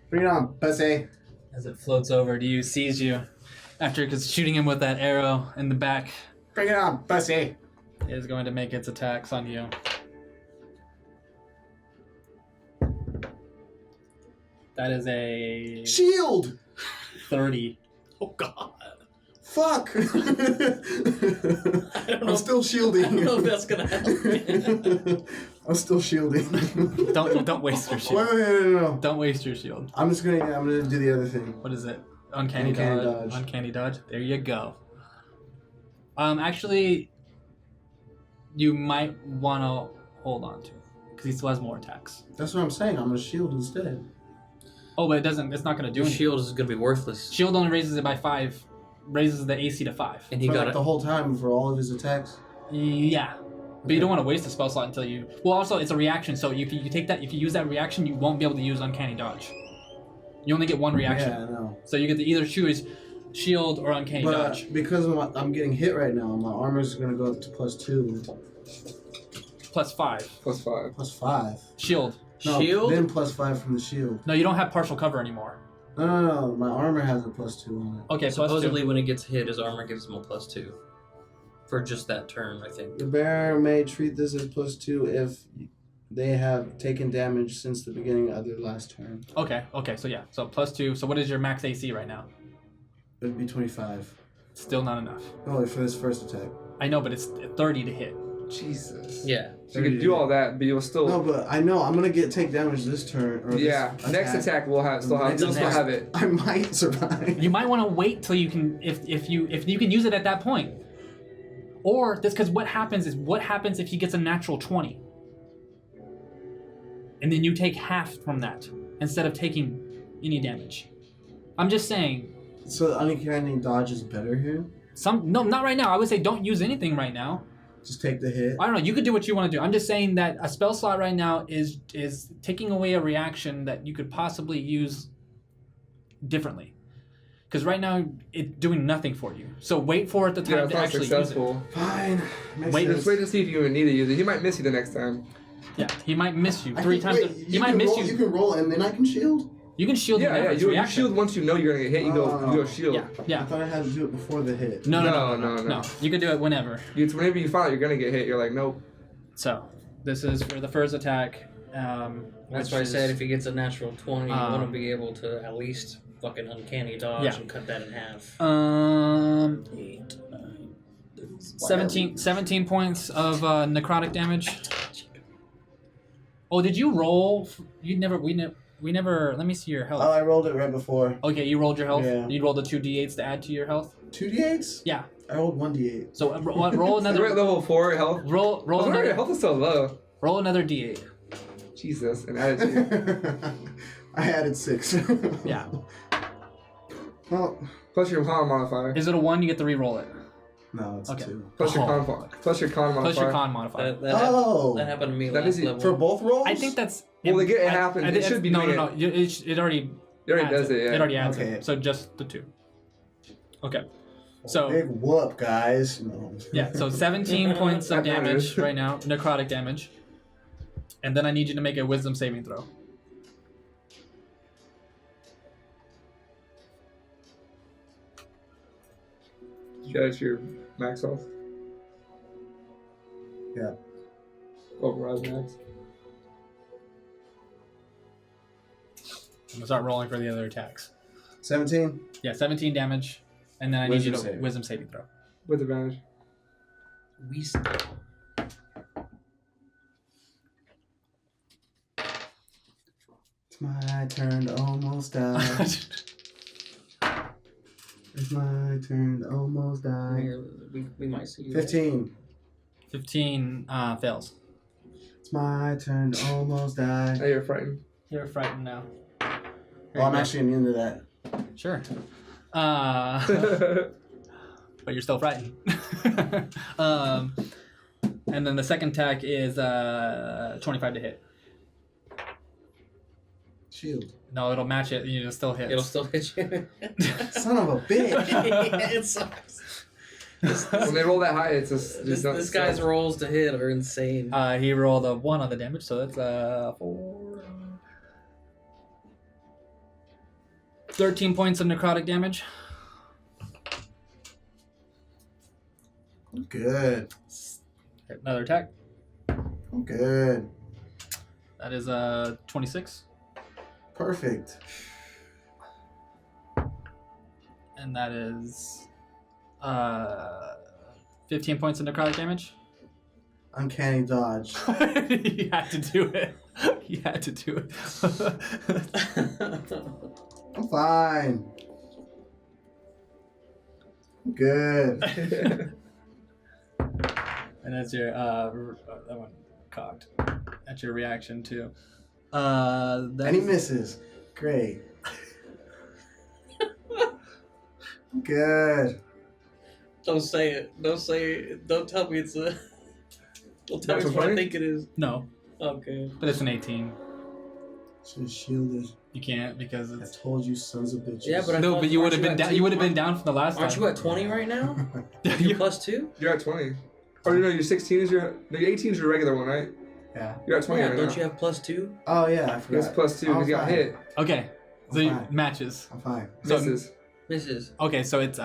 Bring it on, pussy. As it floats over to you, sees you, after shooting him with that arrow in the back, Bring it on, pussy. is going to make its attacks on you. That is a Shield. 30. Oh god. Fuck. I don't know. I'm still shielding. I don't know if that's gonna help. I'm still shielding. Don't waste your shield. Wait, no. Don't waste your shield. I'm gonna do the other thing. What is it? Uncanny Dodge. Uncanny dodge. There you go. Actually, you might want to hold on to it because he still has more attacks. That's what I'm saying. I'm gonna shield instead. Oh, but it doesn't. It's not going to do Your anything. shield is gonna be worthless. Shield only raises it by 5. Raises the AC to 5. And he For got like it. the whole time for all of his attacks. Yeah. But you don't want to waste a spell slot until you. Well, also it's a reaction, so if you take that, if you use that reaction, you won't be able to use Uncanny Dodge. You only get one reaction, Yeah, I know. so you get to either choose Shield or Uncanny Dodge. But because I'm getting hit right now, my armor's gonna go up to +2. Plus 5. +5. +5. Shield. No, Shield? then +5 from the shield. No, you don't have partial cover anymore. No. My armor has a +2 on it. Okay, Supposedly, plus when he gets hit, his armor gives him a +2. For just that turn, I think. The bearer may treat this as +2 if they have taken damage since the beginning of their last turn. 2. Okay, so yeah, so +2. So what is your max AC right now? It would be 25. Still not enough. Only for this first attack. I know, but it's 30 to hit. Jesus. Yeah. So you can do all that, but you'll still. No, but I know I'm gonna take damage this turn. Or Yeah. this Next attack will have still have. Next You'll still attack. have it. I might survive. You might want to wait till you can, if you can use it at that point. Or this, because what happens if he gets a natural 20, and then you take half from that instead of taking any damage. I'm just saying. So uncanny dodge is better here. No, not right now. I would say don't use anything right now. Just take the hit. I don't know. You could do what you want to do. I'm just saying that a spell slot right now is taking away a reaction that you could possibly use differently. Because right now it's doing nothing for you. So wait for it the time Yeah, it's to not actually successful. Fine. Makes Wait, sense. Just wait to see if you even need to use it. He might miss you the next time. use it. Yeah, he might miss you I 3 can- times. wait, He might miss roll, you. You can roll and then I can shield? You can shield Yeah, whenever it's you reaction. shield once you know you're gonna get hit. You go shield. Yeah. I thought I had to do it before the hit. No. No. You can do it whenever. It's whenever you find out you're gonna get hit, you're like, nope. So this is for the first attack. That's which why I is- said if he gets a natural 20, you Um, want to be able to at least fucking uncanny dodge Yeah. and cut that in half. 8, 9, 17 points of necrotic damage. Oh, did you roll? We never. Let me see your health. Oh, I rolled it right before. Okay, you rolled your health. Yeah. You rolled the 2d8s to add to your health. 2d8s? Yeah. I rolled 1d8. So roll We're at another. level 4 health. Roll Oh, your another. health is so low. Roll another d8. Jesus, and add it to I added 6. Yeah. Well, plus your con modifier. Is it a 1? You get to re-roll it. no, it's Okay. 2. Plus your Oh. con. Plus your con modifier. Plus your con modifier. That happened to me That last is it. level. For both rolls? I think that's. Well, it happened. It should be No. doing It already. It already adds does it. Yeah. It already adds Okay. it. So just the 2. Okay. So Big whoop, guys. No. yeah. So 17 points of damage right now, necrotic damage, and then I need you to make a Wisdom saving throw. That's your max health. Yeah. Override max. I'm gonna start rolling for the other attacks. 17? Yeah, 17 damage, and then I need you to Wisdom save. Wisdom saving throw. With advantage. We stop. It's my turn to almost die. It's my turn to almost die. We might see you. 15. 15 fails. It's my turn to almost die. Hey, you're frightened. You're frightened now. Oh, I'm actually immune to that. Sure. But you're still frightened. And then the second attack is 25 to hit. Shield. No, it'll match it. You still hit. It'll still hit you. Son of a bitch. It sucks. When they roll that high, it's just This guy's rolls to hit are insane. He rolled a 1 on the damage, so that's 4. 13 points of necrotic damage. I'm good. Another attack. I'm good. That is 26. Perfect. And that is 15 points of necrotic damage. Uncanny dodge. You had to do it. You had to do it. I'm fine. I'm good. And that's your that one cocked. That's your reaction too. And he misses. Great. I'm good. Don't say it. Don't say it. Don't tell me it's a. Don't tell me That's it's what I funny? think it is. No, Okay. but it's an 18. Should have shielded. You can't because I it's told you, sons of bitches. Yeah, but I no. thought- But you would have aren't been down. at You would have two? been down from the last Aren't time. you at 20 right now? You- You're plus 2? You're at 20. Or no, your 16 is your. No, your 18 is your regular one, right? Yeah. You're at 20 Yeah, right don't now. you have plus 2? Oh yeah, I He forgot. has plus 2 because he got fine. hit. Okay, so I'm you, fine. matches. I'm fine. So- Misses. Misses. Okay, so it's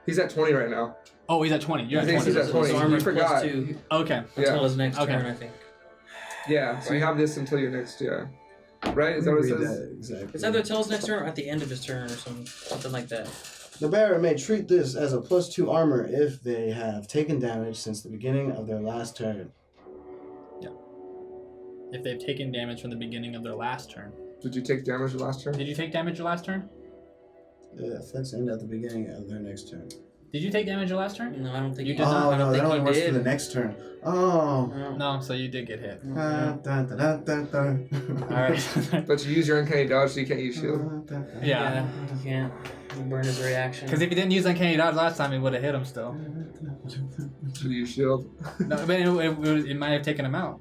He's at 20 right now. oh, he's at 20. You're He at thinks 20. he's at 20. So You armor's forgot. plus 2 Okay. until Yeah. his next Okay. turn, I think. Yeah, so you have this until your next, yeah. Right? Is that what it Read says? that exactly. It's either till his next turn or at the end of his turn or something like that. The bearer may treat this as a +2 armor if they have taken damage since the beginning of their last turn. If they've taken damage from the beginning of their last turn. Did you take damage your last turn? Did you take damage your last turn? The effects end at the beginning of their next turn. Did you take damage your last turn? No, I don't think You he did not? Oh I no, don't that think only he works did. for the next turn. Oh. No. No, so you did get hit. Dun, dun, dun, dun, dun. All right. But you use your uncanny dodge, so you can't use shield. Yeah. He can't. He burned his reaction. Because if he didn't use uncanny dodge last time, he would have hit him still. Should you use shield? No, but it might have taken him out.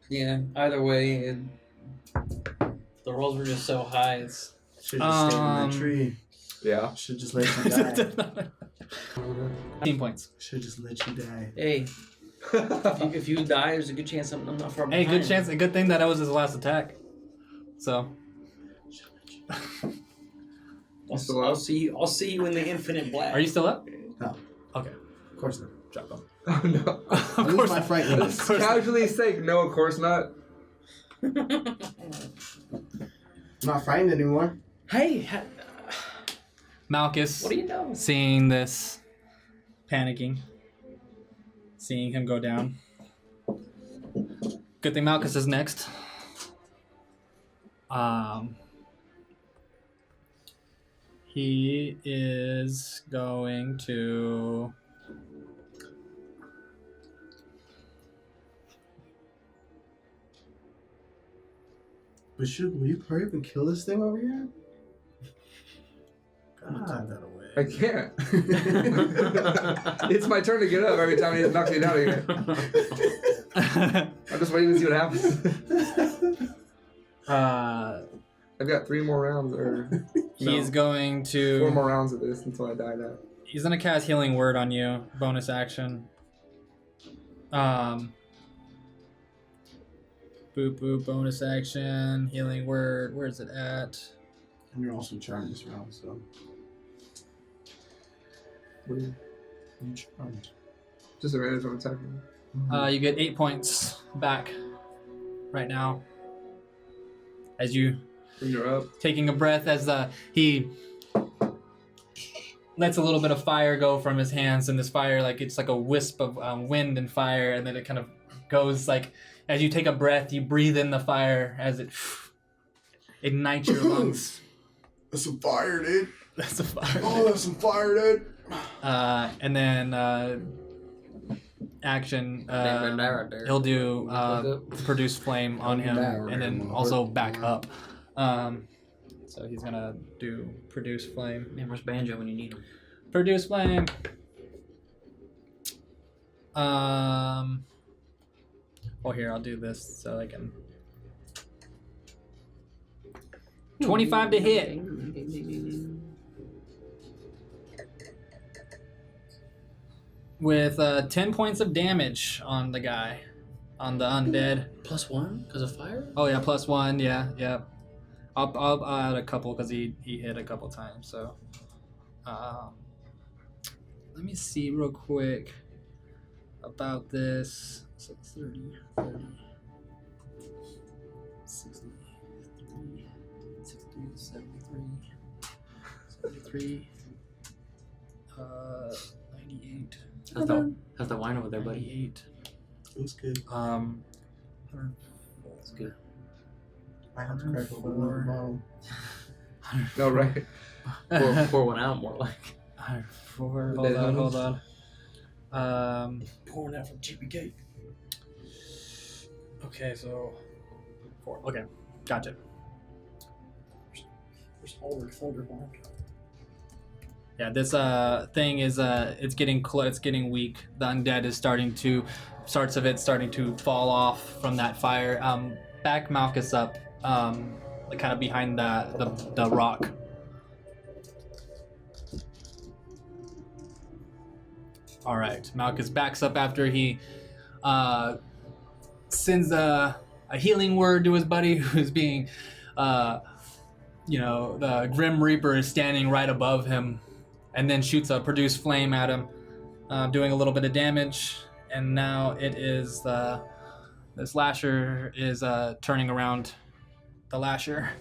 Yeah, either way, the rolls were just so high. It's Should just stay in Um, that tree. Yeah. Should just let you die. 15 points. Should just let you die. hey, if you die, there's a good chance I'm not far Hey, behind. good chance. A good thing that was his last attack. So. Still I'll up? see you. I'll see you in the infinite black. Are you still up? No. Okay. Of course not. Drop him. Oh no. Of I lose course my not. frightenness. Of course not. Casually say, no, of course not. I'm not frightened anymore. Hey, Malcis, what do you know? seeing this, panicking, seeing him go down. Good thing Malcis is next. He is going to. But will you hurry up and kill this thing over here? I'm gonna God. take that away. I can't. It's my turn to get up every time he knocks me down again. I'm just waiting to see what happens. I've got 3 more rounds, or He's no, going 4 to. more rounds of this until I die out. He's gonna cast Healing Word on you. Bonus action. Boop boop. Bonus action. Healing Word. Where's it at? And you're also charmed this round, so. What do you- You're charmed. Just advantage on attacking. You get 8 points back right now. As you When you're up. taking a breath, as he lets a little bit of fire go from his hands, and this fire, like it's like a wisp of wind and fire, and then it kind of goes like as you take a breath, you breathe in the fire as it ignites your lungs. That's some fire, dude. That's a fire. Oh, that's some fire, dude. And then action. He'll do produce flame on him, and then also back up. So he's gonna do produce flame. Man, where's Banjo when you need him? Produce flame. Well, here, I'll do this so I can. 25 to hit. With 10 points of damage on the guy, on the undead. +1 because of fire? Oh yeah, +1. Yeah. I'll add a couple because he hit a couple times. So, let me see real quick about this. So 30, 60, 63, 73, 98. How's the wine over there, buddy? 98. It was good. It's good. I have to crack open another bottle. No, right. Pour one out, more like. 4. Hold on. Pouring out from GPK. Okay, so 4. Okay, gotcha. There's Ulrich Thunderhorn. Yeah, this thing is it's getting weak. The undead is starting to fall off from that fire. Back Malchus up, like kind of behind the rock. All right, Malchus backs up after he sends a healing word to his buddy who's being, the Grim Reaper is standing right above him, and then shoots a produce flame at him, doing a little bit of damage. And now it is this lasher is turning around. The lasher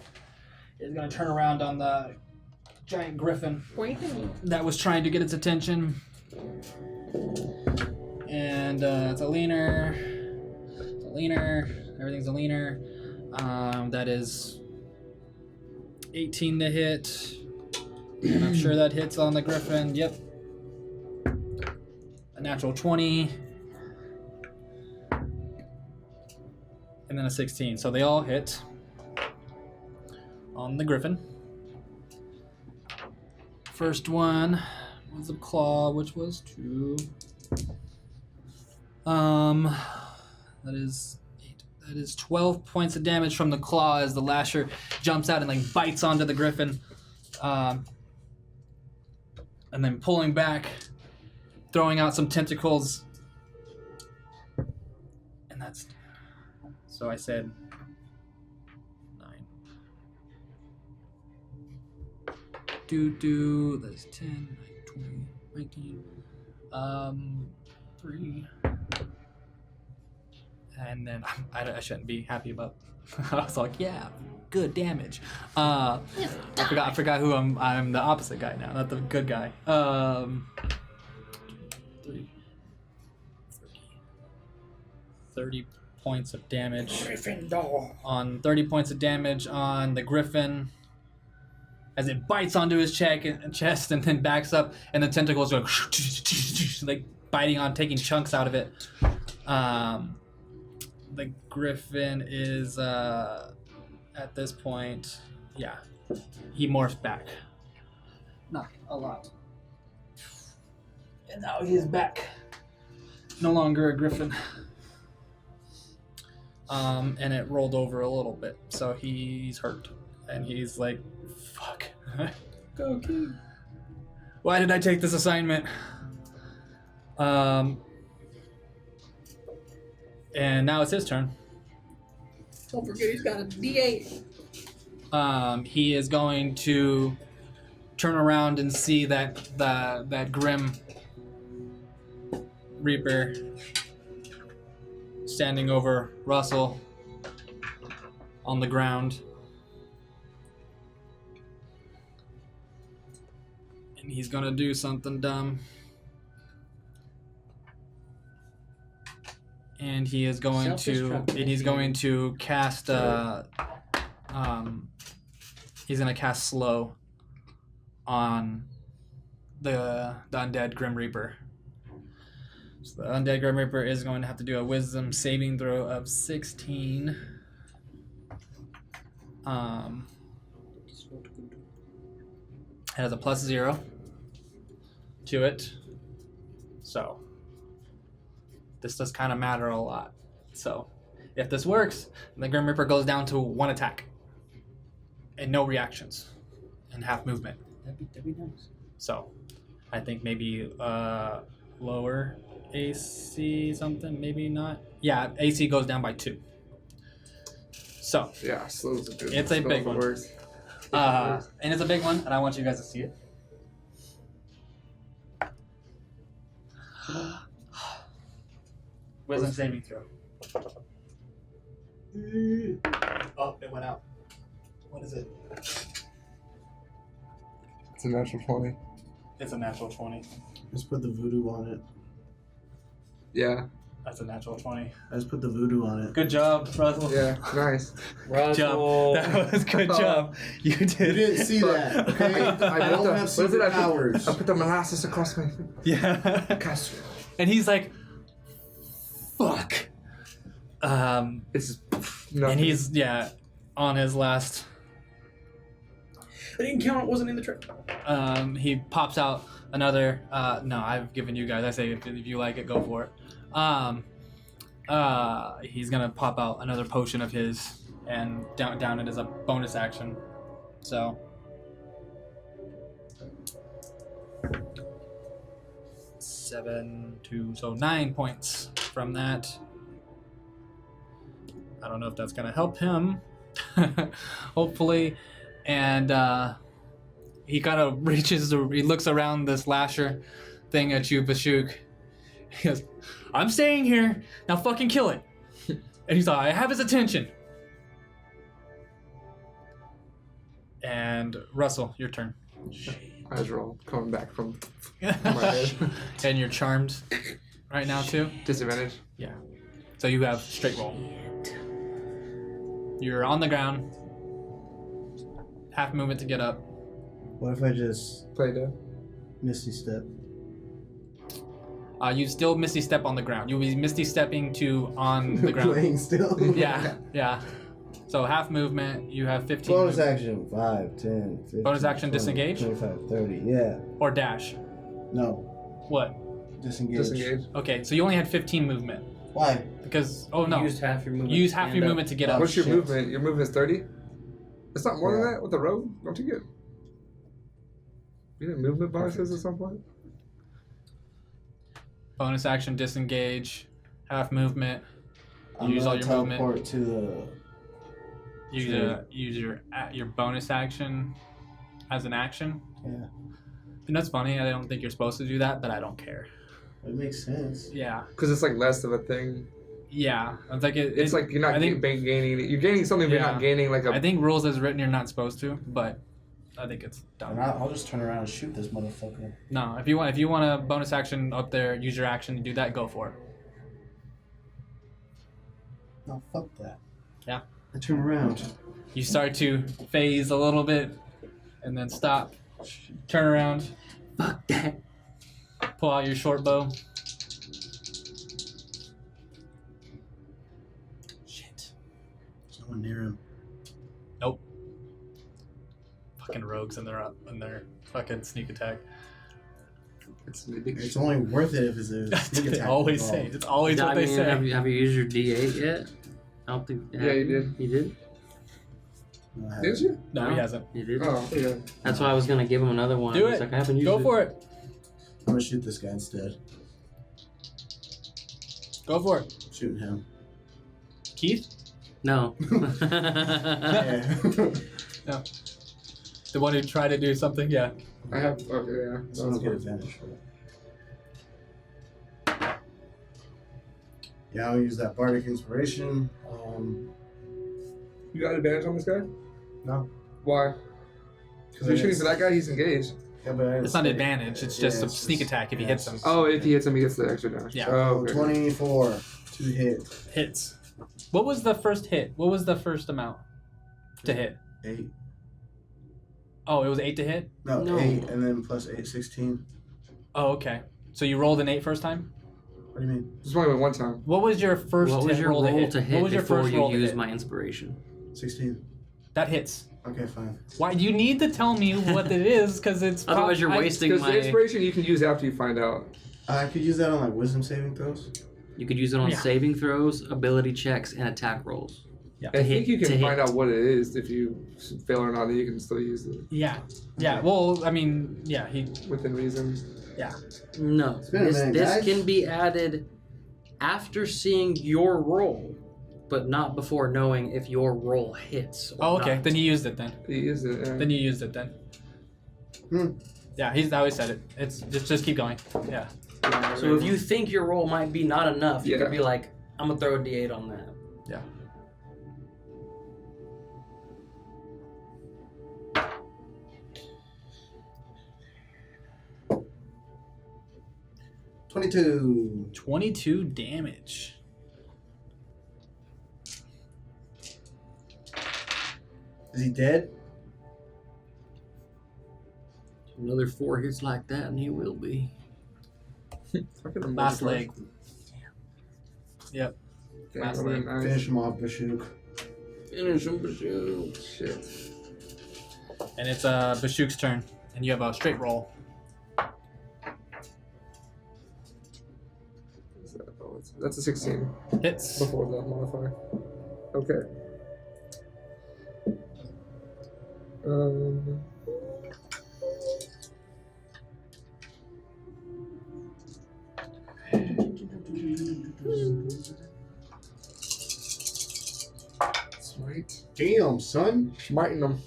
is going to turn around on the giant griffin that was trying to get its attention. And it's a leaner. Everything's a leaner. That is 18 to hit. And I'm sure that hits on the griffin. Yep. A natural 20. And then a 16. So they all hit on the griffin. First one was a claw, which was 2. That is 8. That is 12 points of damage from the claw as the lasher jumps out and like bites onto the griffin. And then pulling back, throwing out some tentacles. And that's... So I said 9. That's 10, 20, 19. 3. And then I shouldn't be happy about. I was like, yeah, good damage. I forgot who I'm. I'm the opposite guy now, not the good guy. 30 points of damage. On 30 points of damage on the griffin, as it bites onto his chest and then backs up, and the tentacles go like biting on, taking chunks out of it. The griffin is at this point, yeah, he morphs back. Not a lot. And now he's back. No longer a griffin. And it rolled over a little bit, so he's hurt. And he's like, fuck. Go King. Why did I take this assignment? And now it's his turn. Don't forget he's got a D8. He is going to turn around and see that Grim Reaper standing over Rousell on the ground. And he's gonna do something dumb. And he is going to cast he's gonna cast slow on the undead Grim Reaper. So the undead Grim Reaper is going to have to do a wisdom saving throw of 16. It has a +0 to it. So this does kind of matter a lot. So if this works, the Grim Reaper goes down to 1 attack and no reactions and half movement. That'd be nice. So I think maybe lower AC something, maybe not. Yeah, AC goes down by 2. So Yeah, slow's a good. It's a big one. Works. and it's a big one, and I want you guys to see it. Wisdom saving throw. Oh, it went out. What is it? It's a natural 20. It's a natural 20. Just put the voodoo on it. Yeah. That's a natural 20. I just put the voodoo on it. Good job, Russell. Yeah. Nice. Good job. That was good job. You You did. didn't see that, okay? I don't have superpowers. I put the molasses across my Yeah. castle. And he's like, fuck. It's nothing. And he's, on his last. I didn't count. It wasn't in the trip. He pops out another. No, I've given you guys. I say if you like it, go for it. He's gonna pop out another potion of his and down it as a bonus action. So. 7, 2, so 9 points from that. I don't know if that's gonna help him. Hopefully. And he kind of he looks around this lasher thing at you, Bashuk. He goes, I'm staying here. Now fucking kill it. And he's like, I have his attention. And Russell, your turn. Eyes roll coming back from my head. And you're charmed right now too. Disadvantage. Yeah. So you have straight roll. You're on the ground. Half movement to get up. What if I just Play dead. Misty Step? You still Misty Step on the ground. You'll be Misty Stepping on the ground. Playing still? Yeah. So half movement, you have 15. Bonus movement. action. 5, 10, 15, Bonus action, 20, disengage? 25, 30. Yeah. Or dash. No. What? Disengage. Disengage. Okay, so you only had 15 movement. Why? Because, You used half your movement. You use half Stand your up. movement to get up. What's your shit. movement? Your movement is 30? It's not more than Yeah. that with the rogue? Don't you get... You did movement bonuses at some point? Bonus action, disengage. Half movement. I'm Use all gonna your movement. teleport to the... Use your bonus action as an action. Yeah. And that's funny. I don't think you're supposed to do that, but I don't care. It makes sense. Yeah. Because it's like less of a thing. Yeah. It's like It's like you're not I think, gaining... You're gaining something, but you're Yeah. not gaining like a... I think rules as written, you're not supposed to, but I think it's dumb. And I'll just turn around and shoot this motherfucker. No, if you want a bonus action up there, use your action to do that. Go for it. No, fuck that. Yeah. I turn around. You start to phase a little bit, and then stop. Turn around. Fuck that. Pull out your short bow. Shit. There's no one near him. Nope. Fucking rogues and their fucking sneak attack. It's an addiction. It's only worth it if it's a sneak They attack. always involved. say. It's always what they say. Have you used your D8 yet? I don't think. Yeah, you did. You did? No, I Did haven't. you? No, he hasn't. You did? Oh, yeah. That's why I was gonna give him another one. Do He's it. like, I haven't used Go it. for it. I'm gonna shoot this guy instead. Go for it. Shooting him. Keith? No. Yeah. The one who tried to do something? Yeah. I have... Okay, yeah. So I don't get advantage for it. Yeah, I'll use that bardic inspiration. You got advantage on this guy? No. Why? Because you're shooting for that guy, he's engaged. Yeah, but I didn't It's not say- advantage. It's just a it's sneak just- attack if he yeah, hits it's him. just- Oh, if he hits him, he gets the extra damage. Yeah. Oh, okay. 24 to hit. Hits. What was the first hit? What was the first amount to hit? 8. Oh, it was 8 to hit? No. 8, and then plus 8, 16. Oh, okay. So you rolled an 8 first time? What do you mean? Just only one time. What was your first What was your roll roll to hit What was your before first you roll to use hit? my inspiration? 16. That hits. Okay, fine. Why you need to tell me what it is? Because it's Otherwise, you're I- wasting Because my. the inspiration you can use after you find out. I could use that on like wisdom saving throws. You could use it on Yeah. saving throws, ability checks, and attack rolls. Yeah. I think you to can hit. find out what it is if you fail or not. You can still use it Yeah. Yeah. Well, I mean, yeah. He. within reason. No, been a minute, this guys. can be added after seeing your roll, but not before knowing if your roll hits. Or Oh, okay. not. Then you used it then. You use it. Yeah. Then you used it then. Hmm. Yeah. He's always said it. It's just keep going. Yeah. So if you think your roll might be not enough, you Yeah. could be like, I'm gonna throw a D8 on that. Yeah. $22. 22 damage. Is he dead? Another 4 hits like that, and he will be. Fucking Last amazing. leg. Yep. Damn, Last that would've leg. been nice. Finish him off, Bashuk. Finish him, Bashuk. Shit. And it's Bashuk's turn, and you have a straight roll. Oh, that's a 16 Hits. before the modifier. Okay. Smite. Damn, son. Smiting them.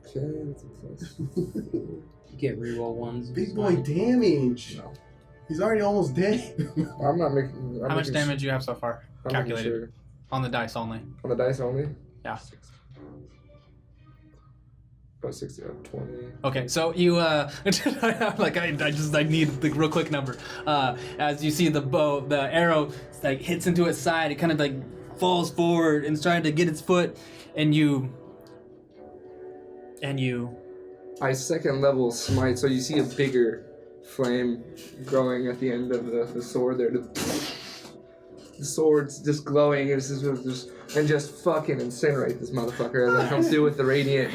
Okay, that's a plus. You get reroll ones. Big boy damage. No. He's already almost dead. I'm not making. How much damage do you have so far? I'm making Calculated. sure. On the dice only. On the dice only? Yeah. About 60, 20. Okay, so you like I just need the real quick number. As you see the bow, the arrow like hits into its side, it kind of like falls forward and is trying to get its foot, and you I second level smite, so you see a bigger flame growing at the end of the sword there. The sword's just glowing, it's just fucking incinerate this motherfucker as it comes through with the radiant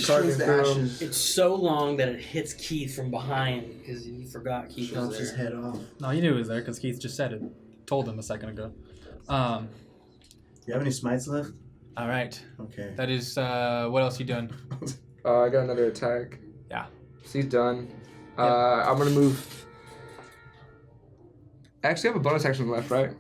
carving the through him. ashes. It's so long that it hits Keith from behind because you forgot Keith was Chops his there. head off. no, you knew he was there because Keith just said it, told him a second ago. You have any smites left? All right, Okay. that is what else you doing? I got another attack. Yeah. So he's done. I'm gonna move. Actually, I have a bonus action left, right?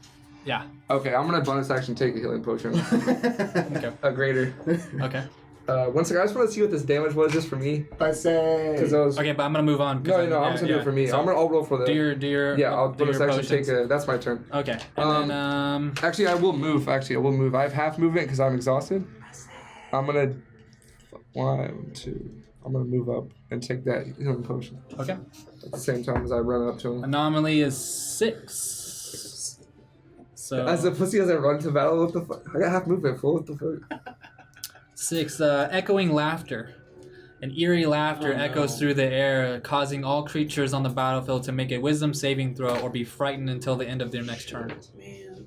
Yeah. Okay, I'm gonna bonus action take a healing potion. Okay. A greater. Okay. One second, I just want to see what this damage was just for me. I say. Because I was. Okay, but I'm gonna move on. No, I'm just gonna do it for me. So I'll roll for the. do your Yeah, I'll do bonus your action take potions. a. That's my turn. Okay, and then Actually, I will move. I have half movement because I'm exhausted. I'm gonna. 1, 2. I'm gonna move up and take that healing potion okay. at the same time as I run up to him. Anomaly is 6. So As a pussy as I run to battle, what the fuck? I got half movement, fool. What the fuck? 6. Echoing laughter. An eerie laughter echoes through the air, causing all creatures on the battlefield to make a wisdom saving throw or be frightened until the end of their next turn. Man,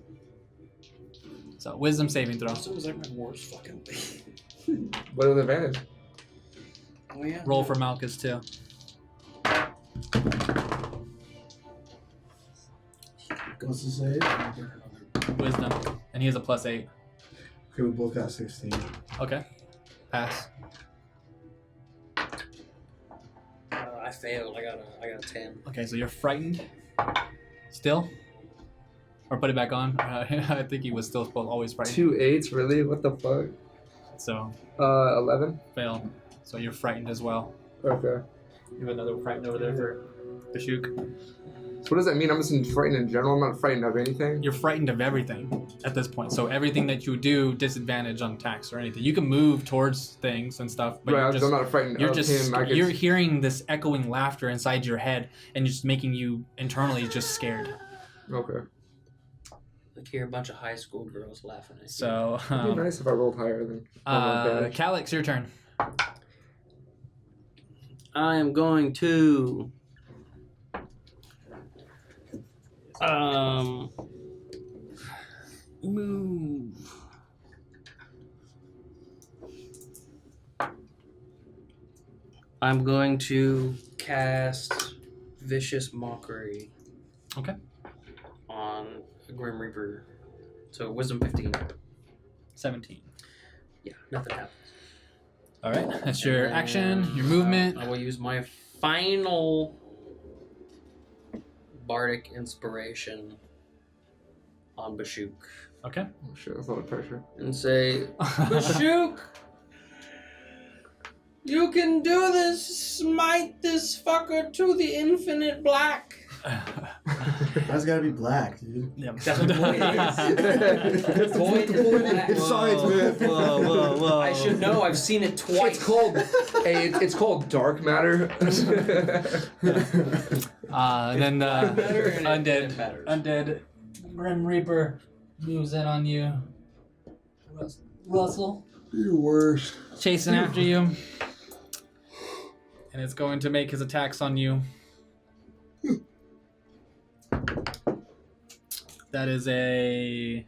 So wisdom saving throw. that was like my worst fucking thing. What are the advantage? Oh yeah. Roll for Malcis too. What's the save? Wisdom, and he has a +8. Okay, we both got 16. Okay. Pass. I failed. I got a 10. Okay, so you're frightened. Still. Or put it back on. I think he was still always frightened. 2 8s, really? What the fuck? So 11. fail. So you're frightened as well. Okay. You have another frightened over there for Bashuk. So what does that mean? I'm just frightened in general. I'm not frightened of anything. You're frightened of everything at this point. So everything that you do, disadvantage on attacks or anything. You can move towards things and stuff, but Right, you're just, I'm not frightened you're of just him. I could- you're hearing this echoing laughter inside your head, and just making you internally just scared. Okay. Like hear a bunch of high school girls laughing at you. So, It'd be nice if I rolled higher than. badge. Calyx, your turn. I am going to move. I'm going to cast Vicious Mockery. Okay. On a Grim Reaper. So Wisdom 15. 17. Yeah, nothing happens. All right, that's your And action, then, your movement. I will use my final Bardic Inspiration on Bashuk Okay. Oh shit, that's a lot of pressure. and say, Bashuk, you can do this. Smite this fucker to the infinite black. That's gotta be black, dude. Yeah. That's what void is. Void is black. It's science, man. Whoa. I should know. I've seen it twice. It's called. It's called dark matter. And then the Matter and undead, it matters. undead Grim Reaper moves in on you. Russell You're worse. chasing after you, and it's going to make his attacks on you. That is a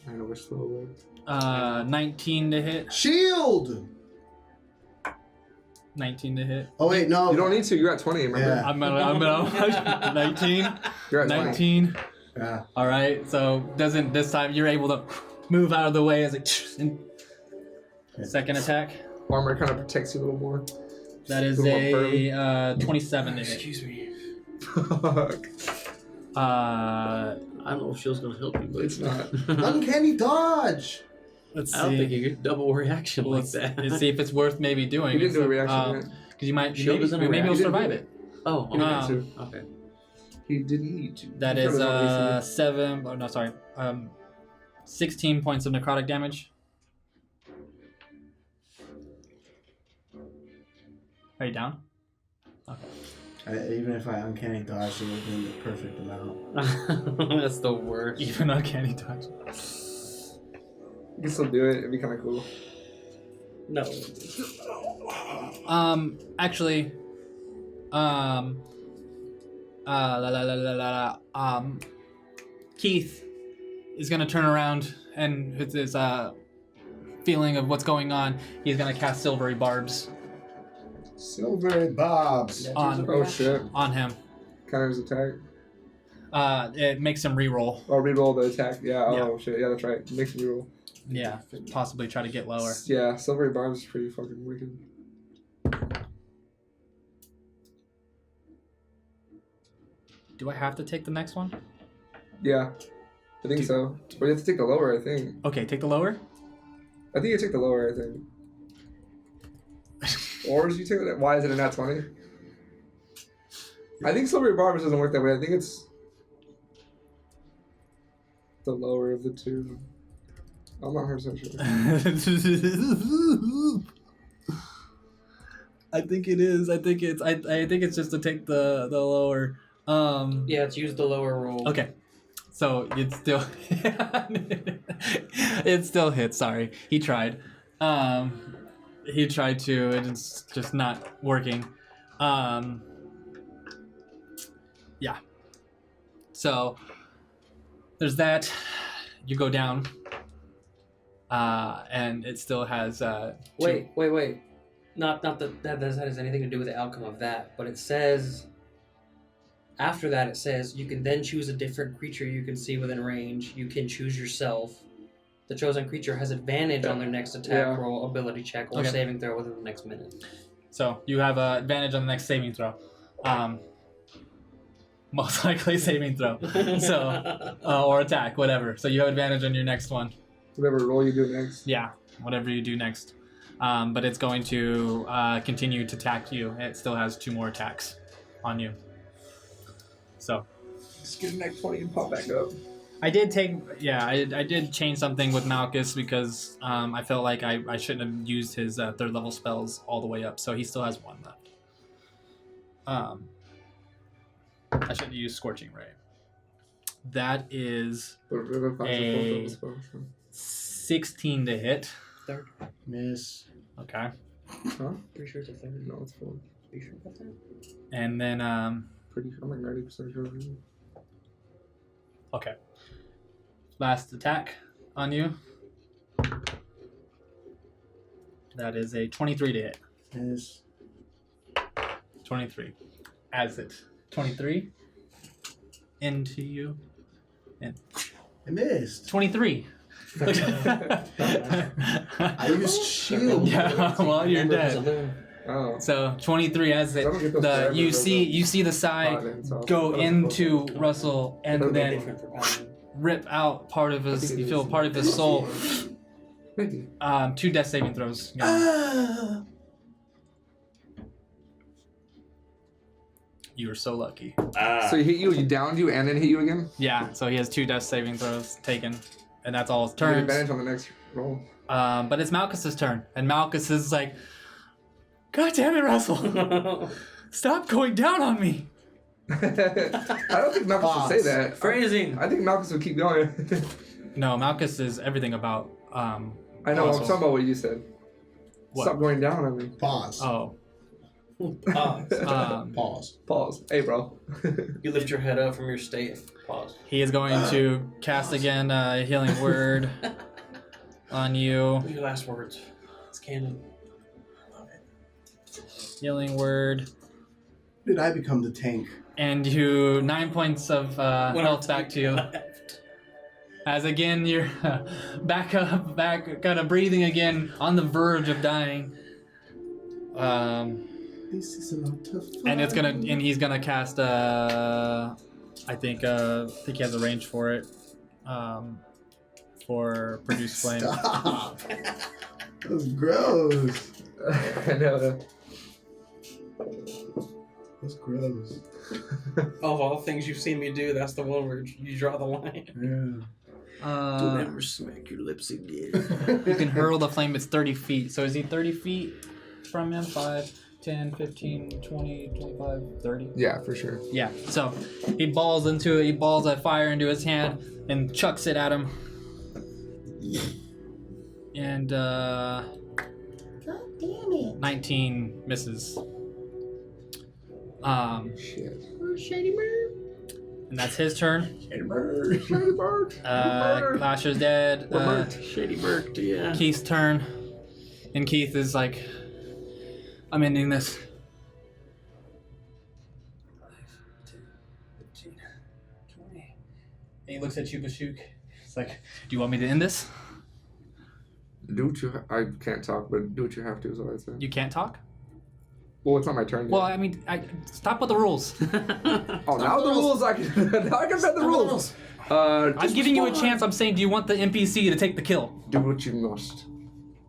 I know we're slow. 19 to hit. Shield! 19 to hit. Oh, wait, no. You don't need to. You're at 20. Remember? Yeah. I'm gonna 19. You're at 20. 19. Yeah. All right. So doesn't this time you're able to move out of the way as it. Second attack. Armor kind of protects you a little more. That is A little more a 27 to hit. Excuse me. Fuck. I don't know if shield's gonna help you, but It's not. Uncanny dodge! Let's see. I don't think you get double reaction like Let's that. see if it's worth maybe doing. You didn't do a reaction yet. Because you might Shield maybe, isn't a maybe you'll reaction. survive You it. Oh, You okay. didn't need to. Okay. He didn't need to. That He is could've done 7. Oh no, sorry. 16 points of necrotic damage. Are you down? Even if I uncanny dodge, it would have been the perfect amount. That's the worst. Even uncanny touch. You can still do it. It'd be kind of cool. No. Actually, Keith is gonna turn around, and with his feeling of what's going on, he's gonna cast Silvery Barbs Silver Bobs. on Oh shit. him. Counters attack. It makes him reroll. Oh, reroll the attack. Yeah. Oh Yeah. shit. Yeah, that's right. Makes me reroll. Yeah, possibly try to get lower. Yeah, Silvery Barbs is pretty fucking wicked. Do I have to take the next one? Yeah, I think so. Or you have to take the lower, I think. Okay, take the lower. I think you take the lower, I think. Or did you take it? Why is it a nat 20? I think Silvery Barbs doesn't work that way. I think it's the lower of the two. I'm not 100% sure. I think it is. I think it's just to take the lower. Yeah, it's use the lower roll. Okay. So it still it still hits, sorry. He tried. He tried to, and it's just not working. Yeah. So there's that. You go down. And it still has Wait. Not that has anything to do with the outcome of that, but it says after that it says you can then choose a different creature you can see within range. You can choose yourself. The chosen creature has advantage on their next attack roll, ability check, or Okay. saving throw within the next minute. So you have advantage on the next saving throw. Most likely saving throw. So or attack, whatever. So you have advantage on your next one. Whatever roll you do next. Yeah, whatever you do next. But it's going to continue to attack you. It still has 2 more attacks on you. So Just get an neck 20 and pop back up. I did I did change something with Malcis because I felt like I shouldn't have used his 3rd level spells all the way up, so he still has 1 left. I shouldn't use Scorching Ray. That is a 16 to hit. Third. Miss. Okay. Huh? Pretty sure it's a third. No, it's 4. Are you sure about that? And then Pretty sure. I'm like 90% sure. okay. Last attack on you. That is a 23 to hit. Miss. 23. As it 23 into you. And I missed. 23. I used shield. Yeah, well, you're dead. Oh. So 23 as it I don't get those forever, you those see the side paladins, so- go into Russell and They're then Different for paladin. rip out part of his. You feel part of his soul. Maybe. 2 death saving throws. Ah. You were so lucky. So he hit you, he downed you, and then hit you again? Yeah, so he has 2 death saving throws taken, and that's all his You get turns. advantage on the next roll. But it's Malchus's turn, and Malchus is like, "God damn it, Russell! Stop going down on me!" I don't think Malchus would say that. Phrasing. I think Malchus would keep going. No, Malchus is everything about. I know, Russell. I'm talking about what you said. What? Stop going down on me. Pause. Oh. Pause. Pause. Hey, bro. You lift your head up from your state. Pause. He is going to cast again a healing word on you. What are your last words? It's canon. I love it. Healing word. Did I become the tank? And you 9 points of health back to you. As again, you're back kind of breathing again, on the verge of dying. This is a lot of fun. And he's gonna cast I think he has a range for it. For produce flame. Stop. That's gross. I know. That's gross. Of all the things you've seen me do, that's the one where you draw the line. Yeah. Don't ever smack your lips again. You can hurl the flame. It's 30 feet. So is he 30 feet from him? 5, 10, 15, 20, 25, 30? Yeah, for sure. Yeah. So he balls into it. He balls that fire into his hand and chucks it at him. And God damn it. 19 misses. Shit. Shady bird. And that's his turn. Shady bird. Clasher's dead. Shady Burke, yeah. Keith's turn. And Keith is like, I'm ending this. 5, 10, 15, 20. And he looks at you, Bashuk. He's like, do you want me to end this? Do what you... I can't talk, but do what you have to is what I said. You can't talk? Well, it's not my turn yet. Well, I mean, stop with the rules. Oh, now the rules. I can... now I can set the rules. I'm giving you a chance. I'm saying, do you want the NPC to take the kill? Do what you must.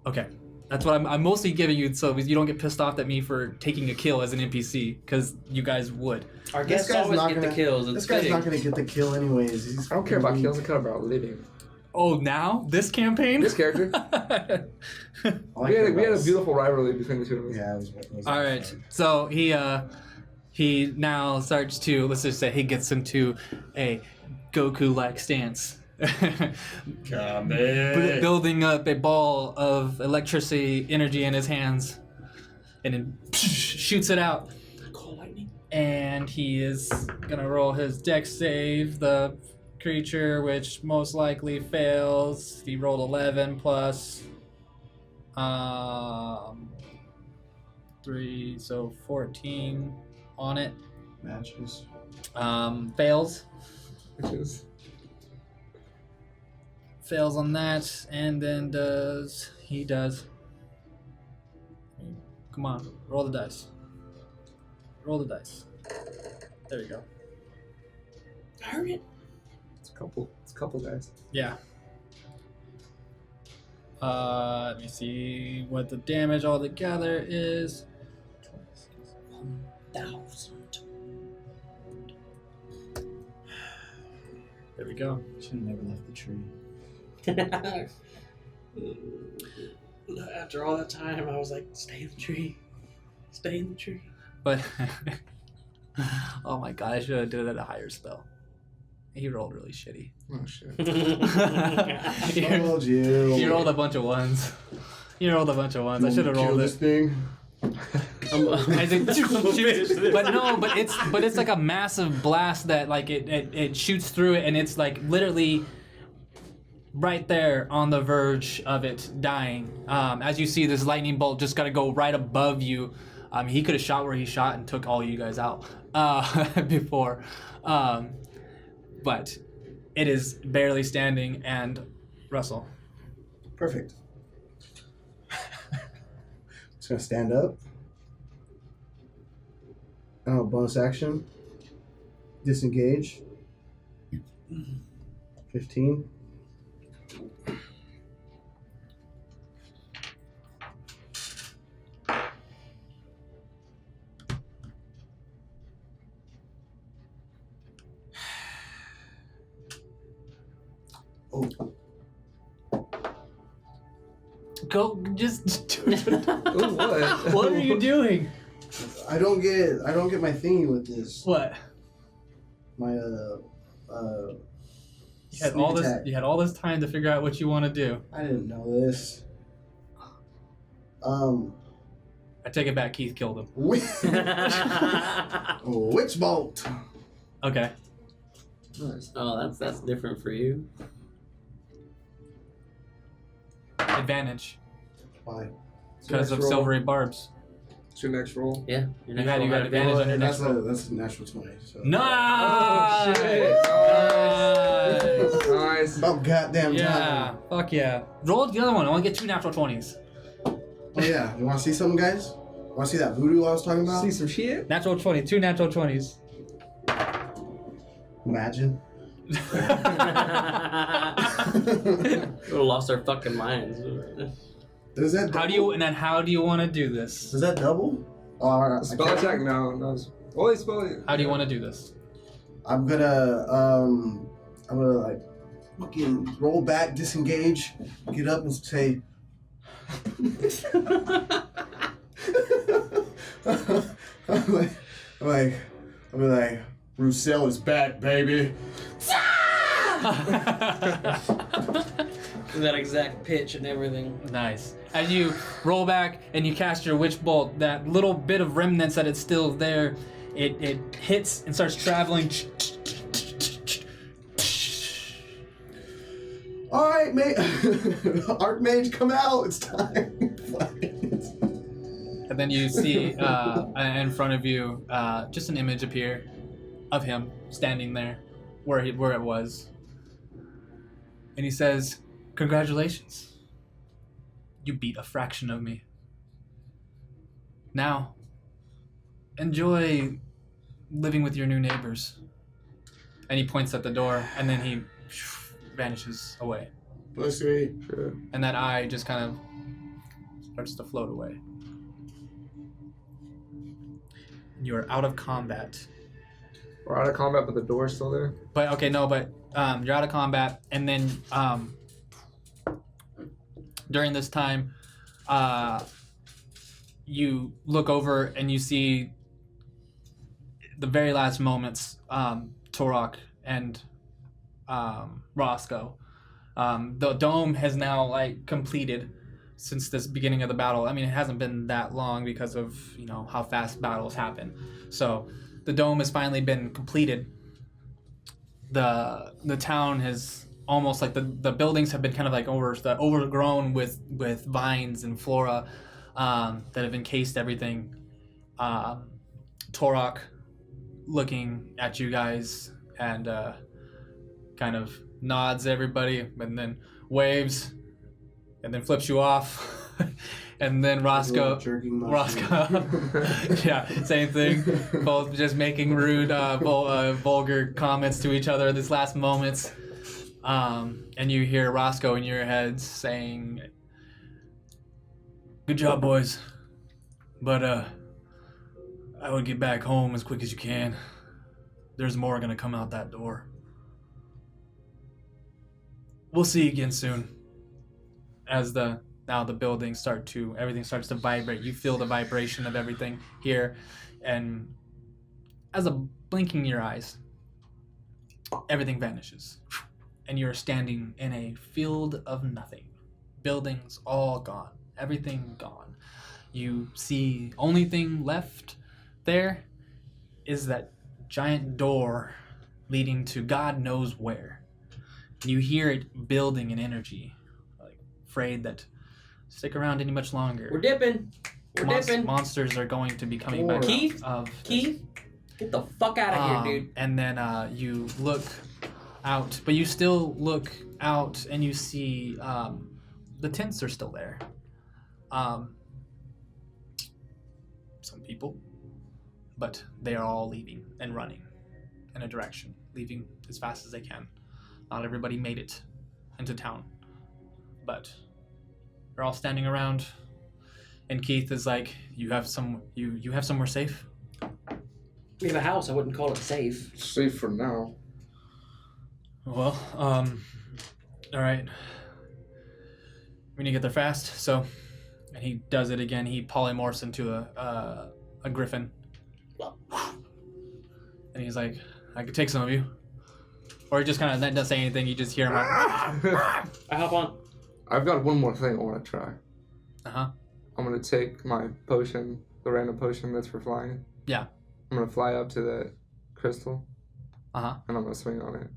Okay. That's what I'm mostly giving you, so you don't get pissed off at me for taking a kill as an NPC, because you guys would. Our This guests guy's always not get gonna- the kills. It's This guy's fitting. not gonna get the kill anyways. He's I don't care about kills. I care about living. Oh, now? This campaign? This character. We had a beautiful rivalry between the two of us. Yeah, it was All right. So he now starts to, let's just say he gets into a Goku-like stance. Building up a ball of electricity energy in his hands, and then shoots it out. Call lightning. And he is gonna roll his dex save, the creature, which most likely fails. He rolled 11 plus 3, so 14 on it. matches. Fails. Which is... Fails on that, and then he does. Come on, roll the dice. Roll the dice. There you go. Target. It's a couple guys. Yeah. Let me see what the damage altogether is. 1,000. There we go. Should have never left the tree. After all that time, I was like, stay in the tree. Stay in the tree. But oh my god, I should have did it at a higher spell. He rolled really shitty. Oh shit. Told you. You rolled a bunch of ones. I should have rolled this it. thing. As it shoots, but it's like a massive blast that like it shoots through it, and it's like literally right there on the verge of it dying. As you see, this lightning bolt just gotta go right above you. He could have shot where he shot and took all you guys out before, but it is barely standing. And Russell, Perfect. Just gonna stand up. Oh, bonus action. Disengage. 15. Oh, go just do it. Ooh, what? What are you doing? I don't get my thingy with this. What? My You had sneak all this. attack. You had all this time to figure out what you want to do. I didn't know this. I take it back. Keith killed him. Witch bolt. Okay. Oh, that's different for you. Advantage Why? because of Next roll. silvery barbs. It's your next roll. Yeah. You got advantage on your next That's roll. that's a natural 20. So. Nice! Oh, shit. Nice! Nice. About goddamn Yeah, time. fuck yeah. Roll the other one. I want to get 2 natural 20s. Oh yeah. You want to see something, guys? Want to see that voodoo I was talking about? See some shit? Natural 20, 2 natural 20s. Imagine. We lost our fucking minds. Does that? How do you want to do this? Does that double? Or Spell attack? No. Only spell. How do you want to do this? I'm gonna like fucking roll back, disengage, get up and say. I'm like, Rousell is back, baby. That exact pitch and everything. Nice. As you roll back and you cast your witch bolt, that little bit of remnants that it's still there, it hits and starts traveling. All right, mate. Archmage, come out. It's time. And then you see in front of you just an image appear of him standing there where it was. And he says, "Congratulations. You beat a fraction of me. Now, enjoy living with your new neighbors." And he points at the door, and then he vanishes away. Pussy. Sure. And that eye just kind of starts to float away. You are out of combat. We're out of combat, but the door's still there. But you're out of combat, and then during this time, you look over and you see the very last moments, Torok and Roscoe. The dome has now completed since this beginning of the battle. I mean, it hasn't been that long because of how fast battles happen. So the dome has finally been completed. The town has almost the buildings have been kind of overgrown with vines and flora that have encased everything. Torok looking at you guys and kind of nods at everybody and then waves and then flips you off. And then Roscoe, yeah, same thing. Both just making rude, vulgar comments to each other at these last moments. And you hear Roscoe in your head saying, "Good job, boys. But I would get back home as quick as you can. There's more gonna come out that door." we'll see you again soon. As the buildings everything starts to vibrate. You feel the vibration of everything here, and as a blinking your eyes, everything vanishes, and you're standing in a field of nothing. Buildings all gone, everything gone. You see, only thing left there is that giant door leading to God knows where. You hear it building in energy, like afraid that stick around any much longer. We're dipping. We're dipping. Monsters are going to be coming back. Keith? Keith? Get the fuck out of here, dude. And then you look out, but you still look out and you see the tents are still there. Some people, but they are all leaving and running in a direction, leaving as fast as they can. Not everybody made it into town, but they're all standing around. And Keith is like, "You have somewhere safe?" We have a house. I wouldn't call it safe. Safe for now. Well, all right. We need to get there fast. So, and he does it again. He polymorphs into a griffin, and he's like, "I could take some of you." Or he just kind of doesn't say anything. You just hear him. I hop on. I've got one more thing I want to try. Uh-huh. I'm going to take my potion, the random potion that's for flying. Yeah. I'm going to fly up to the crystal. Uh-huh. And I'm going to swing on it.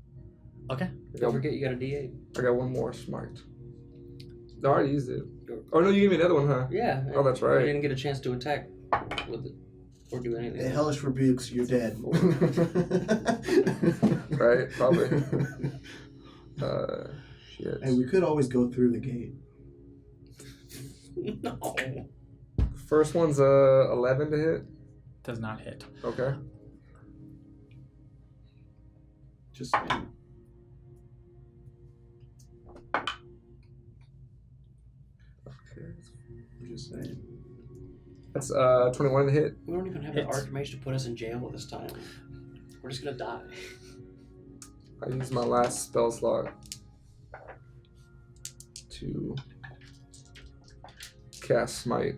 Okay. Don't forget you got a D8. I got one more smart. No, I already used it. Oh, no, you gave me another one, huh? Yeah. Oh, that's right. I didn't get a chance to attack with it or do anything. Hey, hellish rebukes, you're dead. Right, probably. Shit. Hey, we could always go through the gate. No. First one's 11 to hit. Does not hit. Okay. Just saying. I'm just saying. That's 21 to hit. We don't even have the archmage to put us in jail at this time. We're just gonna die. I use my last spell slot to cast Smite.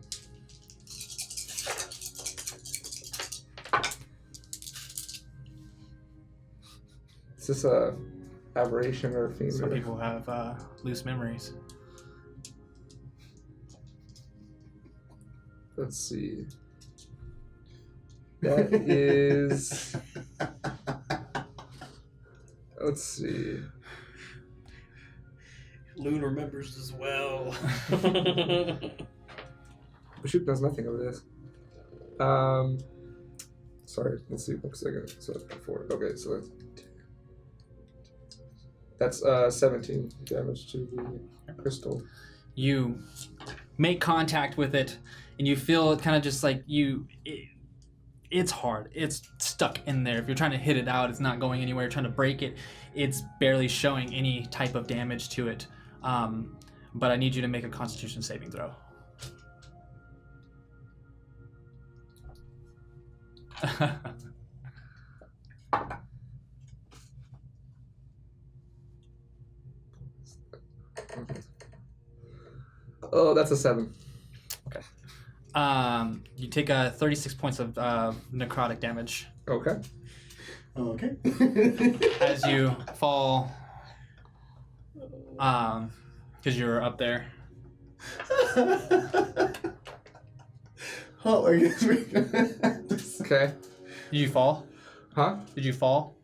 Is this a aberration or a fiend? Some people have loose memories. Let's see. That is. Let's see. Loon remembers as well. Shoot does nothing of this. Sorry, let's see. 1 second. So before. Okay, so that's 17 damage to the crystal. You make contact with it, and you feel it kind of just like it's hard. It's stuck in there. If you're trying to hit it out, it's not going anywhere. You're trying to break it, it's barely showing any type of damage to it. But I need you to make a Constitution saving throw. Oh, that's a 7. Okay. You take 36 points of necrotic damage. Okay. Okay. As you fall, because you're up there. Oh, I guess we. Okay. Did you fall? Huh? Did you fall?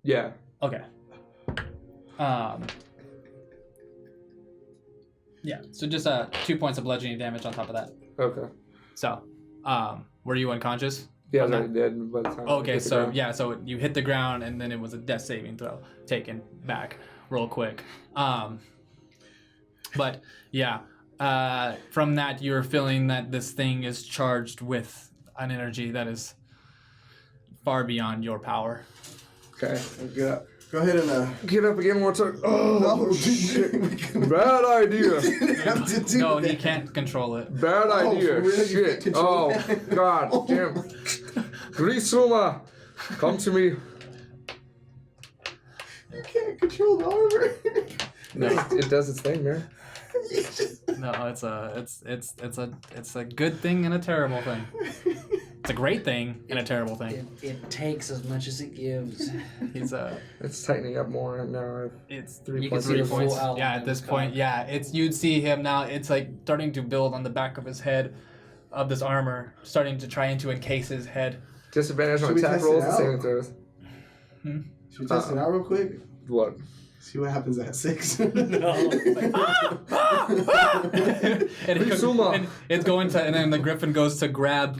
Yeah. Okay. Yeah. So just 2 points of bludgeoning damage on top of that. Okay. So, were you unconscious? Yeah, I was already dead by the time. I Okay, hit the so ground. yeah, so you hit the ground and then it was a death saving throw taken back real quick. But yeah, from that you're feeling that this thing is charged with an energy that is far beyond your power. Okay. Get up. Go ahead and Get up again one time. Oh, no, shit. we can- Bad idea. have to do No, that. he can't control it. Bad idea. for real? You Shit. can't control Oh, that? God Oh. damn. Grisuma, come to me. You can't control the armor. It does its thing, man. No, it's a good thing and a terrible thing. It's a great thing and a terrible thing. It takes as much as it gives. He's It's tightening up more now. it's 3 You can points. see the 3 full points. outline Yeah, at of this his point, cock. yeah, you'd see him now. It's like starting to build on the back of his head, of this armor, starting to try to encase his head. Disadvantage Should on we attack test it rolls and out? saving throws. Should we test it out real quick? What? See what happens at 6. and, and it's going to, and then the griffin goes to grab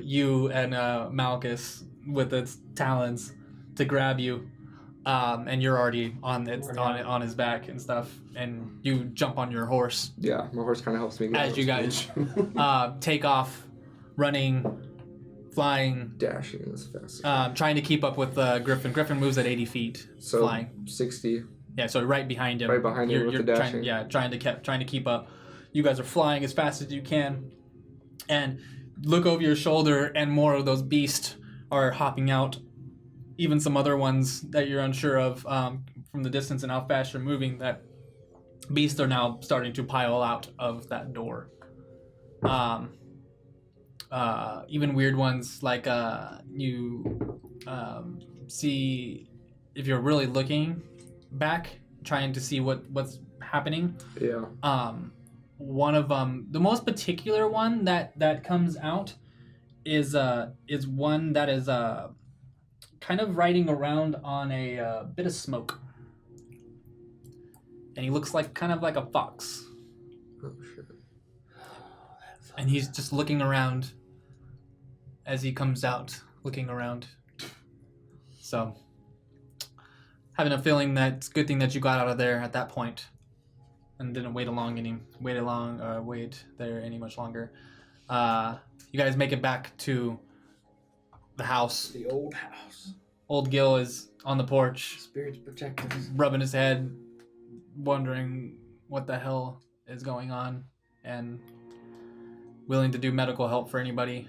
you and Malcis with its talons to grab you, and you're already on his back and stuff, and you jump on your horse Yeah, my horse kind of helps me get as out you of guys speed. take off, running, flying, Dashing is fast. trying to keep up with Griffin. Griffin moves at 80 feet, So flying. 60. Yeah, so right behind him. Right behind him with the dashing. Trying to keep up. You guys are flying as fast as you can, and look over your shoulder, and more of those beasts are hopping out. Even some other ones that you're unsure of from the distance and how fast you're moving. That beasts are now starting to pile out of that door. Even weird ones like you see if you're really looking back, trying to see what's happening. Yeah. One of the most particular one that comes out is one that is kind of riding around on a bit of smoke, and he looks like kind of like a fox, Oh, shit. and he's just looking around as he comes out, looking around. So. Having a feeling that it's a good thing that you got out of there at that point, and didn't wait there any much longer. You guys make it back to the house. The old house. Old Gil is on the porch, Spirits protect us. rubbing his head, wondering what the hell is going on, and willing to do medical help for anybody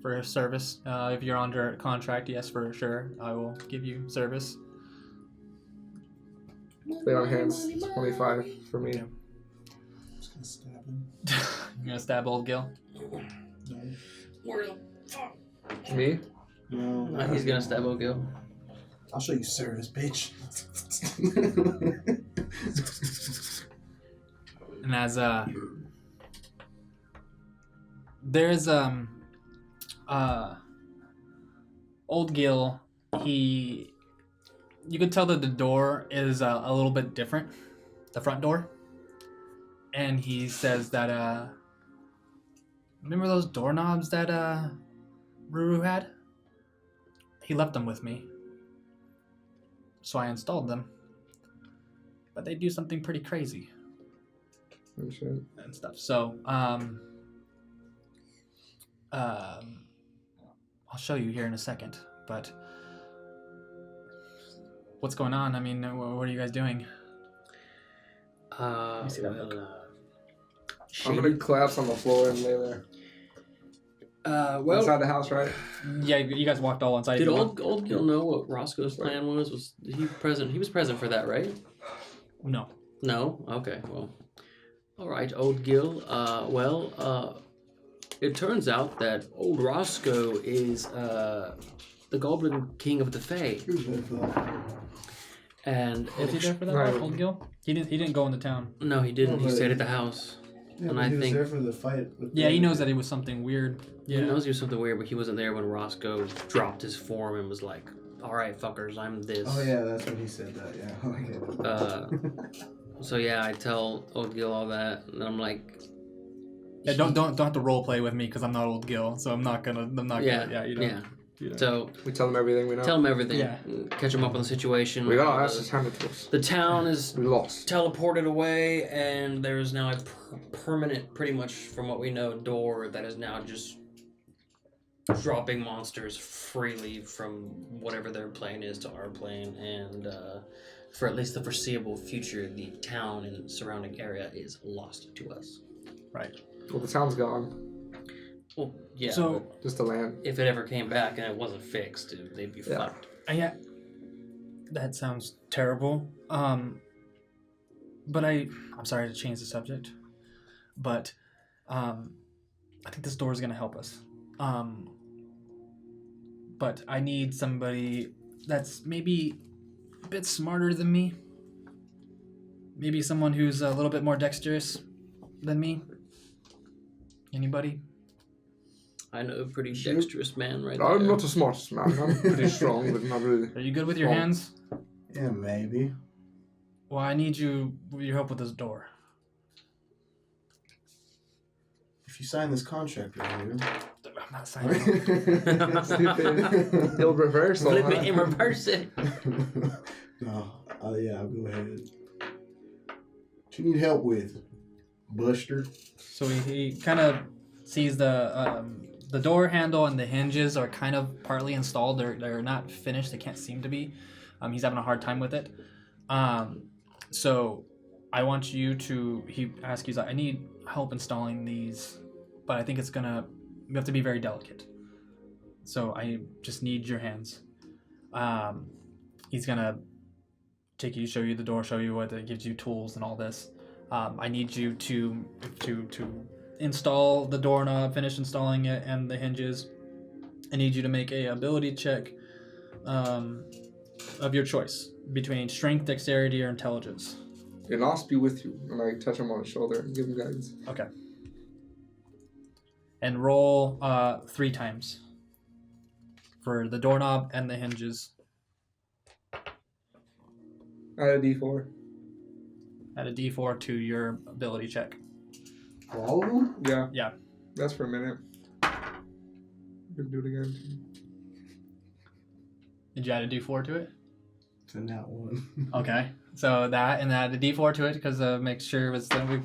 for his service. If you're under contract, yes, for sure, I will give you service. Lay on hands. 25 for me. I'm just gonna stab him. You're gonna stab Old Gil? No. Where the fuck? Me? No. He's gonna stab O'Gill. I'll show you service, bitch. And as there's Old Gil, you could tell that the door is a little bit different, the front door, and he says that remember those doorknobs that Ruru had? He left them with me, so I installed them, but they do something pretty crazy Oh, shit. and stuff. So I'll show you here in a second, but what's going on? I mean, what are you guys doing? Well, I'm gonna collapse on the floor and lay there. well, Inside the house, right? Yeah, you guys walked all inside. did if you want. old Gil know what Roscoe's plan was? Was he present? He was present for that, right? No. No? Okay, well. Alright, old Gil. It turns out that old Roscoe is the Goblin King of the Fae. He was there for that. And Was he there for that, Right. Old Gil? He didn't go into town. no, he didn't. He Oh, stayed but- at the house. Yeah, And but I he was think- there for the fight. With Yeah, he the- knows that it was something weird. He knows he was something weird, but he wasn't there when Roscoe dropped his form and was like, "Alright, fuckers, I'm this." Oh yeah, that's when he said that. Yeah. Okay. So yeah, I tell old Gil all that, and I'm like, Yeah, don't have to role play with me because I'm not Old Gil, so I'm not gonna. Yeah, you know. yeah. You know. So We tell them everything we know. tell him everything. Yeah. Catch him up on the situation. We got our asses handed to us. The town is We lost. teleported away, and there is now a permanent, pretty much from what we know, door that is now just dropping monsters freely from whatever their plane is to our plane, and for at least the foreseeable future, the town and surrounding area is lost to us. Right. Well, the town's gone. Well, yeah. So- but Just the land. if it ever came back and it wasn't fixed, they'd be Yeah. fucked. Yeah. That sounds terrible. But I'm sorry to change the subject, but I think this door is gonna help us. But I need somebody that's maybe a bit smarter than me. Maybe someone who's a little bit more dexterous than me. Anybody? I know a pretty dexterous man right I'm there. not the smartest man. I'm pretty strong, but not really. Are you good with your Well, hands? Yeah, maybe. Well, I need your help with this door. If you sign this contract with you. I'm not signing it. Stupid. He'll reverse all Flip it that. and reverse it. No, yeah, I'll go ahead. What you need help with, Buster? So he kind of sees the door handle and the hinges are kind of partly installed. They're not finished. They can't seem to be. He's having a hard time with it. So I want you to. He asks you, I need help installing these, but I think you have to be very delicate. So I just need your hands. He's gonna take you, show you the door, show you what it gives you tools and all this. I need you to install the doorknob, finish installing it and the hinges. I need you to make a ability check of your choice between strength, dexterity, or intelligence. And I'll be with you. And I touch him on the shoulder and give him guidance. Okay. And roll 3 times for the doorknob and the hinges. I had a D4. Add a D4 to your ability check. For all of them? Yeah. Yeah. That's for a minute. Gonna do it again. Did you add a D4 to it? And that one. Okay. So that and add a D4 to it because make sure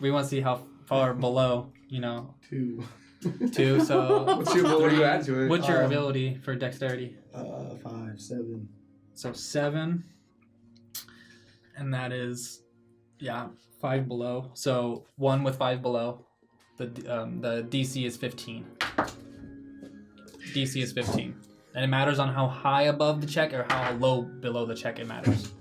we want to see how far below, 2. 2. So What do you add to it? what's your ability for dexterity? 5, 7. So 7. And that is 5 below. So 1 with 5 below. The DC is 15. DC is 15. And it matters on how high above the check or how low below the check it matters.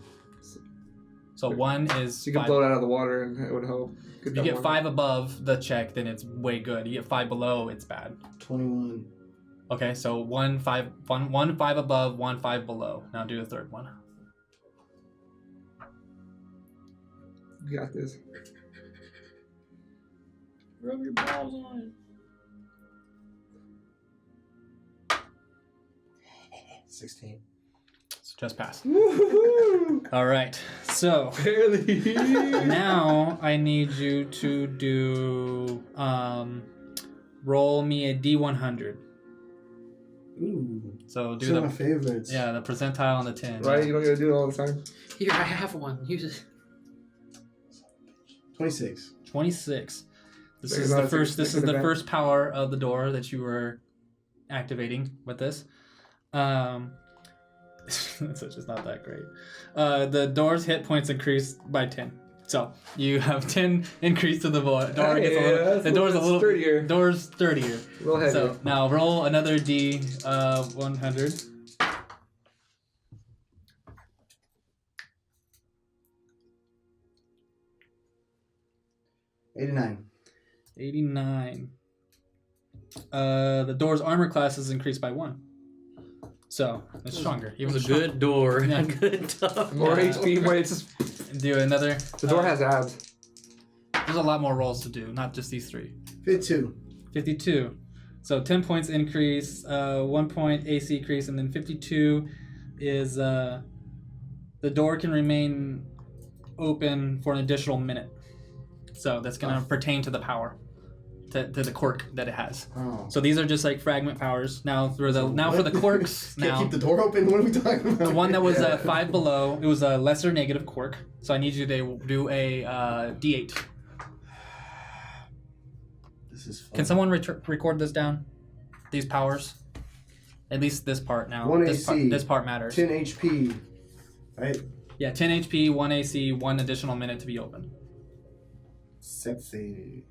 So 1 is So you can 5. blow it out of the water and it would help. If you get 5 above the check, then it's way good. You get 5 below, it's bad. 21. Okay, so 1 5 above, 1 5 below. Now do the third one. You got this. Rub your balls on it. 16. So just pass. Woohoo! All right. So Barely. now I need you to do roll me a D100. Ooh. So do Some of my the favorites. the percentile on the 10. Right? You don't gotta do it all the time. Here, I have one. Use it. 26. 26. This There's is not the a first. This is the significant first power of the door that you were activating with this. It's just not that great. The door's hit points increased by 10. So you have 10 increase to the door. Door gets a little, the door's a little sturdier. Door's sturdier. A little heavier. So now roll another D 100. 89. 89. The door's armor class is increased by 1. So it's stronger. It was a good door. Yeah. A good tough. More Yeah. HP. Wait, it's just Do another. the door has abs. There's a lot more rolls to do, not just these 3. 52. 52. So 10 points increase, 1 point AC increase, and then 52 is the door can remain open for an additional minute. So that's going to pertain to the power, to the quirk that it has. Oh. So these are just like fragment powers. Now for the quirks, Can't now keep the door open? What are we talking about? the one that was 5 below, it was a lesser negative quirk. So I need you to do a D8. This is fun. Can someone record this down? These powers? At least this part now. 1 This AC. this part matters. 10 HP. Right? Yeah, 10 HP, 1 AC, 1 additional minute to be open. Sexy.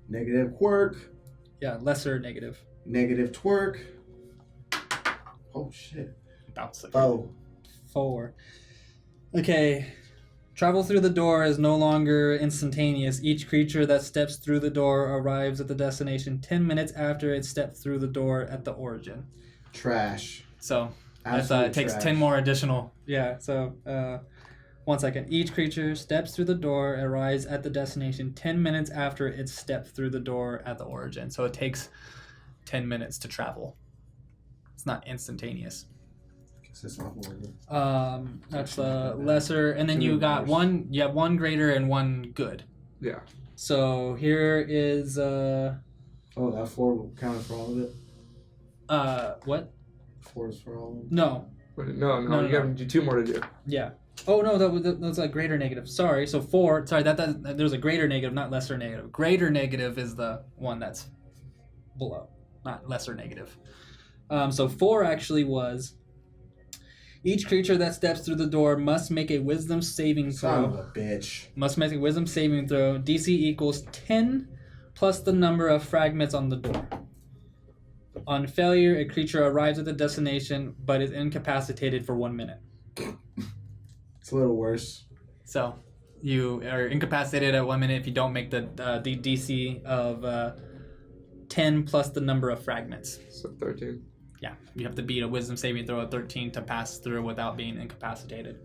Negative quirk. Yeah, lesser negative. Negative twerk. Oh shit. Bounce it. Oh. 4. Okay. Travel through the door is no longer instantaneous. Each creature that steps through the door arrives at the destination 10 minutes after it stepped through the door at the origin. Trash. So Absolute it takes trash. 10 more additional. Yeah, so 1 second. Each creature steps through the door arrives at the destination 10 minutes after it stepped through the door at the origin. So it takes 10 minutes to travel. It's not instantaneous. It's not horrible. That's the lesser, and then you got one. You have one greater and one good. Yeah. So here is Oh, that 4 counted for all of it? what? 4 is for all of them? No. No, you have 2 more to do. Yeah. Oh no, that was a greater negative. Sorry. So 4. Sorry, that there's a greater negative, not lesser negative. Greater negative is the one that's below, not lesser negative. So 4 actually was. Each creature that steps through the door must make a wisdom saving Son of throw. a bitch. Must make a wisdom saving throw. DC equals 10 plus the number of fragments on the door. On failure, a creature arrives at the destination but is incapacitated for 1 minute. It's a little worse. So you are incapacitated at 1 minute if you don't make the DC of 10 plus the number of fragments. So 13. Yeah, you have to beat a wisdom saving throw of 13 to pass through without being incapacitated.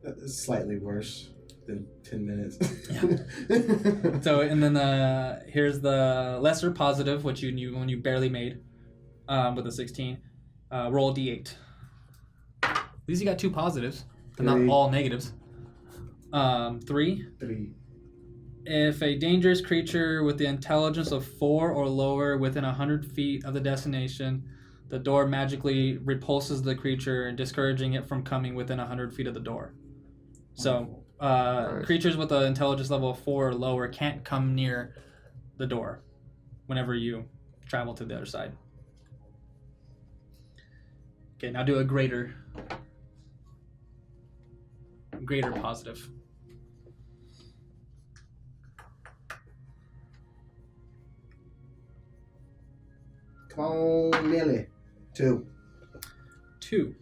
That's slightly worse than 10 minutes. So, and then here's the lesser positive, which you when you barely made with a 16. Roll a d8. At least you got 2 positives, but not 3. all negatives. 3. 3. If a dangerous creature with the intelligence of 4 or lower within 100 feet of the destination, the door magically repulses the creature, discouraging it from coming within 100 feet of the door. So, creatures with an intelligence level of 4 or lower can't come near the door whenever you travel to the other side. Okay, now do a greater positive. Come on, Lily. 2. 2.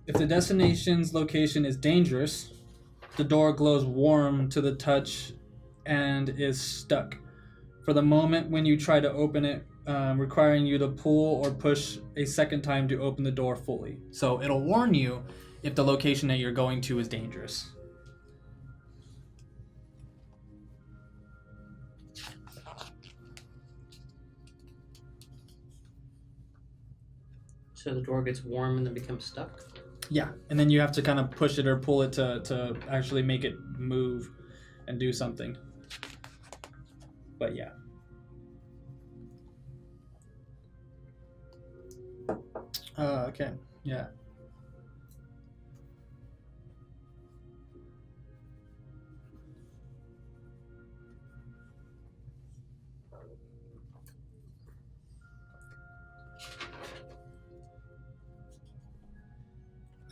If the destination's location is dangerous, the door glows warm to the touch and is stuck. For the moment when you try to open it, requiring you to pull or push a second time to open the door fully. So it'll warn you if the location that you're going to is dangerous. So the door gets warm and then becomes stuck? Yeah, and then you have to kind of push it or pull it to actually make it move and do something. But yeah. Okay, yeah.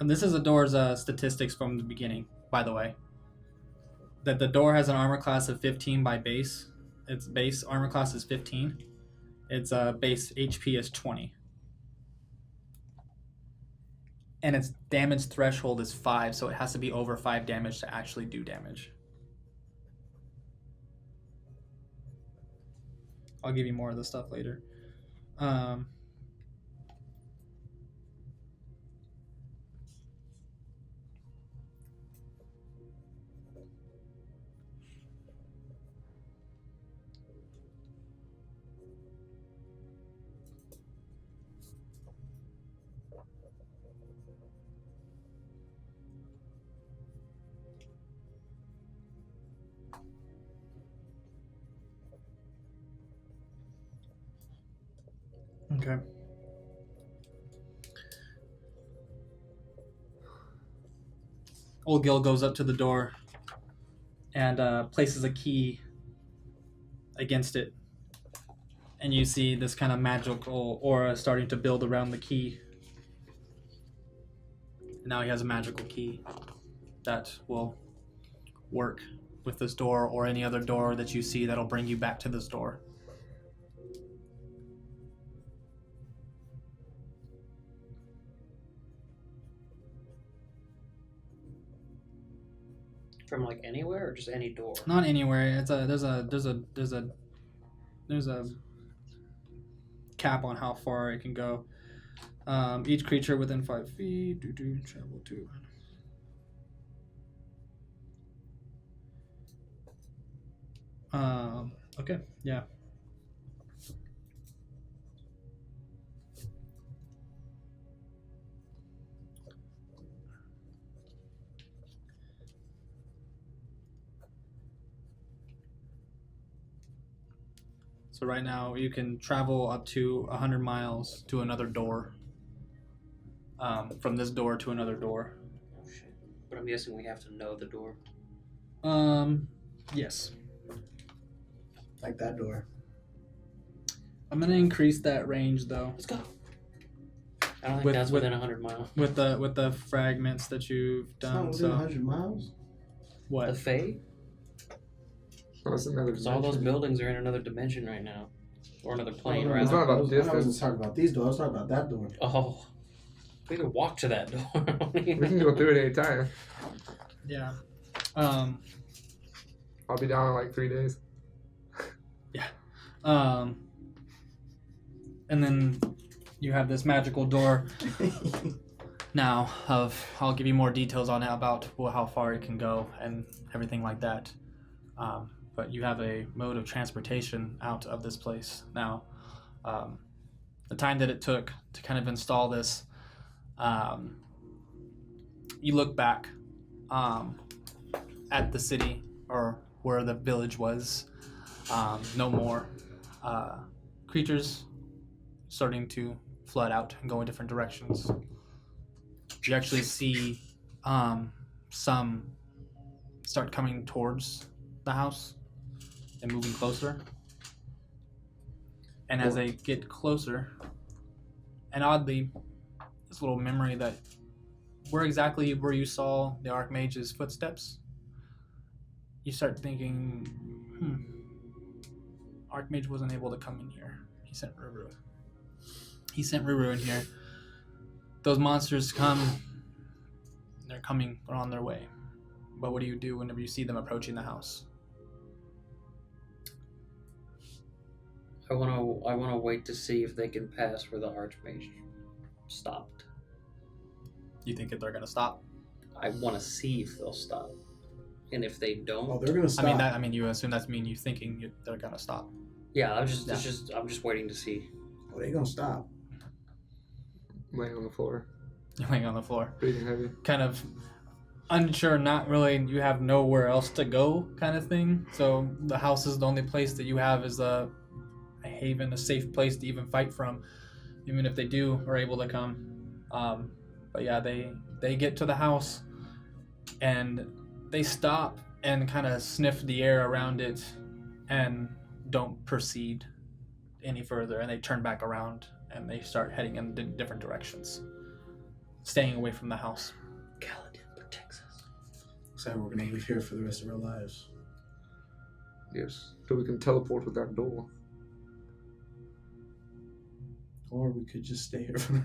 And this is the door's statistics from the beginning, by the way. That the door has an armor class of 15 by base. Its base armor class is 15. Its base HP is 20. And its damage threshold is 5, so it has to be over 5 damage to actually do damage. I'll give you more of this stuff later. Okay. Old Gil goes up to the door and places a key against it. And you see this kind of magical aura starting to build around the key. And now he has a magical key that will work with this door or any other door that you see that'll bring you back to this door. From like anywhere or just any door? Not anywhere. There's a cap on how far it can go. Each creature within 5 feet travel to. Okay, yeah. So right now you can travel up to 100 miles to another door. From this door to another door. Oh shit. But I'm guessing we have to know the door. Yes. Like that door. I'm gonna increase that range though. Let's go. I don't think With- that's with- within 100 miles. With the fragments that you've It's not done. within So 100 miles. The what? Fae? Oh, that's another Because all those dimension. buildings are in another dimension right now. Or another plane, Oh, right? It's not about I wasn't distance. talking about these doors. I was talking about that door. Oh. We could walk to that door. We can go through it anytime. Yeah. I'll be down in like 3 days. And then you have this magical door now I'll give you more details on it about how far it can go and everything like that. But you have a mode of transportation out of this place now. The time that it took to kind of install this, you look back at the city or where the village was. No more creatures starting to flood out and go in different directions. You actually see some start coming towards the house and moving closer. And as they get closer, and oddly, this little memory that where you saw the Archmage's footsteps, you start thinking, Archmage wasn't able to come in here. He sent Ruru in here. Those monsters come. They're coming. They're on their way. But what do you do whenever you see them approaching the house? I wanna wait to see if they can pass where the Archmage stopped. You think that they're gonna stop? I wanna see if they'll stop. And if they don't, Oh, they're gonna stop. I mean, you assume that's you thinking they're gonna stop. yeah, I'm just waiting to see. Oh, they gonna stop. Laying on the floor, You're laying on the floor, breathing heavy. kind of unsure, not really. You have nowhere else to go, kind of thing. So the house is the only place that you have is a haven, a safe place to even fight from, even if they are able to come. But yeah, they get to the house and they stop and kind of sniff the air around it and don't proceed any further, and they turn back around and they start heading in different directions, staying away from the house. Kaladin protects us. So we're gonna live here for the rest of our lives. Yes, so we can teleport with that door. Or we could just stay here for the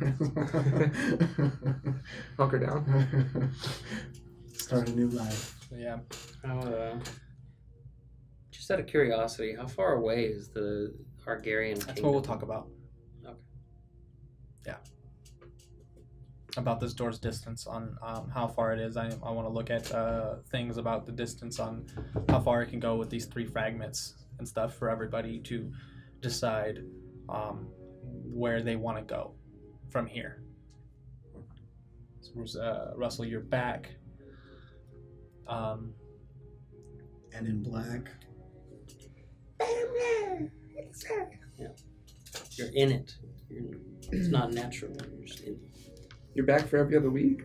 rest. Hunker down. Start a new life. So yeah, Just out of curiosity, how far away is the Argarian that's kingdom? what we'll talk about. Okay. Yeah. About this door's distance on how far it is. I want to look at things about the distance on how far it can go with these 3 fragments and stuff for everybody to decide where they want to go from here. So, Russell, you're back. And in black. You're in it. It's not natural. You're just in it. You're back for every other week.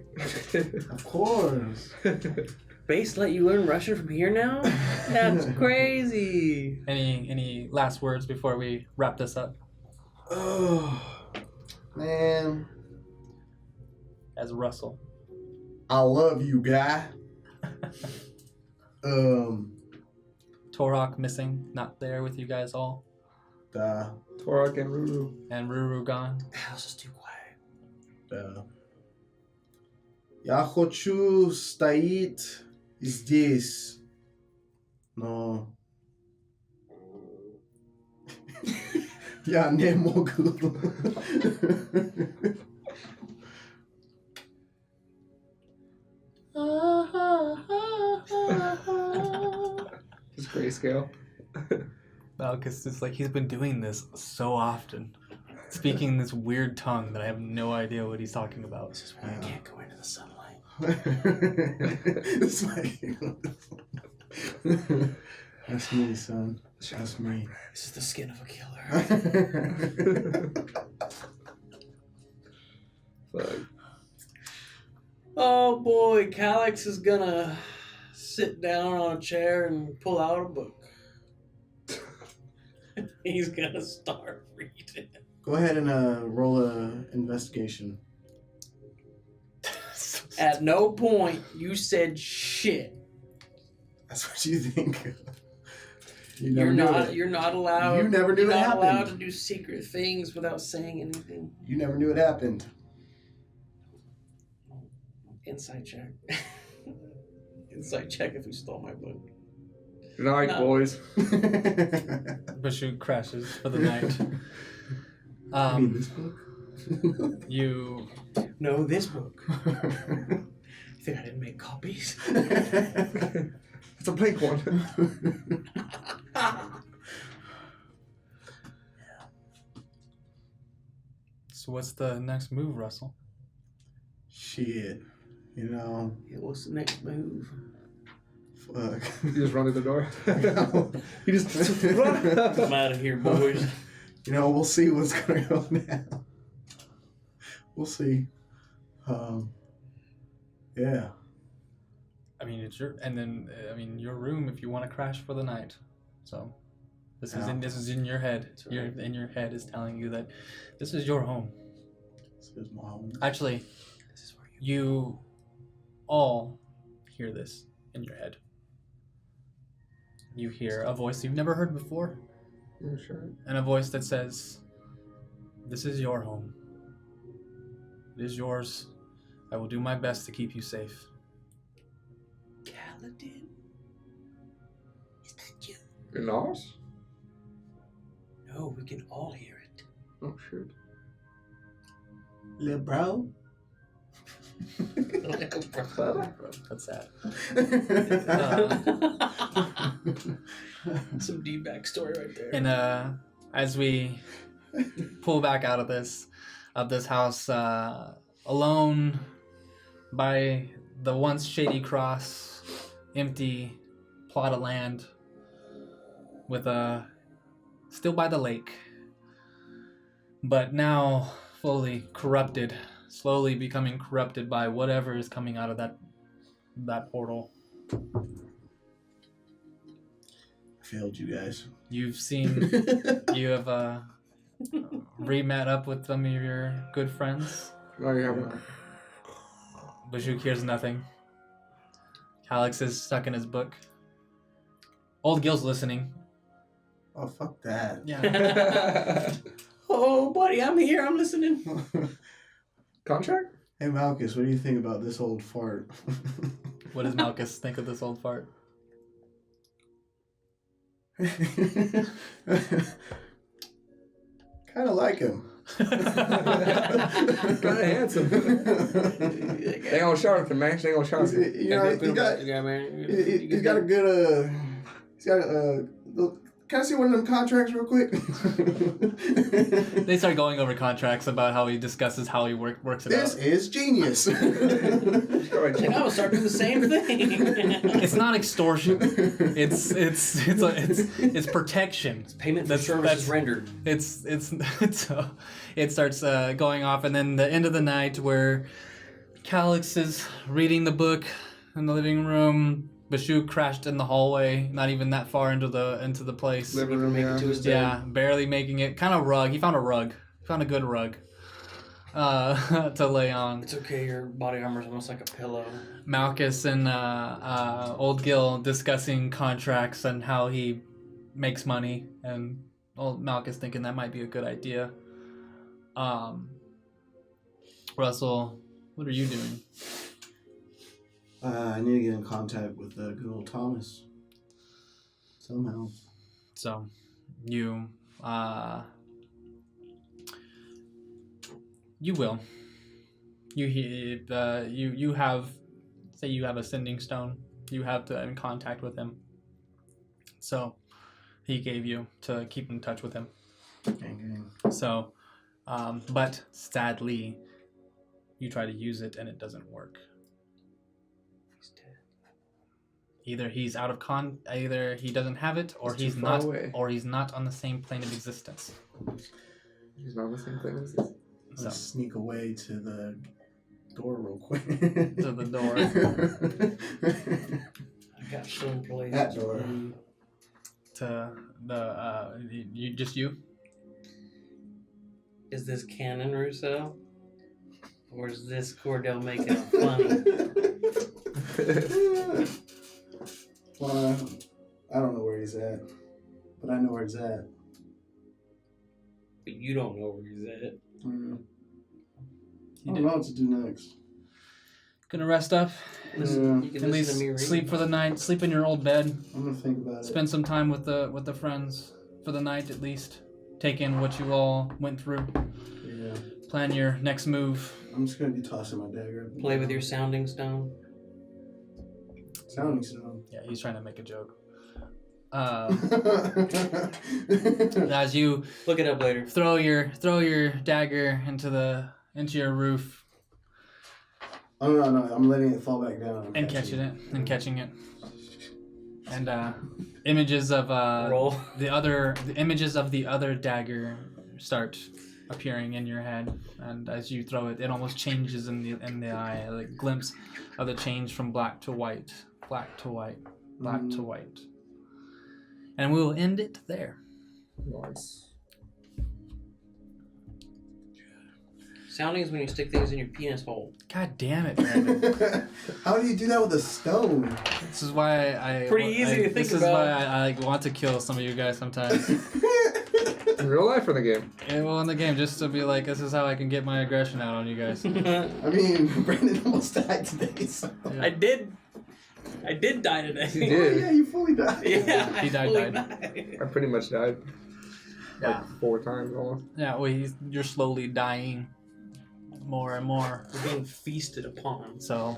Of course. Base let you learn Russian from here now? That's crazy. Any last words before we wrap this up? Oh, man. As Russell. I love you, guy. Torok missing, not there with you guys all. Torok and Ruru. And Ruru gone. The house is too quiet. Я хочу стоять is this? No. Ja, nie mogę. Just grayscale. Malcis is like, he's been doing this so often. Speaking this weird tongue that I have no idea what he's talking about. This is why I can't go into the sunlight. It's like, that's me, son. That's me. This is the skin of a killer. Fuck. Oh boy, Calyx is gonna sit down on a chair and pull out a book. He's gonna start reading. Go ahead and roll a investigation. At no point you said shit. That's what you think. You're not allowed. You never knew you're it not happened. allowed to do secret things without saying anything. You never knew it happened. Insight check. Insight check if you stole my book. Good night, No. boys. Bashu crashes for the night. I mean, this book? You No, this book. You think I didn't make copies? It's a blank one. So what's the next move, Russell? Shit. You know, Yeah, what's the next move? fuck. You just run to the door. You just run. I'm out of here, boys. You know, we'll see what's going to go now. We'll see. Yeah. I mean, it's your your room if you want to crash for the night. So this is in your head. In your head is telling you that this is your home. This is my home. Actually, This is where you all hear this in your head. You hear a voice you've never heard before, Yeah, sure. and a voice that says, "This is your home. It is yours. I will do my best to keep you safe." Kaladin? Is that you? In ours? No, we can all hear it. Oh shit. Little bro. That's sad. Some deep backstory right there. And as we pull back out of this house, alone by the once Shady Cross, empty plot of land, with still by the lake, but now fully corrupted, slowly becoming corrupted by whatever is coming out of that portal. I failed you guys. You've seen, you have re-met up with some of your good friends. No, you haven't. Bajuk hears nothing. Calyx is stuck in his book. Old Gil's listening. Oh, fuck that. Yeah. Oh, buddy, I'm here. I'm listening. Contract? Hey, Malchus, what do you think about this old fart? What does Malchus think of this old fart? Kind of like him. Kind of handsome. They ain't gonna Charlatan, man. They ain't gonna Charlatan. You know, he's got a good, he's got a, can I see one of them contracts real quick? They start going over contracts about how he discusses how he works it This out. is genius. And I will start doing the same thing. It's not extortion. It's protection. Payment for services rendered. It starts going off, and then the end of the night where Calyx is reading the book in the living room. Bashu crashed in the hallway, not even that far into the place. Living room, yeah. To his Yeah, barely making it. Kind of rug. He found a rug. Found a good rug to lay on. It's okay, your body armor is almost like a pillow. Malchus and Old Gil discussing contracts and how he makes money, and old Malchus thinking that might be a good idea. Russell, what are you doing? I need to get in contact with good old Thomas. Somehow. So, you will. You have, say you have a sending stone. You have to in contact with him. So, he gave you to keep in touch with him. Gang. So, but sadly, you try to use it and it doesn't work. He's dead. Either he's out of either he doesn't have it, or He's he's too far not, away. or he's not on the same plane of existence. He's not the same thing as this. So, Let's sneak away to the door real quick. to the door. I got some places. That door. To the you. Is this canon, Rousell? Or is this Cordell making it funny? Well, I don't know where he's at, but I know where he's at. But you don't know where he's at. I don't know what to do next. Gonna rest up. Listen, you can At listen least to me read. sleep for the night. Sleep in your old bed. I'm gonna think about it. Spend some time with the friends for the night at least. Take in what you all went through. Yeah. Plan your next move. I'm just gonna be tossing my dagger. Play with your sounding stone. sounding stone. Yeah, he's trying to make a joke. Oh As you Look it up later. throw your dagger into your roof no! I'm letting it fall back down. and catching it. And images of Roll. the images of the other dagger start appearing in your head, and as you throw it, it almost changes in the eye, a glimpse of the change from black to white, black to white, black to white. And we will end it there. Nice. Sounding is when you stick things in your penis hole. God damn it, Brandon. How do you do that with a stone? This is why Pretty easy to think This is about. why I want to kill some of you guys sometimes. In real life or the game? Yeah, well, in the game, just to be like, this is how I can get my aggression out on you guys. I mean, Brandon almost died today. So. Yeah. I did die today. You Oh, did. yeah, you fully died. Yeah, He I died. fully I pretty much died. Yeah. Like 4 times almost. Yeah, well, you're slowly dying more and more. We're being feasted upon. So,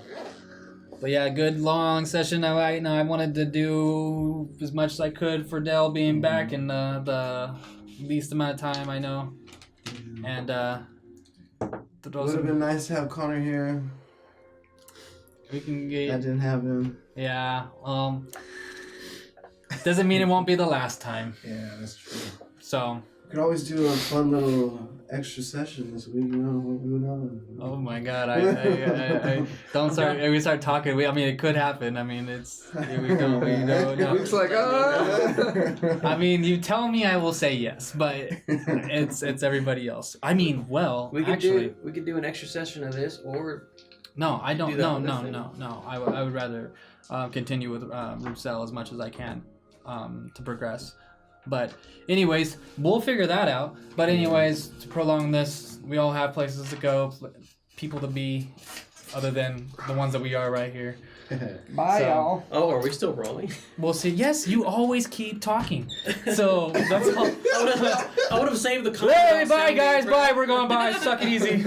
but yeah, good long session. I wanted to do as much as I could for Dell being back in the least amount of time I know. And It would have been nice to have Connor here. we can That get didn't happen. yeah. Doesn't mean it won't be the last time. Yeah, that's true. So, We could always do a fun little extra session this week. You know, who knows? oh my God, I don't start. We start talking. I mean, it could happen. I mean, we don't know. Luke's like, I mean, you tell me, I will say yes, but it's everybody else. I mean, well, We could actually, do an extra session of this, or no, I don't. do that No, with no, this no, no. I would rather continue with Rousell as much as I can to progress. But anyways, we'll figure that out. But anyways, to prolong this, we all have places to go, people to be, other than the ones that we are right here. bye, So- y'all. oh, are we still rolling? We'll see. Yes, you always keep talking. So that's all. I would have saved the comment. Hey, about bye sounding guys, for- bye. We're going bye. Suck it easy.